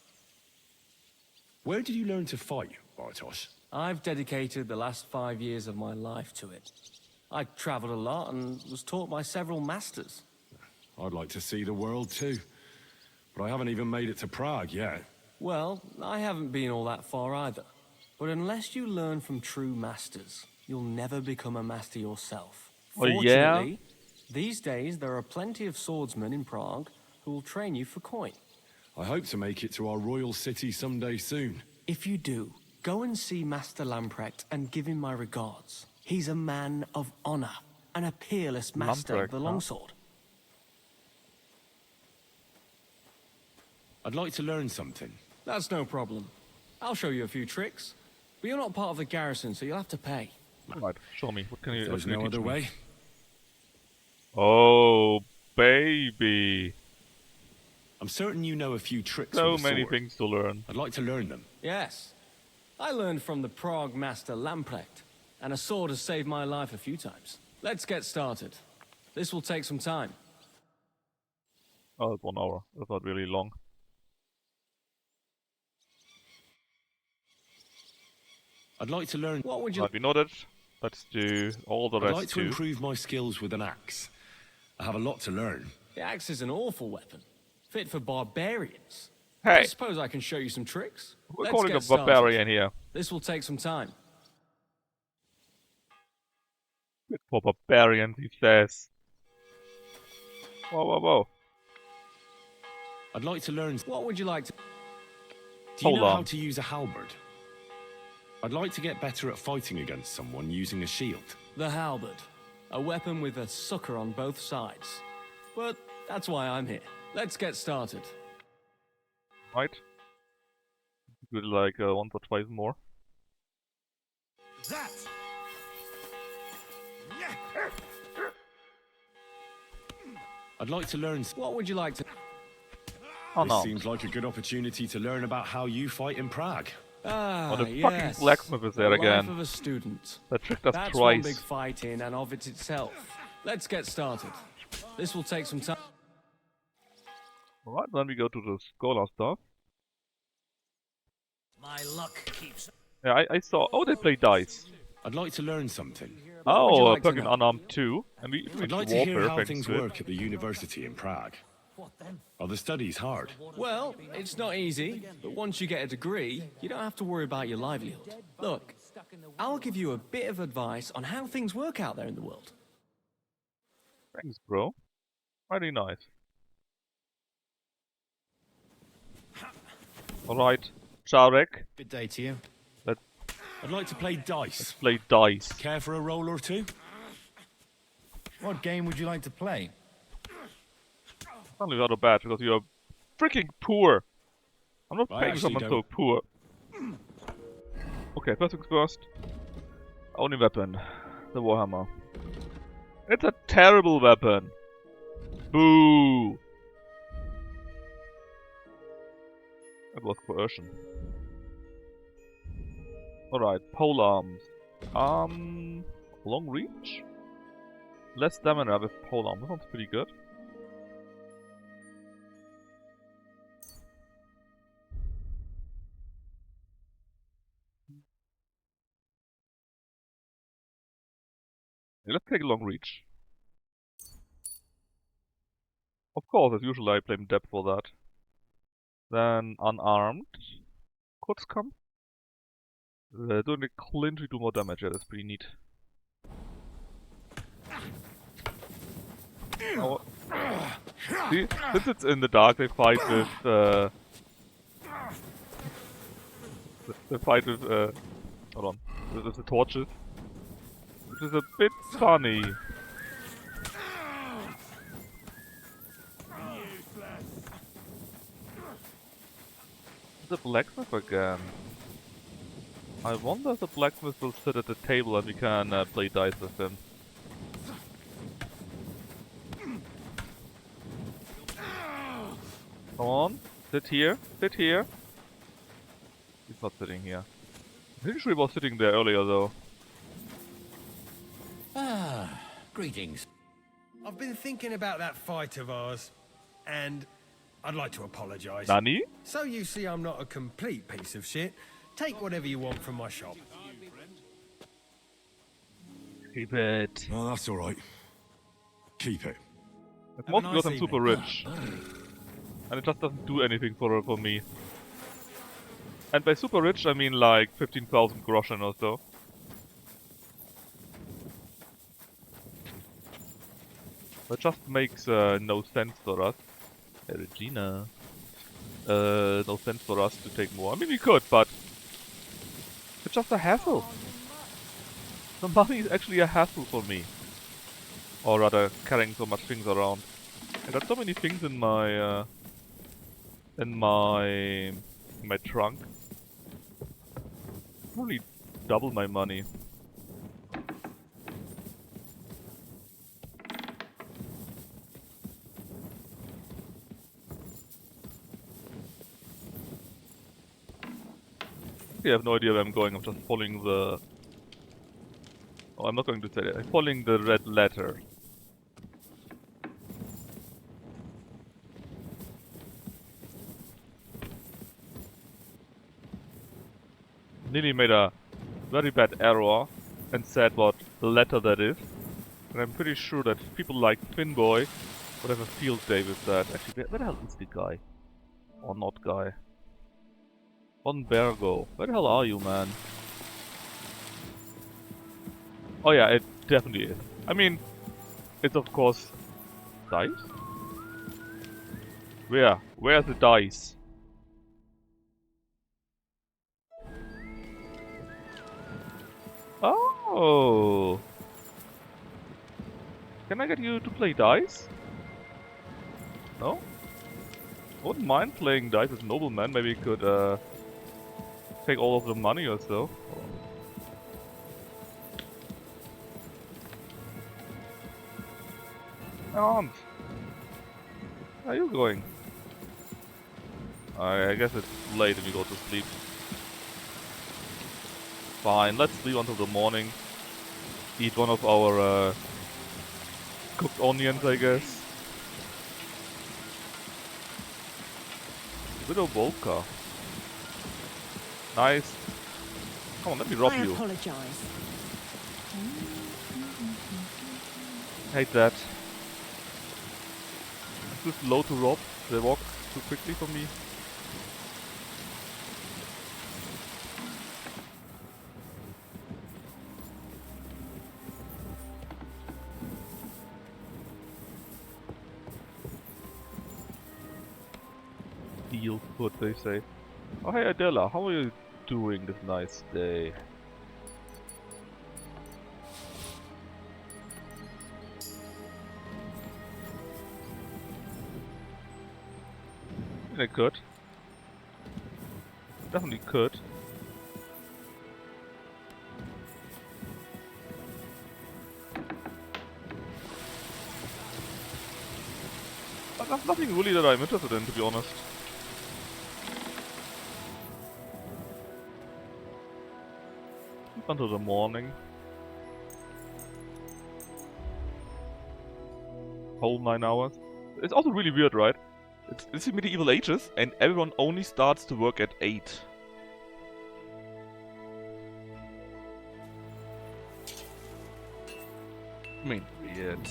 Where did you learn to fight, Bartosz? I've dedicated the last 5 years of my life to it. I traveled a lot and was taught by several masters. I'd like to see the world too. But I haven't even made it to Prague yet. Well, I haven't been all that far either. But unless you learn from true masters, you'll never become a master yourself. Well, yeah. Fortunately, these days there are plenty of swordsmen in Prague who will train you for coin. I hope to make it to our royal city someday soon. If you do, go and see Master Lamprecht and give him my regards. He's a man of honor and a peerless master of Lamprecht, the huh? longsword. I'd like to learn something. That's no problem. I'll show you a few tricks. But you're not part of the garrison, so you'll have to pay. Right, show me. What can you? There's what can you no teach other me? way. Oh, baby! I'm certain you know a few tricks So with a many sword. things to learn. I'd like to learn them. Yes. I learned from the Prague master Lamprecht, and a sword has saved my life a few times. Let's get started. This will take some time. Oh, it's 1 hour. That's not really long. I'd like to learn. What would you... Right, we know that. Let's do all the I'd rest like to too. improve my skills with an axe. I have a lot to learn. The axe is an awful weapon, fit for barbarians. Hey! I suppose I can show you some tricks. We're Let's calling get a started. barbarian here. This will take some time. For barbarians, he says. Whoa, whoa, whoa. I'd like to learn... What would you like to... Do you know how on. to use a halberd? I'd like to get better at fighting against someone using a shield. The halberd. A weapon with a sucker on both sides. But that's why I'm here. Let's get started. Right? Do it like once or twice more. That. I'd like to learn... What would you like to... Oh, this no. seems like a good opportunity to learn about how you fight in Prague. Ah, Oh, the yes. fucking blacksmith is there The again. Life of a student. That tricked us That's twice. one big fight in and of it itself. Let's get started. This will take some time. Alright, then we go to the scholar stuff. My luck keeps. Yeah, I saw... Oh, they play dice. I'd like to learn something. Oh, like to fucking know? unarmed 2. And we I'd reached like to hear warfare how thanks things to it. work at the university in Prague. Are the studies hard? Well, it's not easy, but once you get a degree, you don't have to worry about your livelihood. Look, I'll give you a bit of advice on how things work out there in the world. Thanks, bro. Very nice. Alright, Czarek, Good day to you. I'd like to play dice. play dice. Care for a roll or two? What game would you like to play? Only not a bad because you're freaking poor. I'm not I paying actually someone so don't. poor. Okay, first things first. Only weapon. The Warhammer. It's a terrible weapon. Boo! That was coercion. Alright, pole arms. Long reach? Less stamina with pole arm. That sounds pretty good. Let's take a long reach. Of course, as usual, I blame depth for that. Then unarmed. Could come. Doing the clinch, we do more damage. Yeah, that's pretty neat. Oh. See, since it's in the dark, they fight with. They fight with. Hold on. With the torches. Which is a bit funny. The blacksmith again. I wonder if the blacksmith will sit at the table and we can play dice with him. Come on, sit here, sit here. He's not sitting here. I'm pretty sure he was sitting there earlier though. Ah, greetings. I've been thinking about that fight of ours, and I'd like to apologise. Nani? So you see I'm not a complete piece of shit. Take whatever you want from my shop. Keep it. Oh, that's alright. Keep it. It's Have a mostly because nice I'm super evening. rich. And it just doesn't do anything for me. And by super rich I mean like 15,000 groschen or so. That just makes no sense for us. Hey, Regina. No sense for us to take more. I mean we could, but it's just a hassle. The money is actually a hassle for me. Or rather, carrying so much things around. I got so many things in my trunk. Probably double my money. I have no idea where I'm going. I'm just following the... Oh, I'm not going to say that. I'm following the red letter. Nearly made a very bad error and said what letter that is. And I'm pretty sure that people like Finboy would have a field day with that. Actually, where the hell is the guy? Or not guy. On Bergo. Where the hell are you, man? Oh yeah, it definitely is. I mean, it's of course dice? Where? Where's the dice? Oh! Can I get you to play dice? No? Wouldn't mind playing dice as nobleman. Maybe you could take all of the money or so. Where are you going? I guess it's late and we go to sleep. Fine, let's sleep until the morning. Eat one of our cooked onions, I guess. Widow Volka. Nice. Come on, let me rob you. I apologize. Hate that. It's too slow to rob. They walk too quickly for me. Deal food, they say. Oh hey Adela, how are you doing this nice day? They could. Definitely could. But there's nothing really that I'm interested in, to be honest. Until the morning. Whole 9 hours. It's also really weird, right? It's the medieval ages and everyone only starts to work at 8. I mean, weird.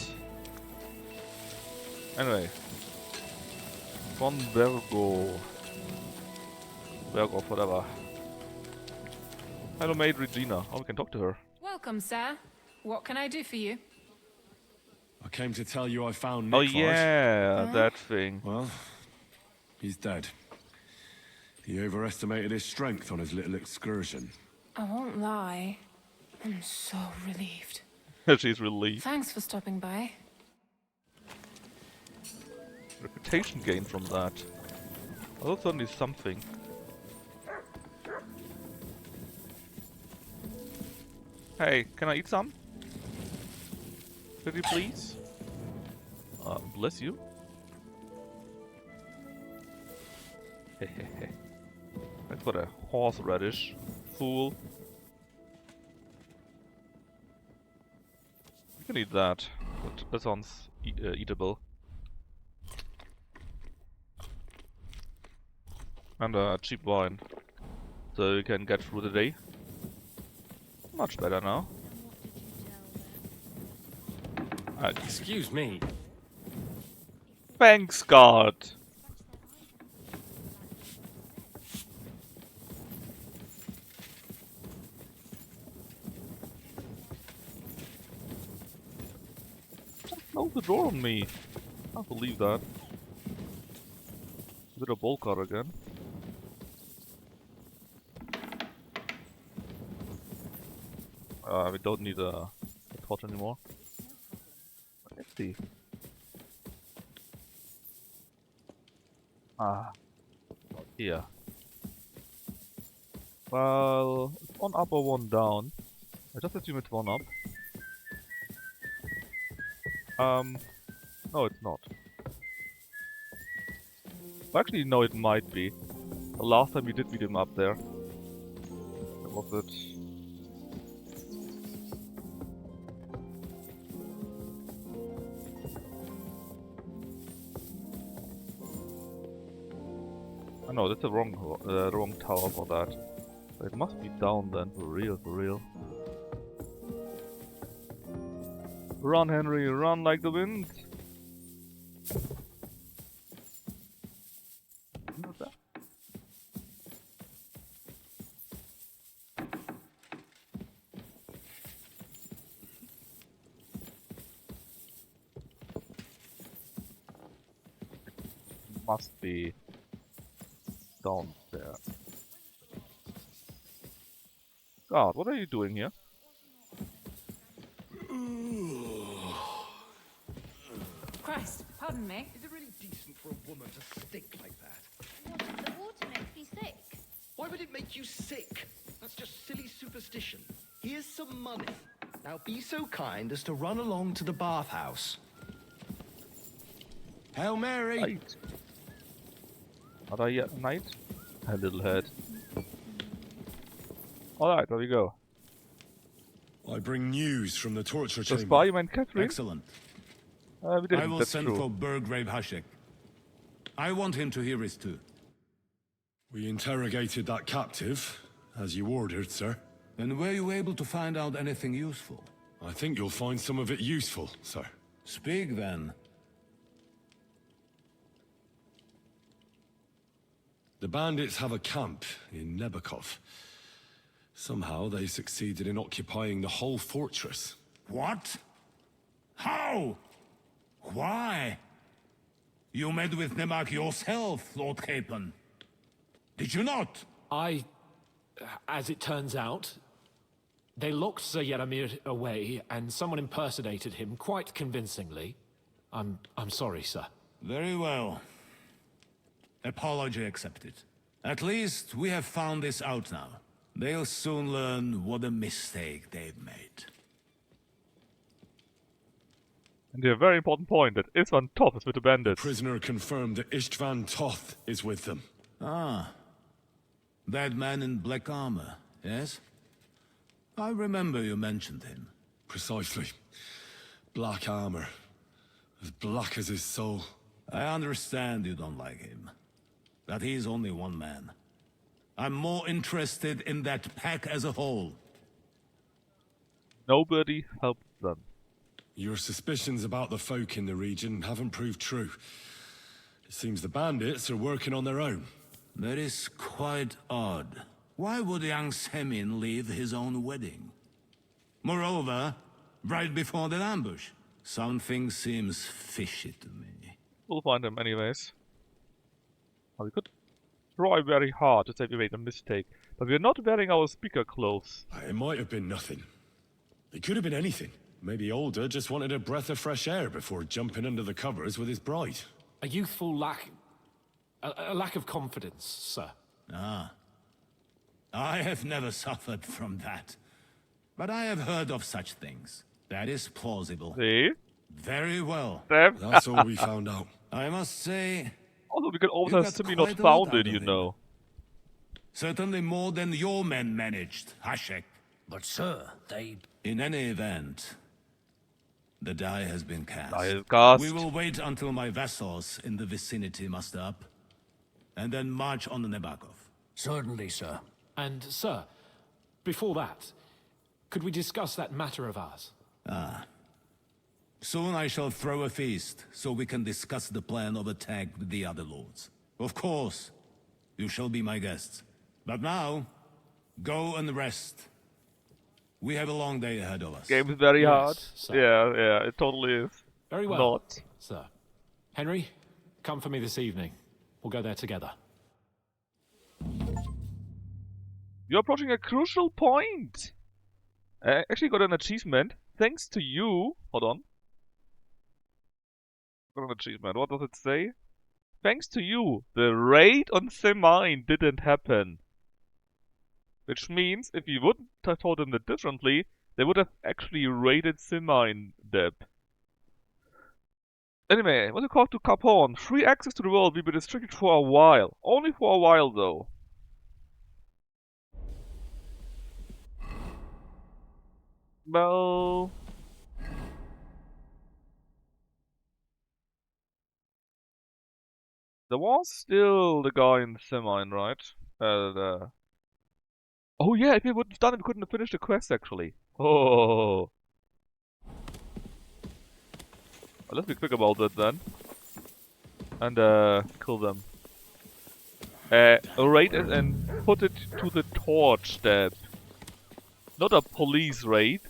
Anyway. Von Bergo. Bergo, whatever. Hello maid Regina. Oh, we can talk to her. Welcome, sir. What can I do for you? I came to tell you I found Oh Nebakov. yeah, that thing. Well, he's dead. He overestimated his strength on his little excursion. I won't lie. I'm so relieved. She's relieved. Thanks for stopping by. Reputation gain from that. Oh, that's certainly something. Hey, can I eat some? Pretty please? Bless you. Hehehe. I've got a horseradish. Fool. You can eat that. That sounds eatable. And cheap wine. So you can get through the day. Much better now. Excuse me. Thanks, God. Close the door on me. Can't believe that. A bit of bolt car again. We don't need a pot anymore. Let's see. Here. Well, it's one up or one down. I just assume it's one up. No, it's not. Well, actually, no, it might be. The last time we did beat him up there. That was it. Oh no, that's the wrong tower for that. So it must be down then, for real, for real. Run, Henry, run like the wind! Not that. must be down there. God, what are you doing here? Christ, pardon me. Is it really decent for a woman to stink like that? The water makes me sick. Why would it make you sick? That's just silly superstition. Here's some money. Now be so kind as to run along to the bathhouse. Hail Mary! Knight. Are I yet a knight? A little head. Alright, there we go. I bring news from the torture The chamber. spy, you meant Catherine? Excellent. We didn't, I will that's send true. for Burgrave Hashek. I want him to hear it too. We interrogated that captive, as you ordered, sir. And were you able to find out anything useful? I think you'll find some of it useful, sir. Speak then. The bandits have a camp in Nebakov. Somehow they succeeded in occupying the whole fortress. What? How? Why? You met with Nemak yourself, Lord Capon. Did you not? As it turns out, they locked Sir Yaramir away, and someone impersonated him quite convincingly. I'm sorry, sir. Very well. Apology accepted. At least we have found this out now. They'll soon learn what a mistake they've made. And a very important point that Istvan Toth is with the bandits. Prisoner confirmed that Istvan Toth is with them. Ah. That man in black armor, yes? I remember you mentioned him. Precisely. Black armor. As black as his soul. I understand you don't like him. But he's only one man. I'm more interested in that pack as a whole. Nobody helped them. Your suspicions about the folk in the region haven't proved true. It seems the bandits are working on their own. That is quite odd. Why would young Semin leave his own wedding? Moreover, right before the ambush, something seems fishy to me. We'll find them anyways. Oh, we could try very hard to say we made a mistake, but we're not wearing our speaker clothes. It might have been nothing. It could have been anything. Maybe Alder just wanted a breath of fresh air before jumping under the covers with his bride. A youthful lack... a lack of confidence, sir. Ah. I have never suffered from that. But I have heard of such things. That is plausible. See? Very well. That's all we found out. I must say... Also, we could always have simply not found it, you know. Certainly more than your men managed, Hashek. But sir, they... In any event, the die has been cast. Die is cast. We will wait until my vessels in the vicinity muster up, and then march on the Nebakov. Certainly, sir. And, sir, before that, could we discuss that matter of ours? Ah. Soon I shall throw a feast, so we can discuss the plan of attack with the other lords. Of course, you shall be my guests. But now, go and rest. We have a long day ahead of us. Game is very hard. Sir. Yeah, it totally is. Very well, Not. sir. Henry, come for me this evening. We'll go there together. You're approaching a crucial point. I actually got an achievement. Thanks to you. Hold on. Got an achievement. What does it say? Thanks to you, the raid on Semine didn't happen. Which means, if you wouldn't have told them that differently, they would have actually raided Semine Deb. Anyway, when you call to Capone, free access to the world will be restricted for a while. Only for a while, though. Well... There was still the guy in the Semine, right? Oh yeah, if we wouldn't have done it, we couldn't have finished the quest, actually. Oh. Well, let's be quick about that then. And, kill them. Raid it and put it to the torch step. Not a police raid.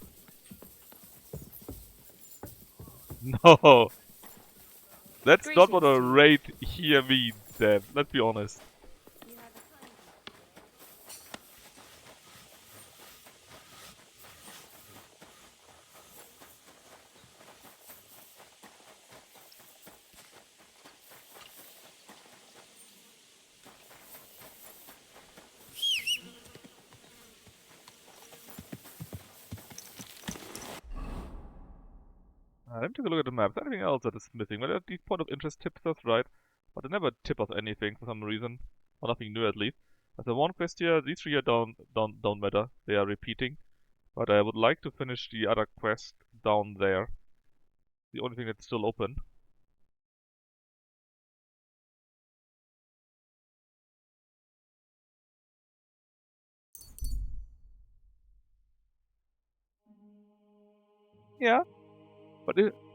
No. That's not what a raid here means, Sam. Let's be honest. Let me take a look at the map. Is there anything else that is missing? Well, these point of interest tips us, right? But they never tip us anything for some reason. Or nothing new at least. There's a one quest here. These three here don't matter. They are repeating. But I would like to finish the other quest down there. The only thing that's still open. Yeah.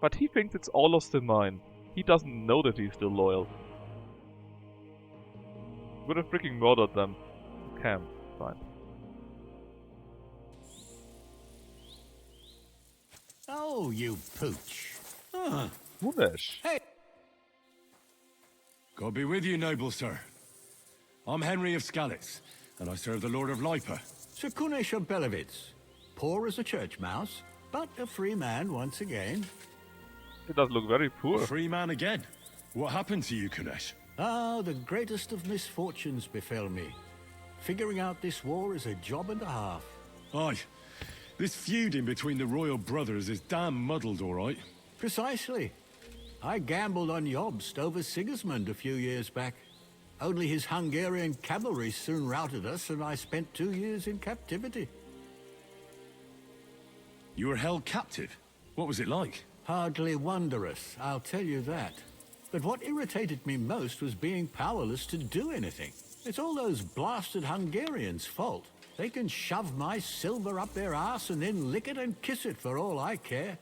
But he thinks it's all still mine. He doesn't know that he's still loyal. Would have freaking murdered them. Camp. Fine. Oh, you pooch. Munesh. Hey! God be with you, noble sir. I'm Henry of Skalitz, and I serve the Lord of Lipa. Sir Kunesh of Belevitz. Poor as a church mouse, but a free man once again. He does look very poor. A free man again? What happened to you, Kunesh? Ah, the greatest of misfortunes befell me. Figuring out this war is a job and a half. Aye. This feuding between the royal brothers is damn muddled, all right. Precisely. I gambled on Jobst over Sigismund a few years back. Only his Hungarian cavalry soon routed us, and I spent 2 years in captivity. You were held captive? What was it like? Hardly wondrous, I'll tell you that. But what irritated me most was being powerless to do anything. It's all those blasted Hungarians' fault. They can shove my silver up their ass and then lick it and kiss it for all I care.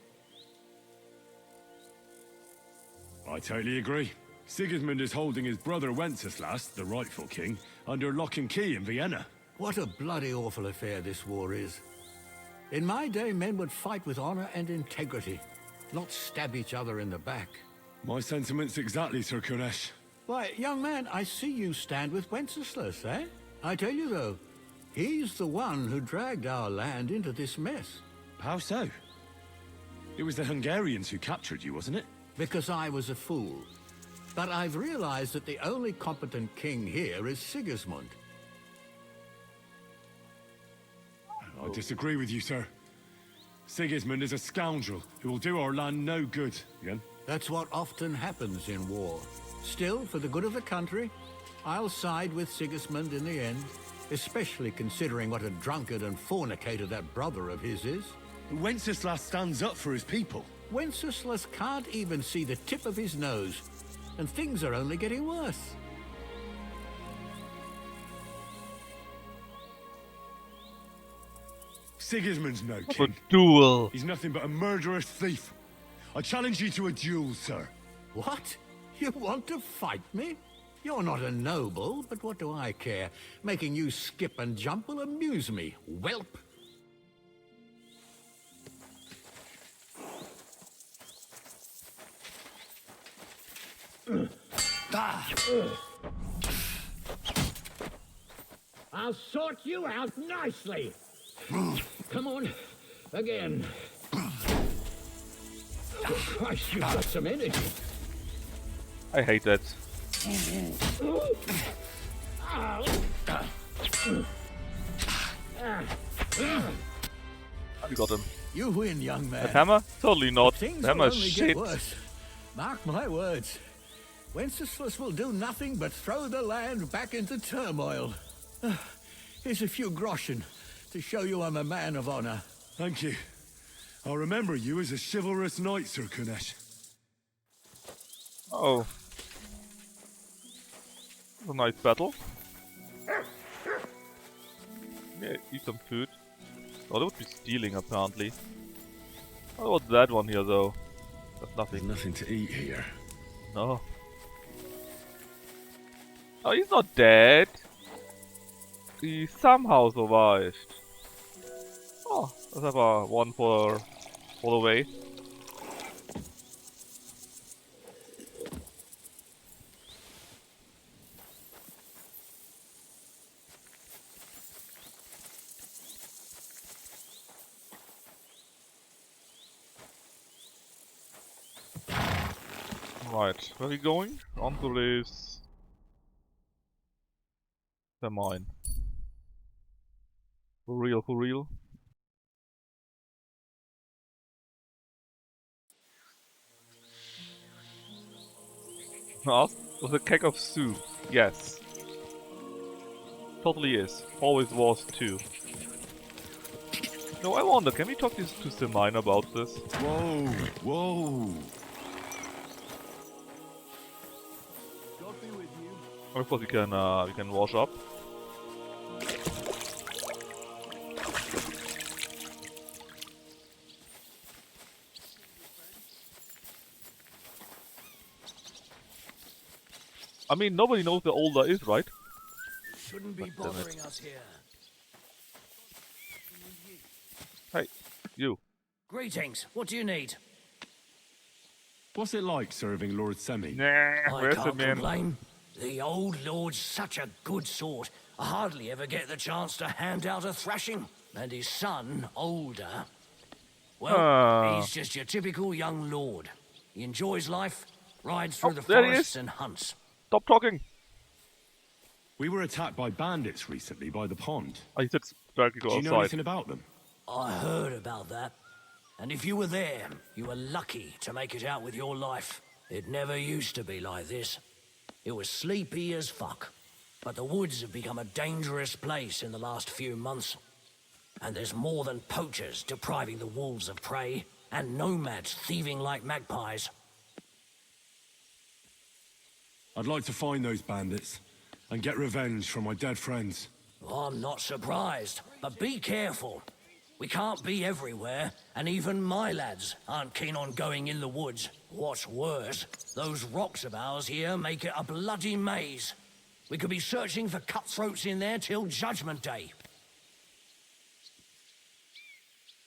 I totally agree. Sigismund is holding his brother Wenceslas, the rightful king, under lock and key in Vienna. What a bloody awful affair this war is. In my day, men would fight with honor and integrity, not stab each other in the back. My sentiments exactly, Sir Kunesh. Why, young man, I see you stand with Wenceslas, eh? I tell you though, he's the one who dragged our land into this mess. How so? It was the Hungarians who captured you, wasn't it? Because I was a fool. But I've realized that the only competent king here is Sigismund. I disagree with you, sir. Sigismund is a scoundrel who will do our land no good. Again? That's what often happens in war. Still, for the good of the country, I'll side with Sigismund in the end, especially considering what a drunkard and fornicator that brother of his is. Wenceslas stands up for his people. Wenceslas can't even see the tip of his nose, and things are only getting worse. Sigismund's no king. A duel. He's nothing but a murderous thief. I challenge you to a duel, sir. What? You want to fight me? You're not a noble, but what do I care? Making you skip and jump will amuse me, whelp. I'll sort you out nicely. Come on, again. Christ, you've got some energy. I hate that. You got him. You win, young man. That hammer? Totally not. Things Hammer will is only shit. get worse. Mark my words. Wenceslas will do nothing but throw the land back into turmoil. Here's a few groschen to show you I'm a man of honor. Thank you. I'll remember you as a chivalrous knight, Sir Kunesh. Oh. That's a nice battle. Yeah, eat some food. Oh, that would be stealing, apparently. What about that one here, though? There's nothing. There's nothing to eat here. No. Oh, he's not dead. He somehow survived. Oh, let's have a one for the way. Right, where are we going? Onto this... the mine. For real, for real. Asked, was a keg of soup? Yes. Totally is. Always was too. No, I wonder, can we talk to Semine about this? Whoa, whoa. Of course we can wash up. I mean, nobody knows where Older is, right? Shouldn't be bothering us here. Hey, you. Greetings. What do you need? What's it like serving Lord Semi? Nah, I where's the can't man? complain. The old lord's such a good sort. I hardly ever get the chance to hand out a thrashing. And his son, Older, well, he's just your typical young lord. He enjoys life, rides through the there he forests is. and hunts. Stop talking. We were attacked by bandits recently by the pond. I said directly go Do you outside. know anything about them? I heard about that. And if you were there, you were lucky to make it out with your life. It never used to be like this. It was sleepy as fuck. But the woods have become a dangerous place in the last few months. And there's more than poachers depriving the wolves of prey, and nomads thieving like magpies. I'd like to find those bandits and get revenge from my dead friends. I'm not surprised, but be careful. We can't be everywhere, and even my lads aren't keen on going in the woods. What's worse, those rocks of ours here make it a bloody maze. We could be searching for cutthroats in there till Judgment Day.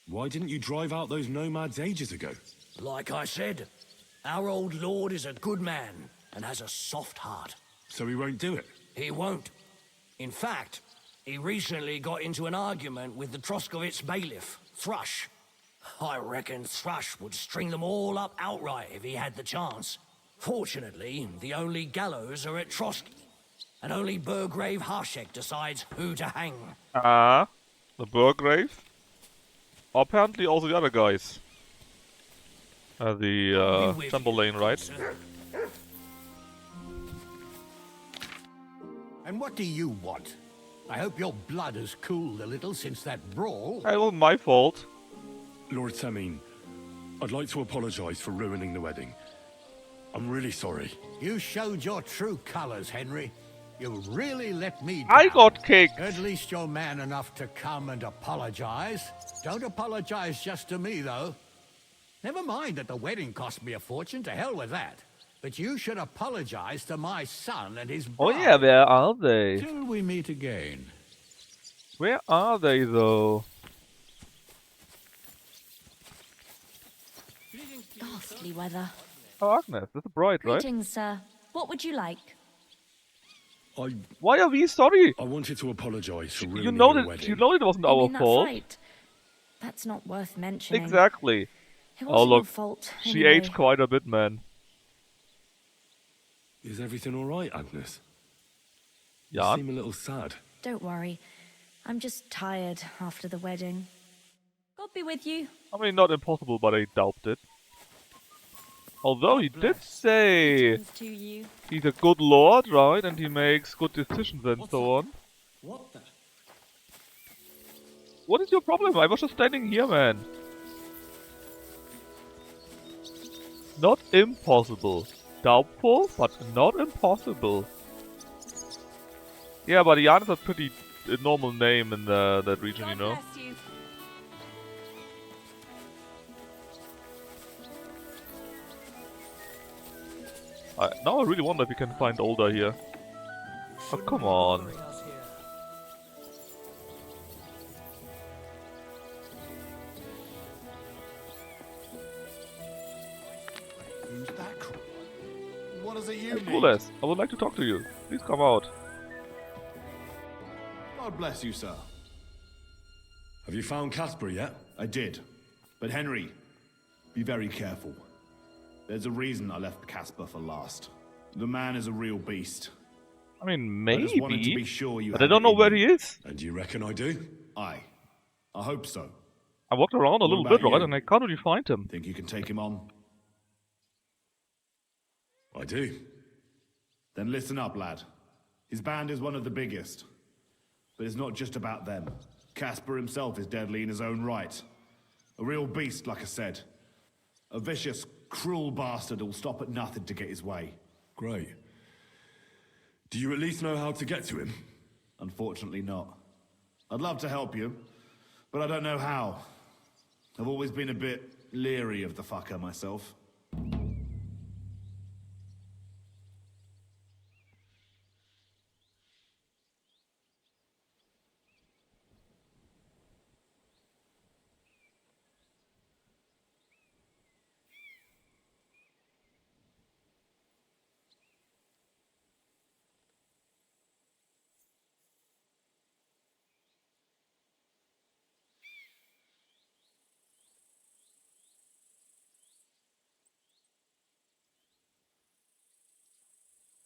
Why didn't you drive out those nomads ages ago? Like I said, our old lord is a good man and has a soft heart. So he won't do it? He won't. In fact, he recently got into an argument with the Troskovitz bailiff, Thrush. I reckon Thrush would string them all up outright if he had the chance. Fortunately, the only gallows are at Troski, and only Burgrave Harshek decides who to hang. The Burgrave? Apparently also the other guys. The Chamberlain, right? And what do you want? I hope your blood has cooled a little since that brawl. It wasn't my fault. Lord Semin, I'd like to apologize for ruining the wedding. I'm really sorry. You showed your true colors, Henry. You really let me down. I got kicked. At least you're man enough to come and apologize. Don't apologize just to me, though. Never mind that the wedding cost me a fortune. To hell with that. But you should apologize to my son and his bride. Oh yeah, where are they? Till we meet again. Where are they though? Ghastly weather. Oh, Agnes, that's a bride, right? Greetings, sir. What would you like? Why are we sorry? I wanted to apologize for ruining you know your that wedding. you know it wasn't You our mean that fault. fight? That's not worth mentioning. Exactly. It Oh wasn't your look, fault, she anyway. aged quite a bit, man. Is everything all right, Agnes? Yeah. You seem a little sad. Don't worry. I'm just tired after the wedding. God be with you. I mean, not impossible, but I doubt it. Although he did say To you. he's a good lord, right? And he makes good decisions and so on. What the? What is your problem? I was just standing here, man. Not impossible. Doubtful, but not impossible. Yeah, but Jan is a pretty normal name in that region, you know. Now I really wonder if we can find Older here. Oh, come on. Who's that? What is it you Hey, need? Kules, I would like to talk to you. Please come out. God bless you, sir. Have you found Casper yet? I did. But Henry, be very careful. There's a reason I left Casper for last. The man is a real beast. I mean, I just wanted to maybe, be sure you but had I don't it know in where you. he is. And you reckon I do? Aye. I hope so. I walked around a What little about bit, right, you? and I can't really find him. Think you can take him on? I do. Then listen up, lad. His band is one of the biggest. But it's not just about them. Casper himself is deadly in his own right. A real beast, like I said. A vicious, cruel bastard who'll stop at nothing to get his way. Great. Do you at least know how to get to him? Unfortunately not. I'd love to help you, but I don't know how. I've always been a bit leery of the fucker myself.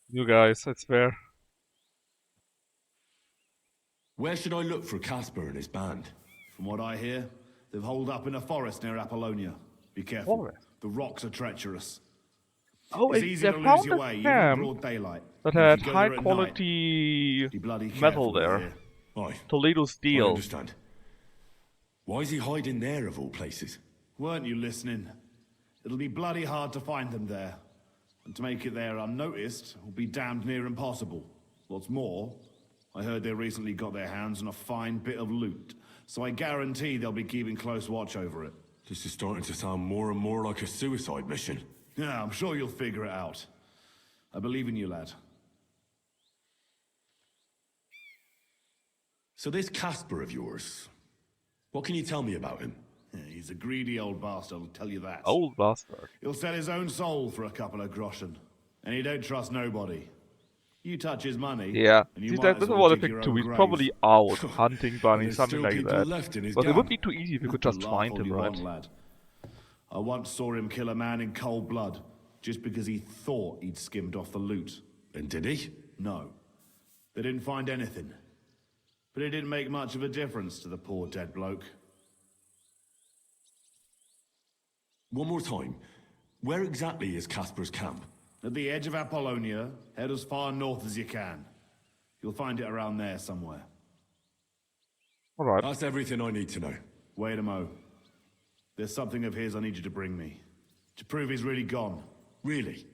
You guys, it's fair. Where should I look for Casper and his band? From what I hear, they've holed up in a forest near Apollonia. Be careful. Forest? The rocks are treacherous. Oh, It's easy they to lose found your a way, even in camp broad daylight. that And if had you go high there at quality night, be bloody metal careful there. here. Aye. Toledo I steel. understand. Why is he hiding there of all places? Weren't you listening? It'll be bloody hard to find them there. And to make it there unnoticed will be damned near impossible. What's more, I heard they recently got their hands on a fine bit of loot, so I guarantee they'll be keeping close watch over it. This is starting to sound more and more like a suicide mission. Yeah, I'm sure you'll figure it out. I believe in you, lad. So this Casper of yours, what can you tell me about him? Yeah, he's a greedy old bastard, I'll tell you that. Old bastard. He'll sell his own soul for a couple of groschen. And he don't trust nobody. You touch his money, Yeah, and you see, might that's as well what I dig think your too. own He's grave. probably out hunting bunnies, There's something still like people that. left in his But it would gang. be too easy if you could just Laugh find all him, you right? want, lad. I once saw him kill a man in cold blood, just because he thought he'd skimmed off the loot. And did he? No. They didn't find anything. But it didn't make much of a difference to the poor dead bloke. One more time. Where exactly is Casper's camp? At the edge of Apollonia, head as far north as you can. You'll find it around there somewhere. Alright. That's everything I need to know. Wait a mo. There's something of his I need you to bring me. To prove he's really gone. Really?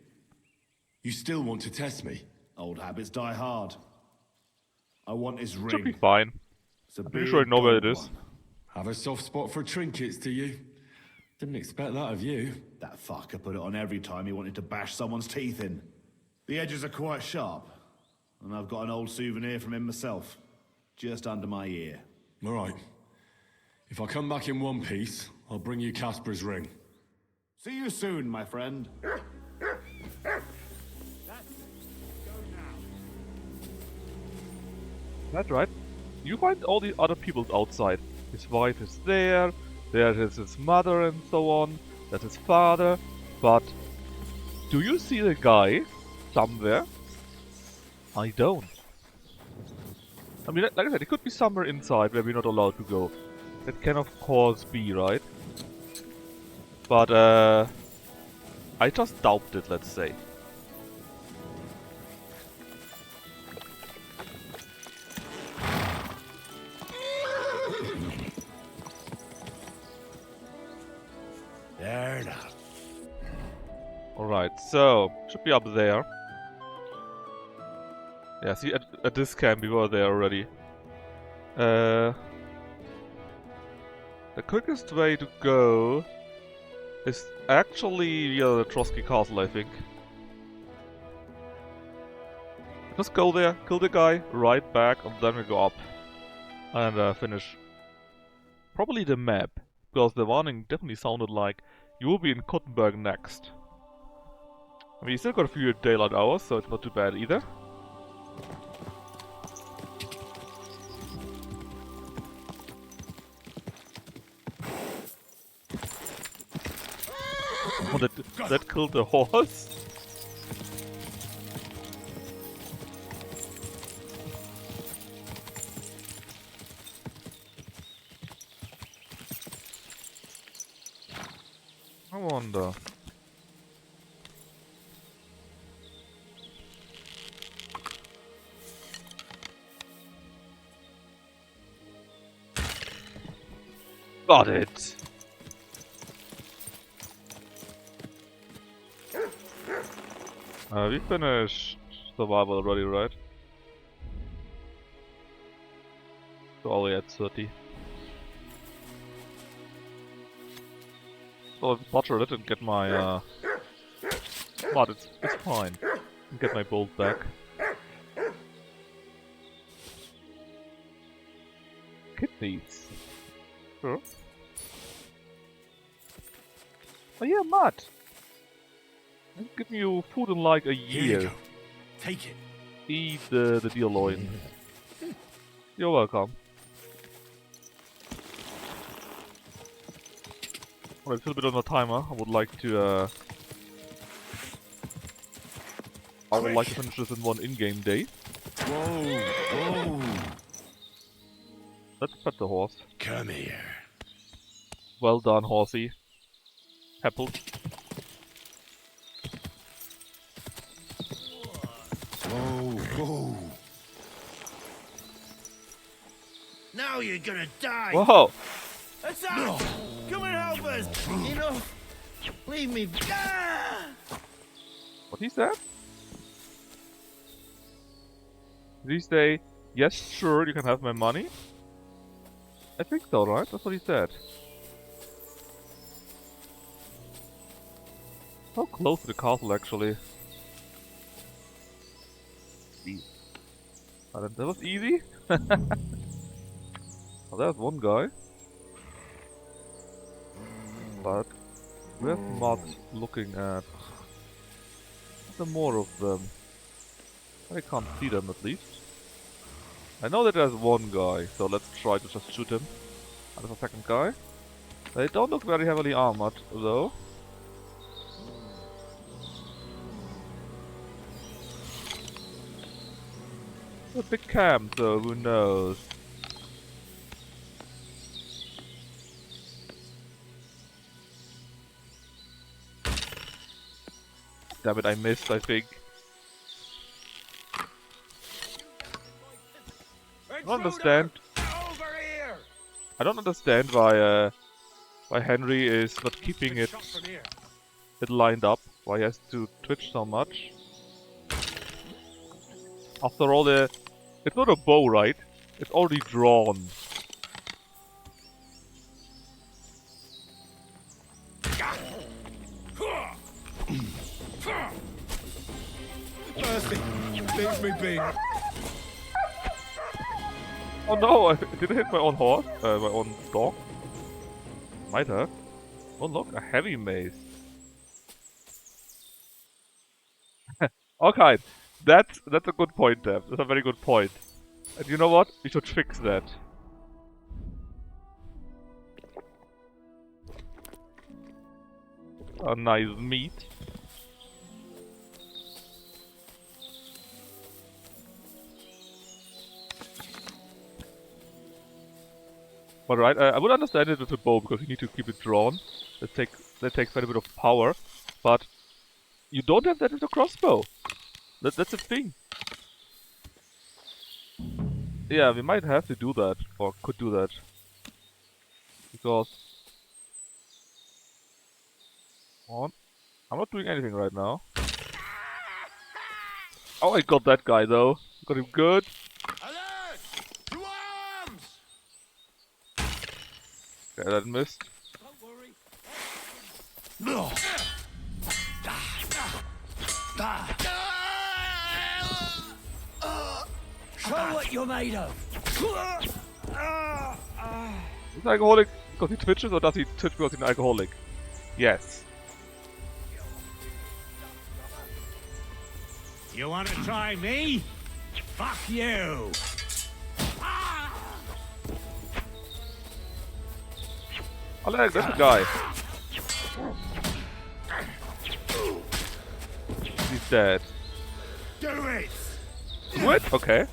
You still want to test me? Old habits die hard. I want his ring. Should be fine. It's a I'm pretty sure I know where it gold is. one. Have a soft spot for trinkets, do you? Didn't expect that of you. That fucker put it on every time he wanted to bash someone's teeth in. The edges are quite sharp. And I've got an old souvenir from him myself. Just under my ear. All right. If I come back in one piece, I'll bring you Casper's ring. See you soon, my friend. That's right. You find all the other people outside. His wife is there, there is his mother and so on, that's his father, but do you see the guy somewhere? I don't. I mean, like I said, it could be somewhere inside where we're not allowed to go. That can of course be, right? But, I just doubt it, let's say. Fair enough. Alright, so, should be up there. Yeah, see, at this camp we were there already. The quickest way to go is actually via the Trotsky Castle, I think. Just go there, kill the guy, right back, and then we go up. And finish. Probably the map, because the warning definitely sounded like you will be in Kottenberg next. I mean, you still got a few daylight hours, so it's not too bad either. Oh, that killed the horse? I wonder. Got it! We finished survival already, right? So only at 30. So I'll butcher it and get my but it's fine. And get my bolt back. Kidneys. Sure. Oh yeah, mud. I'm giving you food in like a year. Here you go. Take it. Eat the deer loin. You're welcome. Alright, still a bit on the timer. I would like to finish this in one in-game day. Whoa, whoa. Let's pet the horse. Come here. Well done, horsey. Heppled. Whoa, whoa. Now you're gonna die. Whoa! Attack! Come and help us! Enough! Leave me. Ah! What he said? Did he say, yes, sure, you can have my money? I think so, right? That's what he said. So close to the castle, actually. That was easy? Oh, there's one guy. But where's Mud looking at? There's more of them. I can't see them at least. I know that there's one guy, so let's try to just shoot him. And there's a second guy. They don't look very heavily armored, though. A big camp, though, who knows? Damn it, I missed, I think. I don't understand. I don't understand why Henry is not keeping it lined up. Why he has to twitch so much. After all, it's not a bow, right? It's already drawn. Mercy, leave me be. Oh no, I didn't hit my own horse, my own dog. Might have. Oh look, a heavy mace. Okay, that's a good point, Deb. That's a very good point. And you know what? We should fix that. A nice meat. But right, I would understand it with a bow because you need to keep it drawn. That takes quite a bit of power, but you don't have that with a crossbow. That's a thing. Yeah, we might have to do that, or could do that, because I'm not doing anything right now. Oh, I got that guy though. Got him good. Okay, that missed. No. Show what you're made of. Is he alcoholic because he twitches, or does he twitch because he's an alcoholic? Yes. You want to try me? Fuck you! Oh, that's a guy. dead. Do it! Do it? Okay.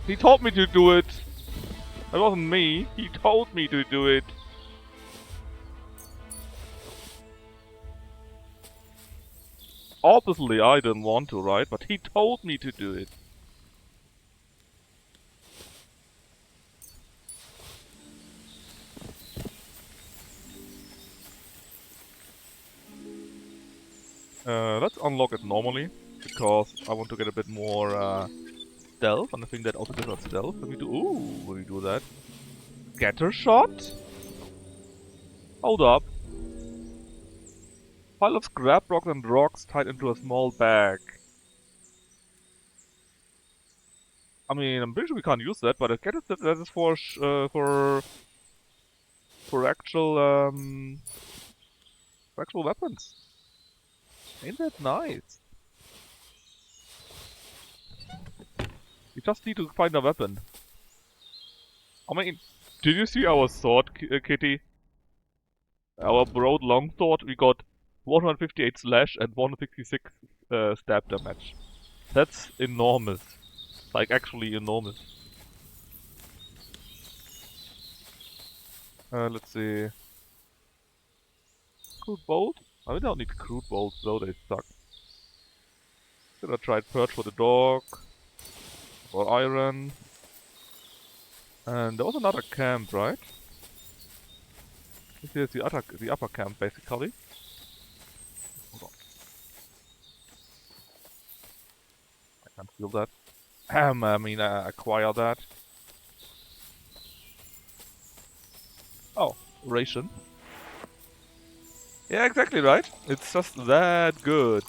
He told me to do it. That wasn't me. He told me to do it. Obviously, I didn't want to, right? But he told me to do it. Let's unlock it normally, because I want to get a bit more stealth, and I think that also gives us stealth when we do. Ooh, when we do that. Scatter shot? Hold up. Pile of scrap rocks and rocks tied into a small bag. I mean, I'm pretty sure we can't use that, but I get it that that is for actual weapons. Ain't that nice? We just need to find a weapon. I mean, did you see our sword, Kitty? Our broad longsword, we got 158 slash and 166 stab damage. That's enormous. Like, actually enormous. Let's see. Crude bolt? Oh, we don't need crude bolts though, they suck. Should I try perch for the dog? Or iron? And there was another camp, right? This is the upper camp, basically. Hold on. I can't feel that. I mean, acquire that. Oh, ration. Yeah, exactly right. It's just that good.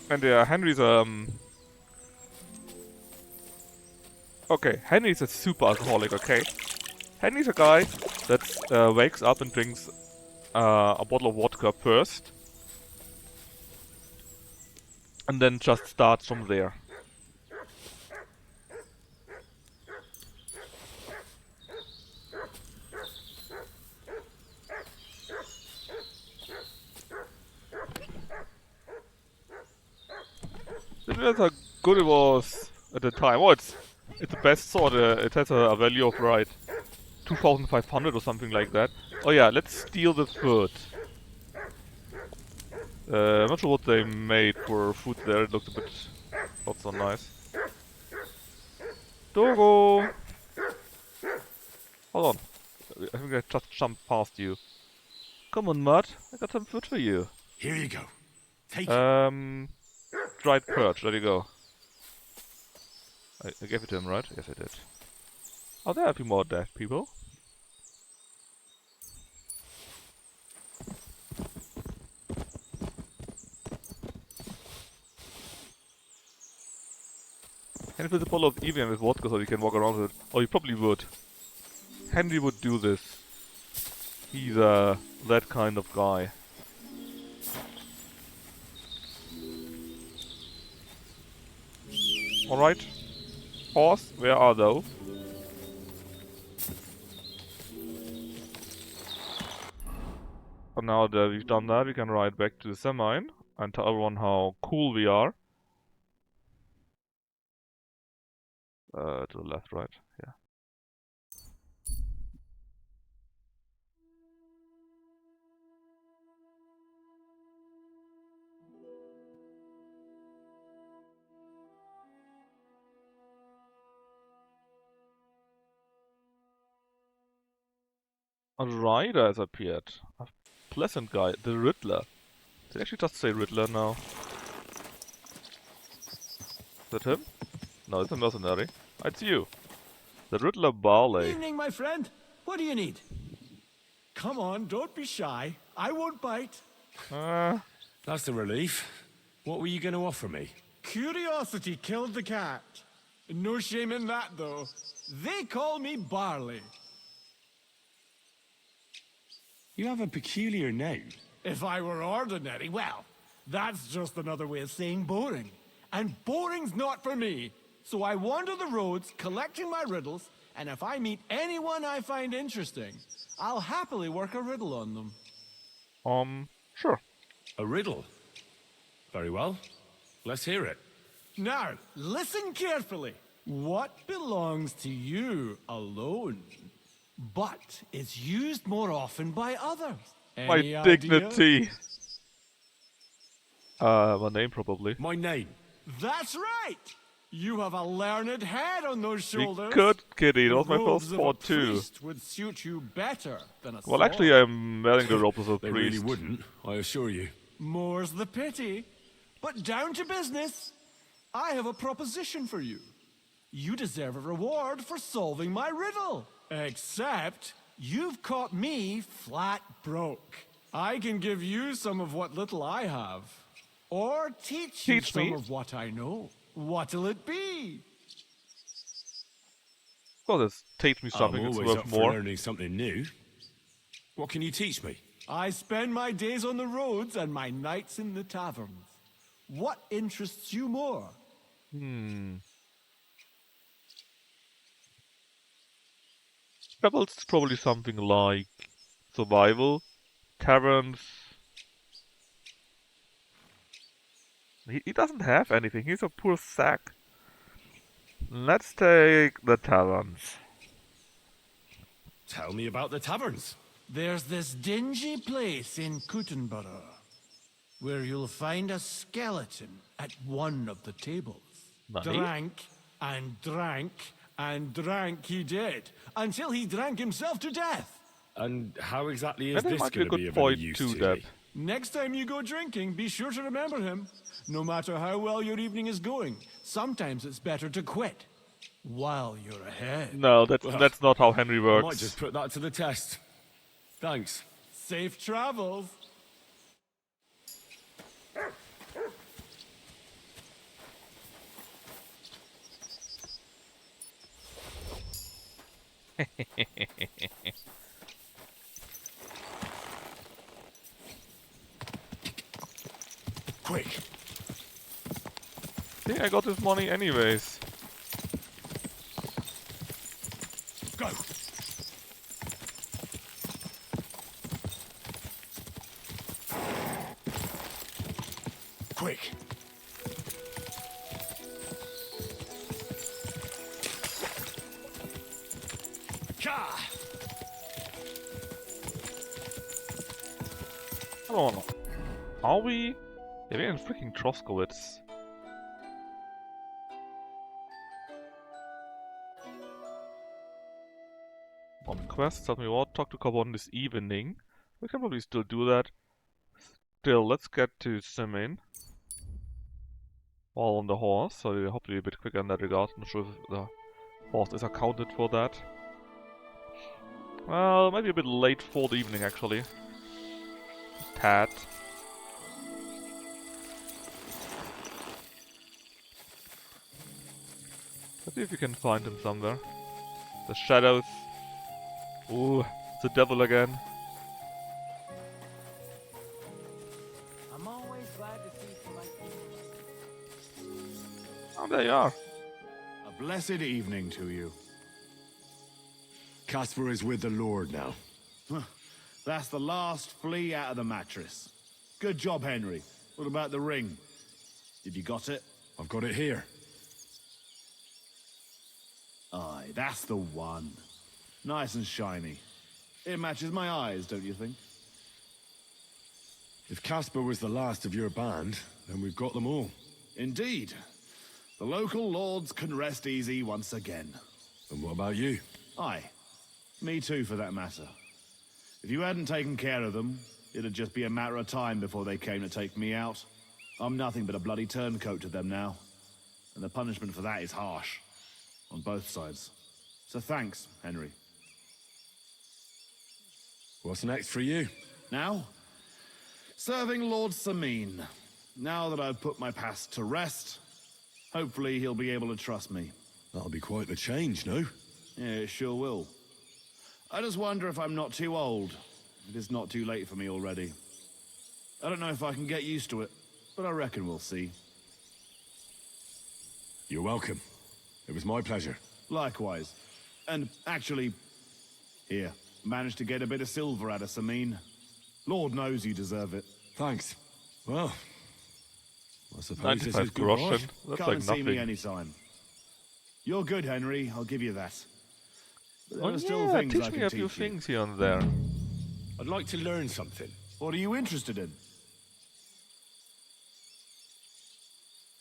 And yeah, Henry's okay, Henry's a super alcoholic, okay? Henry's a guy that wakes up and drinks a bottle of vodka first. And then just starts from there. That's how good it was at the time. Oh, it's the best sword. It has a value of, right, 2,500 or something like that. Oh yeah, let's steal the food. I'm not sure what they made for food there. It looked a bit not so nice. Dogo! Hold on. I think I just jumped past you. Come on, Mud. I got some food for you. Here you go. Take it. Dried perch. There you go. I gave it to him, right? Yes, I did. Oh, there are a few more dead people. Henry fills a bottle of Evian with vodka so he can walk around with it. Oh, he probably would. Henry would do this. He's that kind of guy. Alright. Horse, where are those? And now that we've done that, we can ride back to the Semine and tell everyone how cool we are. To the left, right? Yeah. A rider has appeared. A pleasant guy. The Riddler. Did I actually just say Riddler now? Is that him? No, it's a mercenary. It's you. The Riddler Barley. Evening, my friend. What do you need? Come on, don't be shy. I won't bite. That's a relief. What were you going to offer me? Curiosity killed the cat. No shame in that, though. They call me Barley. You have a peculiar name. If I were ordinary, well, that's just another way of saying boring. And boring's not for me. So I wander the roads, collecting my riddles, and if I meet anyone I find interesting, I'll happily work a riddle on them. Sure. A riddle? Very well. Let's hear it. Now, listen carefully. What belongs to you alone, but is used more often by others? My Any idea? dignity. My name probably. My name. That's right! You have a learned head on those shoulders. Good, Kitty. That The was my robes first of a thought too. priest would suit you better than a Well, sword. actually, I'm wearing the robes of a They priest. really wouldn't, I assure you. More's the pity. But down to business. I have a proposition for you. You deserve a reward for solving my riddle. Except, you've caught me flat broke. I can give you some of what little I have. Or teach you some of what I know. What'll it be? Well, this teach me something I'm that's always worth up more. for learning something new. What can you teach me? I spend my days on the roads and my nights in the taverns. What interests you more? Rebels is probably something like survival, taverns. He doesn't have anything. He's a poor sack. Let's take the taverns. Tell me about the taverns. There's this dingy place in Kuttenborough where you'll find a skeleton at one of the tables. Money? Drank and drank and drank he did, until he drank himself to death. And how exactly is That this might be a going to be good of any point use too, to Deb. me? Next time you go drinking, be sure to remember him. No matter how well your evening is going, sometimes it's better to quit while you're ahead. No, that's not how Henry I works. might just put that to the test. Thanks. Safe travels. Quick. See, I got this money anyways. Go. Quick. Ka! Hold on. Are we? Yeah, we're in freaking Troskowitz. On quest, tell me what, talk to Carbon this evening. We can probably still do that. Still, let's get to Simin. All on the horse, so we'll hopefully a bit quicker in that regard. I'm not sure if the horse is accounted for that. Well, maybe a bit late for the evening actually. Tad. Let's see if we can find him somewhere. The shadows. Ooh, it's the devil again. I'm always glad to see some like you. Oh, there you are. A blessed evening to you. Caspar is with the Lord now. That's the last flea out of the mattress. Good job, Henry. What about the ring? Did you got it? I've got it here. Aye, that's the one. Nice and shiny. It matches my eyes, don't you think? If Caspar was the last of your band, then we've got them all. Indeed. The local lords can rest easy once again. And what about you? Aye. Me too, for that matter. If you hadn't taken care of them, it'd just be a matter of time before they came to take me out. I'm nothing but a bloody turncoat to them now. And the punishment for that is harsh. On both sides. So thanks, Henry. What's next for you? Now? Serving Lord Samin. Now that I've put my past to rest, hopefully he'll be able to trust me. That'll be quite the change, no? Yeah, it sure will. I just wonder if I'm not too old. If it's not too late for me already. I don't know if I can get used to it, but I reckon we'll see. You're welcome. It was my pleasure. Likewise. And actually, here, managed to get a bit of silver out of Samin. Lord knows you deserve it. Thanks. Well, I suppose this 95 is groschen. goodbye. That's Come like and see me nothing. anytime. You're good, Henry. I'll give you that. But there Oh are still yeah, things I teach can me a few teach you. things here and there. I'd like to learn something. What are you interested in?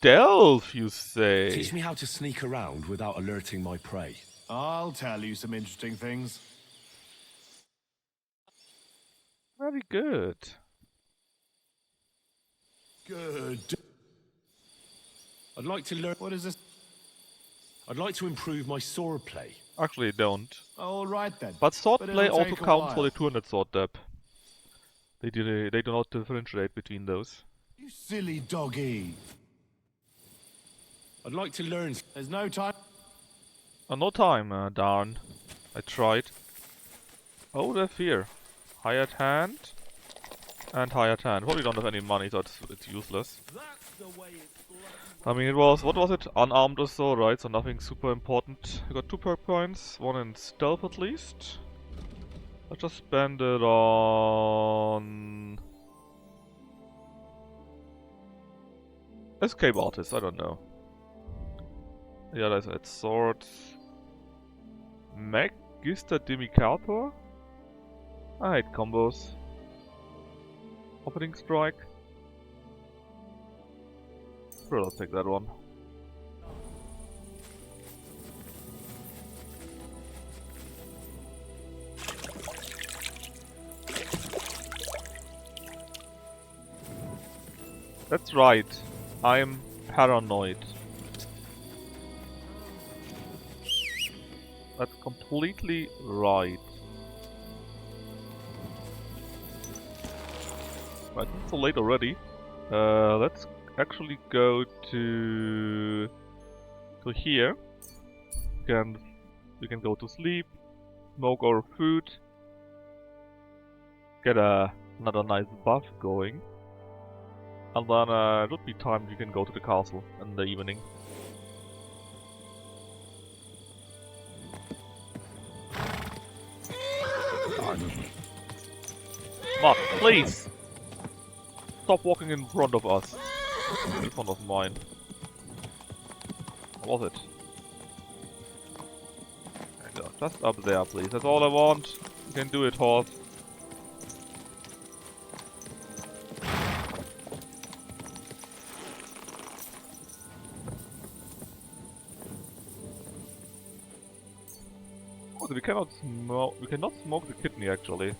Delve, you say? Teach me how to sneak around without alerting my prey. I'll tell you some interesting things. Very good. Good. I'd like to learn... What is this? I'd like to improve my sword play. Actually, don't. All right then. But sword But play it'll also take a counts for while. the 200 sword depth. They do not differentiate between those. You silly doggy. I'd like to learn... There's no time. No time, darn. I tried. Oh, they're here. Hired hand. And hired hand. Probably don't have any money, so it's useless. I mean, it was, what was it? Unarmed or so, right? So nothing super important. I got 2 perk points, 1 in stealth at least. Let's just spend it on... Escape artist, I don't know. Yeah, that's it. Swords. Magister Demicator? I hate combos. Opening strike. Sure, I'll take that one. That's right. I'm paranoid. That's completely right. Right, it's so late already. Let's actually go to here. We can go to sleep, smoke our food, get another nice buff going, and then it would be time you can go to the castle in the evening. Mark, please! Stop walking in front of us. In front of mine. What was it? There you go. Just up there, please. That's all I want. You can do it, horse. Oh, we cannot smoke. We cannot smoke the kidney, actually.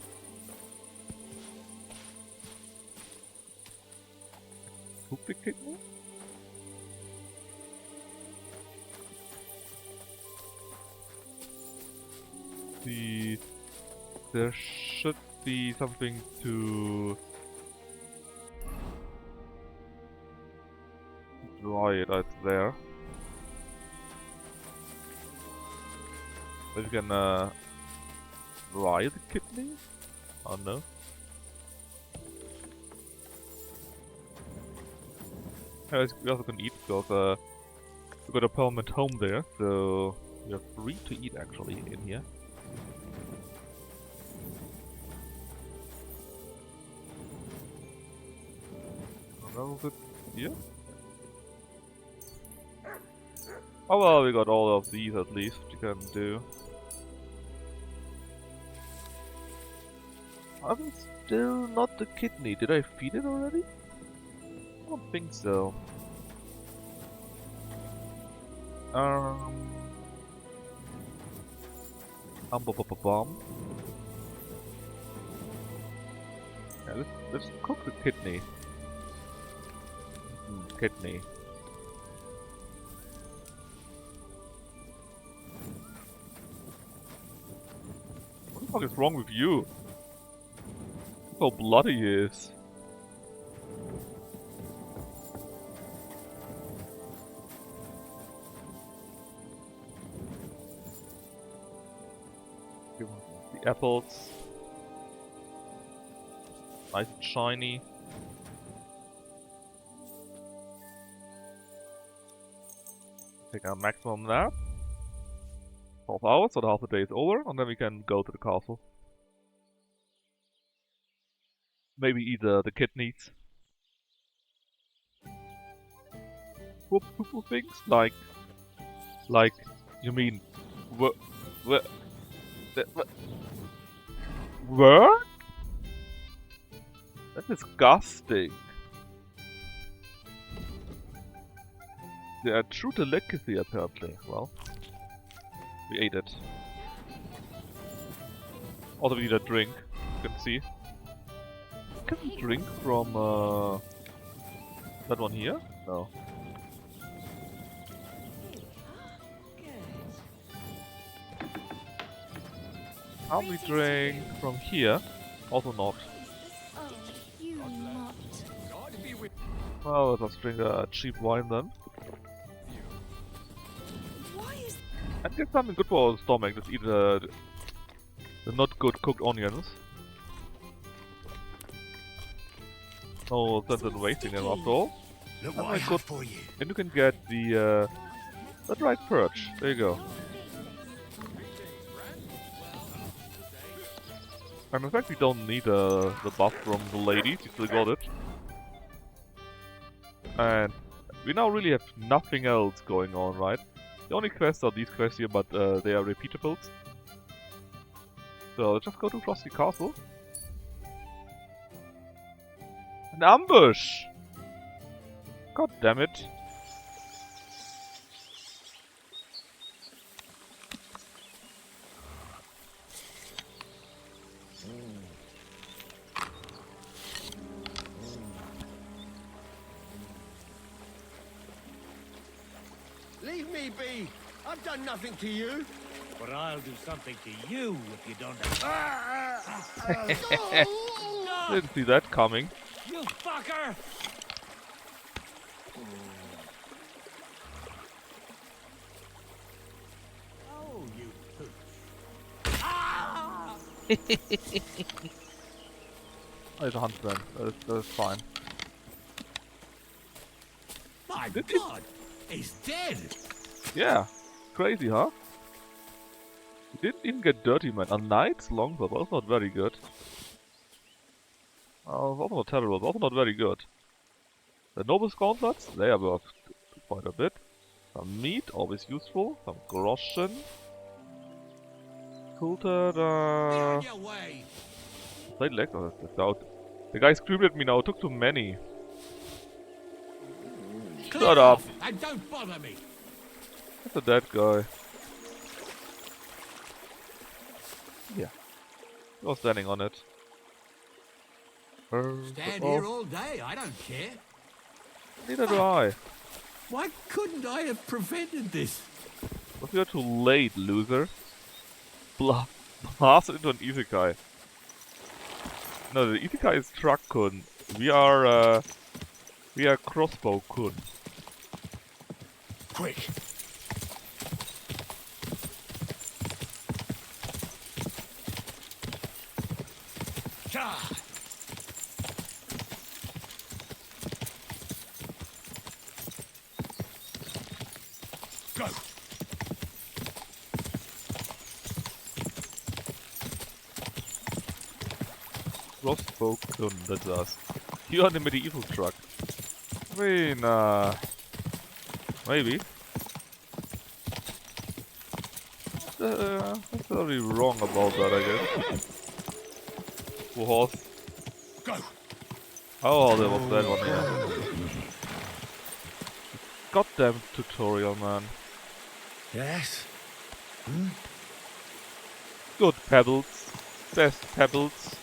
Cook the kidney? There should be something to dry it. It's there. Maybe we can dry the kidney? Oh no. We also can eat because we got a permanent home there, so we are free to eat actually in here. Was it here? Oh well, we got all of these at least you can do. I'm still not the kidney. Did I feed it already? I don't think so. Bomb. Yeah, let's cook the kidney. Kidney. What the fuck is wrong with you? Look how bloody he is. Give him the apples. Nice and shiny. Take our maximum there. 12 hours, so the half a day is over, and then we can go to the castle. Maybe eat the kidneys. Whoop things? Like, you mean, work? That's disgusting. They are true delicacy apparently. Well, we ate it. Also we need a drink, you can see. Can we drink from that one here? No. Can we drink from here? Also not. Well, let's drink a cheap wine then. And get something good for our stomach. Just eat the not good cooked onions. No sense in wasting them after all. Look And what I good. have for you. And you can get the dried perch. There you go. And in fact, we don't need the buff from the ladies. We still got it. And we now really have nothing else going on, right? The only quests are these quests here, but they are repeatables. So let's just go to Frosty Castle. An ambush! God damn it. Leave me be! I've done nothing to you! But I'll do something to you if you don't... Didn't see that coming. You fucker! Oh, you pooch. Oh, it's a huntsman. That's fine. My God! He's dead! Yeah. Crazy, huh? We didn't even get Dirty Man. A knight's longbow, but also not very good. Also not terrible, but also not very good. The Noble's gauntlets, they are worth quite a bit. Some meat, always useful. Some groschen. Coulter, Plate legs, oh, that's out. The guy screamed at me now, took too many. Shut up! And don't bother me! That's a dead guy. Yeah. He was standing on it. Stand here all day, I don't care. Neither do I. Why couldn't I have prevented this? But you're too late, loser. Blast into an isekai. No, the isekai is Truck-kun. We are Crossbow-kun. Quick! God! Go! Crossbow-kun, that's us. You are the medieval truck. I mean, maybe. That's very wrong about that, I guess. Poor horse. Go! Oh, there was that one, yeah. Goddamn tutorial, man. Yes? Good pebbles. Best pebbles.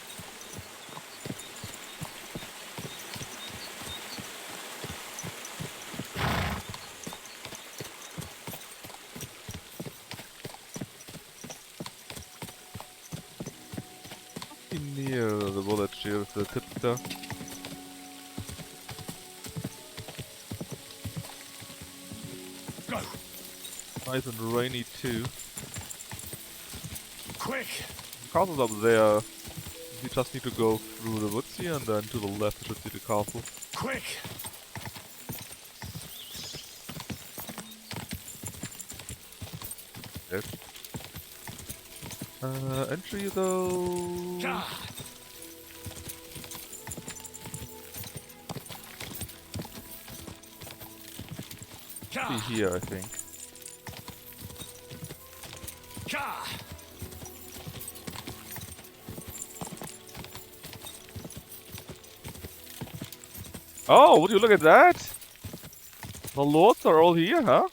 Near the village here with the tipster. Go! Nice and rainy too. Quick! The castle's up there. We just need to go through the woods here and then to the left we should see the castle. Quick! Yes. Entry though. Be here, I think. Oh, would you look at that? The lords are all here, huh?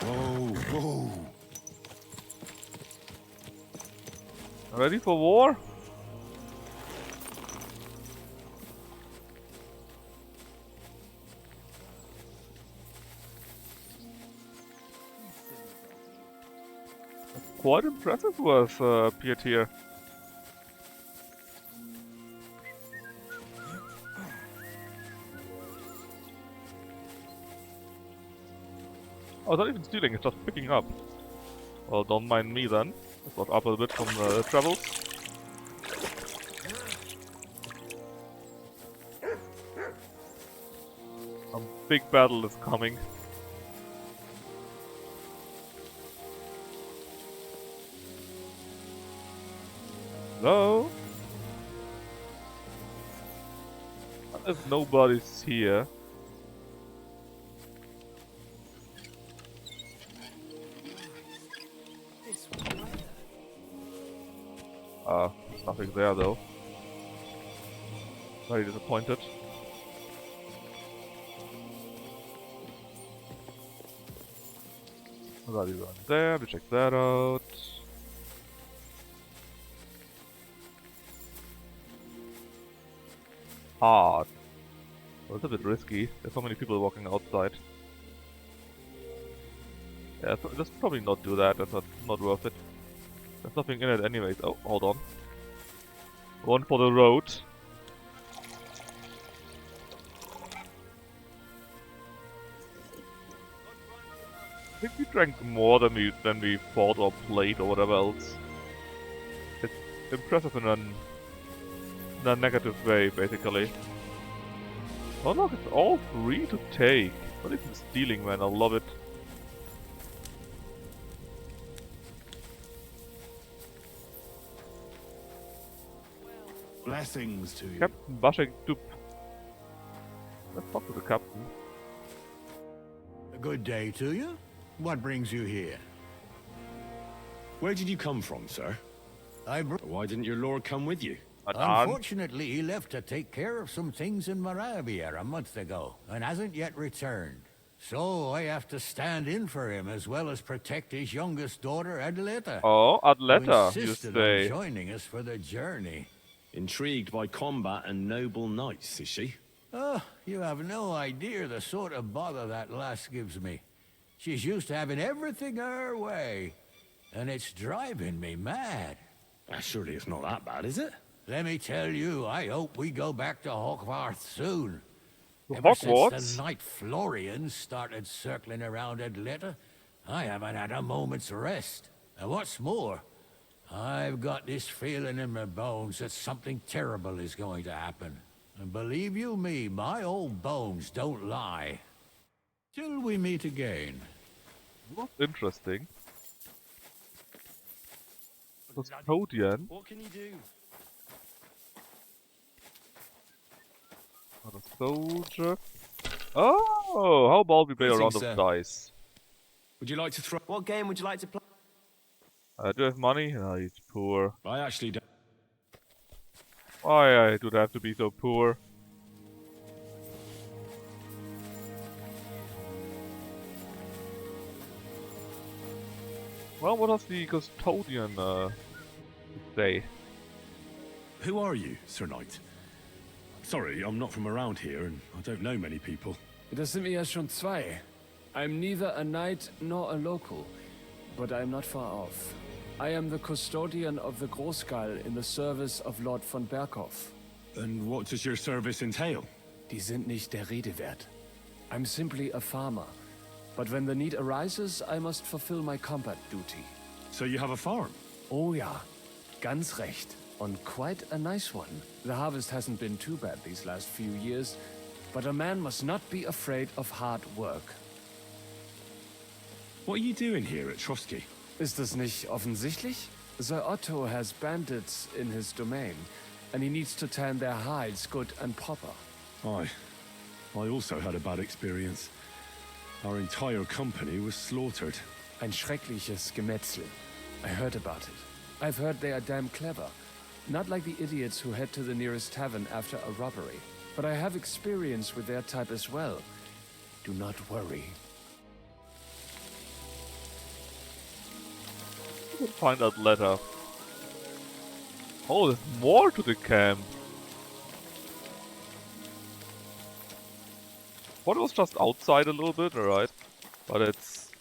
Whoa, whoa. Ready for war? Quite impressive who has appeared here. Oh, it's not even stealing, it's just picking up. Well, don't mind me then. I got up a bit from the travels. A big battle is coming. Hello? If nobody's here. There's nothing there though. Very disappointed. Nobody run there, we check that out. Hard. Well, it's a bit risky. There's so many people walking outside. Yeah, so let's probably not do that. That's not worth it. There's nothing in it anyways. Oh, hold on. One for the road. I think we drank more than we fought or played or whatever else. It's impressive in a negative way, basically. Oh look, it's all free to take. Not even stealing, man. I love it. Blessings to you. Captain Bashek Dup. Let's talk to the captain. A good day to you. What brings you here? Where did you come from, sir? Why didn't your lord come with you? Unfortunately, he left to take care of some things in Moravia a month ago, and hasn't yet returned. So I have to stand in for him, as well as protect his youngest daughter, Adleta. Oh, Adleta, who you insisted say. on joining us for the journey. Intrigued by combat and noble knights, is she? Oh, you have no idea the sort of bother that lass gives me. She's used to having everything her way, and it's driving me mad. Surely it's not that bad, is it? Let me tell you, I hope we go back to Hogwarts soon. To Ever Hogwarts? since the Knight Florian started circling around Adleta, I haven't had a moment's rest. And what's more, I've got this feeling in my bones that something terrible is going to happen. And believe you me, my old bones don't lie. Till we meet again. That's interesting. Custodian. What can you do? Not a soldier. Oh, how about we play a round of Greetings, dice? Would you like to throw? What game would you like to play? Do you have money? No, he's poor. I actually don't. Why I do have to be so poor? Well, what does the custodian say? Who are you, Sir Knight? Sorry, I'm not from around here, and I don't know many people. Das sind wir ja schon zwei. I'm neither a knight nor a local, but I am not far off. I am the custodian of the Großgall in the service of Lord von Berkhoff. And what does your service entail? Die sind nicht der Rede wert. I'm simply a farmer. But when the need arises, I must fulfill my combat duty. So you have a farm? Oh ja, ganz recht. And quite a nice one. The harvest hasn't been too bad these last few years, but a man must not be afraid of hard work. What are you doing here at Trotsky? Ist das nicht offensichtlich? Sir Otto has bandits in his domain, and he needs to tan their hides good and proper. I also had a bad experience. Our entire company was slaughtered. Ein schreckliches Gemetzel. I heard about it. I've heard they are damn clever. Not like the idiots who head to the nearest tavern after a robbery. But I have experience with their type as well. Do not worry. Find that letter. Oh, there's more to the camp. What was just outside a little bit, alright. But it's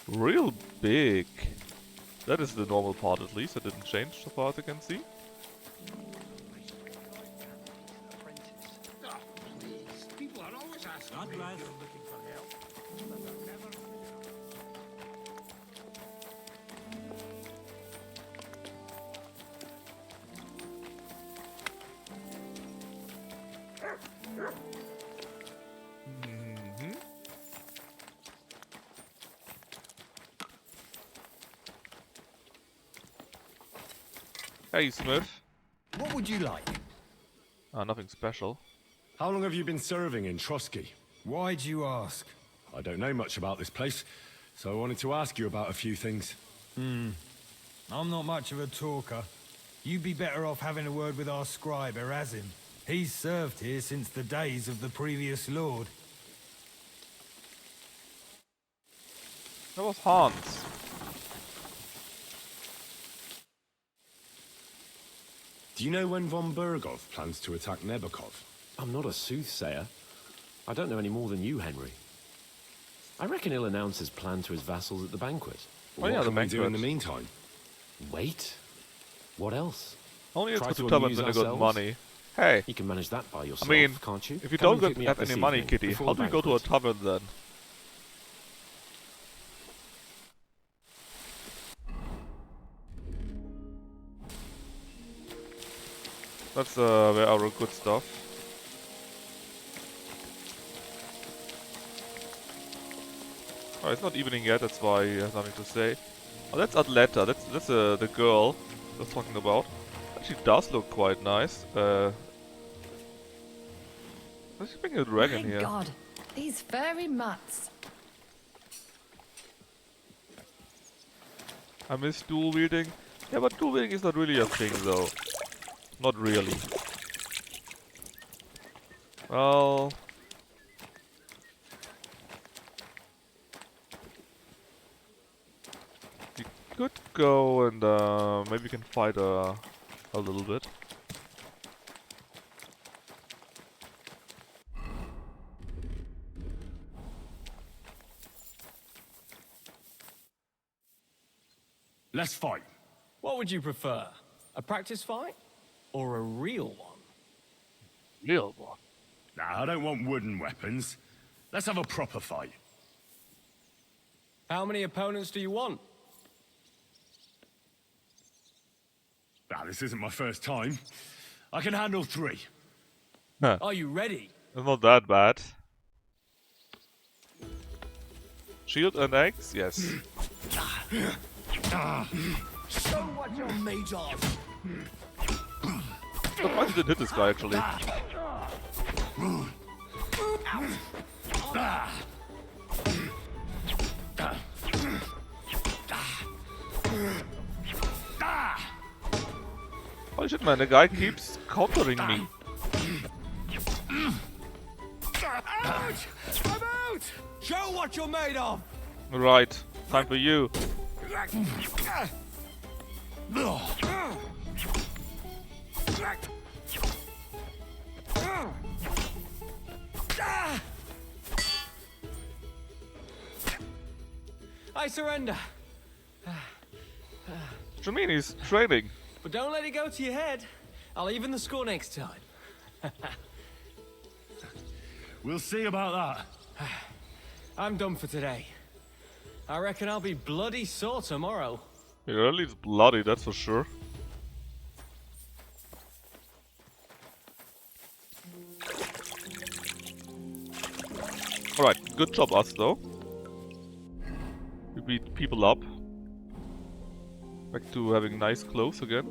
real big. That is the normal part at least, it didn't change so far as I can see. Hey, Smith. What would you like? Nothing special. How long have you been serving in Trotsky? Why'd you ask? I don't know much about this place, so I wanted to ask you about a few things. I'm not much of a talker. You'd be better off having a word with our scribe, Erasim. He's served here since the days of the previous lord. That was Hans. Do you know when von Bergov plans to attack Nebakov? I'm not a soothsayer. I don't know any more than you, Henry. I reckon he'll announce his plan to his vassals at the banquet. Oh yeah, the What can we do in banquet. the meantime? Wait. What else? Only it's Try good to to tell them amuse when they got ourselves? money. Hey. You can manage that by yourself, I mean, can't you? if you Come and don't pick me have up this any money, evening, Kitty, before how the do you go to a banquet. tavern then? That's where our good stuff. Oh, it's not evening yet, that's why he has nothing to say. Oh, that's Atleta, that's the girl I was talking about. She does look quite nice. Let's bring a dragon My here. God, these furry mutts. I miss dual wielding. Yeah, but dual wielding is not really a thing though. Not really. Well... we could go and maybe we can fight a little bit. Let's fight. What would you prefer? A practice fight? Or a real one? Real one? Nah, I don't want wooden weapons. Let's have a proper fight. How many opponents do you want? Nah, this isn't my first time. I can handle 3. Are you ready? It's not that bad. Shield and axe? Yes. Show what you're made of. Surprised you didn't hit this guy actually. Holy shit, man, the guy keeps countering me. Out! I'm out! Show what you're made of! Right, time for you. I surrender. What do you mean he's training? But don't let it go to your head. I'll even the score next time. We'll see about that. I'm done for today. I reckon I'll be bloody sore tomorrow. Yeah, at least bloody, that's for sure. Alright, good job us though. We beat people up. Back to having nice clothes again.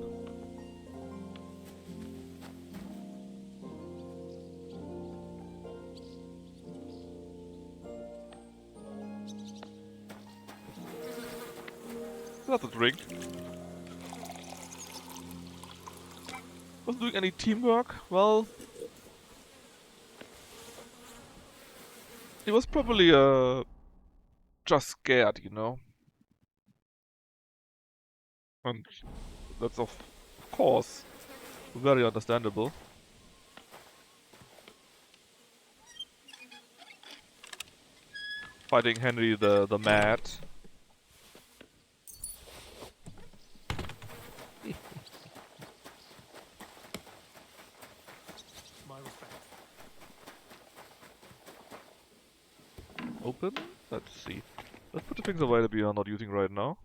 Not a drink. Wasn't doing any teamwork. Well, he was probably just scared, you know. And that's of course very understandable. Fighting Henry the Mad. My respect. Open? Let's see. Let's put the things away that we are not using right now.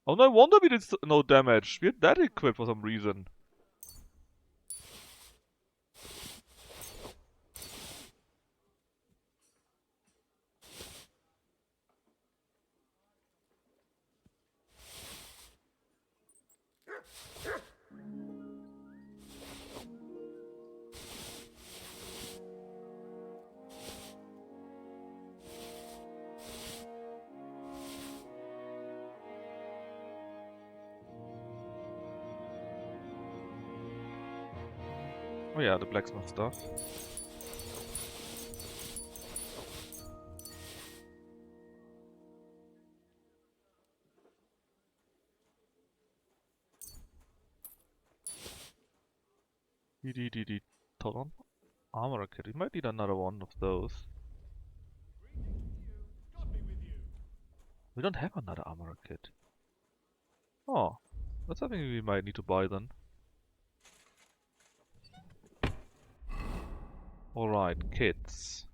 Oh, no wonder we did no damage. We had that equipped for some reason. Oh yeah, the blacksmith stuff. Hold on. Armor kit. We might need another one of those. We don't have another armor kit. Oh, that's something we might need to buy then. Alright, kits.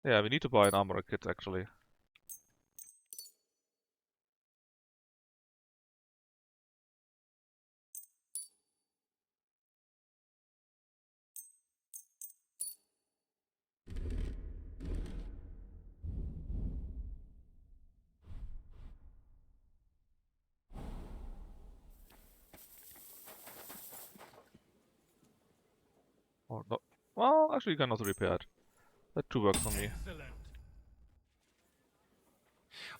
Yeah, we need to buy an armor kit actually. Or not. Well, actually you can also repair it. That too works for me.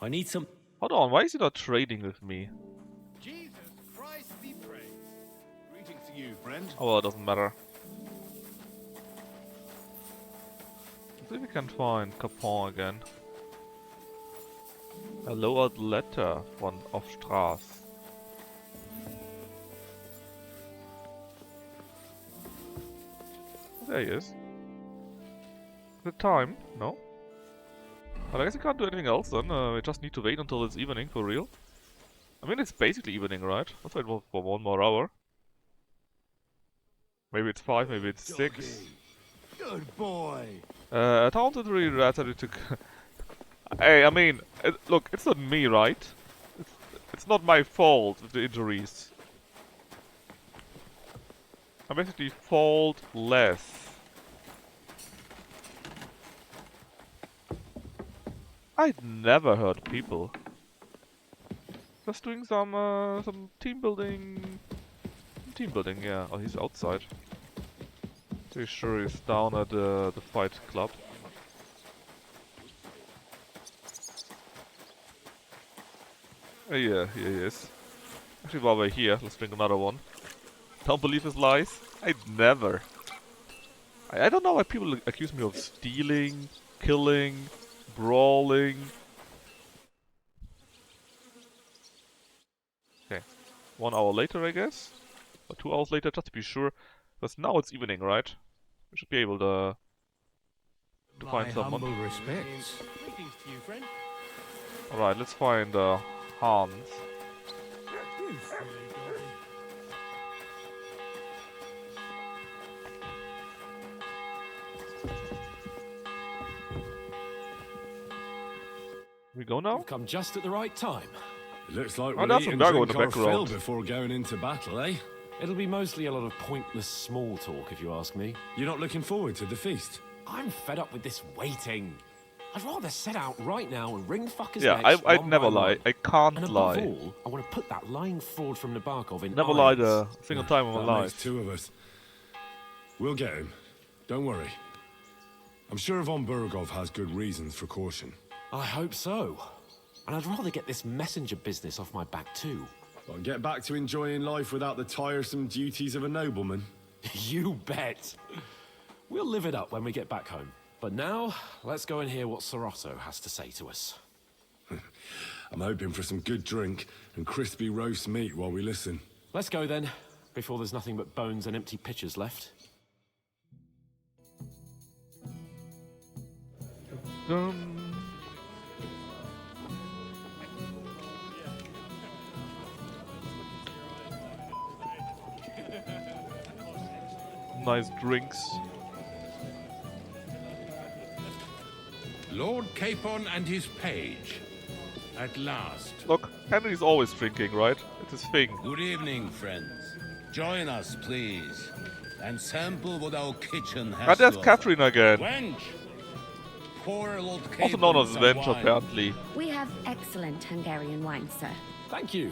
I need some. Hold on, why is he not trading with me? Jesus Christ be praised. Greetings to you, friend. Oh well, it doesn't matter. Let's see if we can find Capon again. A lowered letter von auf Straß. There he is. The time? No? Well, I guess we can't do anything else then. We just need to wait until it's evening for real. I mean, it's basically evening, right? Let's wait for 1 more hour. Maybe it's 5, maybe it's 6. Good boy. Taunted really ratted to. Hey, I mean, look, it's not me, right? It's not my fault with the injuries. I'm basically faultless. I'd never hurt people. Just doing some team building. Team building, yeah. Oh, he's outside. Pretty sure he's down at the fight club. Yeah, here he is. Actually, while we're here, let's drink another one. Don't believe his lies? I'd never. I don't know why people accuse me of stealing, killing, brawling. Okay, 1 hour later, I guess, or 2 hours later, just to be sure. Because now it's evening, right? We should be able to find someone. Humble respects. Greetings to you, friend. All right, let's find Hans. You silly doggy. We go now? You've come just at the right time. Looks like Oh, we'll that's eat and Dago in drink the our fill background. before going into battle, eh? It'll be mostly a lot of pointless small talk, if you ask me. You're not looking forward to the feast? I'm fed up with this waiting. I'd rather set out right now and wring fuckers' Yeah, necks I'd one never by lie. one. I can't And lie. above all, I want to put that lying fraud from Nebakov in Never irons. lied a single time in my That life. makes two of us. We'll get him. Don't worry. I'm sure Von Burgov has good reasons for caution. I hope so. And I'd rather get this messenger business off my back too. Well, get back to enjoying life without the tiresome duties of a nobleman. You bet. We'll live it up when we get back home. But now, let's go and hear what Sorotto has to say to us. I'm hoping for some good drink and crispy roast meat while we listen. Let's go then, before there's nothing but bones and empty pitchers left. Nice drinks. Lord Capon and his page. At last. Look, Henry's always drinking, right? It's his thing. Good evening, friends. Join us, please, and sample what our kitchen has Ah, there's to offer. Catherine again. Wench! Pour Lord Also known Capon as some Wench, wine. apparently. We have excellent Hungarian wine, sir. Thank you.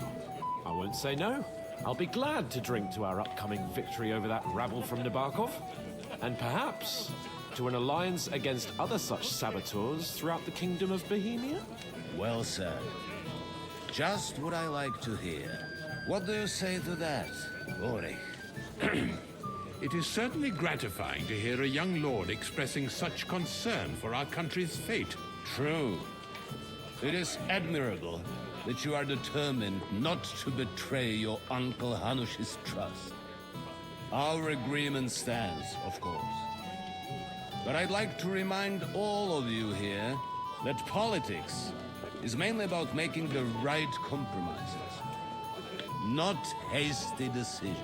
I won't say no. I'll be glad to drink to our upcoming victory over that rabble from Nebakov. And perhaps to an alliance against other such saboteurs throughout the kingdom of Bohemia? Well said. Just what I like to hear. What do you say to that, Ulrich? It is certainly gratifying to hear a young lord expressing such concern for our country's fate. True. It is admirable that you are determined not to betray your Uncle Hanush's trust. Our agreement stands, of course. But I'd like to remind all of you here that politics is mainly about making the right compromises, not hasty decisions.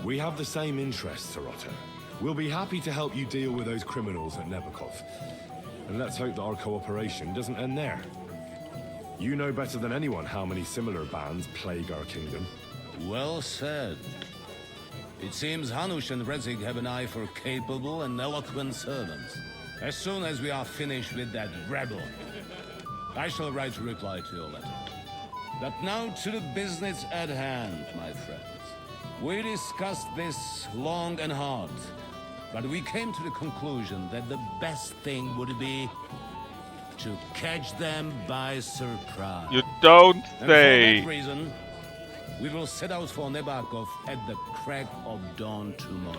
We have the same interests, Sorotto. We'll be happy to help you deal with those criminals at Nebakov. And let's hope that our cooperation doesn't end there. You know better than anyone how many similar bands plague our kingdom. Well said. It seems Hanush and Rezig have an eye for capable and eloquent servants. As soon as we are finished with that rebel, I shall write a reply to your letter. But now to the business at hand, my friends. We discussed this long and hard, but we came to the conclusion that the best thing would be to catch them by surprise. You don't And say. for that reason, we will set out for Nebakov at the crack of dawn tomorrow.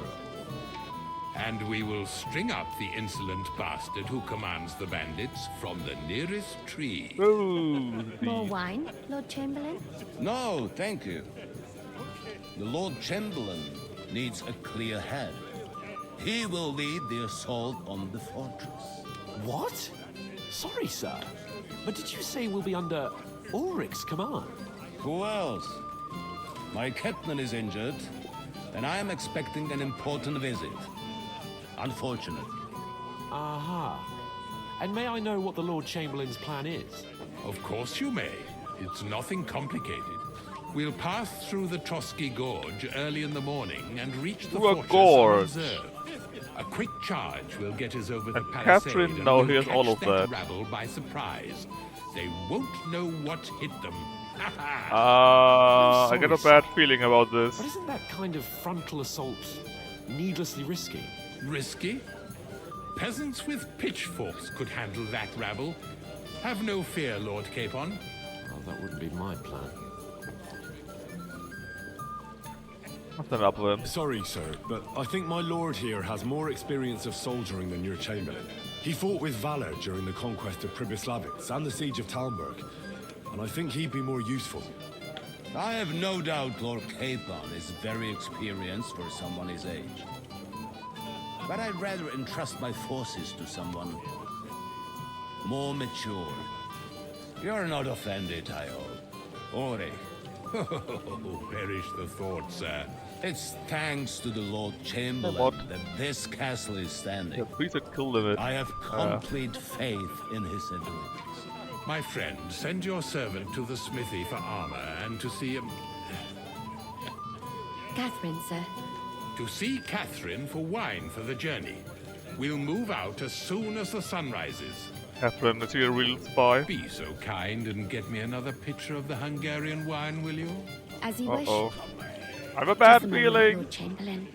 And we will string up the insolent bastard who commands the bandits from the nearest tree. More wine, Lord Chamberlain? No, thank you. The Lord Chamberlain needs a clear head. He will lead the assault on the fortress. What? Sorry, sir. But did you say we'll be under Ulrich's command? Who else? My captain is injured, and I am expecting an important visit. Unfortunate. Aha. And may I know what the Lord Chamberlain's plan is? Of course you may. It's nothing complicated. We'll pass through the Trotsky Gorge early in the morning and reach the Through a fortress gorge. unobserved. A quick charge will get us over the And palisade Catherine and now we'll hears catch all of that. rabble by surprise. They won't know what hit them. I get a bad feeling about this. But isn't that kind of frontal assault needlessly risky? Risky? Peasants with pitchforks could handle that rabble. Have no fear, Lord Capon. Well, that wouldn't be my plan. Sorry, sir, but I think my lord here has more experience of soldiering than your chamberlain. He fought with valor during the conquest of Pribyslavitz and the siege of Talmberg, and I think he'd be more useful. I have no doubt Lord Capon is very experienced for someone his age. But I'd rather entrust my forces to someone more mature. You're not offended, I hope. Ori. Perish the thought, sir. It's thanks to the Lord Chamberlain that this castle is standing. Yeah, please kill them. I have complete faith in his abilities. My friend, send your servant to the smithy for armor and to see him. Catherine, sir. To see Catherine for wine for the journey. We'll move out as soon as the sun rises. Catherine, is he a real spy? Be so kind and get me another pitcher of the Hungarian wine, will you? As you wish. I have a bad Just a moment, feeling. Lord Chamberlain.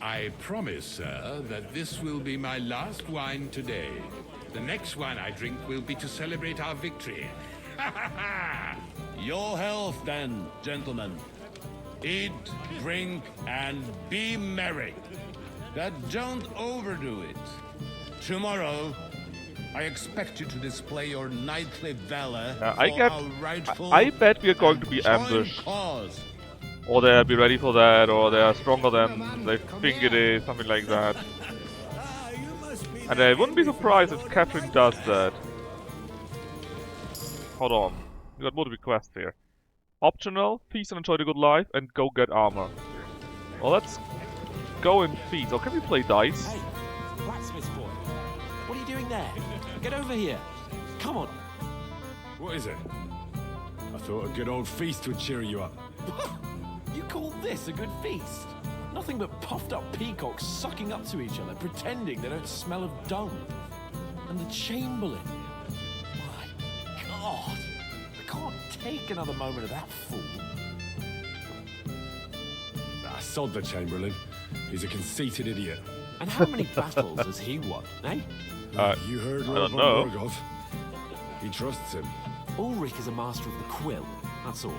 I promise, sir, that this will be my last wine today. The next wine I drink will be to celebrate our victory. Your health, then, gentlemen. Eat, drink, and be merry. But don't overdo it. Tomorrow, I expect you to display your knightly valor for our rightful I bet we are going to be joint ambushed. cause. Or they'll be ready for that, or they are stronger than they think it is, something like that. And I wouldn't be surprised if Catherine does that. Hold on. We got multiple quests here. Optional, feast and enjoy the good life, and go get armor. Well, let's go and feast. Or can we play dice? Hey, blacksmith boy. What are you doing there? Get over here. Come on. What is it? I thought a good old feast would cheer you up. You call this a good feast? Nothing but puffed up peacocks sucking up to each other, pretending they don't smell of dung. And the Chamberlain. My God. I can't take another moment of that fool. Nah, sod the Chamberlain. He's a conceited idiot. And how many battles has he won, eh? You heard I Lord don't know. von Morgoth. He trusts him. Ulrich is a master of the quill, that's all.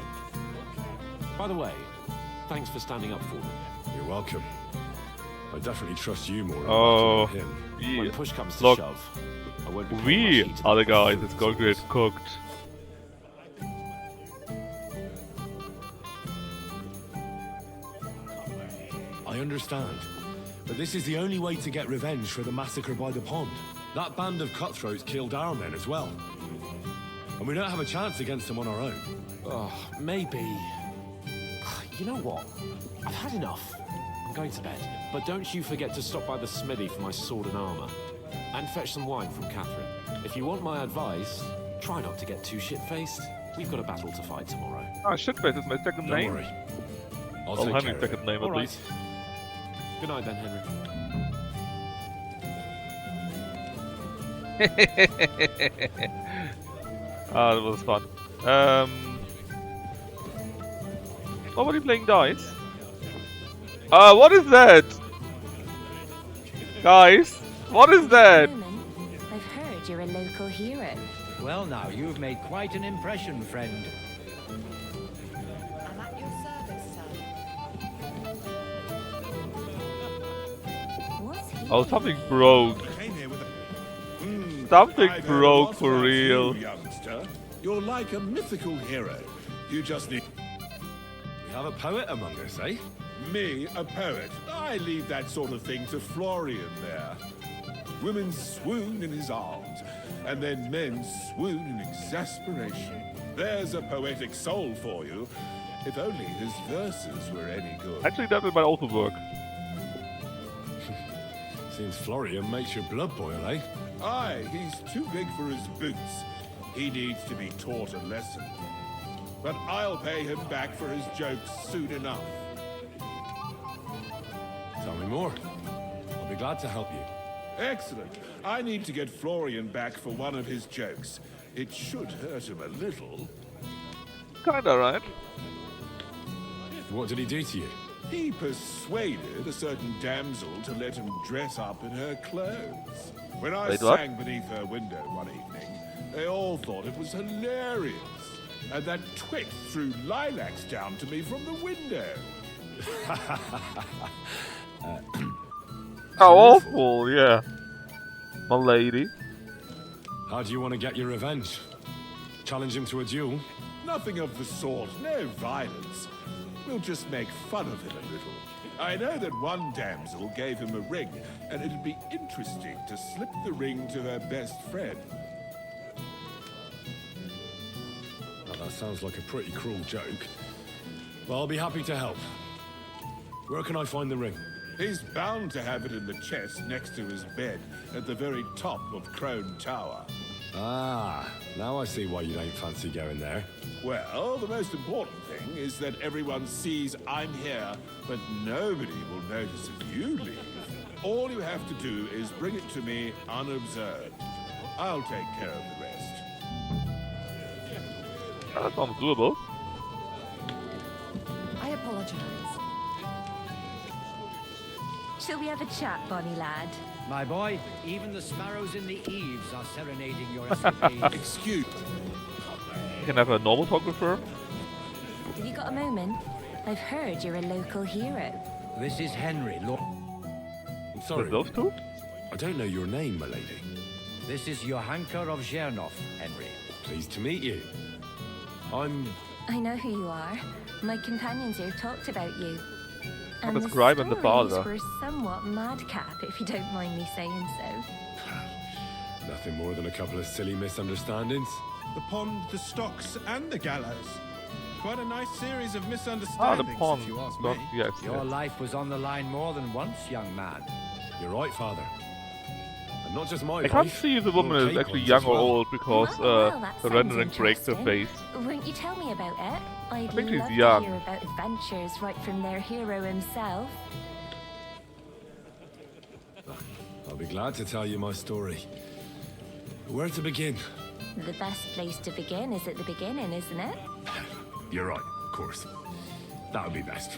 By the way, thanks for standing up for me. You're welcome. I definitely trust you more than him. When push comes to Look, shove, I won't be paying we much heed to are the the guys that's going to get cooked. I understand. But this is the only way to get revenge for the massacre by the pond. That band of cutthroats killed our men as well. And we don't have a chance against them on our own. Oh, maybe. You know what? I've had enough. I'm going to bed. But don't you forget to stop by the smithy for my sword and armor. And fetch some wine from Catherine. If you want my advice, try not to get too shit-faced. We've got a battle to fight tomorrow. Ah, shitface is my second name. worry. I'll Well, take Henry's care of second it. name All at right. least. Good night then, Henry. Ah, that was fun. Oh, what are you playing dice? What is that? Guys, what is that? I've heard you're a local hero. Well now, you've made quite an impression, friend. I'm at your service, sir. What's he? Oh, something broke. Something broke for real. Youngster. You're like a mythical hero. You just need... We have a poet among us, eh? Me, a poet. I leave that sort of thing to Florian there. Women swoon in his arms, and then men swoon in exasperation. There's a poetic soul for you. If only his verses were any good. Actually, that might also work. Seems Florian makes your blood boil, eh? Aye, he's too big for his boots. He needs to be taught a lesson. But I'll pay him back for his jokes soon enough. Tell me more. I'll be glad to help you. Excellent. I need to get Florian back for one of his jokes. It should hurt him a little. Kinda, right? What did he do to you? He persuaded a certain damsel to let him dress up in her clothes. When I Wait, what? sang beneath her window one evening, they all thought it was hilarious. And that twit threw lilacs down to me from the window. How awful, yeah. My lady. How do you want to get your revenge? Challenge him to a duel? Nothing of the sort, no violence. We'll just make fun of him a little. I know that one damsel gave him a ring, and it'd be interesting to slip the ring to her best friend. Now, that sounds like a pretty cruel joke. Well, I'll be happy to help. Where can I find the ring? He's bound to have it in the chest next to his bed at the very top of Crone Tower. Ah, now I see why you don't fancy going there. Well, the most important thing is that everyone sees I'm here, but nobody will notice if you leave. All you have to do is bring it to me unobserved. I'll take care of the rest. That sounds doable. I apologize. Shall we have a chat, bonny lad? My boy, even the sparrows in the eaves are serenading your escapades. Excuse. You can have a normal talk with her. Have you got a moment? I've heard you're a local hero. This is Henry, Lord. I'm sorry. With those two? I don't know your name, my lady. This is Johanka of Zhernov, Henry. Pleased to meet you. I know who you are. My companions here talked about you. I'm And a scribe and the stories father. were somewhat madcap, if you don't mind me saying so. Nothing more than a couple of silly misunderstandings. The pond, the stocks, and the gallows. Quite a nice series of Ah, the misunderstandings, pond. if you ask Not, me. yes, Your yes. life was on the line more than once, young man. You're right, Father. And not just my I can't life, see if the woman Lord is actually Capon's young as or well. old because Well, that the sounds rendering breaks her face. interesting. Won't you tell me about it? I'd think she's love young. to hear about adventures right from their hero himself. I'll be glad to tell you my story. Where to begin? The best place to begin is at the beginning, isn't it? You're right, of course. That would be best.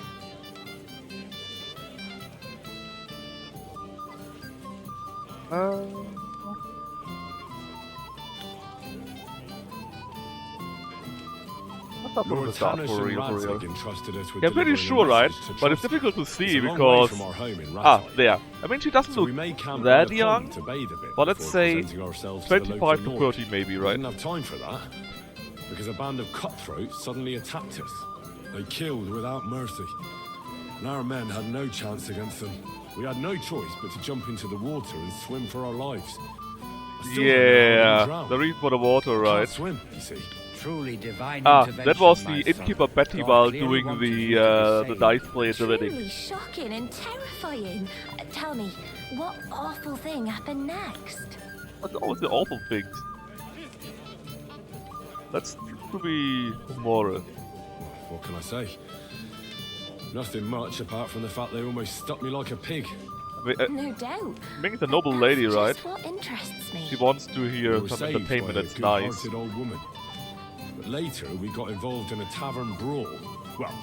Lord Tannis and Radzig entrusted us with Yeah, I'm pretty delivering a sure, right? message to But it's Trust. difficult to see It's a long way because from our home in ah, Radzig. there. I mean, she doesn't So we look made camp that on the young. pond to bathe a bit But let's before say presenting ourselves to the 25 to local 30, maybe, We right? didn't have time for that because a band of cutthroats suddenly attacked us. They killed without mercy, and our men had no chance against them. We had no choice but to jump into the water and swim for our lives. I still don't know how we Yeah, drowned. the reason for the water, I can't right? swim, you see. Truly divine Ah, intervention, that was my the son. innkeeper Betty God while clearly doing wanted you the to be saved. dice play at the wedding. Truly shocking and terrifying. Tell me, what awful thing happened next? What's always the awful things? That's to be moral. What can I say? Nothing much apart from the fact they almost stuck me like a pig. No doubt. Ming's a noble lady, That's right? just what interests me. She wants to We hear were some saved entertainment by a that's nice. good-hearted old woman. But later, we got involved in a tavern brawl. Well,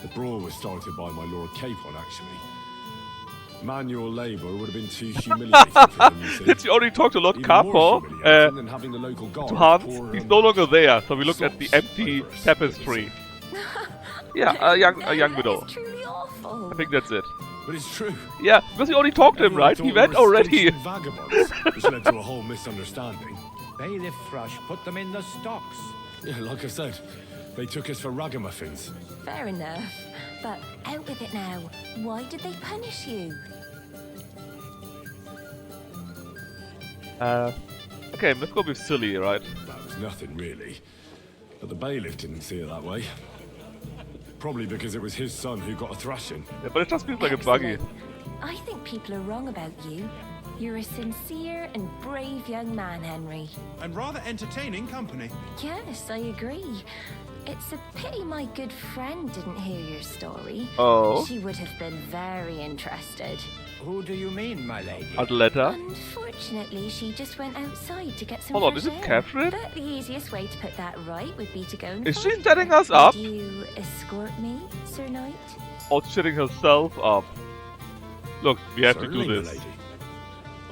the brawl was started by my Lord Capon, actually. Manual labour would have been too humiliating for him, you see. Did you already talk to Lord Even more Capo? humiliating than having the local guard To Hans? pour, He's no longer there, so we looked at the sops empty over us. tapestry. Yeah, a young widow. Truly awful. I think that's it. But it's true. Yeah, because he already talked to him, Everyone right? thought He we went were already. stinking vagabonds, which led to a whole misunderstanding. Bailiff Thrush put them in the stocks. Yeah, like I said, they took us for ragamuffins. Fair enough. But out with it now. Why did they punish you? Okay, let's go with silly, right? That was nothing, really. But the bailiff didn't see it that way. Probably because it was his son who got a thrashing. Yeah, but it just feels like a buggy. Excellent. I think people are wrong about you. You're a sincere and brave young man, Henry. And rather entertaining company. Yes, I agree. It's a pity my good friend didn't hear your story. Oh. She would have been very interested. Who do you mean, my lady? Atleta? Unfortunately, she just went outside to get some Hold on, is fresh it air. Catherine? But the easiest way to put that right would be to go and Is she find setting her. us up? Would you escort me, Sir Knight? Or shitting herself up? Look, we have Certainly, to do my this. lady.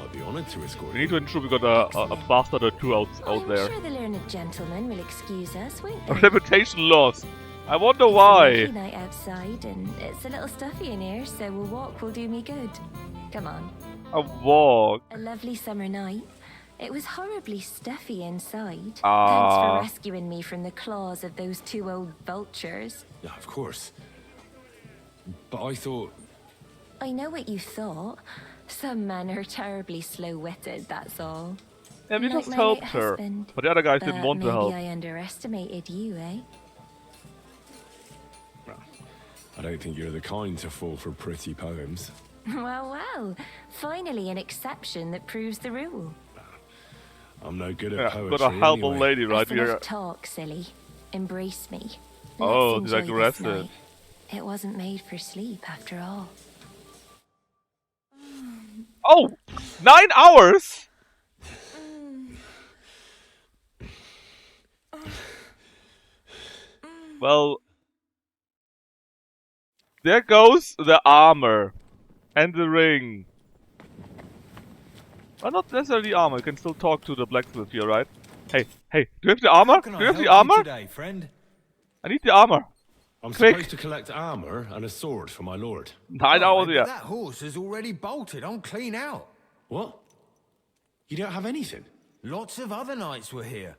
I'd be honoured to escort We need to ensure we got a bastard or two out I'm there. sure the learned gentlemen will excuse us, won't A they? reputation loss. I wonder It's a why. lovely night outside, and it's a little stuffy in here, so a walk will do me good. Come on. A walk. A lovely summer night. It was horribly stuffy inside. Thanks Ah. for rescuing me from the claws of those two old vultures. Yeah, of course. But I thought... I know what you thought. Some men are terribly slow-witted, that's all. Yeah, we Like just my helped late her. husband. But the other guys didn't want to maybe help. I underestimated you, eh? I don't think you're the kind to fall for pretty poems. Well, well. Finally an exception that proves the rule. I'm no good at Yeah, poetry gotta help anyway. a lady, right? That's enough talk, silly. Embrace me. Oh, Let's he's enjoy this aggressive. night. It wasn't made for sleep, after all. Oh! 9 hours?! Well... There goes the armor. And the ring. Well, not necessarily armor, you can still talk to the blacksmith here, right? Hey, do you have the armor? Do you have the armor? Today, friend? I need the armor. I'm Quick. supposed to collect armor and a sword for my lord. 9 hours, but yeah. that horse is already bolted. I'm clean out. What? You don't have anything? Lots of other knights were here.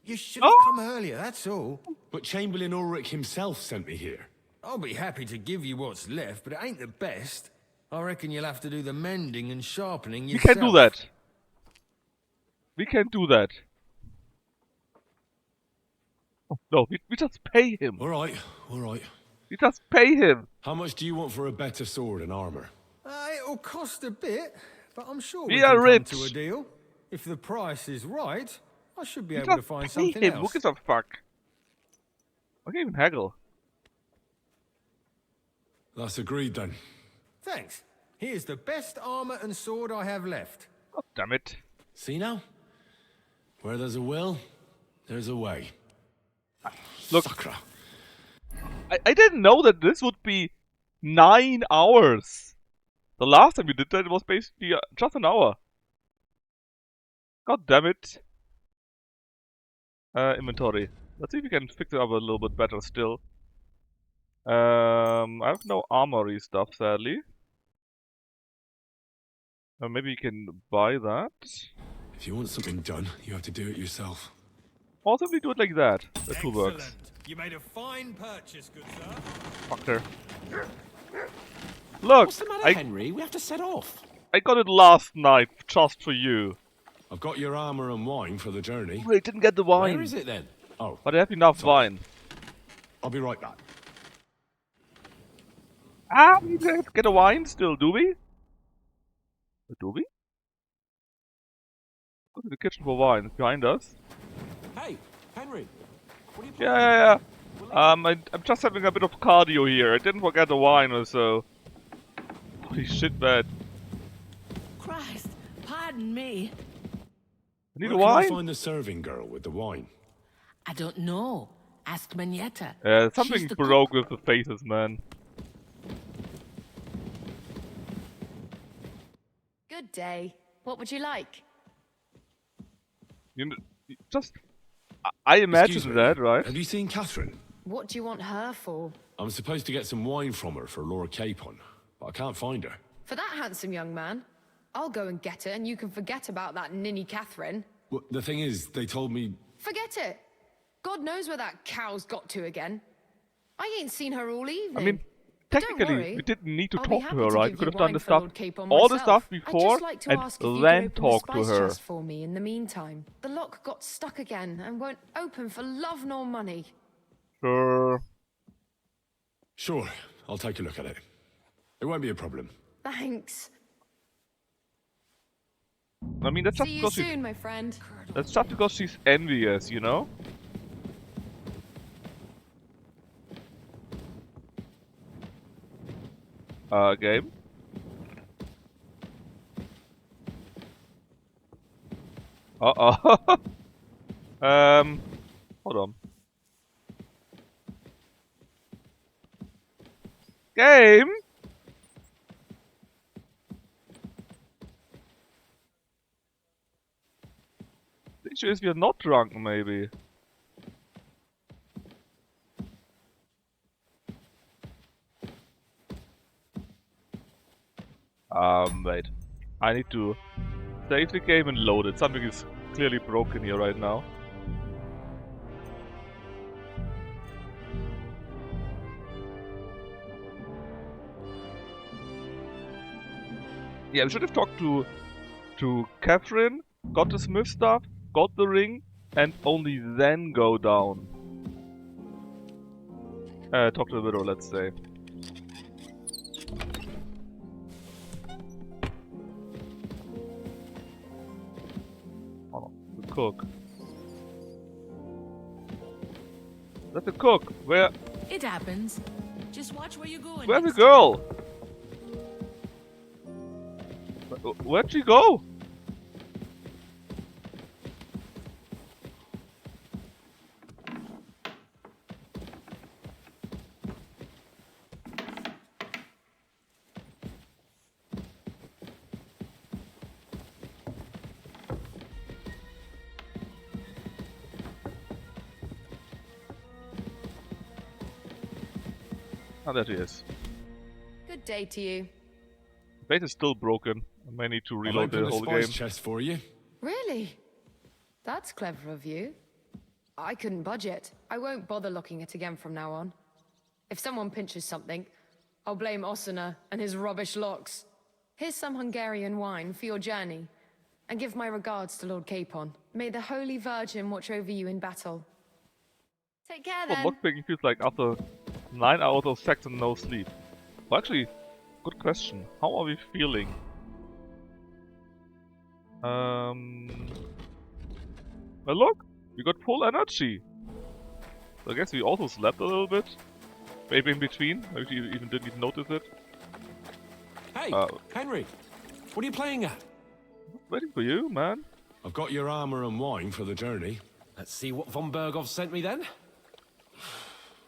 You should have come earlier, that's all. But Chamberlain Ulrich himself sent me here. I'll be happy to give you what's left, but it ain't the best. I reckon you'll have to do the mending and sharpening We yourself. can do that. We can do that. Oh, no, we just pay him. Alright. We just pay him. How much do you want for a better sword and armor? It'll cost a bit, but I'm sure We we are can rich. come to a deal. If the price is right, I should be We able to just find pay something him. else. Who gives a fuck? I can't even haggle. That's agreed then. Thanks. Here's the best armor and sword I have left. God damn it. See now? Where there's a will, there's a way. Look. Sucker. I didn't know that this would be 9 hours. The last time we did that, it was basically just an hour. God damn it. Inventory. Let's see if we can fix it up a little bit better still. I have no armory stuff, sadly. Maybe you can buy that. If you want something done, you have to do it yourself. Or simply do it like that. That too works. Excellent. You made a fine purchase, good sir. Fucker. Look! What's the matter, Henry? We have to set off. I got it last night, just for you. I've got your armor and wine for the journey. Wait, didn't get the wine. Where is it then? Oh. But I have enough wine. I'll be right back. Ah, we didn't get a wine still, do we? Do we? Go to the kitchen for wine. It's behind us. Hey, Henry. What are you Yeah. I'm just having a bit of cardio here. I didn't forget the wine or so. Holy shit, man. Christ, pardon me. I need Where a can I wine? find the serving girl with the wine? I don't know. Ask Manietta. Something She's the broke with the faces, man. Good day. What would you like? You know, just... I imagine Excuse me, that, right? Have you seen Catherine? What do you want her for? I'm supposed to get some wine from her for Laura Capon, but I can't find her. For that handsome young man? I'll go and get her, and you can forget about that ninny Catherine. Well, the thing is, they told me... Forget it! God knows where that cow's got to again. I ain't seen her all evening. I mean, But don't technically, worry, we didn't need to I'll be talk to happy her, to right? We give could you have done wine the for stuff, Lord Capon all the myself. stuff I'd before, just like to and ask if you then could open talk the to spice her. chest for me in the meantime. The lock got stuck again and won't open for love nor money. Sure. Sure, I'll take a look at it. It won't be a problem. Thanks. I mean, that's just See you because soon, my friend. that's just because she's envious, you know? Game? Uh-oh. Hold on. Game? The issue is we are not drunk, maybe. Wait. I need to save the game and load it. Something is clearly broken here right now. Yeah, we should have talked to Catherine, got the Smith stuff, got the ring, and only then go down. Talk to the widow, let's say. cook? That's the cook. Where? It happens. Just watch where you're going. Where's the next girl? Where'd she go? Oh, there she is. Good day to you. The base is still broken. I may need to I'll reload open the whole spice game. chest for you. Really? That's clever of you. I couldn't budget. I won't bother looking it again from now on. If someone pinches something, I'll blame Osuna and his rubbish locks. Here's some Hungarian wine for your journey. And give my regards to Lord Capon. May the Holy Virgin watch over you in battle. Take care Well, then. what picking feels like after 9 hours of sex and no sleep? Well, actually, good question. How are we feeling? Well, look, we got full energy. So I guess we also slept a little bit. Maybe in between. Maybe you even didn't even notice it. Hey, Henry, what are you playing at? Waiting for you, man. I've got your armor and wine for the journey. Let's see what von Bergov sent me then.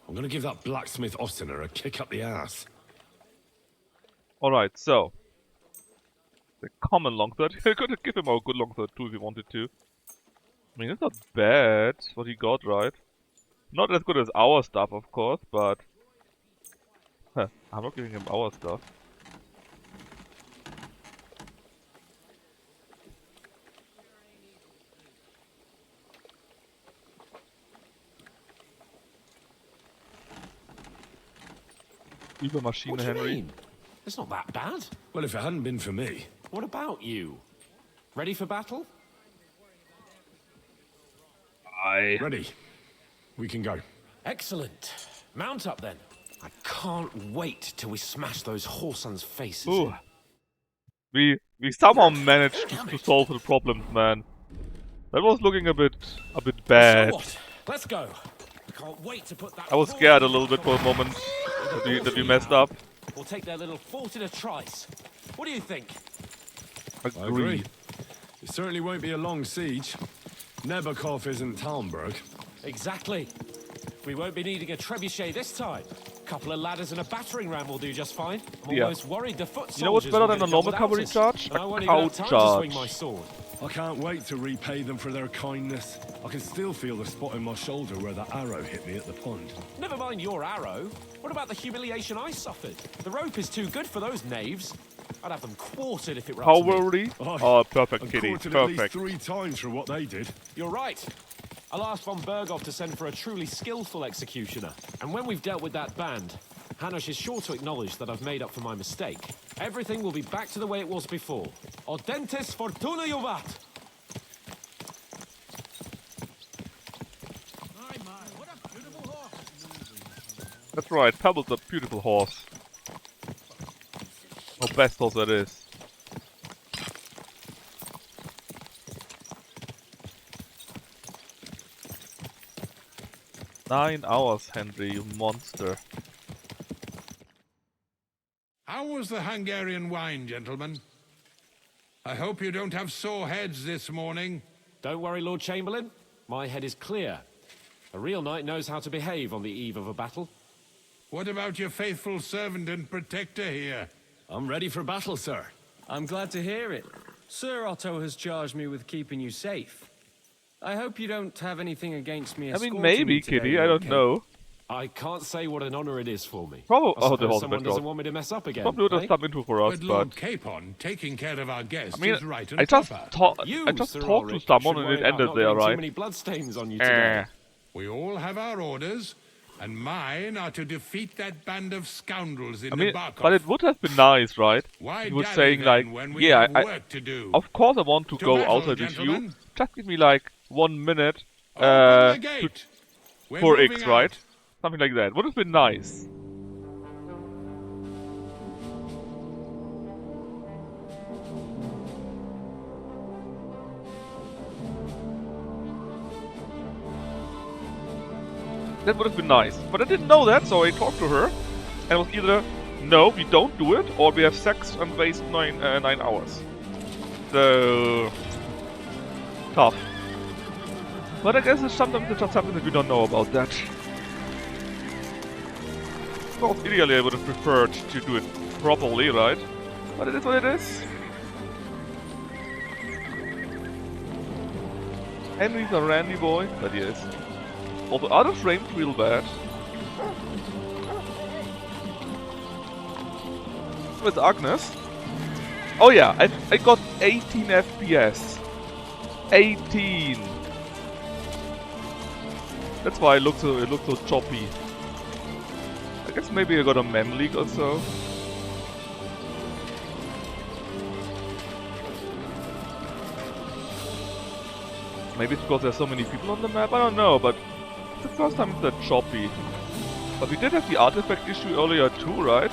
I'm gonna give that blacksmith Ostina a kick up the ass. Alright, so. The common long third. You could give him a good long third too if you wanted to. I mean, it's not bad what he got, right? Not as good as our stuff, of course, but... Huh, I'm not giving him our stuff. Übermaschine, What do you Henry. mean? It's not that bad. Well, if it hadn't been for me. What about you? Ready for battle? Ready. We can go. Excellent. Mount up then. I can't wait till we smash those whoresons' faces. Ooh. We somehow managed to solve the problems, man. That was looking a bit bad. So what? Let's go. I can't wait to put that. I was scared a little bit for a moment that we messed up. We'll take their little fort in a trice. What do you think? I agree. It certainly won't be a long siege. Nebakov isn't Talmberg. Exactly. We won't be needing a trebuchet this time. Couple of ladders and a battering ram will do just fine. I'm almost worried the foot soldiers. You know what's better than a normal cavalry charge? A couch charge. My sword. I can't wait to repay them for their kindness. I can still feel the spot in my shoulder where that arrow hit me at the pond. Never mind your arrow. What about the humiliation I suffered? The rope is too good for those knaves. I'd have them quartered if it were up to me. Cavalry? Oh, perfect, I'm Kitty. quartered at least Perfect. 3 times for what they did. You're right. I'll ask von Bergov to send for a truly skillful executioner. And when we've dealt with that band, Hanush is sure to acknowledge that I've made up for my mistake. Everything will be back to the way it was before. Audentes fortuna juvat! That's right, Pebble's a beautiful horse. Oh, best horse that is. "9 hours, Henry, you monster." How was the Hungarian wine, gentlemen? I hope you don't have sore heads this morning. Don't worry, Lord Chamberlain. My head is clear. A real knight knows how to behave on the eve of a battle. What about your faithful servant and protector here? I'm ready for battle, sir. I'm glad to hear it. Sir Otto has charged me with keeping you safe. I hope you don't have anything against me. I mean, maybe, Kitty, I don't know. I can't say what an honor it is for me. Probably. I Oh, the suppose horse someone bit doesn't drop. want me to mess up again. Probably would have eh? stopped into for us, But Lord but Capon, taking care of our guests I mean, is right and I just proper. Sir talked to Ulrich, someone should and worry it about ended not there, getting right? Too many bloodstains on you today. We all have our orders, and mine are to defeat that band of scoundrels in I mean, Nebakov. but it would have been nice, right? Why He was dally saying then like, when we yeah, have work to do? of course I want to To go battle, outside with you. gentlemen. Just give me like 1 minute Open the gate. We're for moving X, out. right? Something like that. Would have been nice. That would have been nice. But I didn't know that, so I talked to her. And it was either, no, we don't do it, or we have sex and waste 9 hours. So... tough. But I guess sometimes it's just something that we don't know about that. Of course, ideally I would have preferred to do it properly, right? But it is what it is. Henry's a randy boy, but he is. Although other frames real bad. With Agnes. Oh yeah, I got 18 FPS. 18. That's why it looks so choppy. I guess maybe I got a mem leak or so. Maybe it's because there's so many people on the map, I don't know, but it's the first time it's that choppy. But we did have the artifact issue earlier too, right?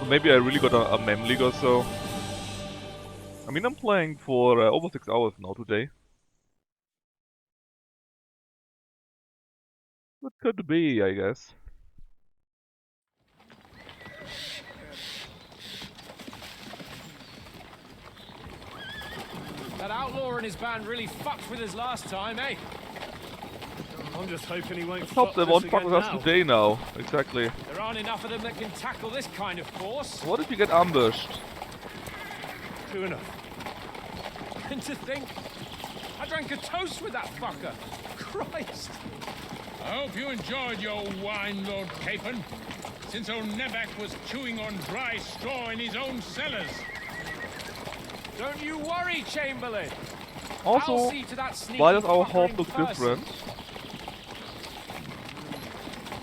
So maybe I really got a mem leak or so. I mean, I'm playing for over 6 hours now today. It could be, I guess. That outlaw and his band really fucked with us last time, eh? I'm just hoping he won't Let's hope they won't fuck with us today now. Exactly. There aren't enough of them that can tackle this kind of force. What if you get ambushed? True enough. And to think, I drank a toast with that fucker. Christ. I hope you enjoyed your wine, Lord Capon, since old Nebak was chewing on dry straw in his own cellars. Don't you worry, Chamberlain. Also, I'll see to that why does our fucker horse in look person. different?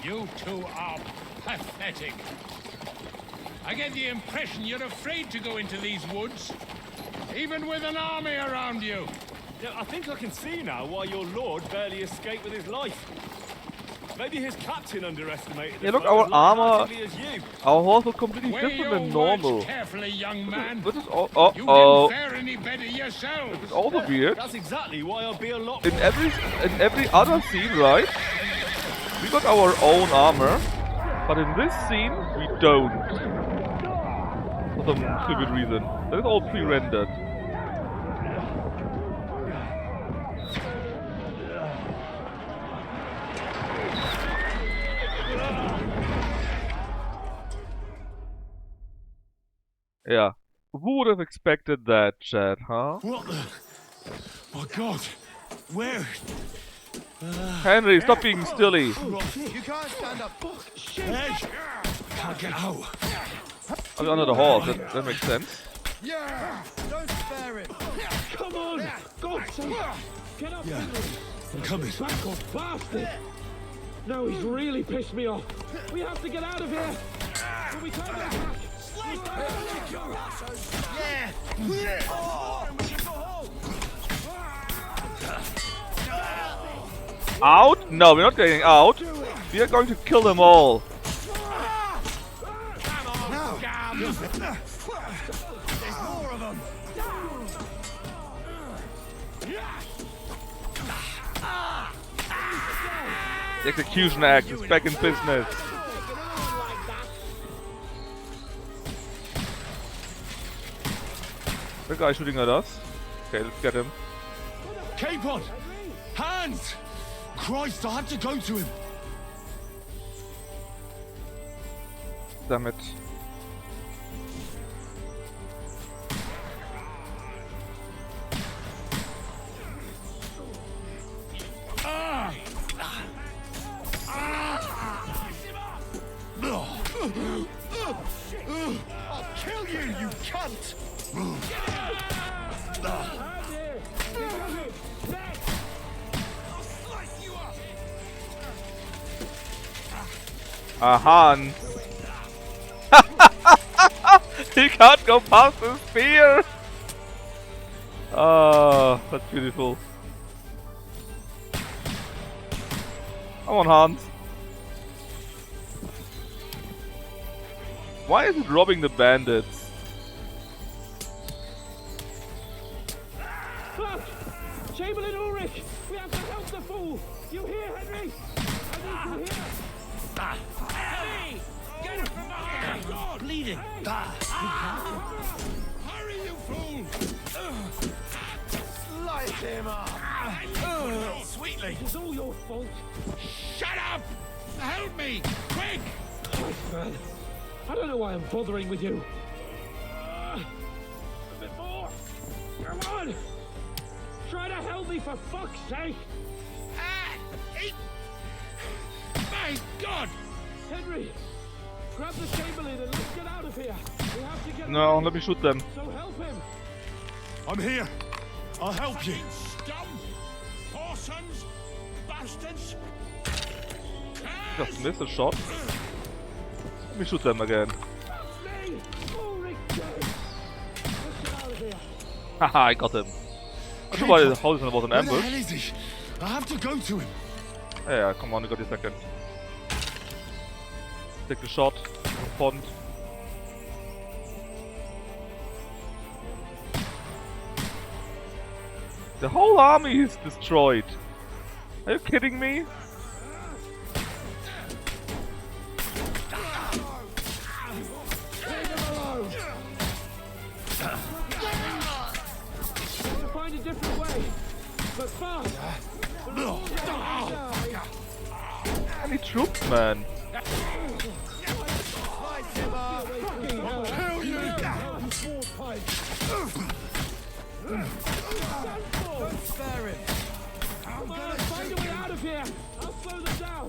You two are pathetic. I get the impression you're afraid to go into these woods, even with an army around you. Yeah, I think I can see now why your lord barely escaped with his life. Maybe his captain underestimated the Yeah, look, foe our as armor, lightheartedly as you. our horse look completely Weigh different your than normal. words carefully, young man. This is You oh, didn't fare any better yourselves. this is also weird. That's exactly why I'd be a lot In every other scene, right? We got our own armor, but in this scene we don't. For some stupid reason. That is all pre-rendered. Yeah. Who would have expected that, Chad, huh? What the? My God! Where? Henry, stop being silly. You can't stand up. Edge! Can't get out. Oh, under the horse, that makes sense. Yeah! Don't spare it! Come on! God, get up! Yeah, I'm coming. Back off, bastard! No, he's really pissed me off. We have to get out of here. Can we turn them back? Yeah! Out? No, we're not getting out. We are going to kill them all. There's more of them! The execution act is back in business. The guy shooting at us. Okay, let's get him. Capon! Hands! Christ, I had to go to him. Damn it. I'll kill you, you cunt! Hans. He can't go past the spear. Oh, that's beautiful. Come on, Hans. Why is it robbing the bandits? Quick! We have to help the fool! You hear, Henry? I need you here! Henry! Get him from behind! God! Bleeding. Hurry, you fool! Slice him up. Sweetly! It's all your fault! Shut up! Help me! Quick! Christ, man. I don't know why I'm bothering with you. A bit more! Come on! Try to help me for fuck's sake! My God! Henry! Grab the Chamberlain and let's get out of here! We have to get No, away. let me shoot them. So help him! I'm here. I'll help you. Scum! Whoresons! Bastards! Just missed a shot. Let me shoot them again. That's me! Ulrich dead! Let's get out of here! Haha, I got him. I don't know why the house was an Where the ambush. hell is he? I have to go to him. Yeah, come on, you got a second. Take the shot. Pond. The whole army is destroyed. Are you kidding me? Find a different way, but fast. Any troops, man? Hell you! Don't spare him. Come on, find a way out of here. I'll slow them down.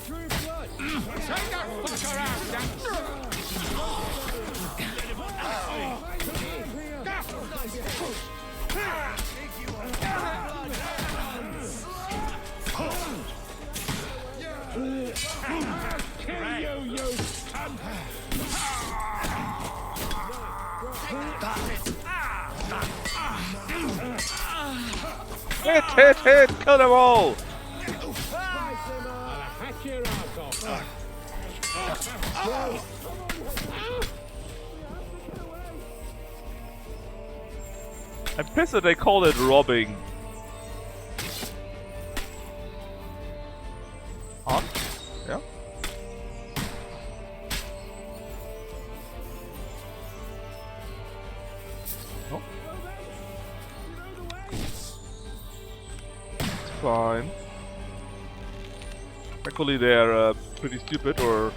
True blood. Take that fucker out, Kill you, you cunt! Hit! Kill them all! Hack your ass off. I'm pissed that they call it robbing. On? Yeah? No? It's fine. Actually, they're pretty stupid or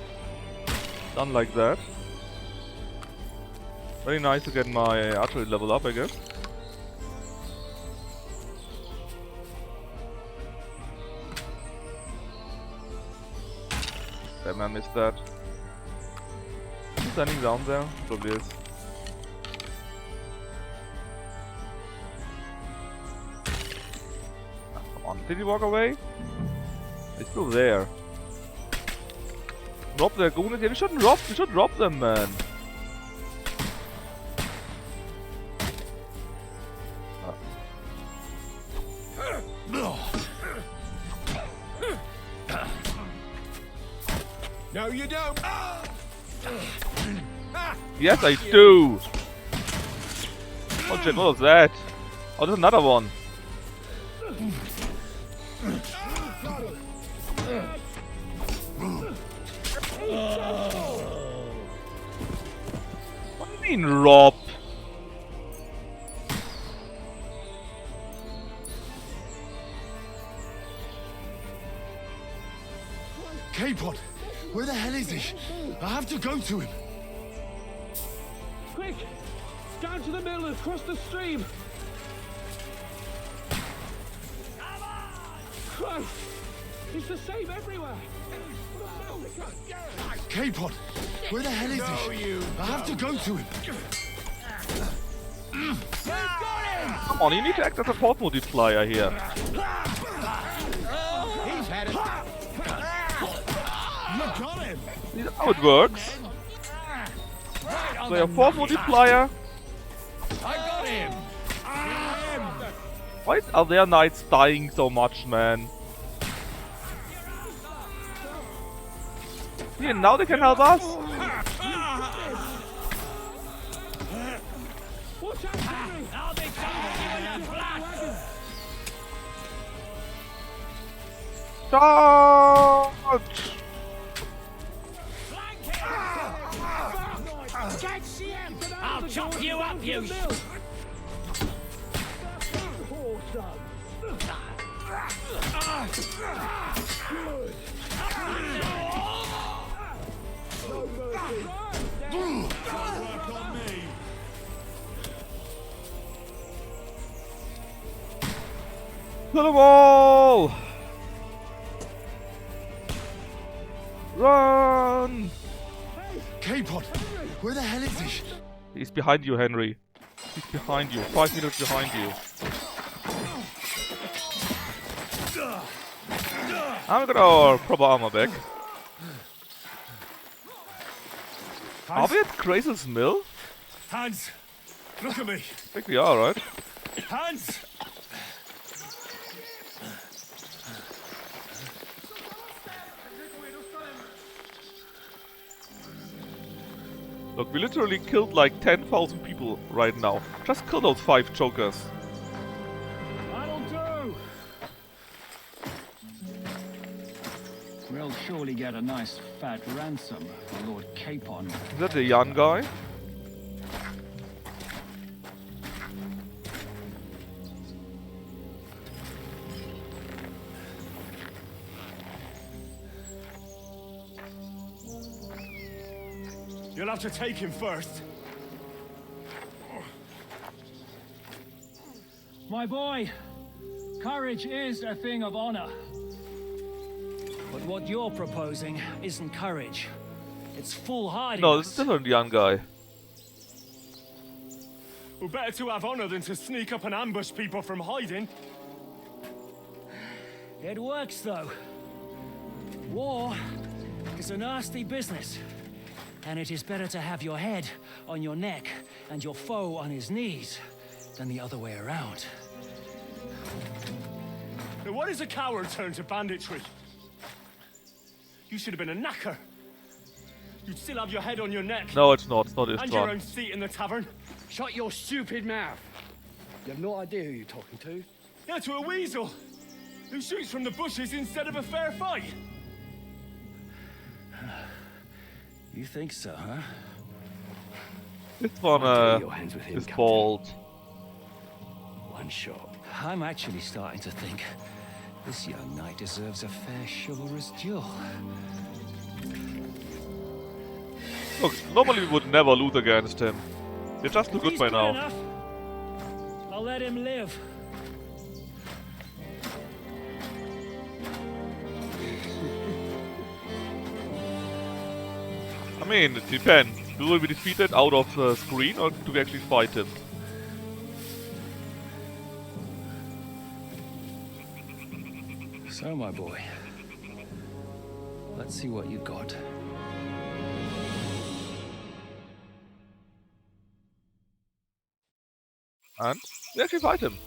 done like that. Very nice to get my archery level up, I guess. Damn, I missed that. Who's standing down there? Probably is. Ah, come on, did he walk away? He's still there. Rob their goons? Yeah, we should rob them, man. No, you don't. Yes, I do. Oh shit, what was that? Oh, there's another one. What do you mean, rob? K-Pod, where the hell is he? I have to go to him. Quick! Down to the mill and across the stream! Christ! It's the same everywhere! K-Pod, where the hell is he? I have to go to him. Come on, you need to act as a force multiplier here. He's had it! You got him! See how it works. So your force multiplier. I got him! Why are their knights dying so much, man? Yeah, now they can help us. What's I'll be jumping you in the flat! Charge! I'll chop you up, you Kill them all! Run! Capon, where the hell is he? He's behind you, Henry. He's behind you. 5 meters behind you. I'm gonna our proper armor back. Are we at Grazel's mill? Hans, look at me. I think we are, right? Hans! Look, we literally killed like 10,000 people right now. Just kill those 5 jokers. That'll do! We'll surely get a nice fat ransom for Lord Capon. Is that the young guy? You'll have to take him first. My boy, courage is a thing of honor. But what you're proposing isn't courage. It's foolhardiness. No, this is still a young guy. Well, better to have honor than to sneak up and ambush people from hiding. It works, though. War is a nasty business. And it is better to have your head on your neck and your foe on his knees than the other way around. Now, why does a coward turn to banditry? You should have been a knacker. You'd still have your head on your neck. No, it's not. It's not his And your turn. own seat in the tavern. Shut your stupid mouth. You have no idea who you're talking to. Yeah, to a weasel who shoots from the bushes instead of a fair fight. You think so, huh? This one is bald. One shot. I'm actually starting to think this young knight deserves a fair chivalrous duel. Look, normally we would never lose against him. You're just too good by now. Enough. I'll let him live. I mean, it depends. Will we be defeated out of the screen or do we actually fight him? So, my boy, let's see what you got. And we actually fight him.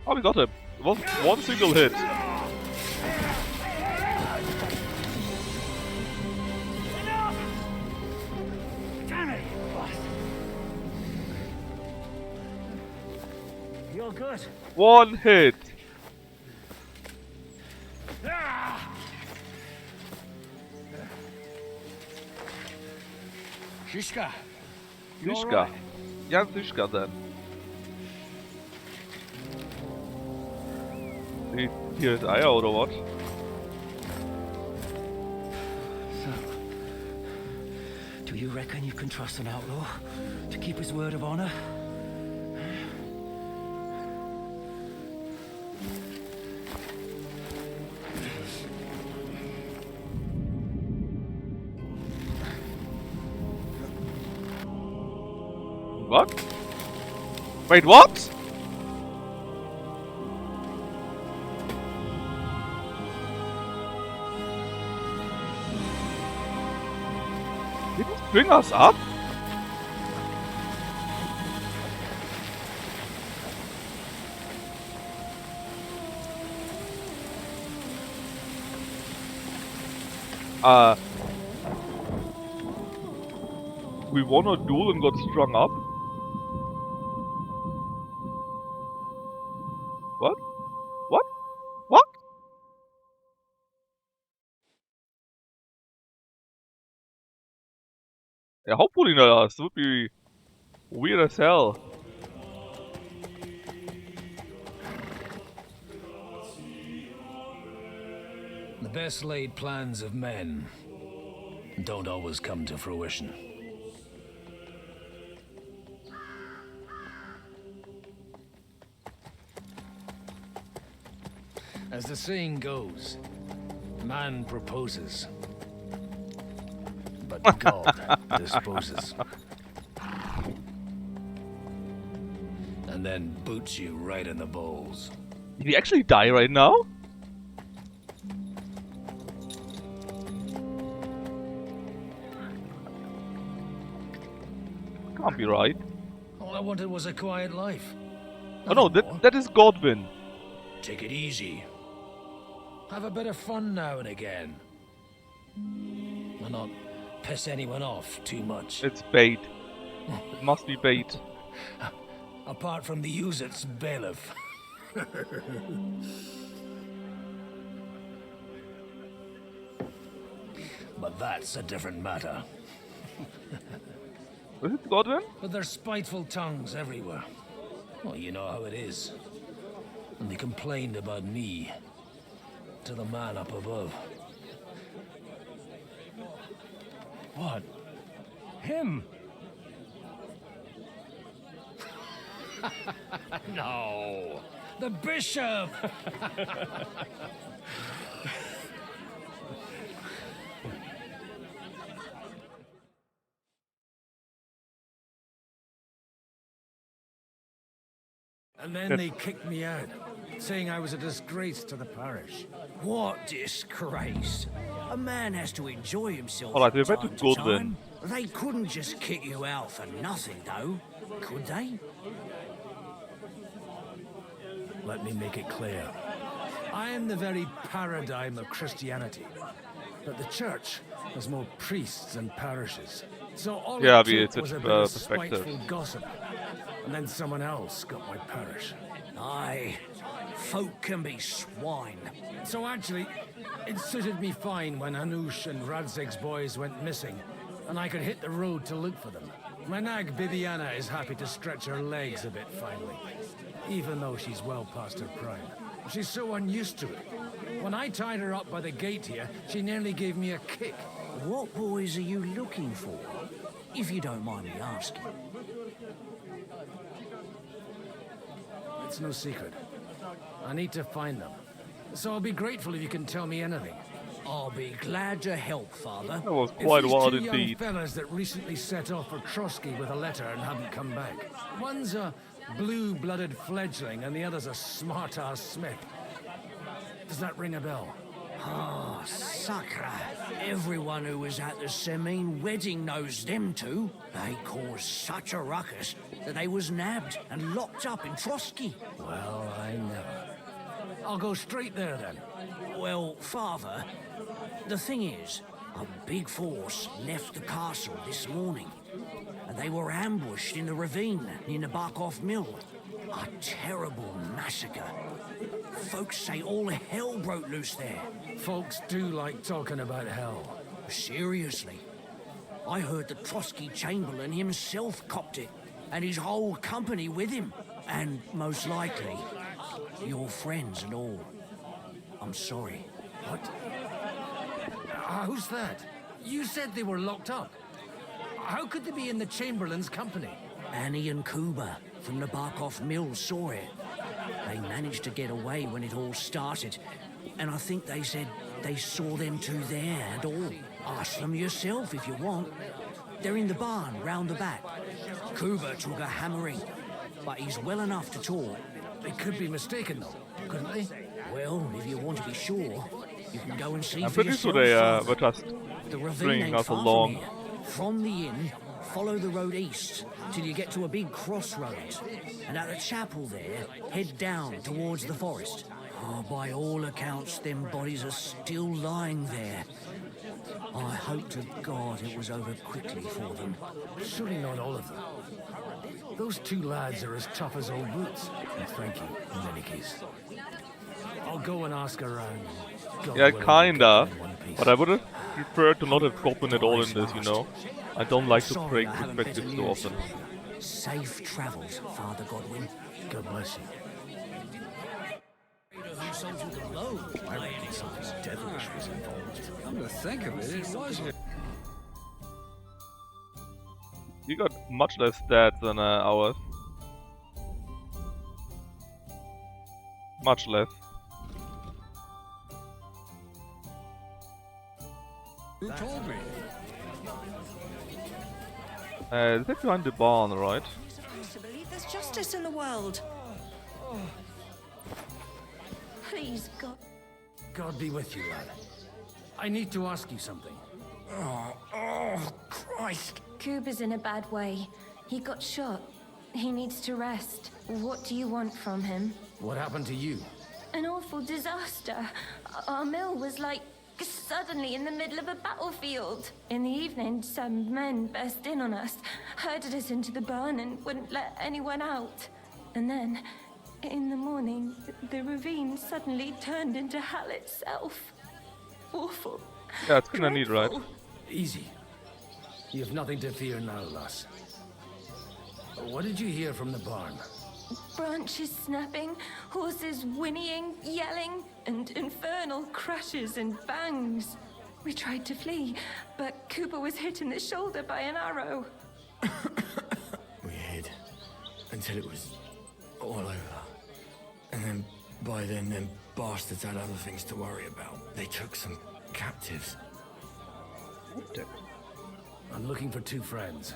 Oh, we got him. It was one single hit. You're good. One hit. Shishka. Shishka. Jan Shishka then. Hier ist Eier oder what? So, do you reckon you can trust an outlaw to keep his word of honor? What? Wait, what? Did it bring us up? We won a duel and got strung up? What? What? What? Yeah, hopefully not us. It would be weird as hell. The best laid plans of men don't always come to fruition. As the saying goes, man proposes, but God disposes. And then boots you right in the balls. Did he actually die right now? Can't be right. All I wanted was a quiet life. Oh no, that is Godwin. Take it easy. Have a bit of fun now and again. And not piss anyone off too much. It's bait. It must be bait. Apart from the user's bailiff. But that's a different matter. Was it Godwin? But there's spiteful tongues everywhere. Well, you know how it is. And they complained about me to the man up above. What? Him? No. The bishop! And then they kicked me out, saying I was a disgrace to the parish. What disgrace? A man has to enjoy himself. Alright, we're from back to time Godwin. time. They couldn't just kick you out for nothing, though, could they? Let me make it clear. I am the very paradigm of Christianity. But the church has more priests and parishes. So all Yeah, it it's took was a a bit of perspective. spiteful gossip. And then someone else got my parish. Aye, folk can be swine. So actually, it suited me fine when Anush and Radzig's boys went missing, and I could hit the road to look for them. My nag Bibiana is happy to stretch her legs a bit finally, even though she's well past her prime. She's so unused to it. When I tied her up by the gate here, she nearly gave me a kick. What boys are you looking for, if you don't mind me asking? It's no secret. I need to find them. So I'll be grateful if you can tell me anything. I'll be glad to help, Father. That was It's quite these wild two young indeed. fellas that recently set off for Trotsky with a letter and haven't come back. One's a blue-blooded fledgling and the other's a smart-ass smith. Does that ring a bell? Ah, Sakra. Everyone who was at the Semine wedding knows them two. They caused such a ruckus that they was nabbed and locked up in Trotsky. Well, I never. I'll go straight there then. Well, Father, the thing is, a big force left the castle this morning, and they were ambushed in the ravine near Nebakov mill. A terrible massacre. Folks say all hell broke loose there. Folks do like talking about hell. Seriously. I heard the Trotsky Chamberlain himself copped it, and his whole company with him. And most likely, your friends and all. I'm sorry. What? Who's that? You said they were locked up. How could they be in the Chamberlain's company? Annie and Kuba from the Barkov Mill saw it. They managed to get away when it all started, and I think they said they saw them two there and all. Ask them yourself if you want. They're in the barn round the back. Kuba took a hammering, but he's well enough to talk. They could be mistaken though, couldn't they? Well, if you want to be sure, you can go and see I'm for pretty sure yourself. they were just The ravine stringing ain't us far along. From here. From the inn, follow the road east till you get to a big crossroads. And at the chapel there, head down towards the forest. Oh, by all accounts, them bodies are still lying there. I hope to God it was over quickly for them. Surely not all of them. Those two lads are as tough as old boots. And thank you, in any case. I'll go and ask around. God Yeah, willing, kinda. we'll get them in one piece. But I would have preferred to not have Goblin at all in this, you know? I don't like to Sorry break I haven't better perspectives so news often. for you. Safe travels, Father Godwin. God bless you. Who sold you the load? I reckon something devilish was involved. Come to think of it, it was. You got much less stats than ours. Much less. Who told me? Is that behind the barn, right? To believe there's justice in the world. Please, God. God be with you, lad. I need to ask you something. Oh, Christ. Coob is in a bad way. He got shot. He needs to rest. What do you want from him? What happened to you? An awful disaster. Our mill was like suddenly in the middle of a battlefield. In the evening, some men burst in on us, herded us into the barn and wouldn't let anyone out. And then, in the morning, the ravine suddenly turned into hell itself. Awful. Yeah, it's kinda neat, right? Easy. You have nothing to fear now, lass. What did you hear from the barn? Branches snapping, horses whinnying, yelling, and infernal crashes and bangs. We tried to flee, but Cooper was hit in the shoulder by an arrow. We hid until it was all over. And then, by then, them bastards had other things to worry about. They took some captives. I'm looking for two friends.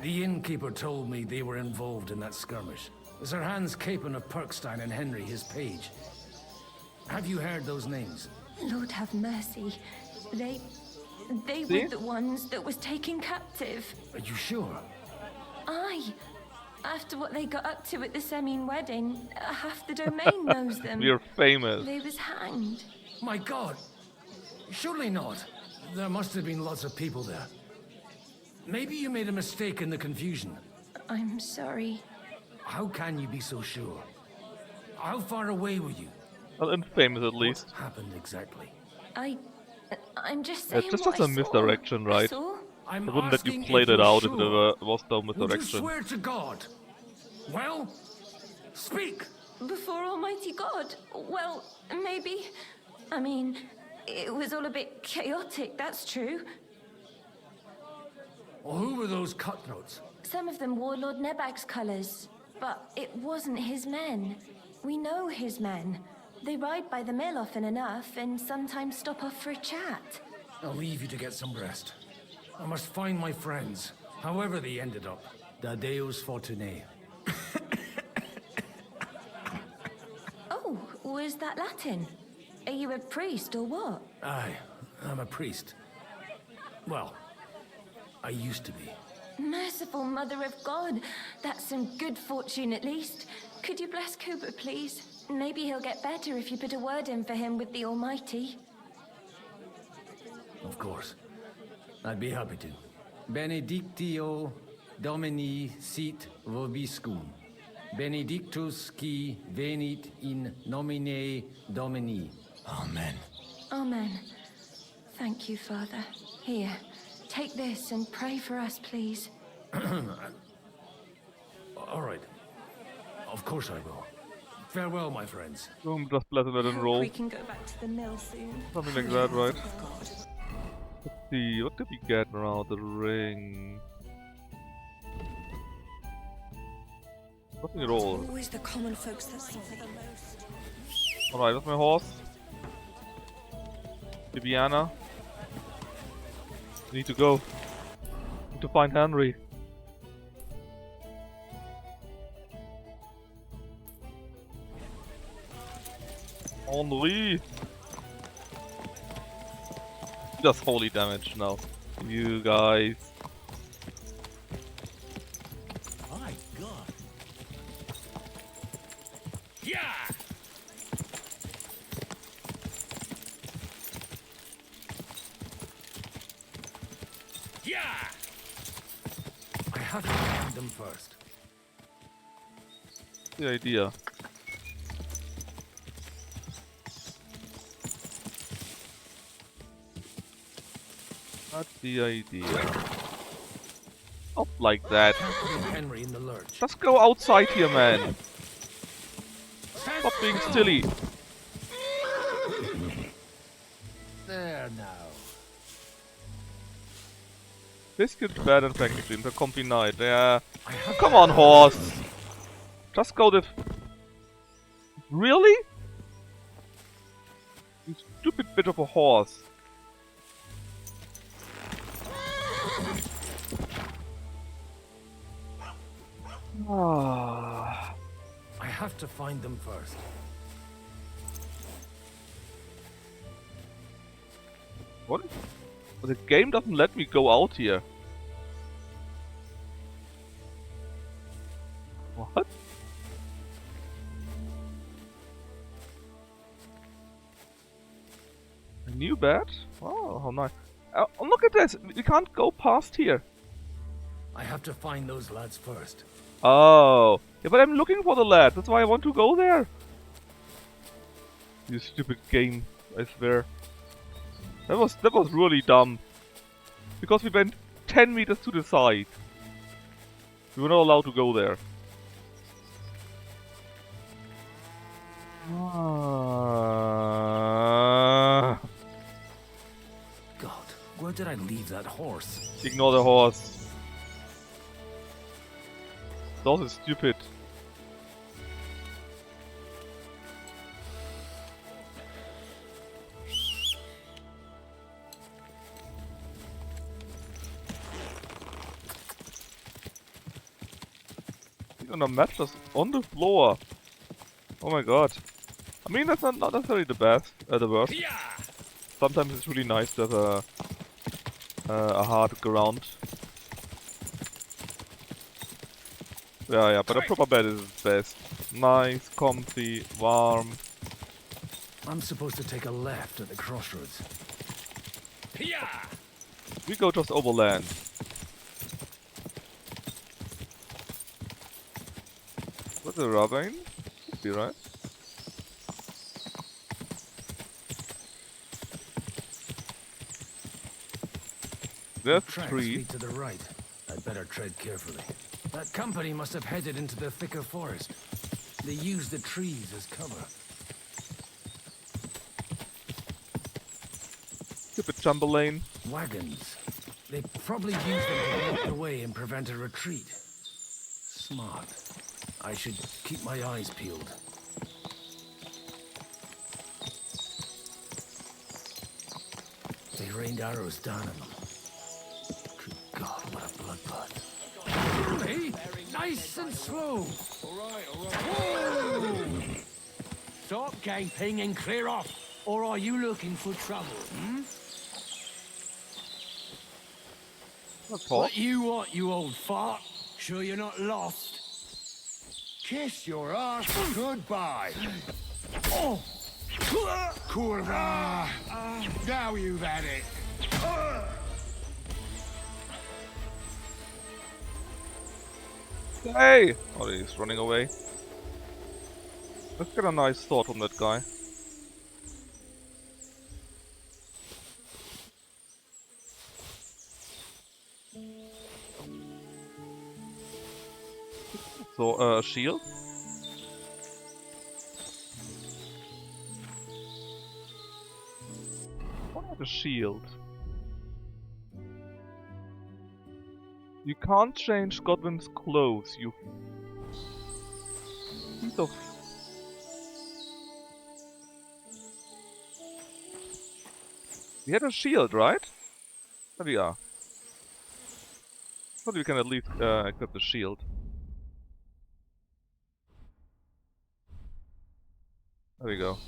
The innkeeper told me they were involved in that skirmish. Sir Hans Capon of Perkstein and Henry, his page. Have you heard those names? Lord have mercy. They See? were the ones that was taken captive. Are you sure? Aye. After what they got up to at the Semine wedding, half the domain knows them. We're famous. They was hanged. My God! Surely not. There must have been lots of people there. Maybe you made a mistake in the confusion. I'm sorry. How can you be so sure? How far away were you? Well, infamous at least. What happened exactly? I'm just saying It's just what a I saw. misdirection, right? That's all. I I'm wouldn't let you asking play if that you're out if sure. it was no Would you misdirection. swear to God? Well, speak! Before Almighty God? Well, maybe. I mean, it was all a bit chaotic, that's true. Well, who were those cutthroats? Some of them wore Lord Nebak's colours, but it wasn't his men. We know his men. They ride by the mill often enough and sometimes stop off for a chat. I'll leave you to get some rest. I must find my friends, however they ended up. Da Deus Fortunae. Oh, was that Latin? Are you a priest or what? Aye, I'm a priest. Well, I used to be. Merciful Mother of God, that's some good fortune at least. Could you bless Cooper, please? Maybe he'll get better if you put a word in for him with the Almighty. Of course. I'd be happy to. Benedictio Domini sit vobiscum. Benedictus qui venit in nomine Domini. Amen. Amen. Thank you, Father. Here, take this and pray for us, please. All right. Of course I will. Farewell, my friends. Just bless it and roll. We can go back to the mill soon. Something like that, right? Let's see, what did we get around the ring? Nothing at all. Always the common folks that suffer the most. Alright, that's my horse. Bibiana. We need to go. Need to find Henry. Henri! Does holy damage now. You guys. My God. Yeah. Yeah! I have to find them first. The idea. Not the idea. Not like that. Henry in the lurch. Just go outside here, man. Stop being silly. There now. Biscuit bad and technically the comfy night. Yeah. Come on, horse. Just go this. Really? You stupid bit of a horse. I have to find them first. What? The game doesn't let me go out here. What? A new bed? Oh, how nice. Oh, look at this! We can't go past here. I have to find those lads first. Oh. Yeah, but I'm looking for the lad. That's why I want to go there. You stupid game, I swear. That was really dumb. Because we went 10 meters to the side. We were not allowed to go there. God, where did I leave that horse? Ignore the horse. The horse is stupid. On a match just on the floor. Oh my god. I mean, that's not necessarily the best, the worst. Sometimes it's really nice to have a hard ground. Yeah, but a proper bed is best. Nice, comfy, warm. I'm supposed to take a left at the crossroads. We go just overland. What's a ravine? Should be right. There's a tree. Lead to the right. I'd better tread carefully. That company must have headed into the thicker forest. They used the trees as cover. Stupid Chamberlain. Wagons. They probably used them to block the way and prevent a retreat. Smart. I should keep my eyes peeled. They rained arrows down on them. Good God, what a bloodbath. Hey, nice and slow. Whoa! Stop gaping and clear off, or are you looking for trouble, What you want, you old fart? Sure you're not lost? Kiss your ass goodbye. Oh! Kurva! Now you've had it. Hey! Oh, he's running away. Let's get a nice thought from that guy. So, shield? What is a shield? You can't change Godwin's clothes, you piece of... We had a shield, right? There we are. But we can at least equip the shield. There we go.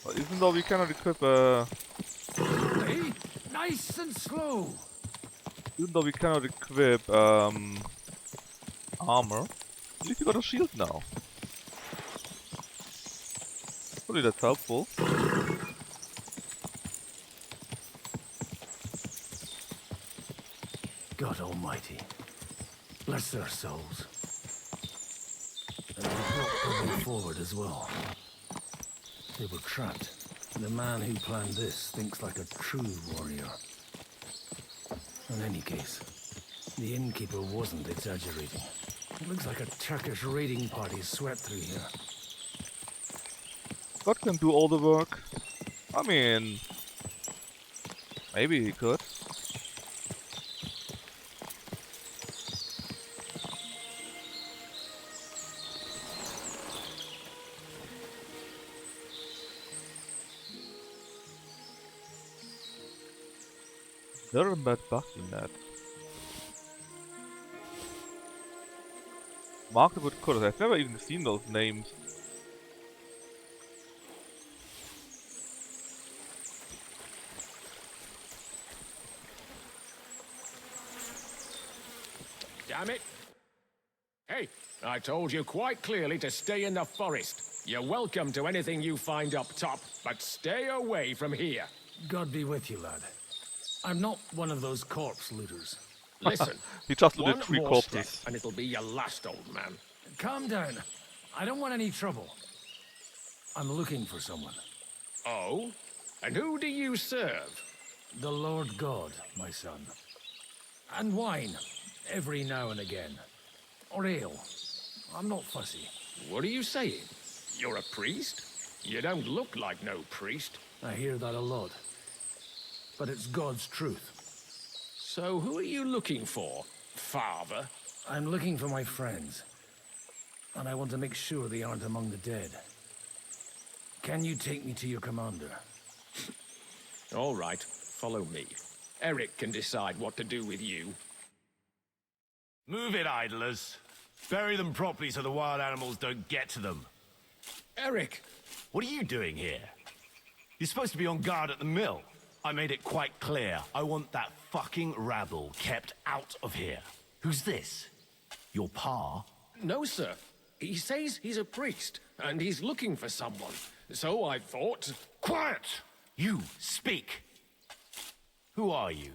Well, even though we cannot equip Hey, nice and slow. even though we cannot equip armor, at least we got a shield now. Hopefully that's helpful. God Almighty. Bless their souls. And they brought them forward as well. They were trapped. The man who planned this thinks like a true warrior. In any case, the innkeeper wasn't exaggerating. It looks like a Turkish raiding party swept through here. God can do all the work. I mean, maybe he could. They're in that Bucky net. Marked with colors. I've never even seen those names. Damn it! Hey, I told you quite clearly to stay in the forest. You're welcome to anything you find up top, but stay away from here. God be with you, lad. I'm not one of those corpse looters. Listen, he just one looted 3 more corpses. step and it'll be your last, old man. Calm down. I don't want any trouble. I'm looking for someone. Oh? And who do you serve? The Lord God, my son. And wine, every now and again. Or ale. I'm not fussy. What are you saying? You're a priest? You don't look like no priest. I hear that a lot. But it's God's truth. So who are you looking for, Father? I'm looking for my friends. And I want to make sure they aren't among the dead. Can you take me to your commander? All right, follow me. Eric can decide what to do with you. Move it, idlers. Bury them properly so the wild animals don't get to them. Eric! What are you doing here? You're supposed to be on guard at the mill. I made it quite clear. I want that fucking rabble kept out of here. Who's this? Your pa? No, sir. He says he's a priest, and he's looking for someone. So I thought... Quiet! You, speak! Who are you?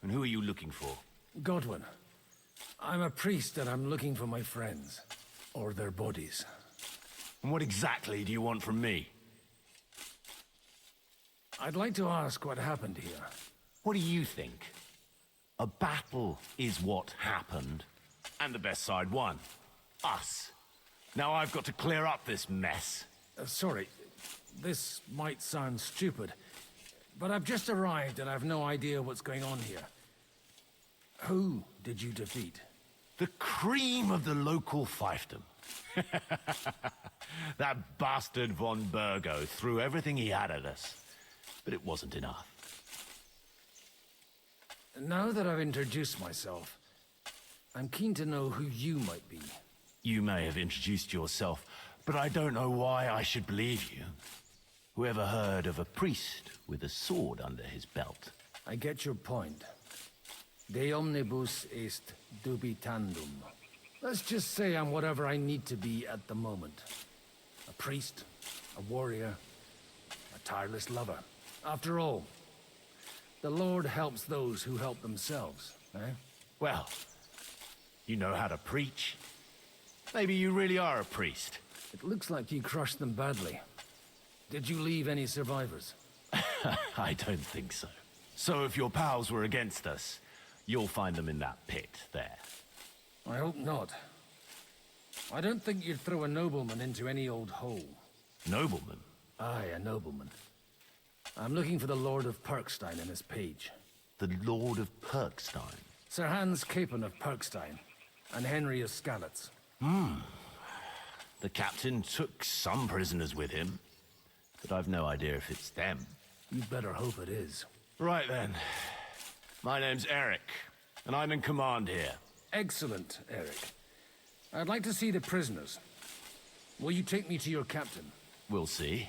And who are you looking for? Godwin. I'm a priest and I'm looking for my friends. Or their bodies. And what exactly do you want from me? I'd like to ask what happened here. What do you think? A battle is what happened, and the best side won. Us. Now I've got to clear up this mess. Sorry, this might sound stupid, but I've just arrived and I've no idea what's going on here. Who did you defeat? The cream of the local fiefdom. That bastard von Burgo threw everything he had at us. But it wasn't enough. Now that I've introduced myself, I'm keen to know who you might be. You may have introduced yourself, but I don't know why I should believe you. Whoever heard of a priest with a sword under his belt? I get your point. De omnibus est dubitandum. Let's just say I'm whatever I need to be at the moment. A priest, a warrior, a tireless lover. After all, the Lord helps those who help themselves, eh? Well, you know how to preach. Maybe you really are a priest. It looks like you crushed them badly. Did you leave any survivors? I don't think so. So if your pals were against us, you'll find them in that pit there. I hope not. I don't think you'd throw a nobleman into any old hole. Nobleman? Aye, a nobleman. I'm looking for the Lord of Perkstein and his page. The Lord of Perkstein? Sir Hans Capon of Perkstein, and Henry of Skalitz. The captain took some prisoners with him, but I've no idea if it's them. You'd better hope it is. Right then. My name's Eric, and I'm in command here. Excellent, Eric. I'd like to see the prisoners. Will you take me to your captain? We'll see.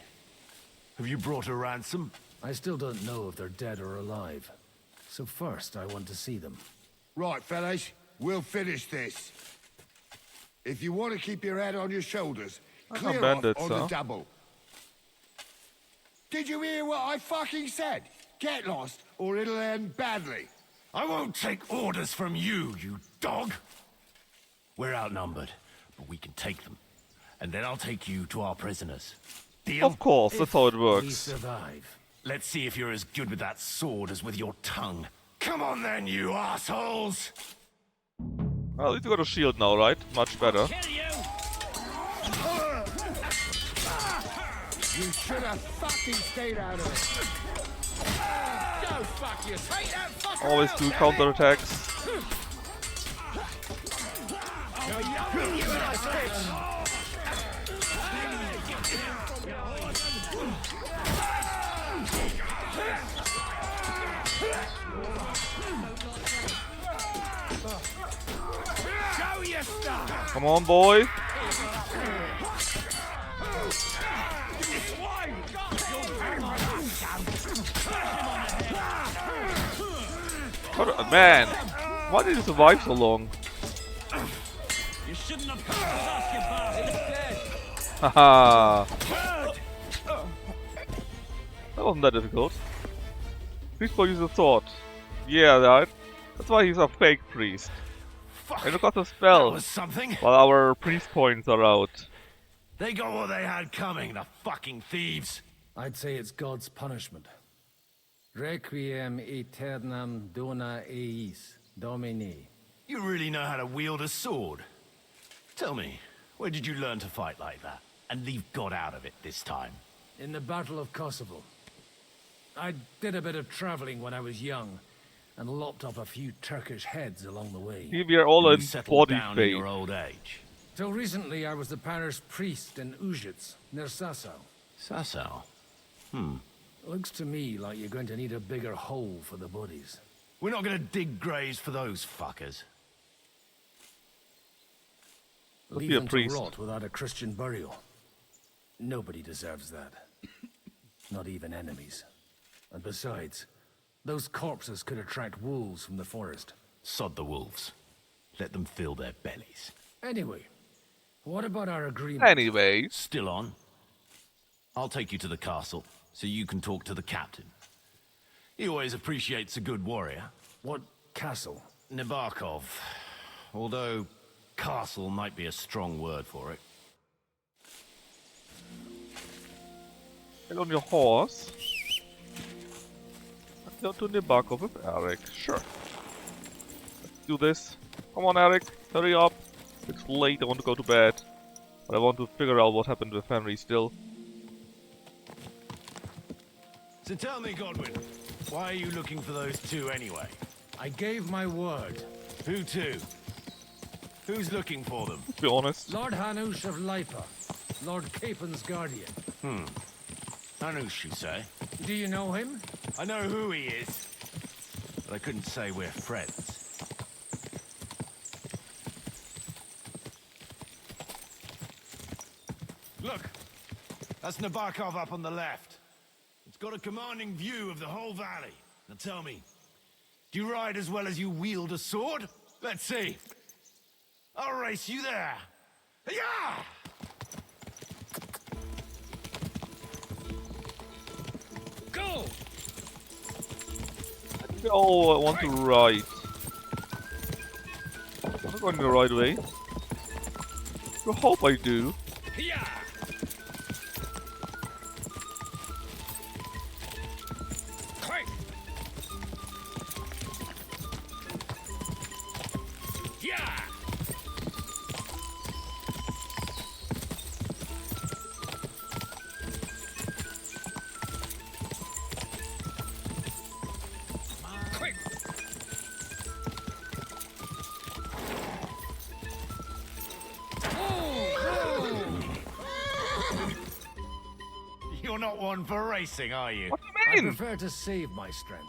Have you brought a ransom? I still don't know if they're dead or alive. So first, I want to see them. Right, fellas, we'll finish this. If you want to keep your head on your shoulders, clear bandits, off on huh? the double. Did you hear what I fucking said? Get lost, or it'll end badly. I won't take orders from you, you dog! We're outnumbered, but we can take them. And then I'll take you to our prisoners. Deal? Of course, that's how it We works. survive. Let's see if you're as good with that sword as with your tongue. Come on then, you assholes! Well, at least you got a shield now, right? Much better. You should have fucking stayed out of it. Go fuck you. Take that fucker Always out do there. counterattacks. Show your stuff. Come on, boy. Man, why did he survive so long? You shouldn't have come to us, you bastard. Haha. That wasn't that difficult. Priest boy uses a sword. Yeah, right. That's why he's a fake priest. And look at the spell. That was something. While our priest points are out. They got what they had coming, the fucking thieves. I'd say it's God's punishment. Requiem aeternam dona eis, Domini. You really know how to wield a sword. Tell me, where did you learn to fight like that? And leave God out of it this time? In the Battle of Kosovo. I did a bit of traveling when I was young, and lopped off a few Turkish heads along the way. Here we are all in settled body down in fate. your old age. Till recently, I was the parish priest in Ujits, near Sasau. Sasau? Looks to me like you're going to need a bigger hole for the bodies. We're not gonna dig graves for those fuckers. Leave be a them priest. to rot without a Christian burial. Nobody deserves that. Not even enemies. And besides, those corpses could attract wolves from the forest. Sod the wolves. Let them fill their bellies. Anyway, what about our agreement? Anyway. Still on. I'll take you to the castle, so you can talk to the captain. He always appreciates a good warrior. What castle? Nebakov. Although, castle might be a strong word for it. Get on your horse. Go to Nebakov with Eric. Sure. Let's do this. Come on, Eric. Hurry up. It's late. I want to go to bed. But I want to figure out what happened with Henry still. So tell me, Godwin, why are you looking for those two anyway? I gave my word. Who to? Who's looking for them? To be honest. Lord Hanush of Lipa, Lord Capen's guardian. Hanush, you say? Do you know him? I know who he is, but I couldn't say we're friends. Look, that's Nebakov up on the left. It's got a commanding view of the whole valley. Now tell me, do you ride as well as you wield a sword? Let's see. I'll race you there. Yeah! Go! Oh, I want to ride. I'm not going the right way. I hope I do. Yeah! Quick! Yeah! Quick! You're not one for racing, are you? What do you I mean? prefer to save my strength.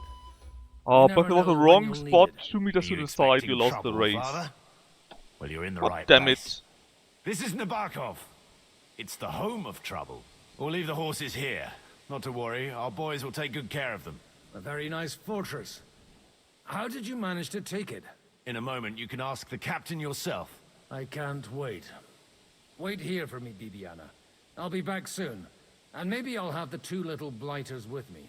Oh, Never but it was the know wrong when you'll spot. need it. 2 meters to You the side, expecting you lost the trouble, race. Father? Well, you're in the God right damn place. it. This is Nebakov. It's the home of trouble. We'll leave the horses here. Not to worry, our boys will take good care of them. A very nice fortress. How did you manage to take it? In a moment, you can ask the captain yourself. I can't wait. Wait here for me, Bibiana. I'll be back soon. And maybe I'll have the two little blighters with me.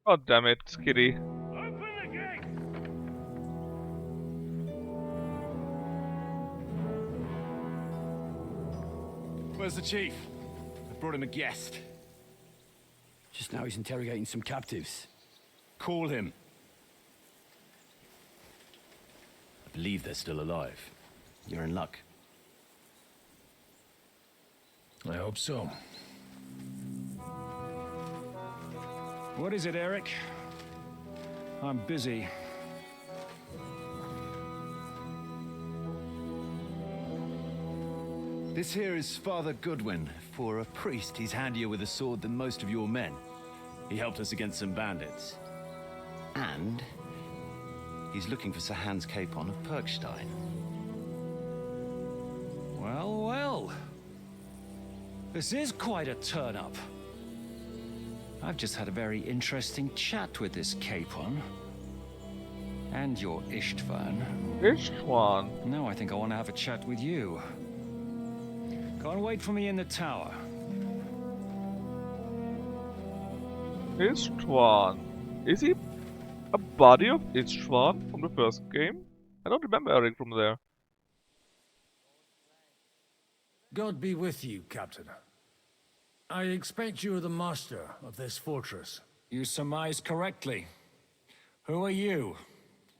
God damn it, Kitty. Open the gate! Where's the chief? I brought him a guest. Just now he's interrogating some captives. Call him. I believe they're still alive. You're in luck. I hope so. What is it, Eric? I'm busy. This here is Father Goodwin. For a priest, he's handier with a sword than most of your men. He helped us against some bandits. And he's looking for Sir Hans Capon of Perkstein. Well, well. This is quite a turn-up. I've just had a very interesting chat with this Capon. And your Ishtvan. Ishtvan? Now I think I want to have a chat with you. Go and wait for me in the tower. Ishtvan. Is he a buddy of Ishtvan from the first game? I don't remember Eric from there. God be with you, Captain. I expect you are the master of this fortress. You surmise correctly. Who are you?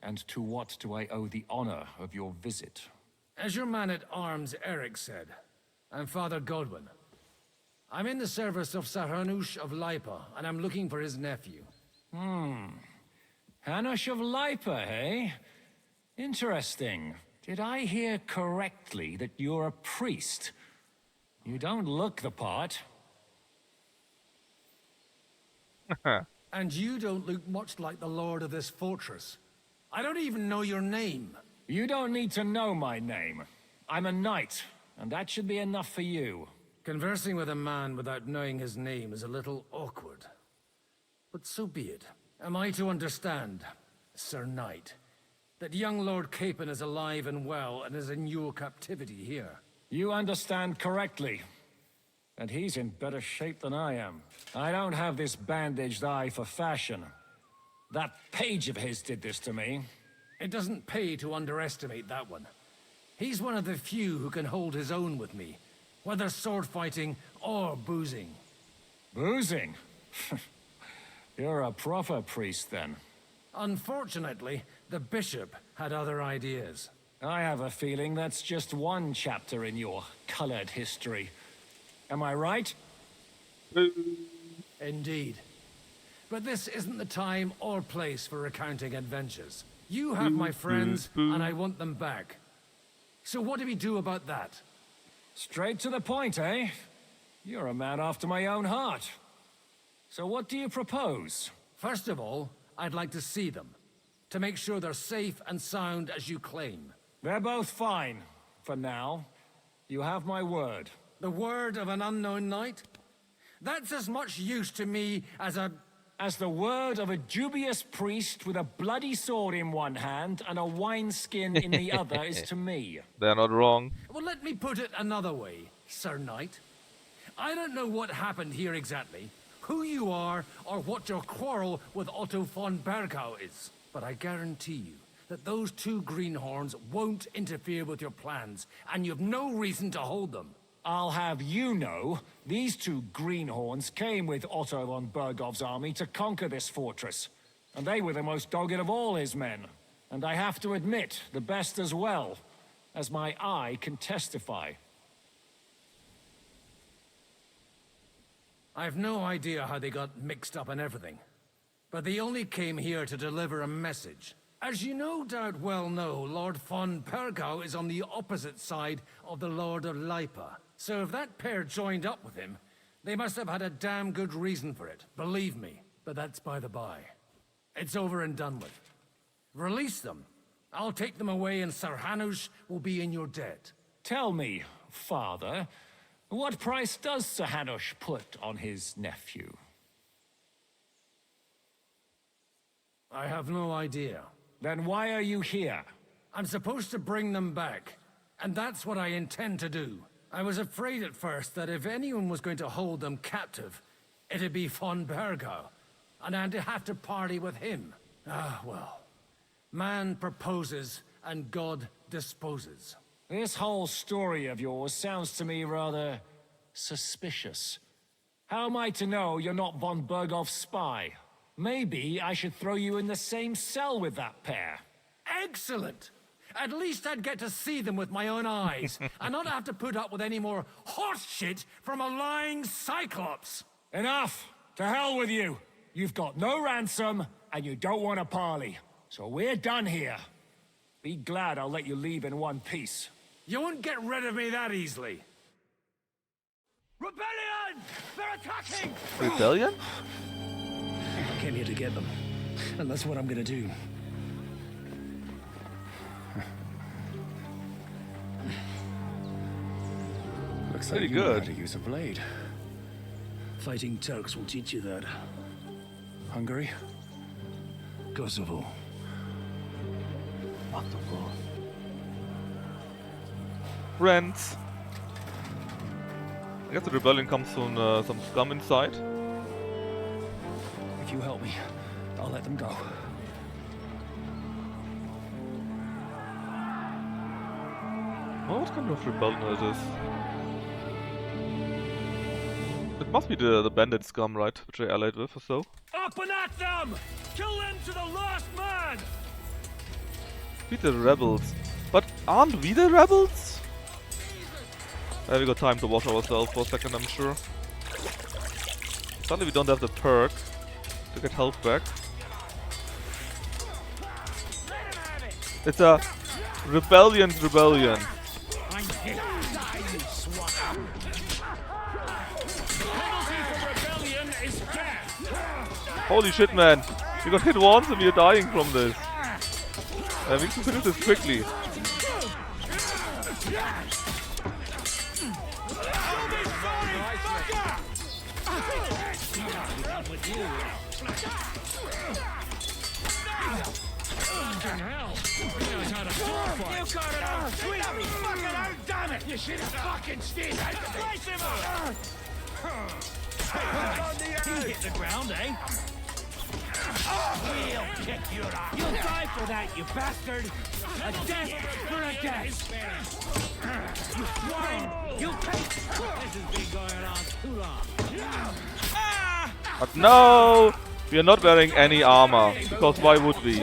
And to what do I owe the honor of your visit? As your man-at-arms Eric said, I'm Father Godwin. I'm in the service of Hanush of Lipa, and I'm looking for his nephew. Hanush of Lipa, eh? Interesting. Did I hear correctly that you're a priest? You don't look the part. And you don't look much like the lord of this fortress. I don't even know your name. You don't need to know my name. I'm a knight, and that should be enough for you. Conversing with a man without knowing his name is a little awkward. But so be it. Am I to understand, Sir Knight, that young Lord Capon is alive and well and is in your captivity here? You understand correctly. And he's in better shape than I am. I don't have this bandaged eye for fashion. That page of his did this to me. It doesn't pay to underestimate that one. He's one of the few who can hold his own with me, whether sword fighting or boozing. Boozing? You're a proper priest, then. Unfortunately, the bishop had other ideas. I have a feeling that's just one chapter in your colored history. Am I right? Indeed. But this isn't the time or place for recounting adventures. You have my friends, and I want them back. So what do we do about that? Straight to the point, eh? You're a man after my own heart. So what do you propose? First of all, I'd like to see them, to make sure they're safe and sound as you claim. They're both fine, for now. You have my word. The word of an unknown knight? That's as much use to me as the word of a dubious priest with a bloody sword in one hand and a wineskin in the other is to me. They're not wrong. Well, let me put it another way, Sir Knight. I don't know what happened here exactly, who you are, or what your quarrel with Otto von Bergau is. But I guarantee you that those two greenhorns won't interfere with your plans, and you've no reason to hold them. I'll have you know, these two greenhorns came with Otto von Bergov's army to conquer this fortress. And they were the most dogged of all his men. And I have to admit, the best as well, as my eye can testify. I have no idea how they got mixed up in everything. But they only came here to deliver a message. As you no doubt well know, Lord von Bergau is on the opposite side of the Lord of Lipa. So if that pair joined up with him, they must have had a damn good reason for it, believe me. But that's by the by. It's over and done with. Release them. I'll take them away and Sir Hanush will be in your debt. Tell me, Father, what price does Sir Hanush put on his nephew? I have no idea. Then why are you here? I'm supposed to bring them back, and that's what I intend to do. I was afraid at first that if anyone was going to hold them captive, it'd be von Bergau, and I'd have to parley with him. Ah, well. Man proposes, and God disposes. This whole story of yours sounds to me rather suspicious. How am I to know you're not von Bergov's spy? Maybe I should throw you in the same cell with that pair. Excellent! At least I'd get to see them with my own eyes, and not have to put up with any more horse shit from a lying cyclops. Enough! To hell with you! You've got no ransom, and you don't want a parley. So we're done here. Be glad I'll let you leave in one piece. You won't get rid of me that easily. Rebellion! They're attacking! Rebellion? I came here to get them, and that's what I'm gonna do. Looks Pretty like you know good. how to use a blade. Fighting Turks will teach you that. Hungary? Kosovo. Friends. I guess the rebellion comes from some scum inside. If you help me, I'll let them go. Oh, what kind of rebellion is this? It must be the bandit scum, right? Which they allied with or so. Up and at them! Kill them to the last man! Be the rebels. But aren't we the rebels? We got time to wash ourselves for a second, I'm sure. Suddenly we don't have the perk to get health back. It's a rebellion's rebellion. Holy shit, man! We got hit once and we are dying from this. We can finish this quickly. You should have fucking stayed out of it! Slice him up! He hit the ground, eh? We'll kick your ass! You'll die for that, you bastard! A death for a death! You swine! You'll pay! This has been going on too long. But no! We are not wearing any armor, because why would we?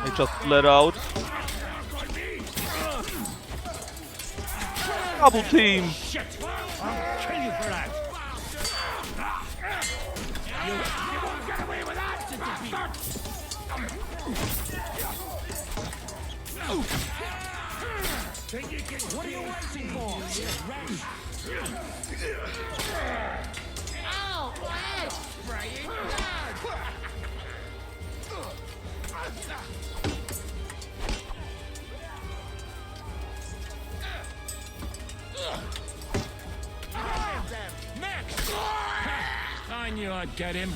He just bled out. Double team! Shit! I'll kill you for that! You won't get away with that, what are you waiting for? Ow! My head! Spraying blood! I knew I'd get him.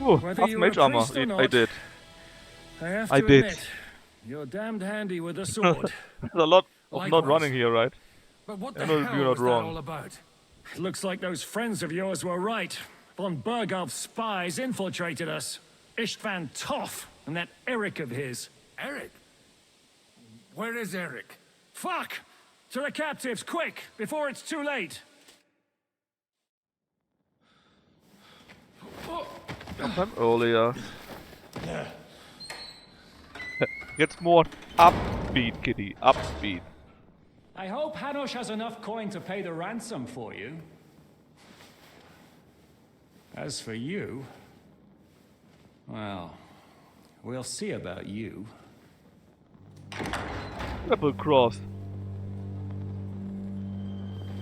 Ooh, Whether that's you were a mage armor. priest or I not, did. I have to I did. admit, you're damned handy with a sword. There's a lot of not Likewise. running here, right? But what I the know hell you're not was that wrong. all about? Looks like those friends of yours were right. Von Bergov's spies infiltrated us. Istvan Toff and that Eric of his. Eric? Where is Eric? Fuck! To the captives, quick, before it's too late. Sometime earlier. Jetzt more upbeat, kitty. Upbeat. I hope Hanush has enough coin to pay the ransom for you. As for you, well, we'll see about you. Triple cross.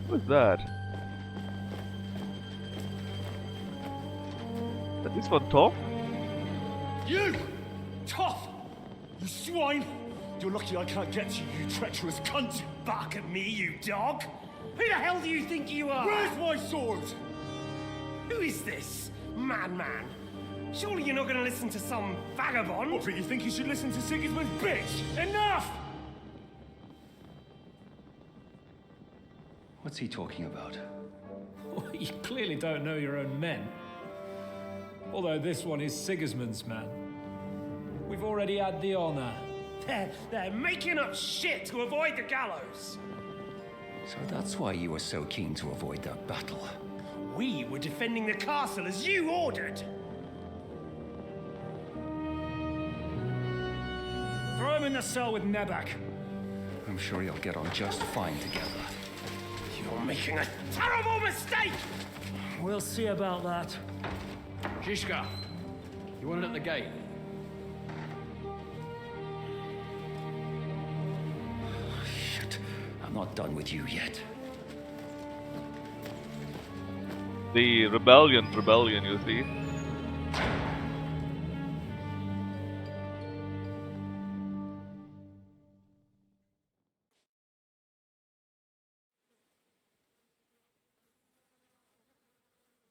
What's that? Is this one top? You! Tough! You swine! You're lucky I can't get to you, you treacherous cunt! Back at me, you dog! Who the hell do you think you are? Where's my sword? Who is this? Madman! Surely you're not gonna listen to some vagabond? What, but you think you should listen to Sigismund's bitch? Enough! What's he talking about? You clearly don't know your own men. Although this one is Sigismund's man. We've already had the honor. They're making up shit to avoid the gallows. So that's why you were so keen to avoid that battle. We were defending the castle as you ordered. Throw him in the cell with Nebak. I'm sure you'll get on just fine together. You're making a terrible mistake! We'll see about that. Zizka, you want it at the gate? Shit, I'm not done with you yet. The rebellion, you see.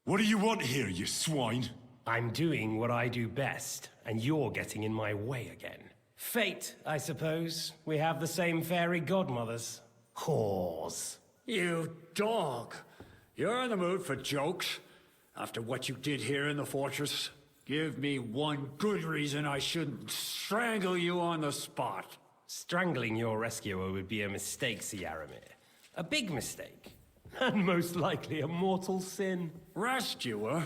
What do you want here, you swine? I'm doing what I do best, and you're getting in my way again. Fate, I suppose. We have the same fairy godmothers. Whores. You dog! You're in the mood for jokes? After what you did here in the fortress? Give me one good reason I shouldn't strangle you on the spot. Strangling your rescuer would be a mistake, Yaramir. A big mistake. And most likely a mortal sin. Rescuer?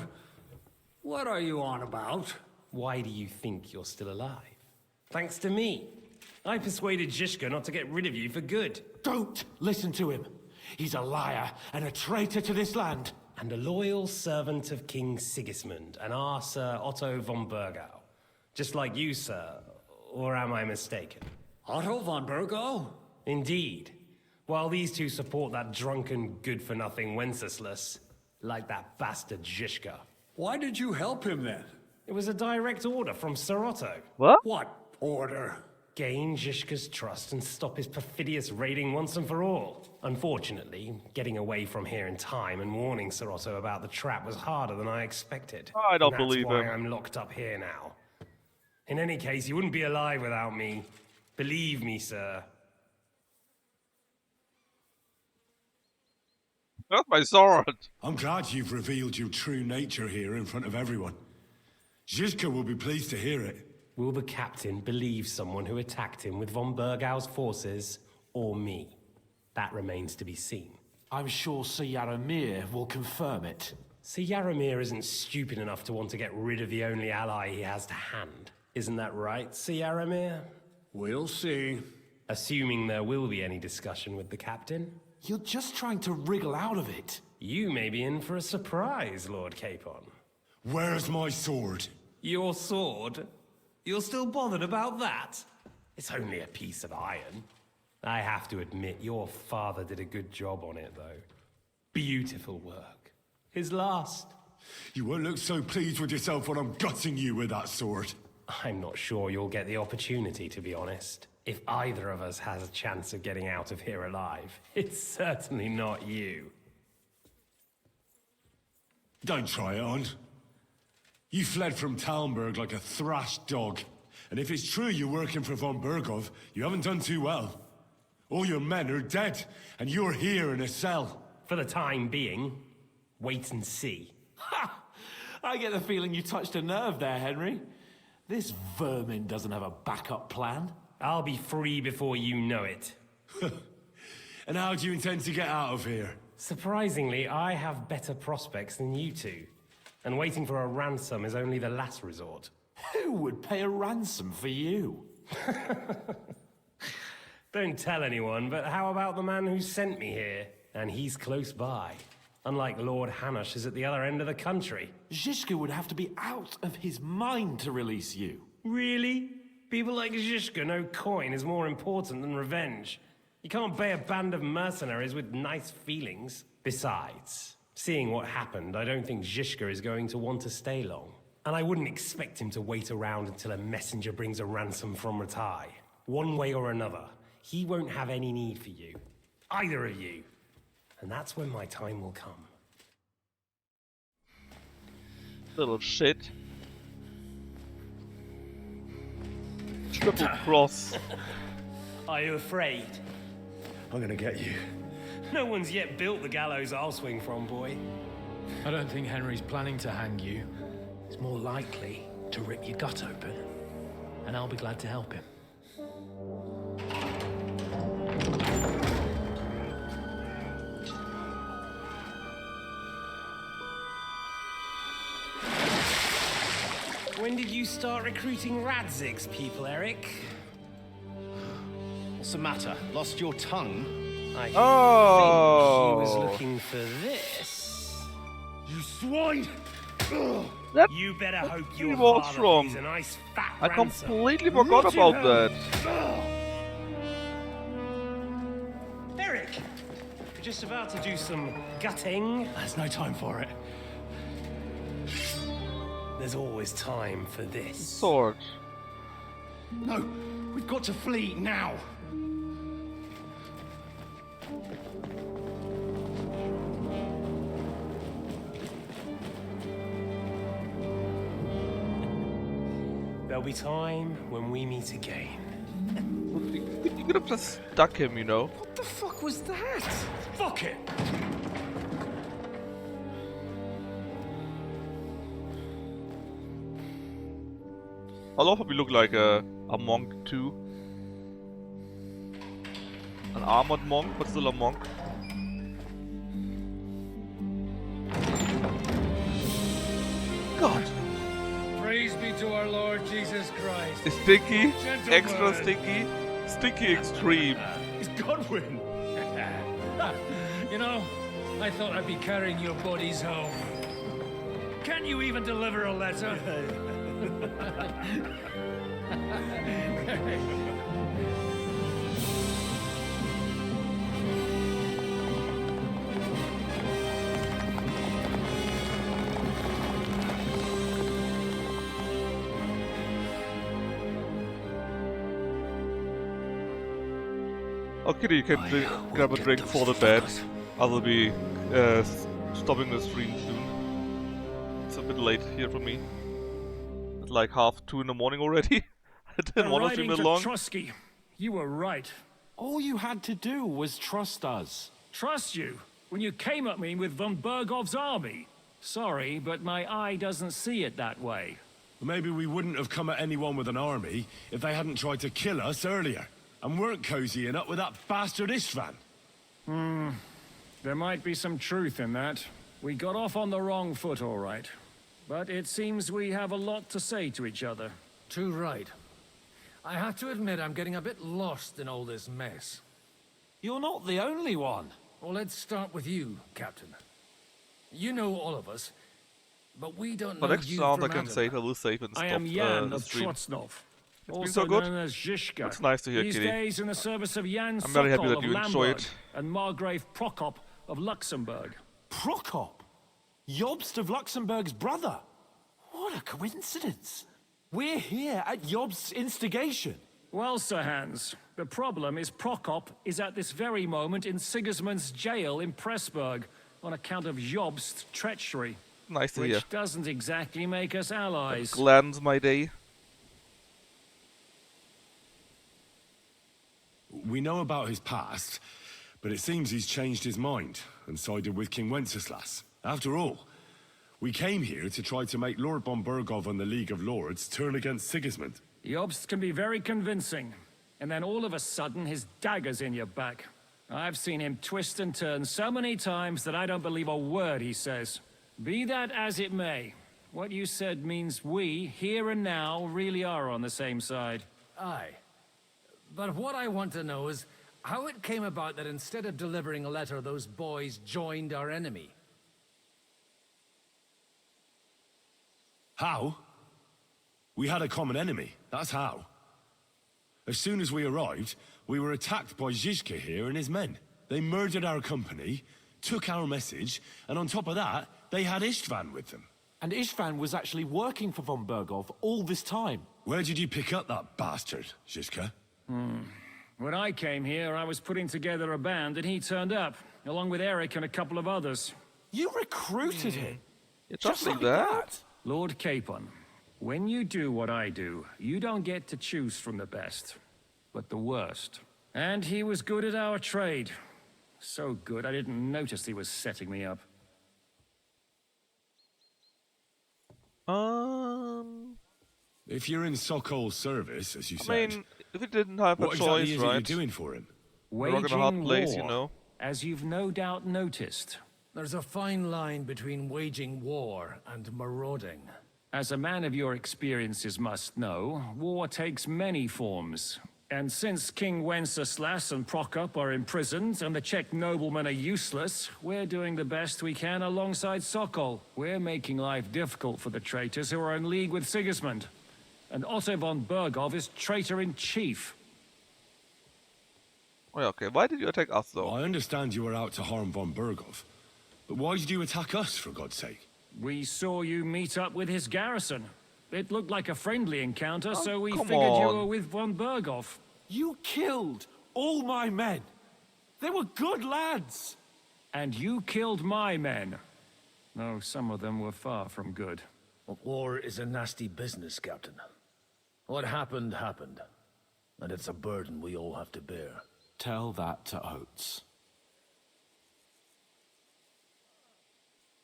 What are you on about? Why do you think you're still alive? Thanks to me. I persuaded Zizka not to get rid of you for good. Don't listen to him. He's a liar and a traitor to this land. And a loyal servant of King Sigismund and our Sir Otto von Burgau. Just like you, sir. Or am I mistaken? Otto von Burgau? Indeed. While these two support that drunken, good-for-nothing Wenceslas, like that bastard Zizka. Why did you help him then? It was a direct order from Sir Otto. What? What order? Gain Zizka's trust and stop his perfidious raiding once and for all. Unfortunately, getting away from here in time and warning Sir Otto about the trap was harder than I expected. I don't believe him. That's why him. I'm locked up here now. In any case, you wouldn't be alive without me. Believe me, sir. That's my sword! I'm glad you've revealed your true nature here in front of everyone. Zizka will be pleased to hear it. Will the captain believe someone who attacked him with von Burgau's forces, or me? That remains to be seen. I'm sure Sir Yaramir will confirm it. Sir Yaramir isn't stupid enough to want to get rid of the only ally he has to hand. Isn't that right, Sir Yaramir? We'll see. Assuming there will be any discussion with the captain. You're just trying to wriggle out of it. You may be in for a surprise, Lord Capon. Where's my sword? Your sword? You're still bothered about that? It's only a piece of iron. I have to admit, your father did a good job on it, though. Beautiful work. His last. You won't look so pleased with yourself when I'm gutting you with that sword. I'm not sure you'll get the opportunity, to be honest. If either of us has a chance of getting out of here alive, it's certainly not you. Don't try it on. You fled from Talmberg like a thrashed dog. And if it's true you're working for von Burgov, you haven't done too well. All your men are dead, and you're here in a cell. For the time being, wait and see. Ha! I get the feeling you touched a nerve there, Henry. This vermin doesn't have a backup plan. I'll be free before you know it. And how do you intend to get out of here? Surprisingly, I have better prospects than you two. And waiting for a ransom is only the last resort. Who would pay a ransom for you? Don't tell anyone, but how about the man who sent me here? And he's close by. Unlike Lord Hanush is at the other end of the country. Zizka would have to be out of his mind to release you. Really? People like Zizka know coin is more important than revenge. You can't pay a band of mercenaries with nice feelings. Besides, seeing what happened, I don't think Zizka is going to want to stay long. And I wouldn't expect him to wait around until a messenger brings a ransom from Ratai. One way or another, he won't have any need for you. Either of you. And that's when my time will come. Little shit. Triple cross. Are you afraid? I'm gonna get you. No one's yet built the gallows I'll swing from, boy. I don't think Henry's planning to hang you. He's more likely to rip your gut open. And I'll be glad to help him. When did you start recruiting Radzig's people, Eric? What's the matter? Lost your tongue? I think he was looking for this. You swine! That You better hope he your was father from. pays a nice fat I ransom. completely forgot Rot in about hell. that. Eric, we're just about to do some gutting. There's no time for it. There's always time for this. Sword. No, we've got to flee now. There'll be time when we meet again. You could have just stuck him, you know. What the fuck was that? Fuck it! I love how we look like a monk too. An armored monk, but still a monk. God. Praise be to our Lord Jesus Christ. Sticky, Gentlemen. extra sticky, sticky extreme. It's Godwin. You know, I thought I'd be carrying your bodies home. Can't you even deliver a letter? Okay, you can grab a drink for the bed. I will be stopping the stream soon. It's a bit late here for me. It's like 2:30 in the morning already. I didn't want to stream it long. Trusky, you were right. All you had to do was trust us. Trust you? When you came at me with von Bergov's army? Sorry, but my eye doesn't see it that way. Maybe we wouldn't have come at anyone with an army if they hadn't tried to kill us earlier. And weren't cozying up with that bastard Istvan. There might be some truth in that. We got off on the wrong foot, all right. But it seems we have a lot to say to each other. Too right. I have to admit I'm getting a bit lost in all this mess. You're not the only one. Well, let's start with you, Captain. You know all of us, but we don't For know next you round I from can Adam. save, I will save and stop I am Jan the of stream. Trotznov, It's been also so good. known as Zhishka. It's nice to hear, These Kitty. days in the service of Jan I'm very happy Sokol that of you enjoy Lamberg it. and Margrave Prokop of Luxembourg. Prokop? Jobst of Luxembourg's brother? What a coincidence. We're here at Jobst's instigation. Well, Sir Hans, the problem is Prokop is at this very moment in Sigismund's jail in Pressburg on account of Jobst's treachery. Nice to which hear. doesn't exactly make us allies. Gladdens my day. We know about his past, but it seems he's changed his mind and sided with King Wenceslas. After all, we came here to try to make Lord von Bergov and the League of Lords turn against Sigismund. Jobst can be very convincing, and then all of a sudden his dagger's in your back. I've seen him twist and turn so many times that I don't believe a word he says. Be that as it may, what you said means we, here and now, really are on the same side. Aye. But what I want to know is how it came about that instead of delivering a letter, those boys joined our enemy. How? We had a common enemy, that's how. As soon as we arrived, we were attacked by Zhizka here and his men. They murdered our company, took our message, and on top of that, they had Istvan with them. And Istvan was actually working for von Bergov all this time. Where did you pick up that bastard, Zhizka? When I came here, I was putting together a band, and he turned up, along with Eric and a couple of others. You recruited him? Just like that? Lord Capon, when you do what I do, you don't get to choose from the best, but the worst. And he was good at our trade. So good, I didn't notice he was setting me up. If you're in Sokol's service, as you I said, mean, if it didn't have a what choice, exactly is it right? you're doing for him? We're not in a hard Waging place, war, you know. as you've no doubt noticed. There's a fine line between waging war and marauding. As a man of your experiences must know, war takes many forms. And since King Wenceslas and Prokop are imprisoned and the Czech noblemen are useless, we're doing the best we can alongside Sokol. We're making life difficult for the traitors who are in league with Sigismund. And Otto von Bergov is traitor-in-chief. Oh, yeah, okay. Why did you attack us, though? Well, I understand you were out to harm von Bergov. But why did you attack us, for God's sake? We saw you meet up with his garrison. It looked like a friendly encounter, so we come figured you on. were with von Bergov. You killed all my men. They were good lads. And you killed my men. Though some of them were far from good. War is a nasty business, Captain. What happened, happened. And it's a burden we all have to bear. Tell that to Oates.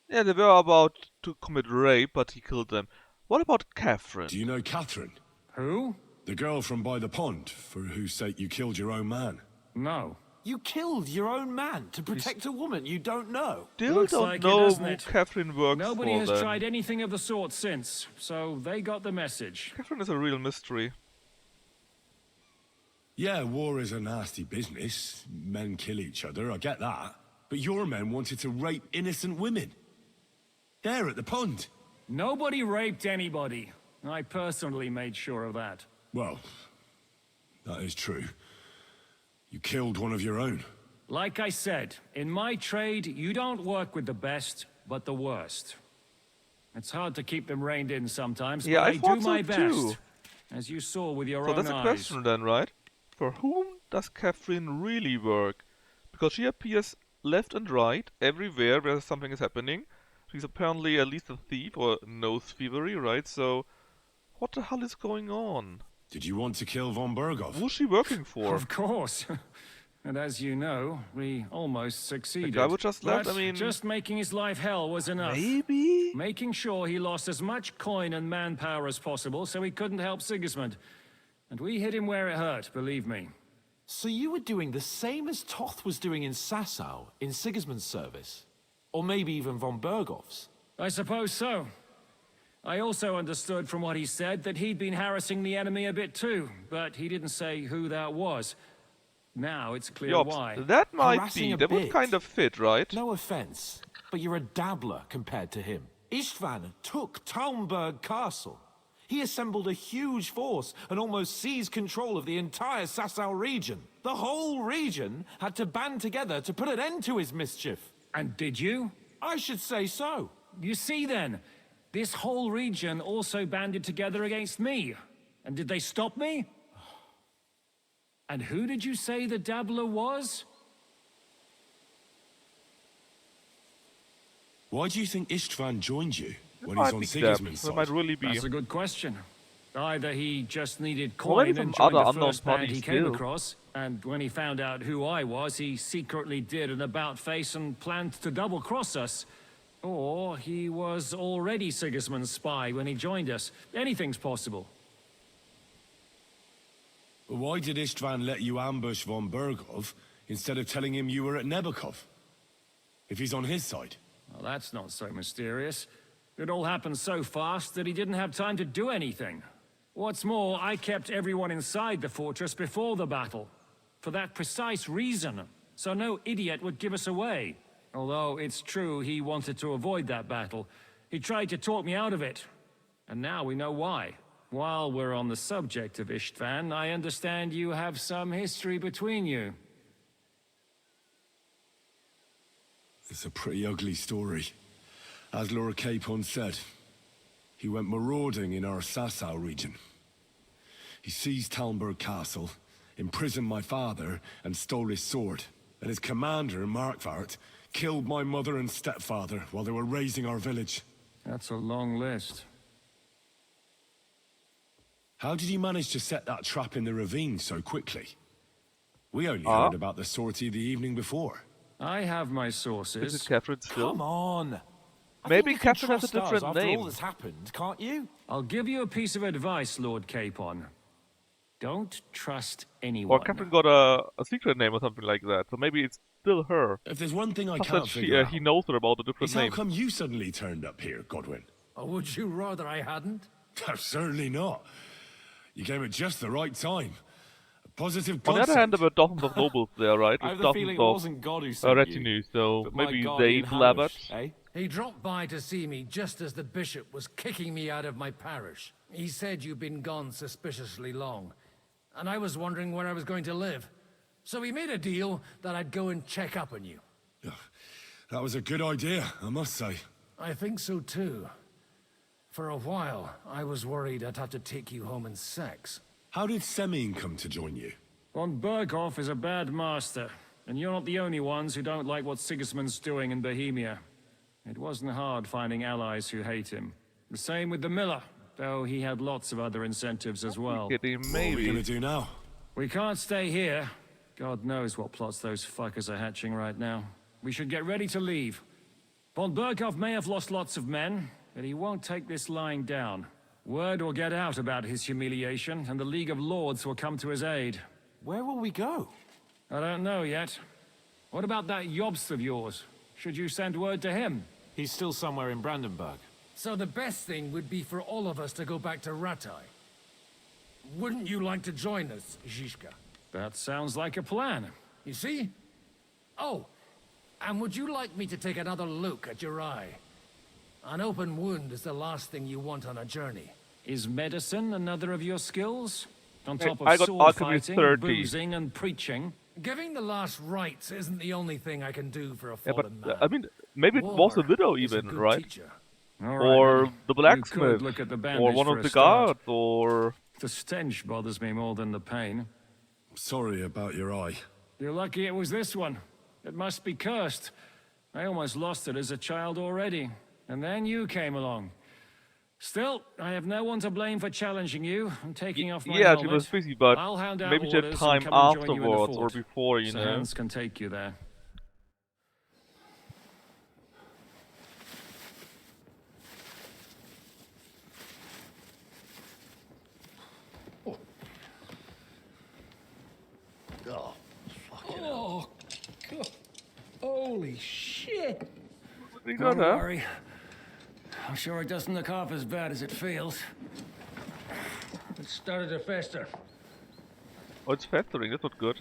Yeah, they were about to commit rape, but he killed them. What about Catherine? Do you know Catherine? Who? The girl from by the pond, for whose sake you killed your own man. No. You killed your own man to protect a woman you don't know. Still Looks don't like it, know doesn't who it? Catherine works Nobody for has then. tried anything of the sort since, so they got the message. Catherine is a real mystery. Yeah, war is a nasty business. Men kill each other, I get that. But your men wanted to rape innocent women. There at the pond. Nobody raped anybody. I personally made sure of that. Well, that is true. You killed one of your own. Like I said, in my trade, you don't work with the best, but the worst. It's hard to keep them reined in sometimes, Yeah, but I I do thought so my best. too. As you saw with your So own that's a eyes. question then, right? For whom does Catherine really work? Because she appears left and right, everywhere where something is happening. She's apparently at least a thief or knows thievery, right? So, what the hell is going on? Did you want to kill von Bergov? Who's she working for? Of course. And as you know, we almost succeeded. The guy who just left, But I mean... just making his life hell was enough. Maybe? Making sure he lost as much coin and manpower as possible so he couldn't help Sigismund. And we hit him where it hurt, believe me. So you were doing the same as Toth was doing in Sasau, in Sigismund's service? Or maybe even von Bergov's? I suppose so. I also understood from what he said that he'd been harassing the enemy a bit too, but he didn't say who that was. Now it's clear Yops, why. that might Harassing be. a That would bit. kind of fit, right? No offense, but you're a dabbler compared to him. Istvan took Talmberg Castle. He assembled a huge force and almost seized control of the entire Sasau region. The whole region had to band together to put an end to his mischief. And did you? I should say so. You see then, this whole region also banded together against me. And did they stop me? And who did you say the dabbler was? Why do you think Istvan joined you when might he's on be Sigismund's That side? might really be. That's a good question. Either he just needed Well, maybe coin some and joined other the unknown first band party he came still. across, and when he found out who I was, he secretly did an about-face and planned to double-cross us. Or he was already Sigismund's spy when he joined us. Anything's possible. Why did Istvan let you ambush von Bergov instead of telling him you were at Nebakov? If he's on his side. Well, that's not so mysterious. It all happened so fast that he didn't have time to do anything. What's more, I kept everyone inside the fortress before the battle. For that precise reason. So no idiot would give us away. Although it's true he wanted to avoid that battle. He tried to talk me out of it. And now we know why. While we're on the subject of Istvan, I understand you have some history between you. It's a pretty ugly story. As Laura Capon said, he went marauding in our Sasau region. He seized Talmberg Castle, imprisoned my father, and stole his sword. And his commander, Markvart, killed my mother and stepfather while they were raising our village. That's a long list. How did he manage to set that trap in the ravine so quickly? We only heard about the sortie the evening before. I have my sources. This is Catherine still. Come on. Maybe you can Catherine has a trust us different after name. all that's happened, can't you? I'll give you a piece of advice, Lord Capon. Don't trust Or anyone. Catherine got a secret name or something like that, so maybe it's still her. If there's one thing I Plus can't that figure out, he knows her about a different is how name. come you suddenly turned up here, Godwin? Or would you rather I hadn't? Certainly not. You came at just the right time. A positive On the other hand, godsend. there were dozens of nobles there, right? I With have the dozens feeling it of wasn't God who sent retinue, so but my maybe they guardian blabbered. Hamish, eh? He dropped by to see me just as the bishop was kicking me out of my parish. He said you'd been gone suspiciously long, and I was wondering where I was going to live. So we made a deal that I'd go and check up on you. That was a good idea, I must say. I think so too. For a while, I was worried I'd have to take you home in sex. How did Semine come to join you? Von Berghoff is a bad master, and you're not the only ones who don't like what Sigismund's doing in Bohemia. It wasn't hard finding allies who hate him. The same with the miller, though he had lots of other incentives as well. Maybe. What are we gonna do now? We can't stay here. God knows what plots those fuckers are hatching right now. We should get ready to leave. Von Berghoff may have lost lots of men, but he won't take this lying down. Word will get out about his humiliation, and the League of Lords will come to his aid. Where will we go? I don't know yet. What about that Jobst of yours? Should you send word to him? He's still somewhere in Brandenburg. So the best thing would be for all of us to go back to Ratai. Wouldn't you like to join us, Zizka? That sounds like a plan. You see? Oh, and would you like me to take another look at your eye? An open wound is the last thing you want on a journey. Is medicine another of your skills? On Hey, top I of got sword alchemy fighting, 30. boozing, and preaching? Giving the last rites isn't the only thing I can do for a Yeah, but fallen man. I mean, maybe it was a War widow is a even, good right? teacher. All right, Or then. the You blacksmith, could look at the or bandage one for of a the start. guards, or... The stench bothers me more than the pain. Sorry about your eye. You're lucky it was this one. It must be cursed. I almost lost it as a child already. And then you came along. Still, I have no one to blame for challenging you and taking off my Yeah, helmet. she was busy, but I'll hound out maybe she had orders time and come and join you in the afterwards or fort. before, you So know. Hans can take you there. Oh, fucking Oh, God. Holy shit. You Don't got her? worry. I'm sure it doesn't look half as bad as it feels. It started to fester. Oh, it's festering, that's not good.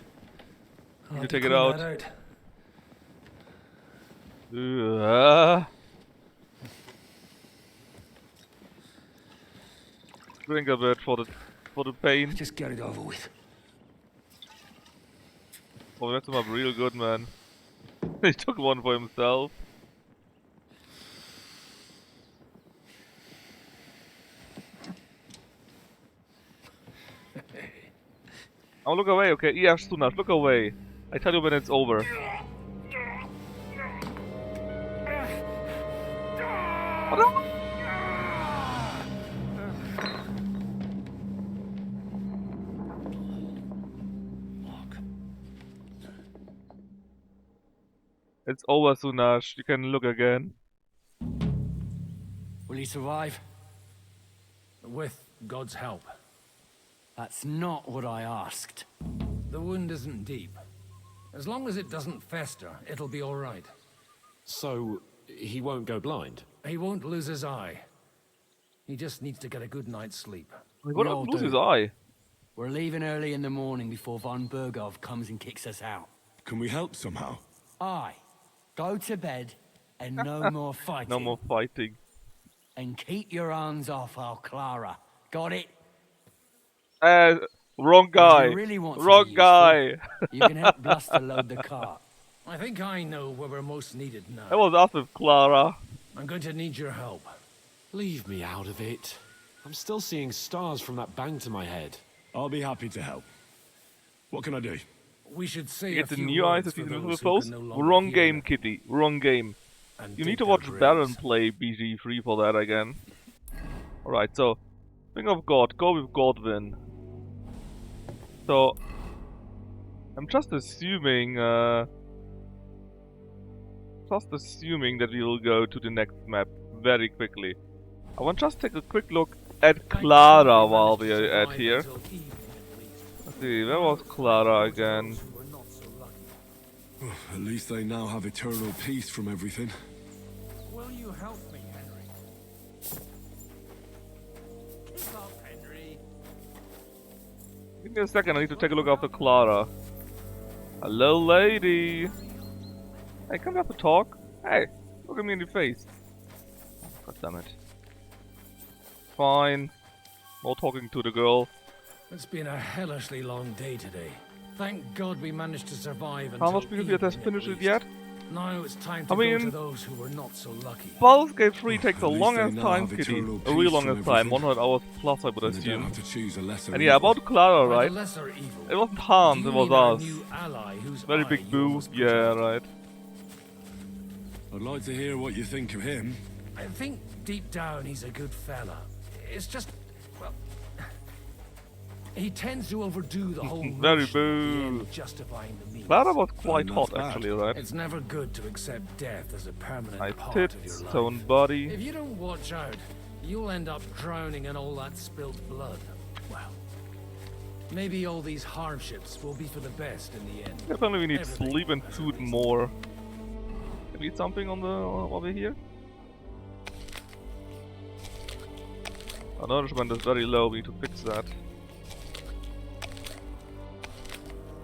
I'll You have to take it clean out. that Drink a bit for the pain. Just get it over with. Oh, that's him up real good, man. He took one for himself. Oh, look away, okay? Yeah, Sunas, look away. I tell you when it's over. It's over, Sunash. You can look again. Will he survive? With God's help. That's not what I asked. The wound isn't deep. As long as it doesn't fester, it'll be all right. So, he won't go blind? He won't lose his eye. He just needs to get a good night's sleep. He won't lose his eye. We're leaving early in the morning before Von Berghoff comes and kicks us out. Can we help somehow? Aye. Go to bed and no more fighting. No more fighting. And keep your hands off our Clara. Got it? Wrong guy. If you really want to Wrong be guy. useful, you can help Bluster load the cart. I think I know where we're most needed now. That was us with Clara. I'm going to need your help. Leave me out of it. I'm still seeing stars from that bang to my head. I'll be happy to help. What can I do? We should say Get a the few new eyes words if for he's those with who those. can no longer Wrong hear. game, Kitty. Wrong game. And You dig need to their watch graves. Baron play BG3 for that again. Alright, so think of God, go with Godwin. So I'm just assuming that we'll go to the next map. very quickly. I want to just take a quick look at Clara while we are at here. Let's see, where was Clara again? At least they now have eternal peace from everything. Will you help me, Henry? Stop, Henry. Give me a second, I need to take a look after Clara. Hello, lady. Hey, come have to talk. Hey, look at me in the face. God damn it. Fine. No talking to the girl. It's been a hellishly long day today. Thank God we managed to survive until How much people yet has finished it yet? Now it's time to go to those who were not so lucky. Baldur's Gate 3 takes a long ass time, Kitty. A real long ass time, 100 hours plus I would assume. And yeah, about Clara, right? It wasn't Hans, it was us. Very big boo, yeah, right. I'd like to hear what you think of him. I think deep down he's a good fella. It's just, well, he tends to overdo the whole very boo. Justifying the means. Clara was quite hot actually, right? It's never good to accept death as a permanent I part tipped, of your life. stone body. If you don't watch out, you'll end up drowning in all that spilt blood. Well, maybe all these hardships will be for the best in the end. Definitely we need sleep and food more. Can we eat something on the over here? Our nourishment is very low, we need to fix that.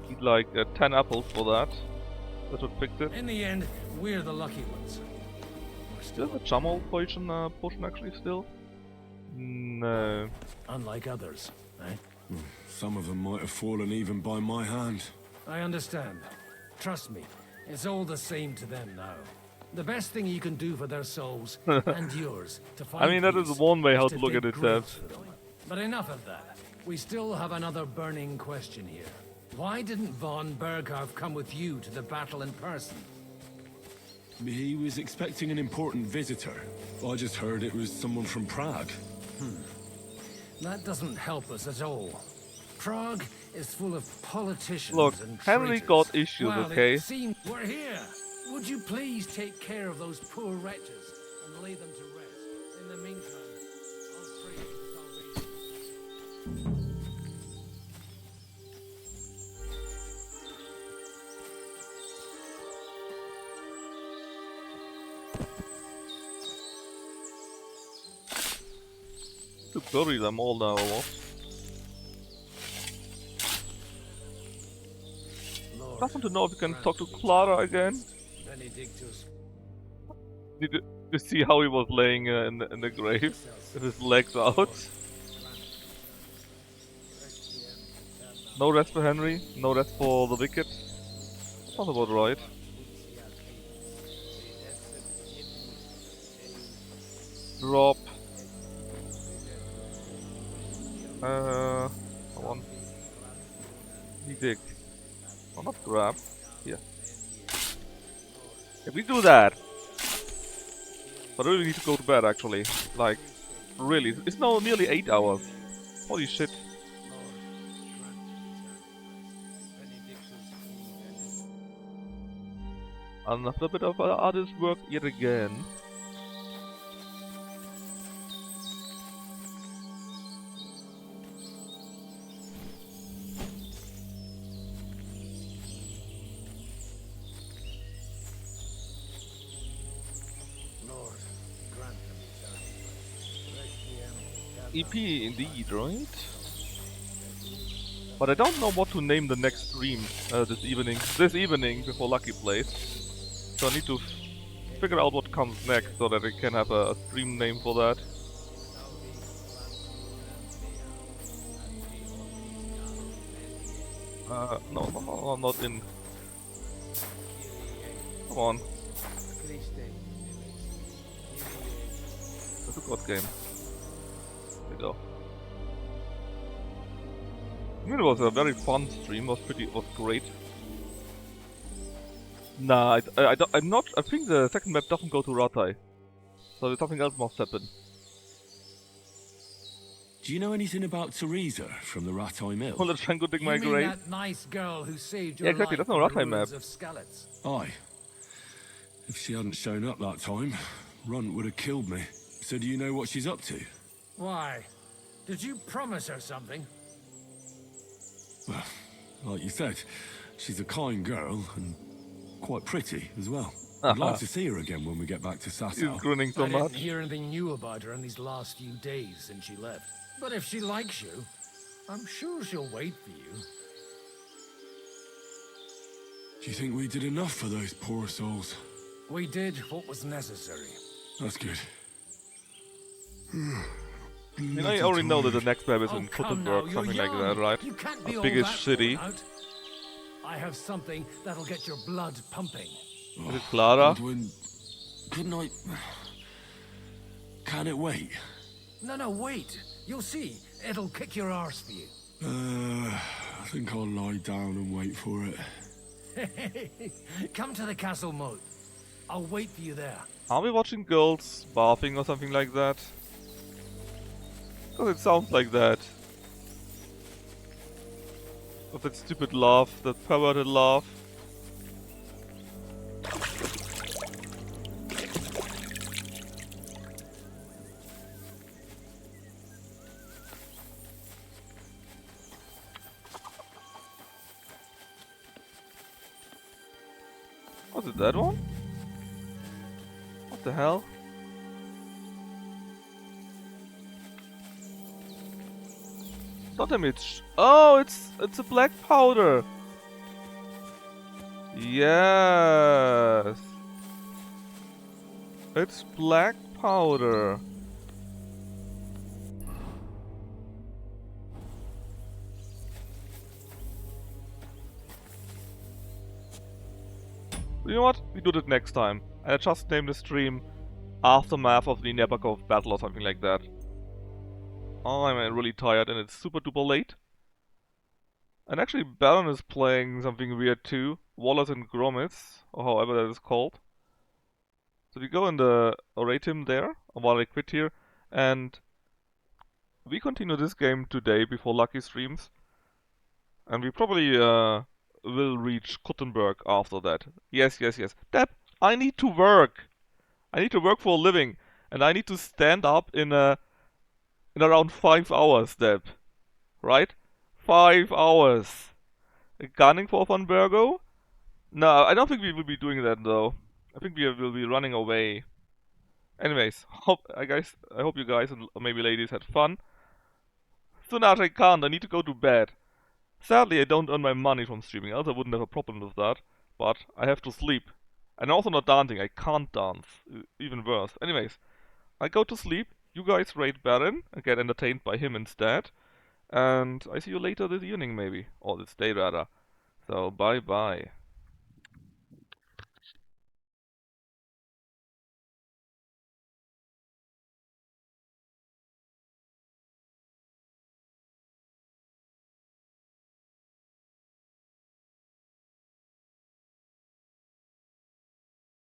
Eat like 10 apples for that. That would fix it. In the end, we're the lucky ones. Still a Jamal potion actually still? No. Unlike others, eh? Some of them might have fallen even by my hand. I understand. Trust me, it's all the same to them now. The best thing you can do for their souls and yours to find I mean, that is one way how to look at it, Dev. But enough of that. We still have another burning question here. Why didn't von Berghoff come with you to the battle in person? He was expecting an important visitor. I just heard it was someone from Prague. That doesn't help us at all. Prague is full of politicians Look, and Henry traitors. got issues, Well, okay? It seems we're here. Would you please take care of those poor wretches and lay them to rest? In the meantime, I'll pray for salvation. To bury them all now almost. I want to know if we can talk to Clara again. Need to see how he was laying in the grave with his legs out. No rest for Henry, no rest for the wicked. Sounds about right. Drop. Come on. Dig. Oh, not grab. Here. If we do that. But I really need to go to bed actually. Like, really. It's now nearly 8 hours. Holy shit. Another bit of artist work yet again. EP indeed, right? But I don't know what to name the next stream this evening before Lucky plays. So I need to figure out what comes next so that I can have a stream name for that. No, not in. Come on. That's a god game. There we go. I mean, it was a very fun stream. Was great. Nah, I'm not. I think the second map doesn't go to Ratai, so something else must happen. Do you know anything about Teresa from the Ratai Mill? Well, let's try and go dig my grave. That nice girl who saved your Yeah, exactly. life That's no from the Ratai map. ruins of Skalitz. Aye. If she hadn't shown up that time, Runt would have killed me. So do you know what she's up to? Why? Did you promise her something? Well, like you said, she's a kind girl and quite pretty as well. I'd like to see her again when we get back to Sasau. He's grinning so I much. didn't hear anything new about her in these last few days since she left. But if she likes you, I'm sure she'll wait for you. Do you think we did enough for those poor souls? We did what was necessary. That's good. You know, you already know that the next map is in Kuttenberg, something like that, right? You can't A be all biggest that city. thrown out. I have something that'll get your blood pumping. Is it Clara? Godwin, couldn't I... Can it wait? No, wait. You'll see. It'll kick your arse for you. I think I'll lie down and wait for it. Come to the castle moat. I'll wait for you there. Are we watching girls bathing or something like that? Because it sounds like that. Of that stupid laugh, that perverted laugh. Was it that one? What the hell? Not damage. Oh, it's a black powder. Yes. It's black powder. You know what? We do that next time. I just named the stream Aftermath of the Nebakov battle or something like that. I'm really tired and it's super duper late. And actually Baron is playing something weird too. Wallace and Gromit, or however that is called. So we go in the Oratim there, while I quit here, and we continue this game today before Lucky streams. And we probably will reach Kuttenberg after that. Yes. Deb, I need to work! I need to work for a living, and I need to stand up in around 5 hours, Deb. Right? 5 hours. Gunning for Von Burgo? No, I don't think we will be doing that though. I think we will be running away. Anyways, I hope you guys and maybe ladies had fun. Tonight I can't, I need to go to bed. Sadly, I don't earn my money from streaming, else I wouldn't have a problem with that. But I have to sleep. And also not dancing, I can't dance. Even worse. Anyways, I go to sleep. You guys raid Baron and get entertained by him instead. And I see you later this evening maybe. Or this day rather. So bye bye.